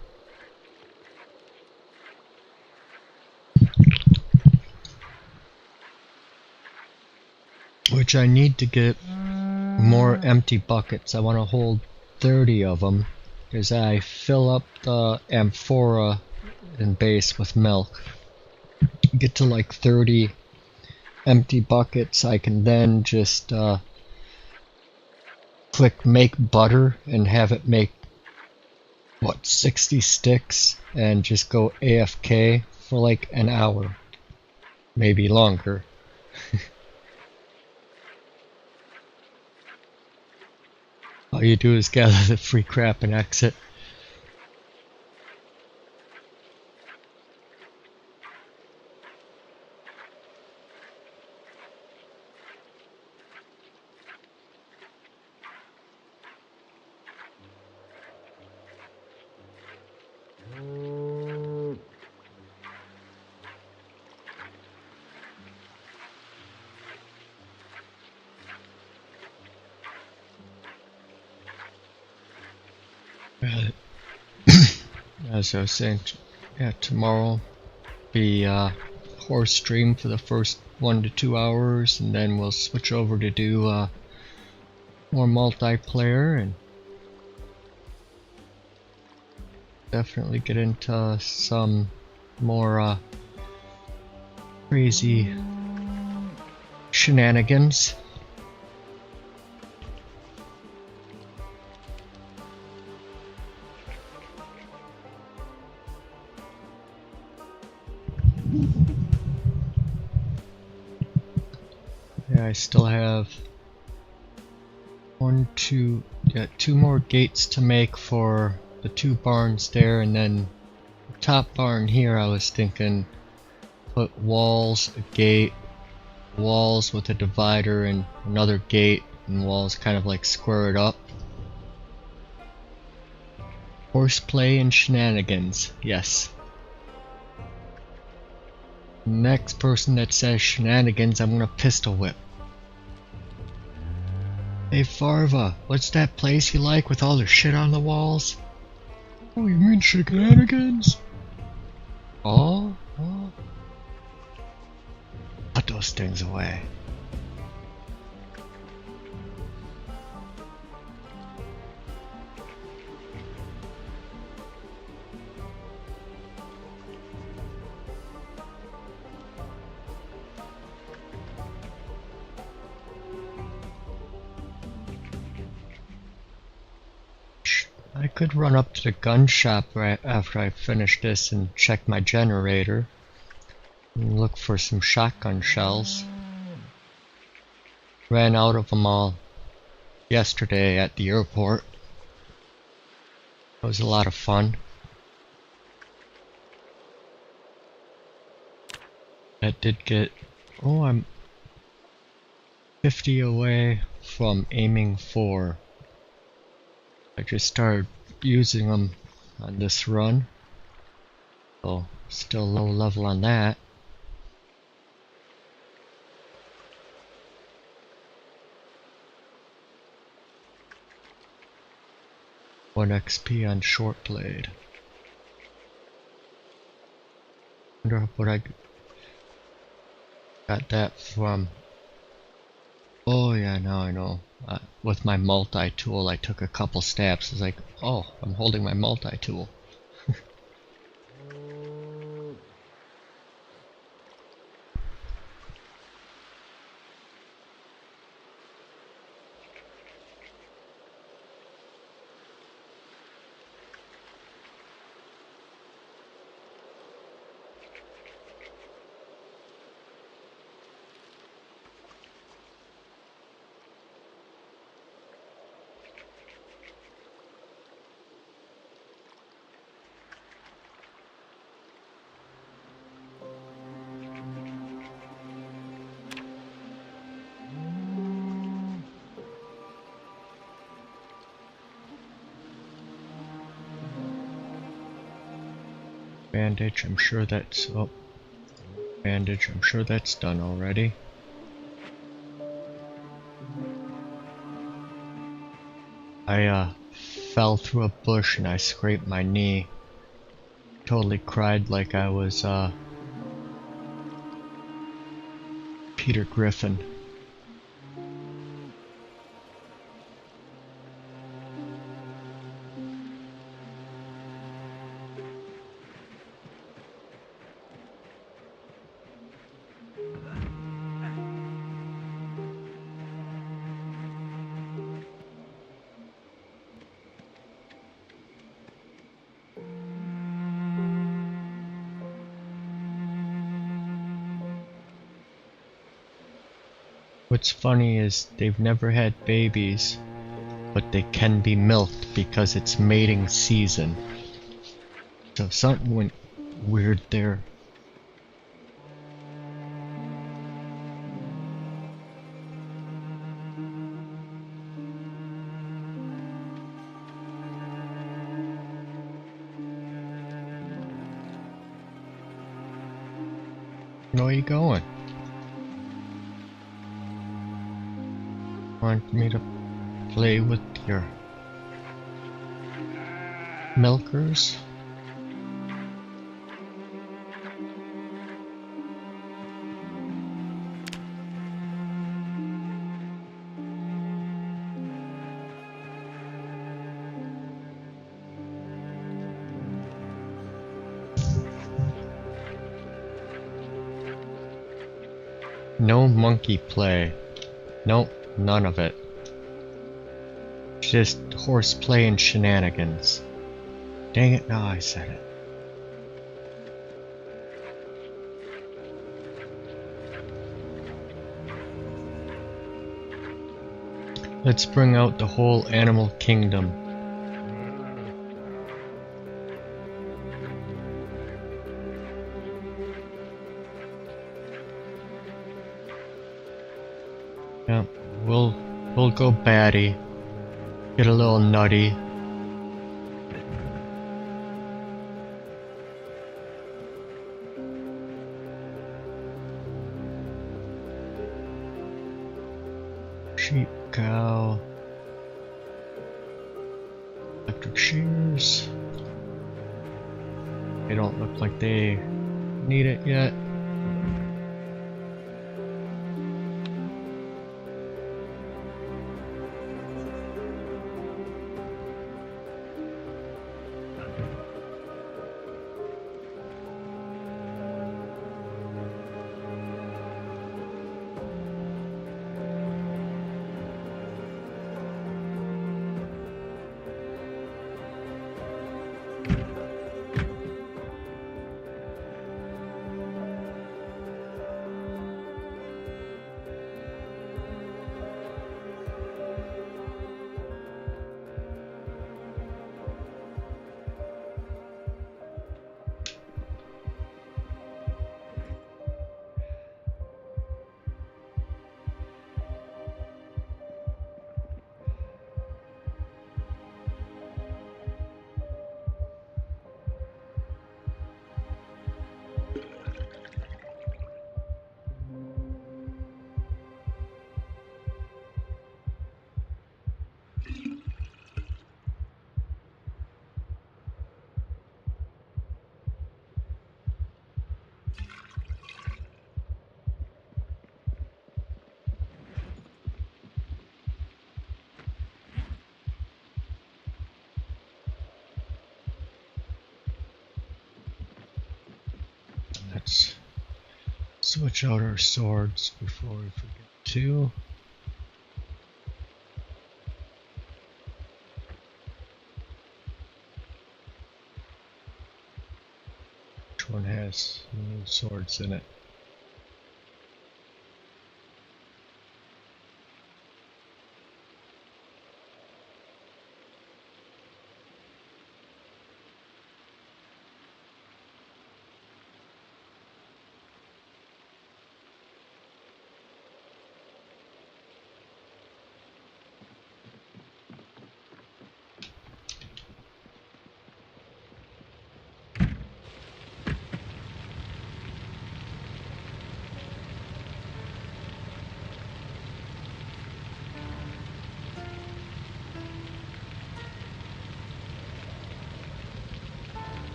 Which I need to get more empty buckets. I want to hold 30 of them, because I fill up the amphora and base with milk. Get to like 30 empty buckets, I can then just click make butter and have it make, what, 60 sticks, and just go AFK for like an hour, maybe longer. All you do is gather the free crap and exit. As I was saying, yeah, tomorrow be horse stream for the first 1 to 2 hours, and then we'll switch over to do more multiplayer and definitely get into some more crazy shenanigans. Yeah, I still have two more gates to make for the two barns there, and then the top barn here I was thinking put walls, a gate, walls with a divider and another gate, and walls kind of like square it up. Horseplay and shenanigans, yes. Next person that says shenanigans, I'm gonna pistol whip. Hey Farva, what's that place you like with all the shit on the walls? Oh, you mean shenanigans? Oh? Put those things away. I could run up to the gun shop right after I finish this and check my generator and look for some shotgun shells. Ran out of them all yesterday at the airport. It was a lot of fun. That did get... oh, I'm 50 away from aiming 4. I just started using them on this run, so still low level on that. One XP on short blade. Wonder what I got that from. Oh yeah, now I know. With my multi-tool I took a couple stabs. It's like, oh, I'm holding my multi-tool. Bandage, I'm sure that's... oh. Bandage, I'm sure that's done already. I fell through a bush and I scraped my knee. Totally cried like I was Peter Griffin. What's funny is they've never had babies, but they can be milked because it's mating season. So something went weird there. Where are you going? Want me to play with your milkers? No monkey play. Nope. None of it. Just horseplay and shenanigans. Dang it, now I said it. Let's bring out the whole animal kingdom. Yeah, we'll go batty. Get a little nutty. Sheep, cow, electric shears. They don't look like they need it yet. Let's switch out our swords before we forget to. Which one has new swords in it?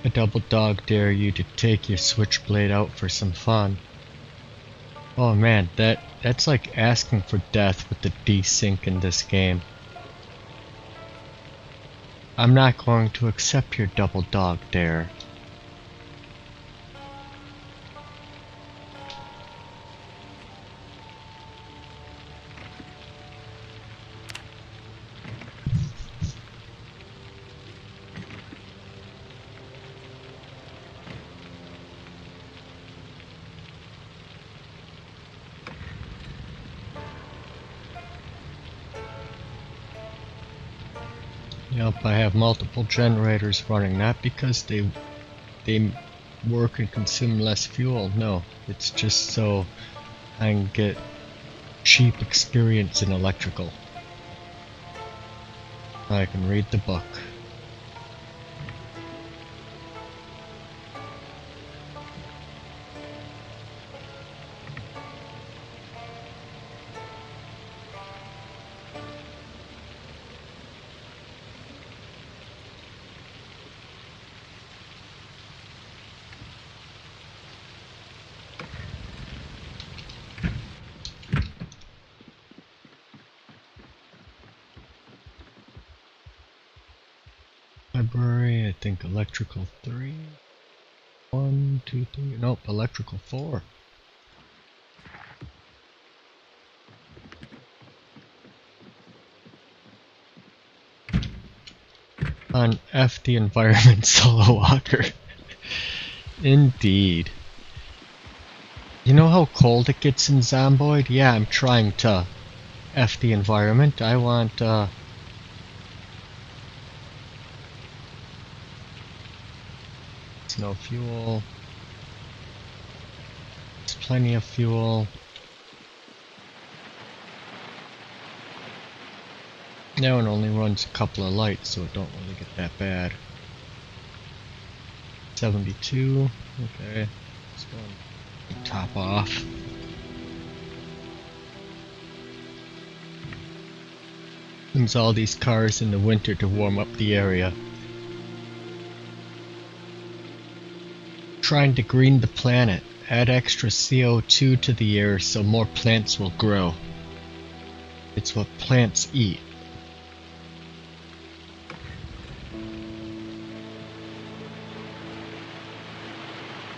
I double dog dare you to take your switchblade out for some fun. Oh man, that's like asking for death with the desync in this game. I'm not going to accept your double dog dare. Yep, I have multiple generators running, not because they work and consume less fuel, no. It's just so I can get cheap experience in electrical. I can read the book. Library, I think electrical 3. 1, 2, 3, nope, electrical 4. On F the environment, solo walker. Indeed. You know how cold it gets in Zomboid? Yeah, I'm trying to F the environment. I want, There's no fuel. There's plenty of fuel. Now it only runs a couple of lights, so it don't really get that bad. 72. Okay. Let's go and top off. There's all these cars in the winter to warm up the area. Trying to green the planet. Add extra CO2 to the air so more plants will grow. It's what plants eat.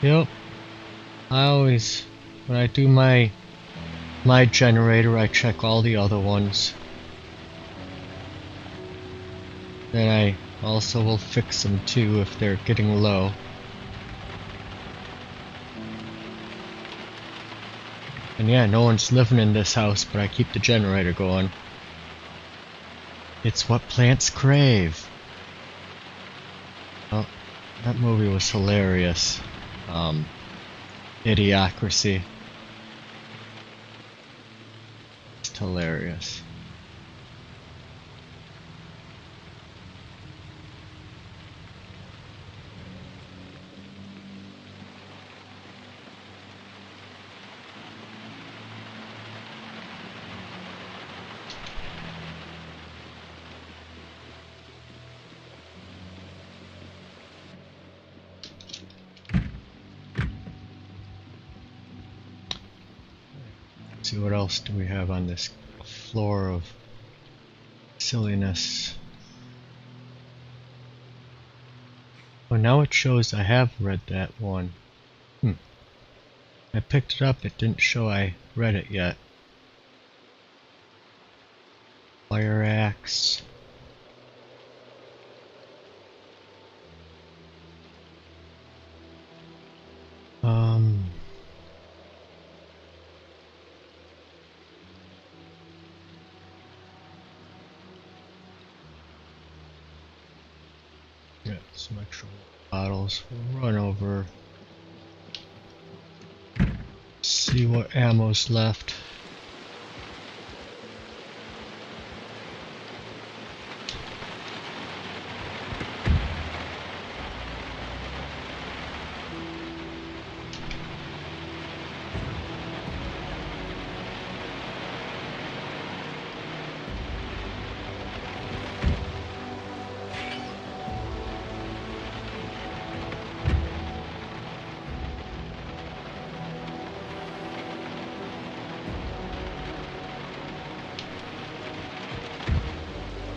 Yep. I always, when I do my generator, I check all the other ones. Then I also will fix them too if they're getting low. And yeah, no one's living in this house, but I keep the generator going. It's what plants crave. Oh, that movie was hilarious. Idiocracy. It's hilarious. See what else do we have on this floor of silliness. Oh, now it shows I have read that one. I picked it up, it didn't show I read it yet. Fire axe. Yeah, some extra bottles. We'll run over. See what ammo's left.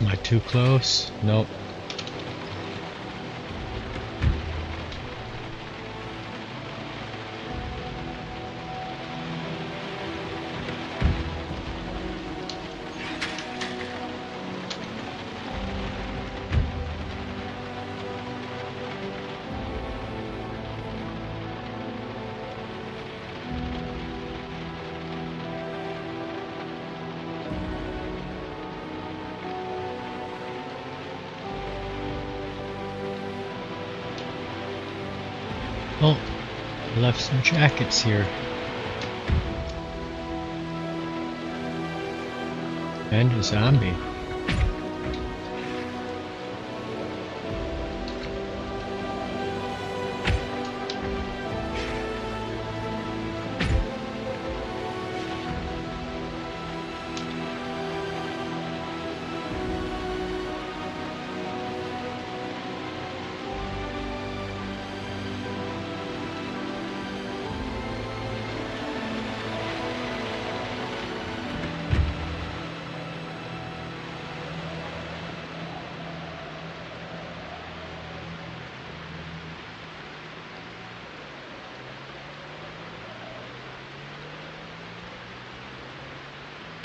Am I too close? Nope. Oh, I left some jackets here. And a zombie.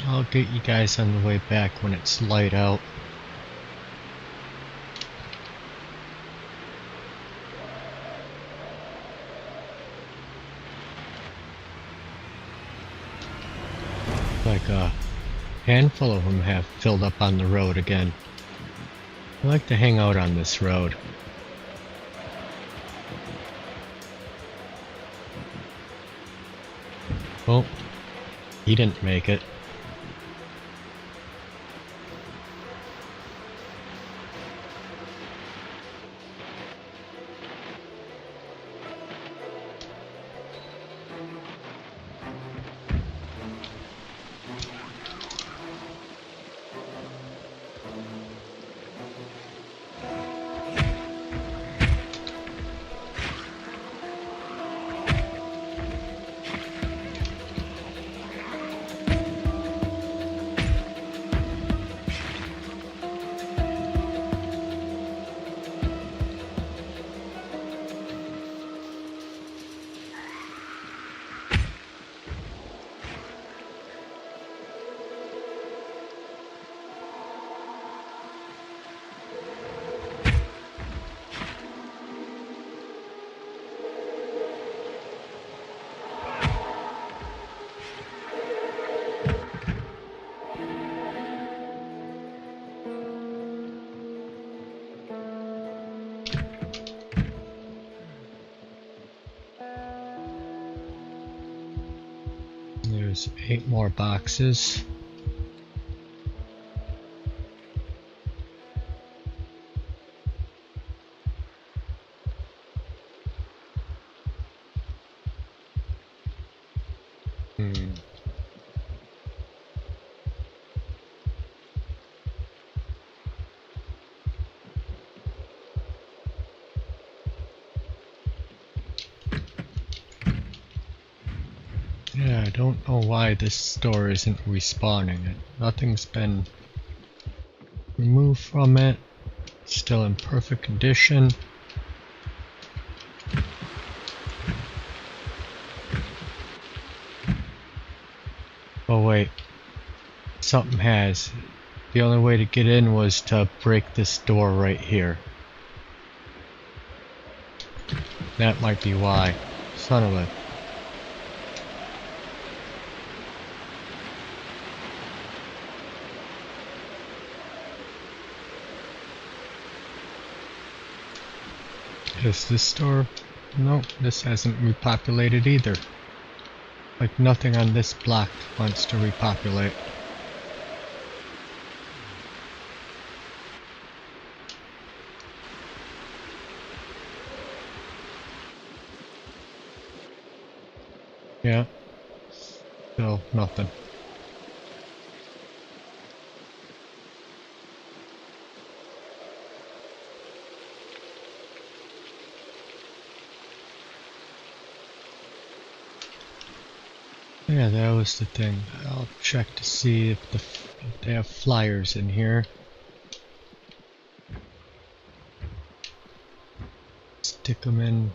I'll get you guys on the way back when it's light out. Like a handful of them have filled up on the road again. I like to hang out on this road. Oh, he didn't make it. There's 8 more boxes. Yeah, I don't know why this store isn't respawning it. Nothing's been removed from it. Still in perfect condition. Oh wait, something has. The only way to get in was to break this door right here. That might be why. Son of a... Is this store? Nope, this hasn't repopulated either. Like nothing on this block wants to repopulate. Yeah, still nothing. Yeah, that was the thing. I'll check to see if they have flyers in here. Stick them in.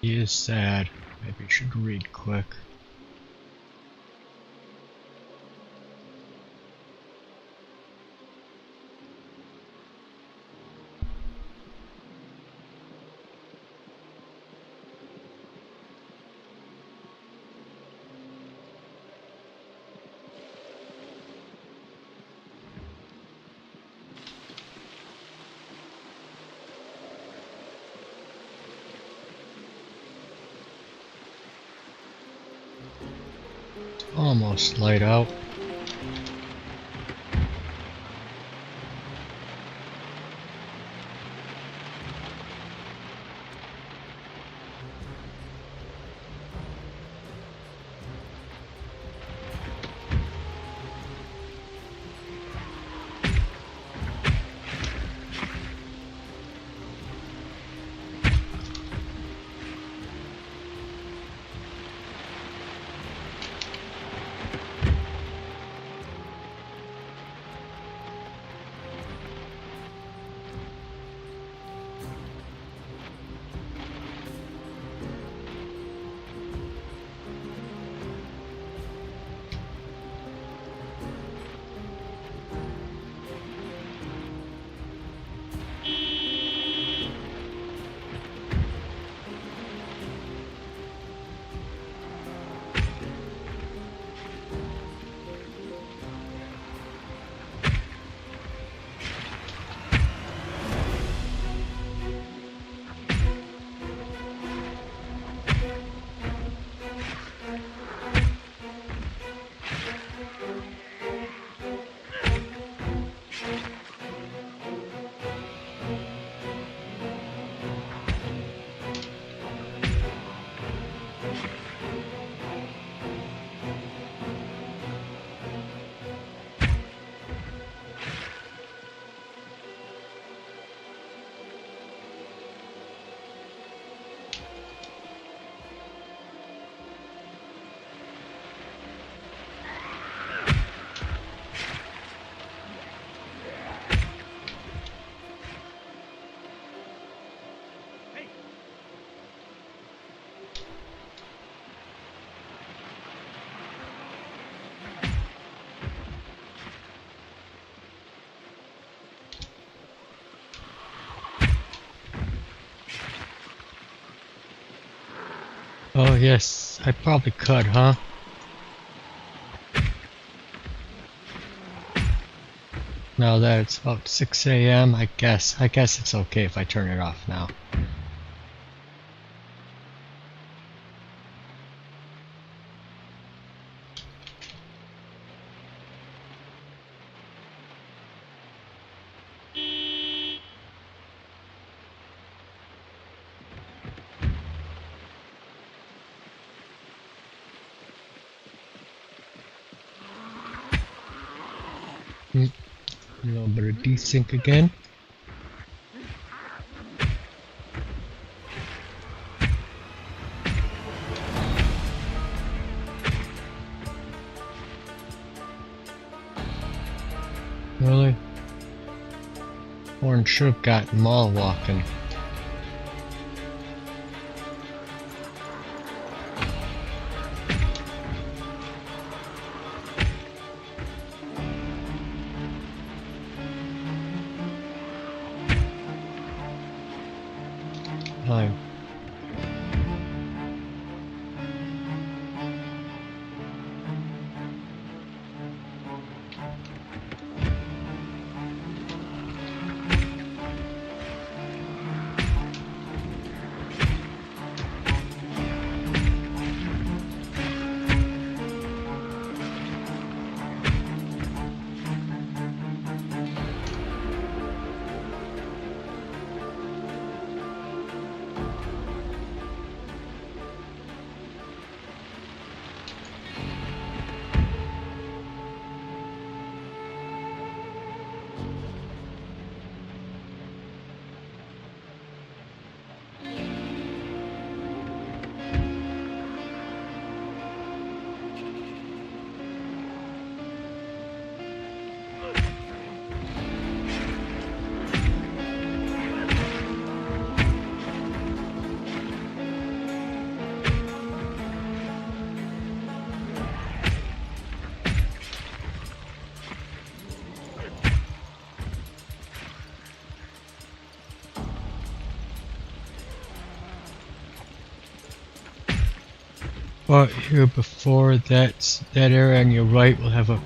He is sad. Maybe I should read quick. Almost light out. Oh yes, I probably could, huh? Now that it's about 6 a.m., I guess it's okay if I turn it off now. A little bit of desync again. Really? Orange should have gotten them all walking. Fine. Well, here before that area on your right will have a...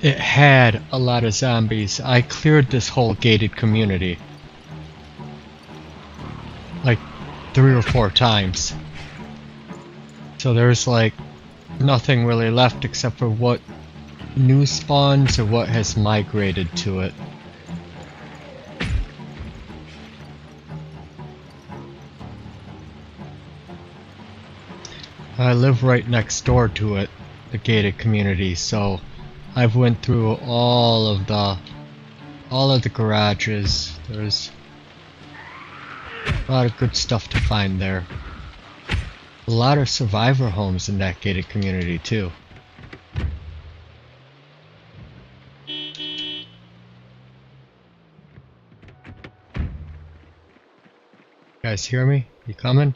It had a lot of zombies. I cleared this whole gated community. Like 3 or 4 times. So there's like nothing really left except for what new spawns or what has migrated to it. I live right next door to it, the gated community, so I've went through all of the garages. There's a lot of good stuff to find there. A lot of survivor homes in that gated community too. You guys hear me? You coming?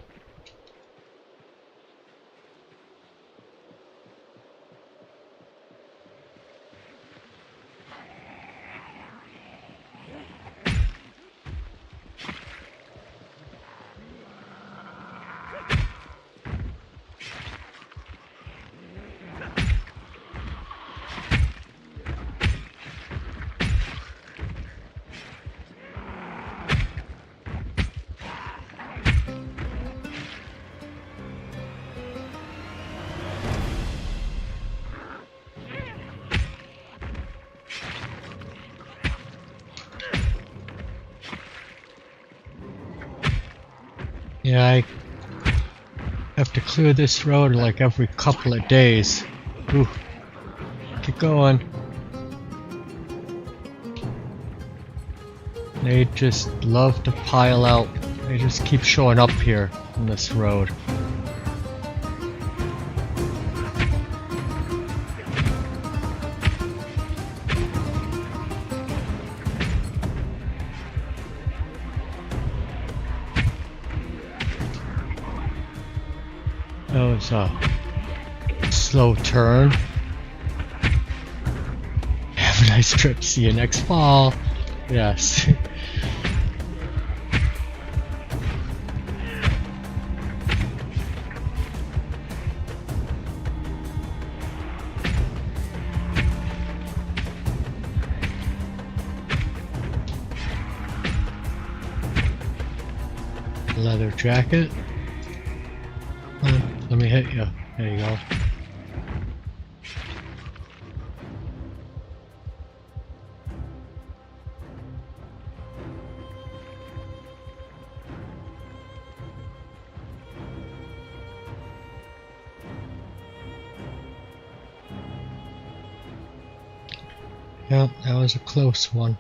Yeah, I have to clear this road like every couple of days. Ooh, keep going. They just love to pile out. They just keep showing up here on this road. That was a slow turn. Have a nice trip. See you next fall. Yes. leather jacket. Come on, let me hit you. There you go. Yep, that was a close one.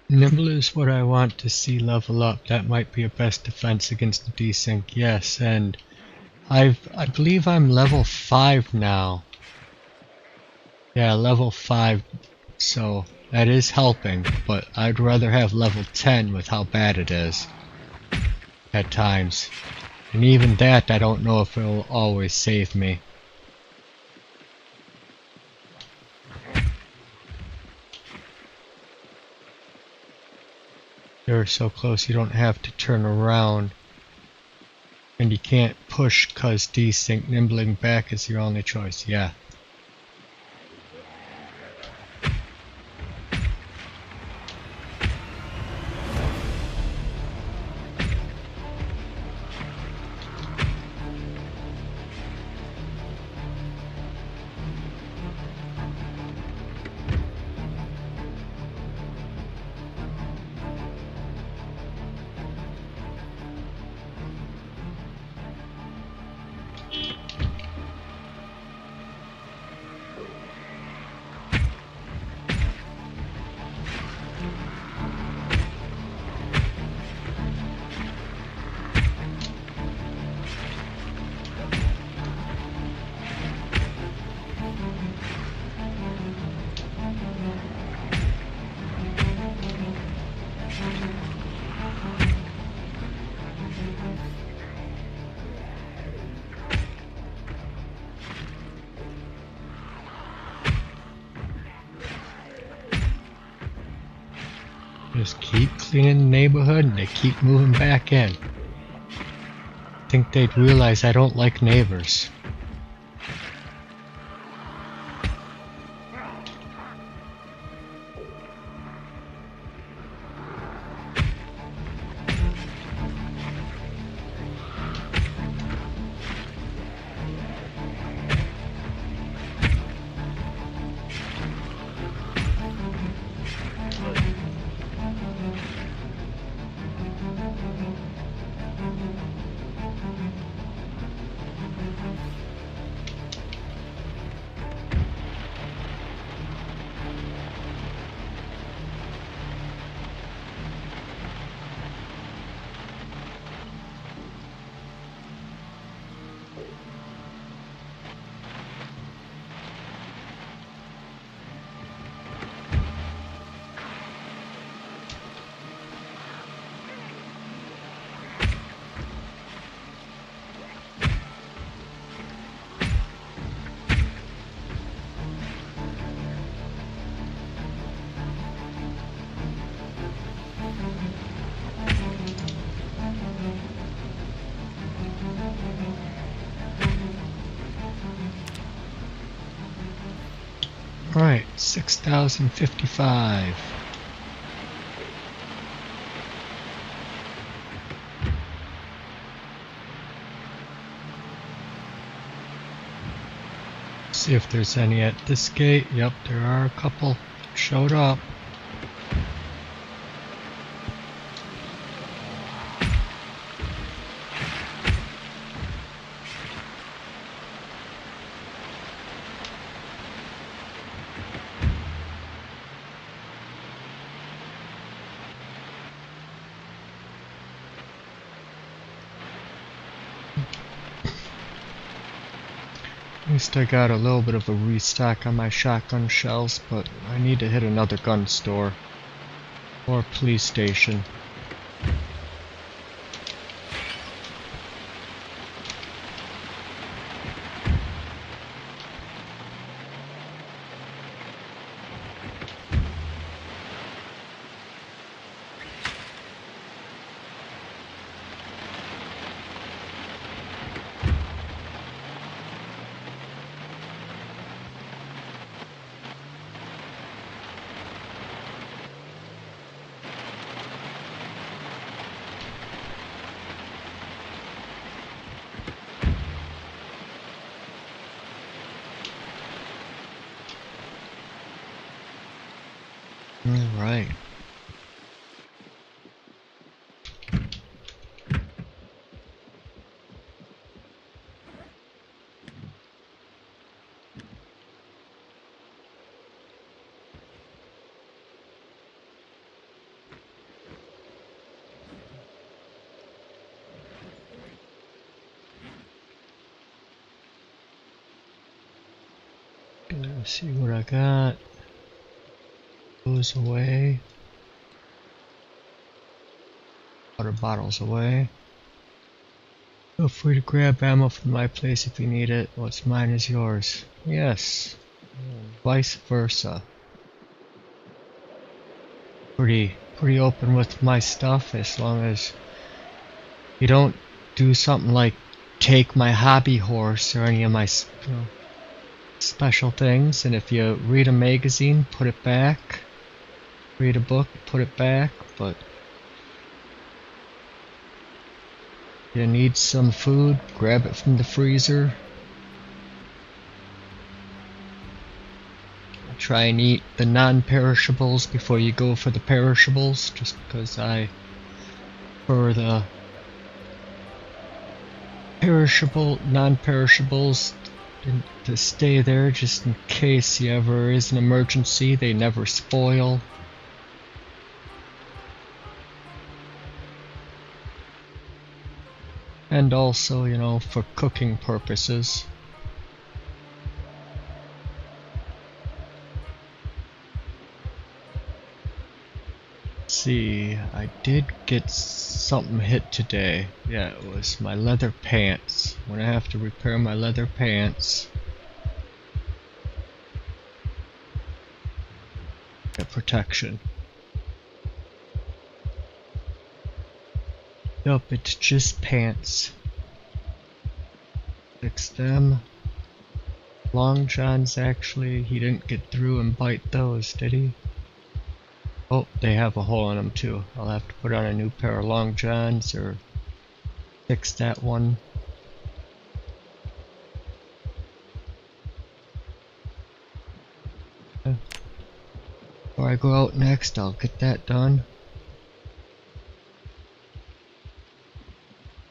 Nimble is what I want to see level up. That might be a best defense against the desync, yes, and I believe I'm level 5 now. Yeah, level 5, so that is helping, but I'd rather have level 10 with how bad it is at times. And even that, I don't know if it'll always save me. You're so close you don't have to turn around. And you can't push cause desync. Nimbling back is your only choice, yeah. Just keep cleaning the neighborhood and they keep moving back in. I think they'd realize I don't like neighbors. Alright, 6,055. See if there's any at this gate. Yep, there are a couple showed up. least I got a little bit of a restock on my shotgun shells, but I need to hit another gun store. Or police station. Alright. Let's see what I got. Goes away. Water bottles away. Feel free to grab ammo from my place if you need it. What's mine is yours. Yes. Vice versa. Pretty open with my stuff, as long as you don't do something like take my hobby horse or any of my special things. And if you read a magazine, put it back. Read a book, put it back. But you need some food, grab it from the freezer. Try and eat the non-perishables before you go for the perishables, just because I prefer the non-perishables to stay there just in case ever is an emergency. They never spoil. And also, you know, for cooking purposes. Let's see, I did get something hit today. Yeah, it was my leather pants. I'm gonna have to repair my leather pants. Get protection. Nope, it's just pants. Fix them. Long johns, actually, he didn't get through and bite those, did he? Oh, they have a hole in them too. I'll have to put on a new pair of long johns or fix that one. Before I go out next, I'll get that done.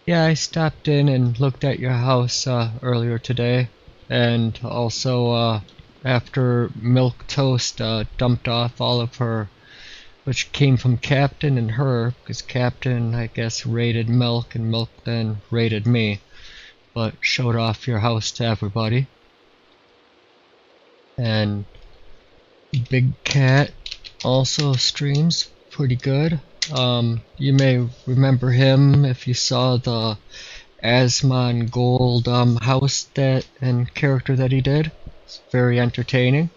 Yeah, I stopped in and looked at your house earlier today, and also after Milk Toast dumped off all of her, which came from Captain and her, because Captain, I guess, raided Milk, and Milk then raided me, but showed off your house to everybody. And Big Cat also streams pretty good. You may remember him if you saw the Asmon Gold house that and character that he did. It's very entertaining.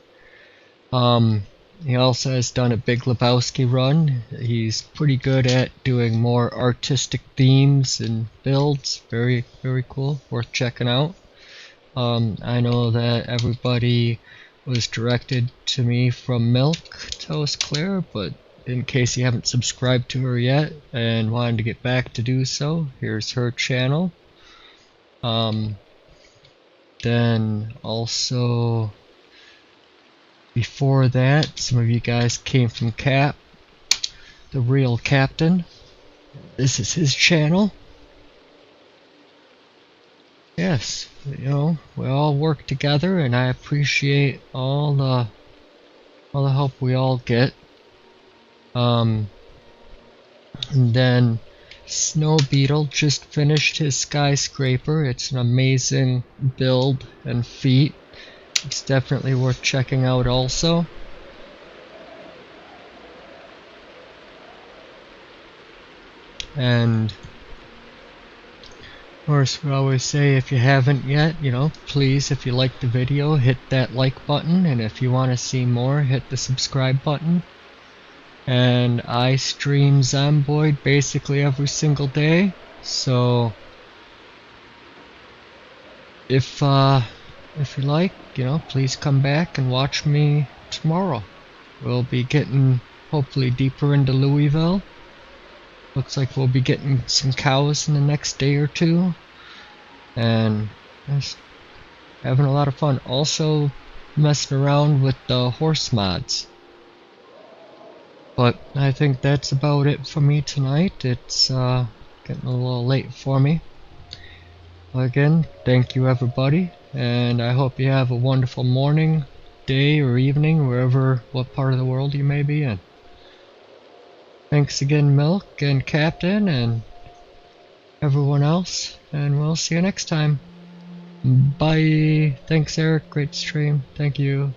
He also has done a Big Lebowski run. He's pretty good at doing more artistic themes and builds. Very cool. Worth checking out. I know that everybody was directed to me from Milk Toast Claire, but in case you haven't subscribed to her yet and wanted to get back to do so, here's her channel. Then also before that, some of you guys came from Cap, the real Captain. This is his channel. Yes, you know, we all work together, and I appreciate all the help we all get. And then Snow Beetle just finished his skyscraper. It's an amazing build and feat. It's definitely worth checking out also. And of course, we always say, if you haven't yet, please, if you like the video, hit that like button, and if you want to see more, hit the subscribe button. And I stream Zomboid basically every single day, so if you like, please come back and watch me tomorrow. We'll be getting hopefully deeper into Louisville. Looks like we'll be getting some cows in the next day or two, and just having a lot of fun. Also messing around with the horse mods. But I think that's about it for me tonight. It's getting a little late for me. Again, thank you everybody, and I hope you have a wonderful morning, day, or evening, what part of the world you may be in. Thanks again, Milk and Captain and everyone else, and we'll see you next time. Bye. Thanks, Eric. Great stream. Thank you.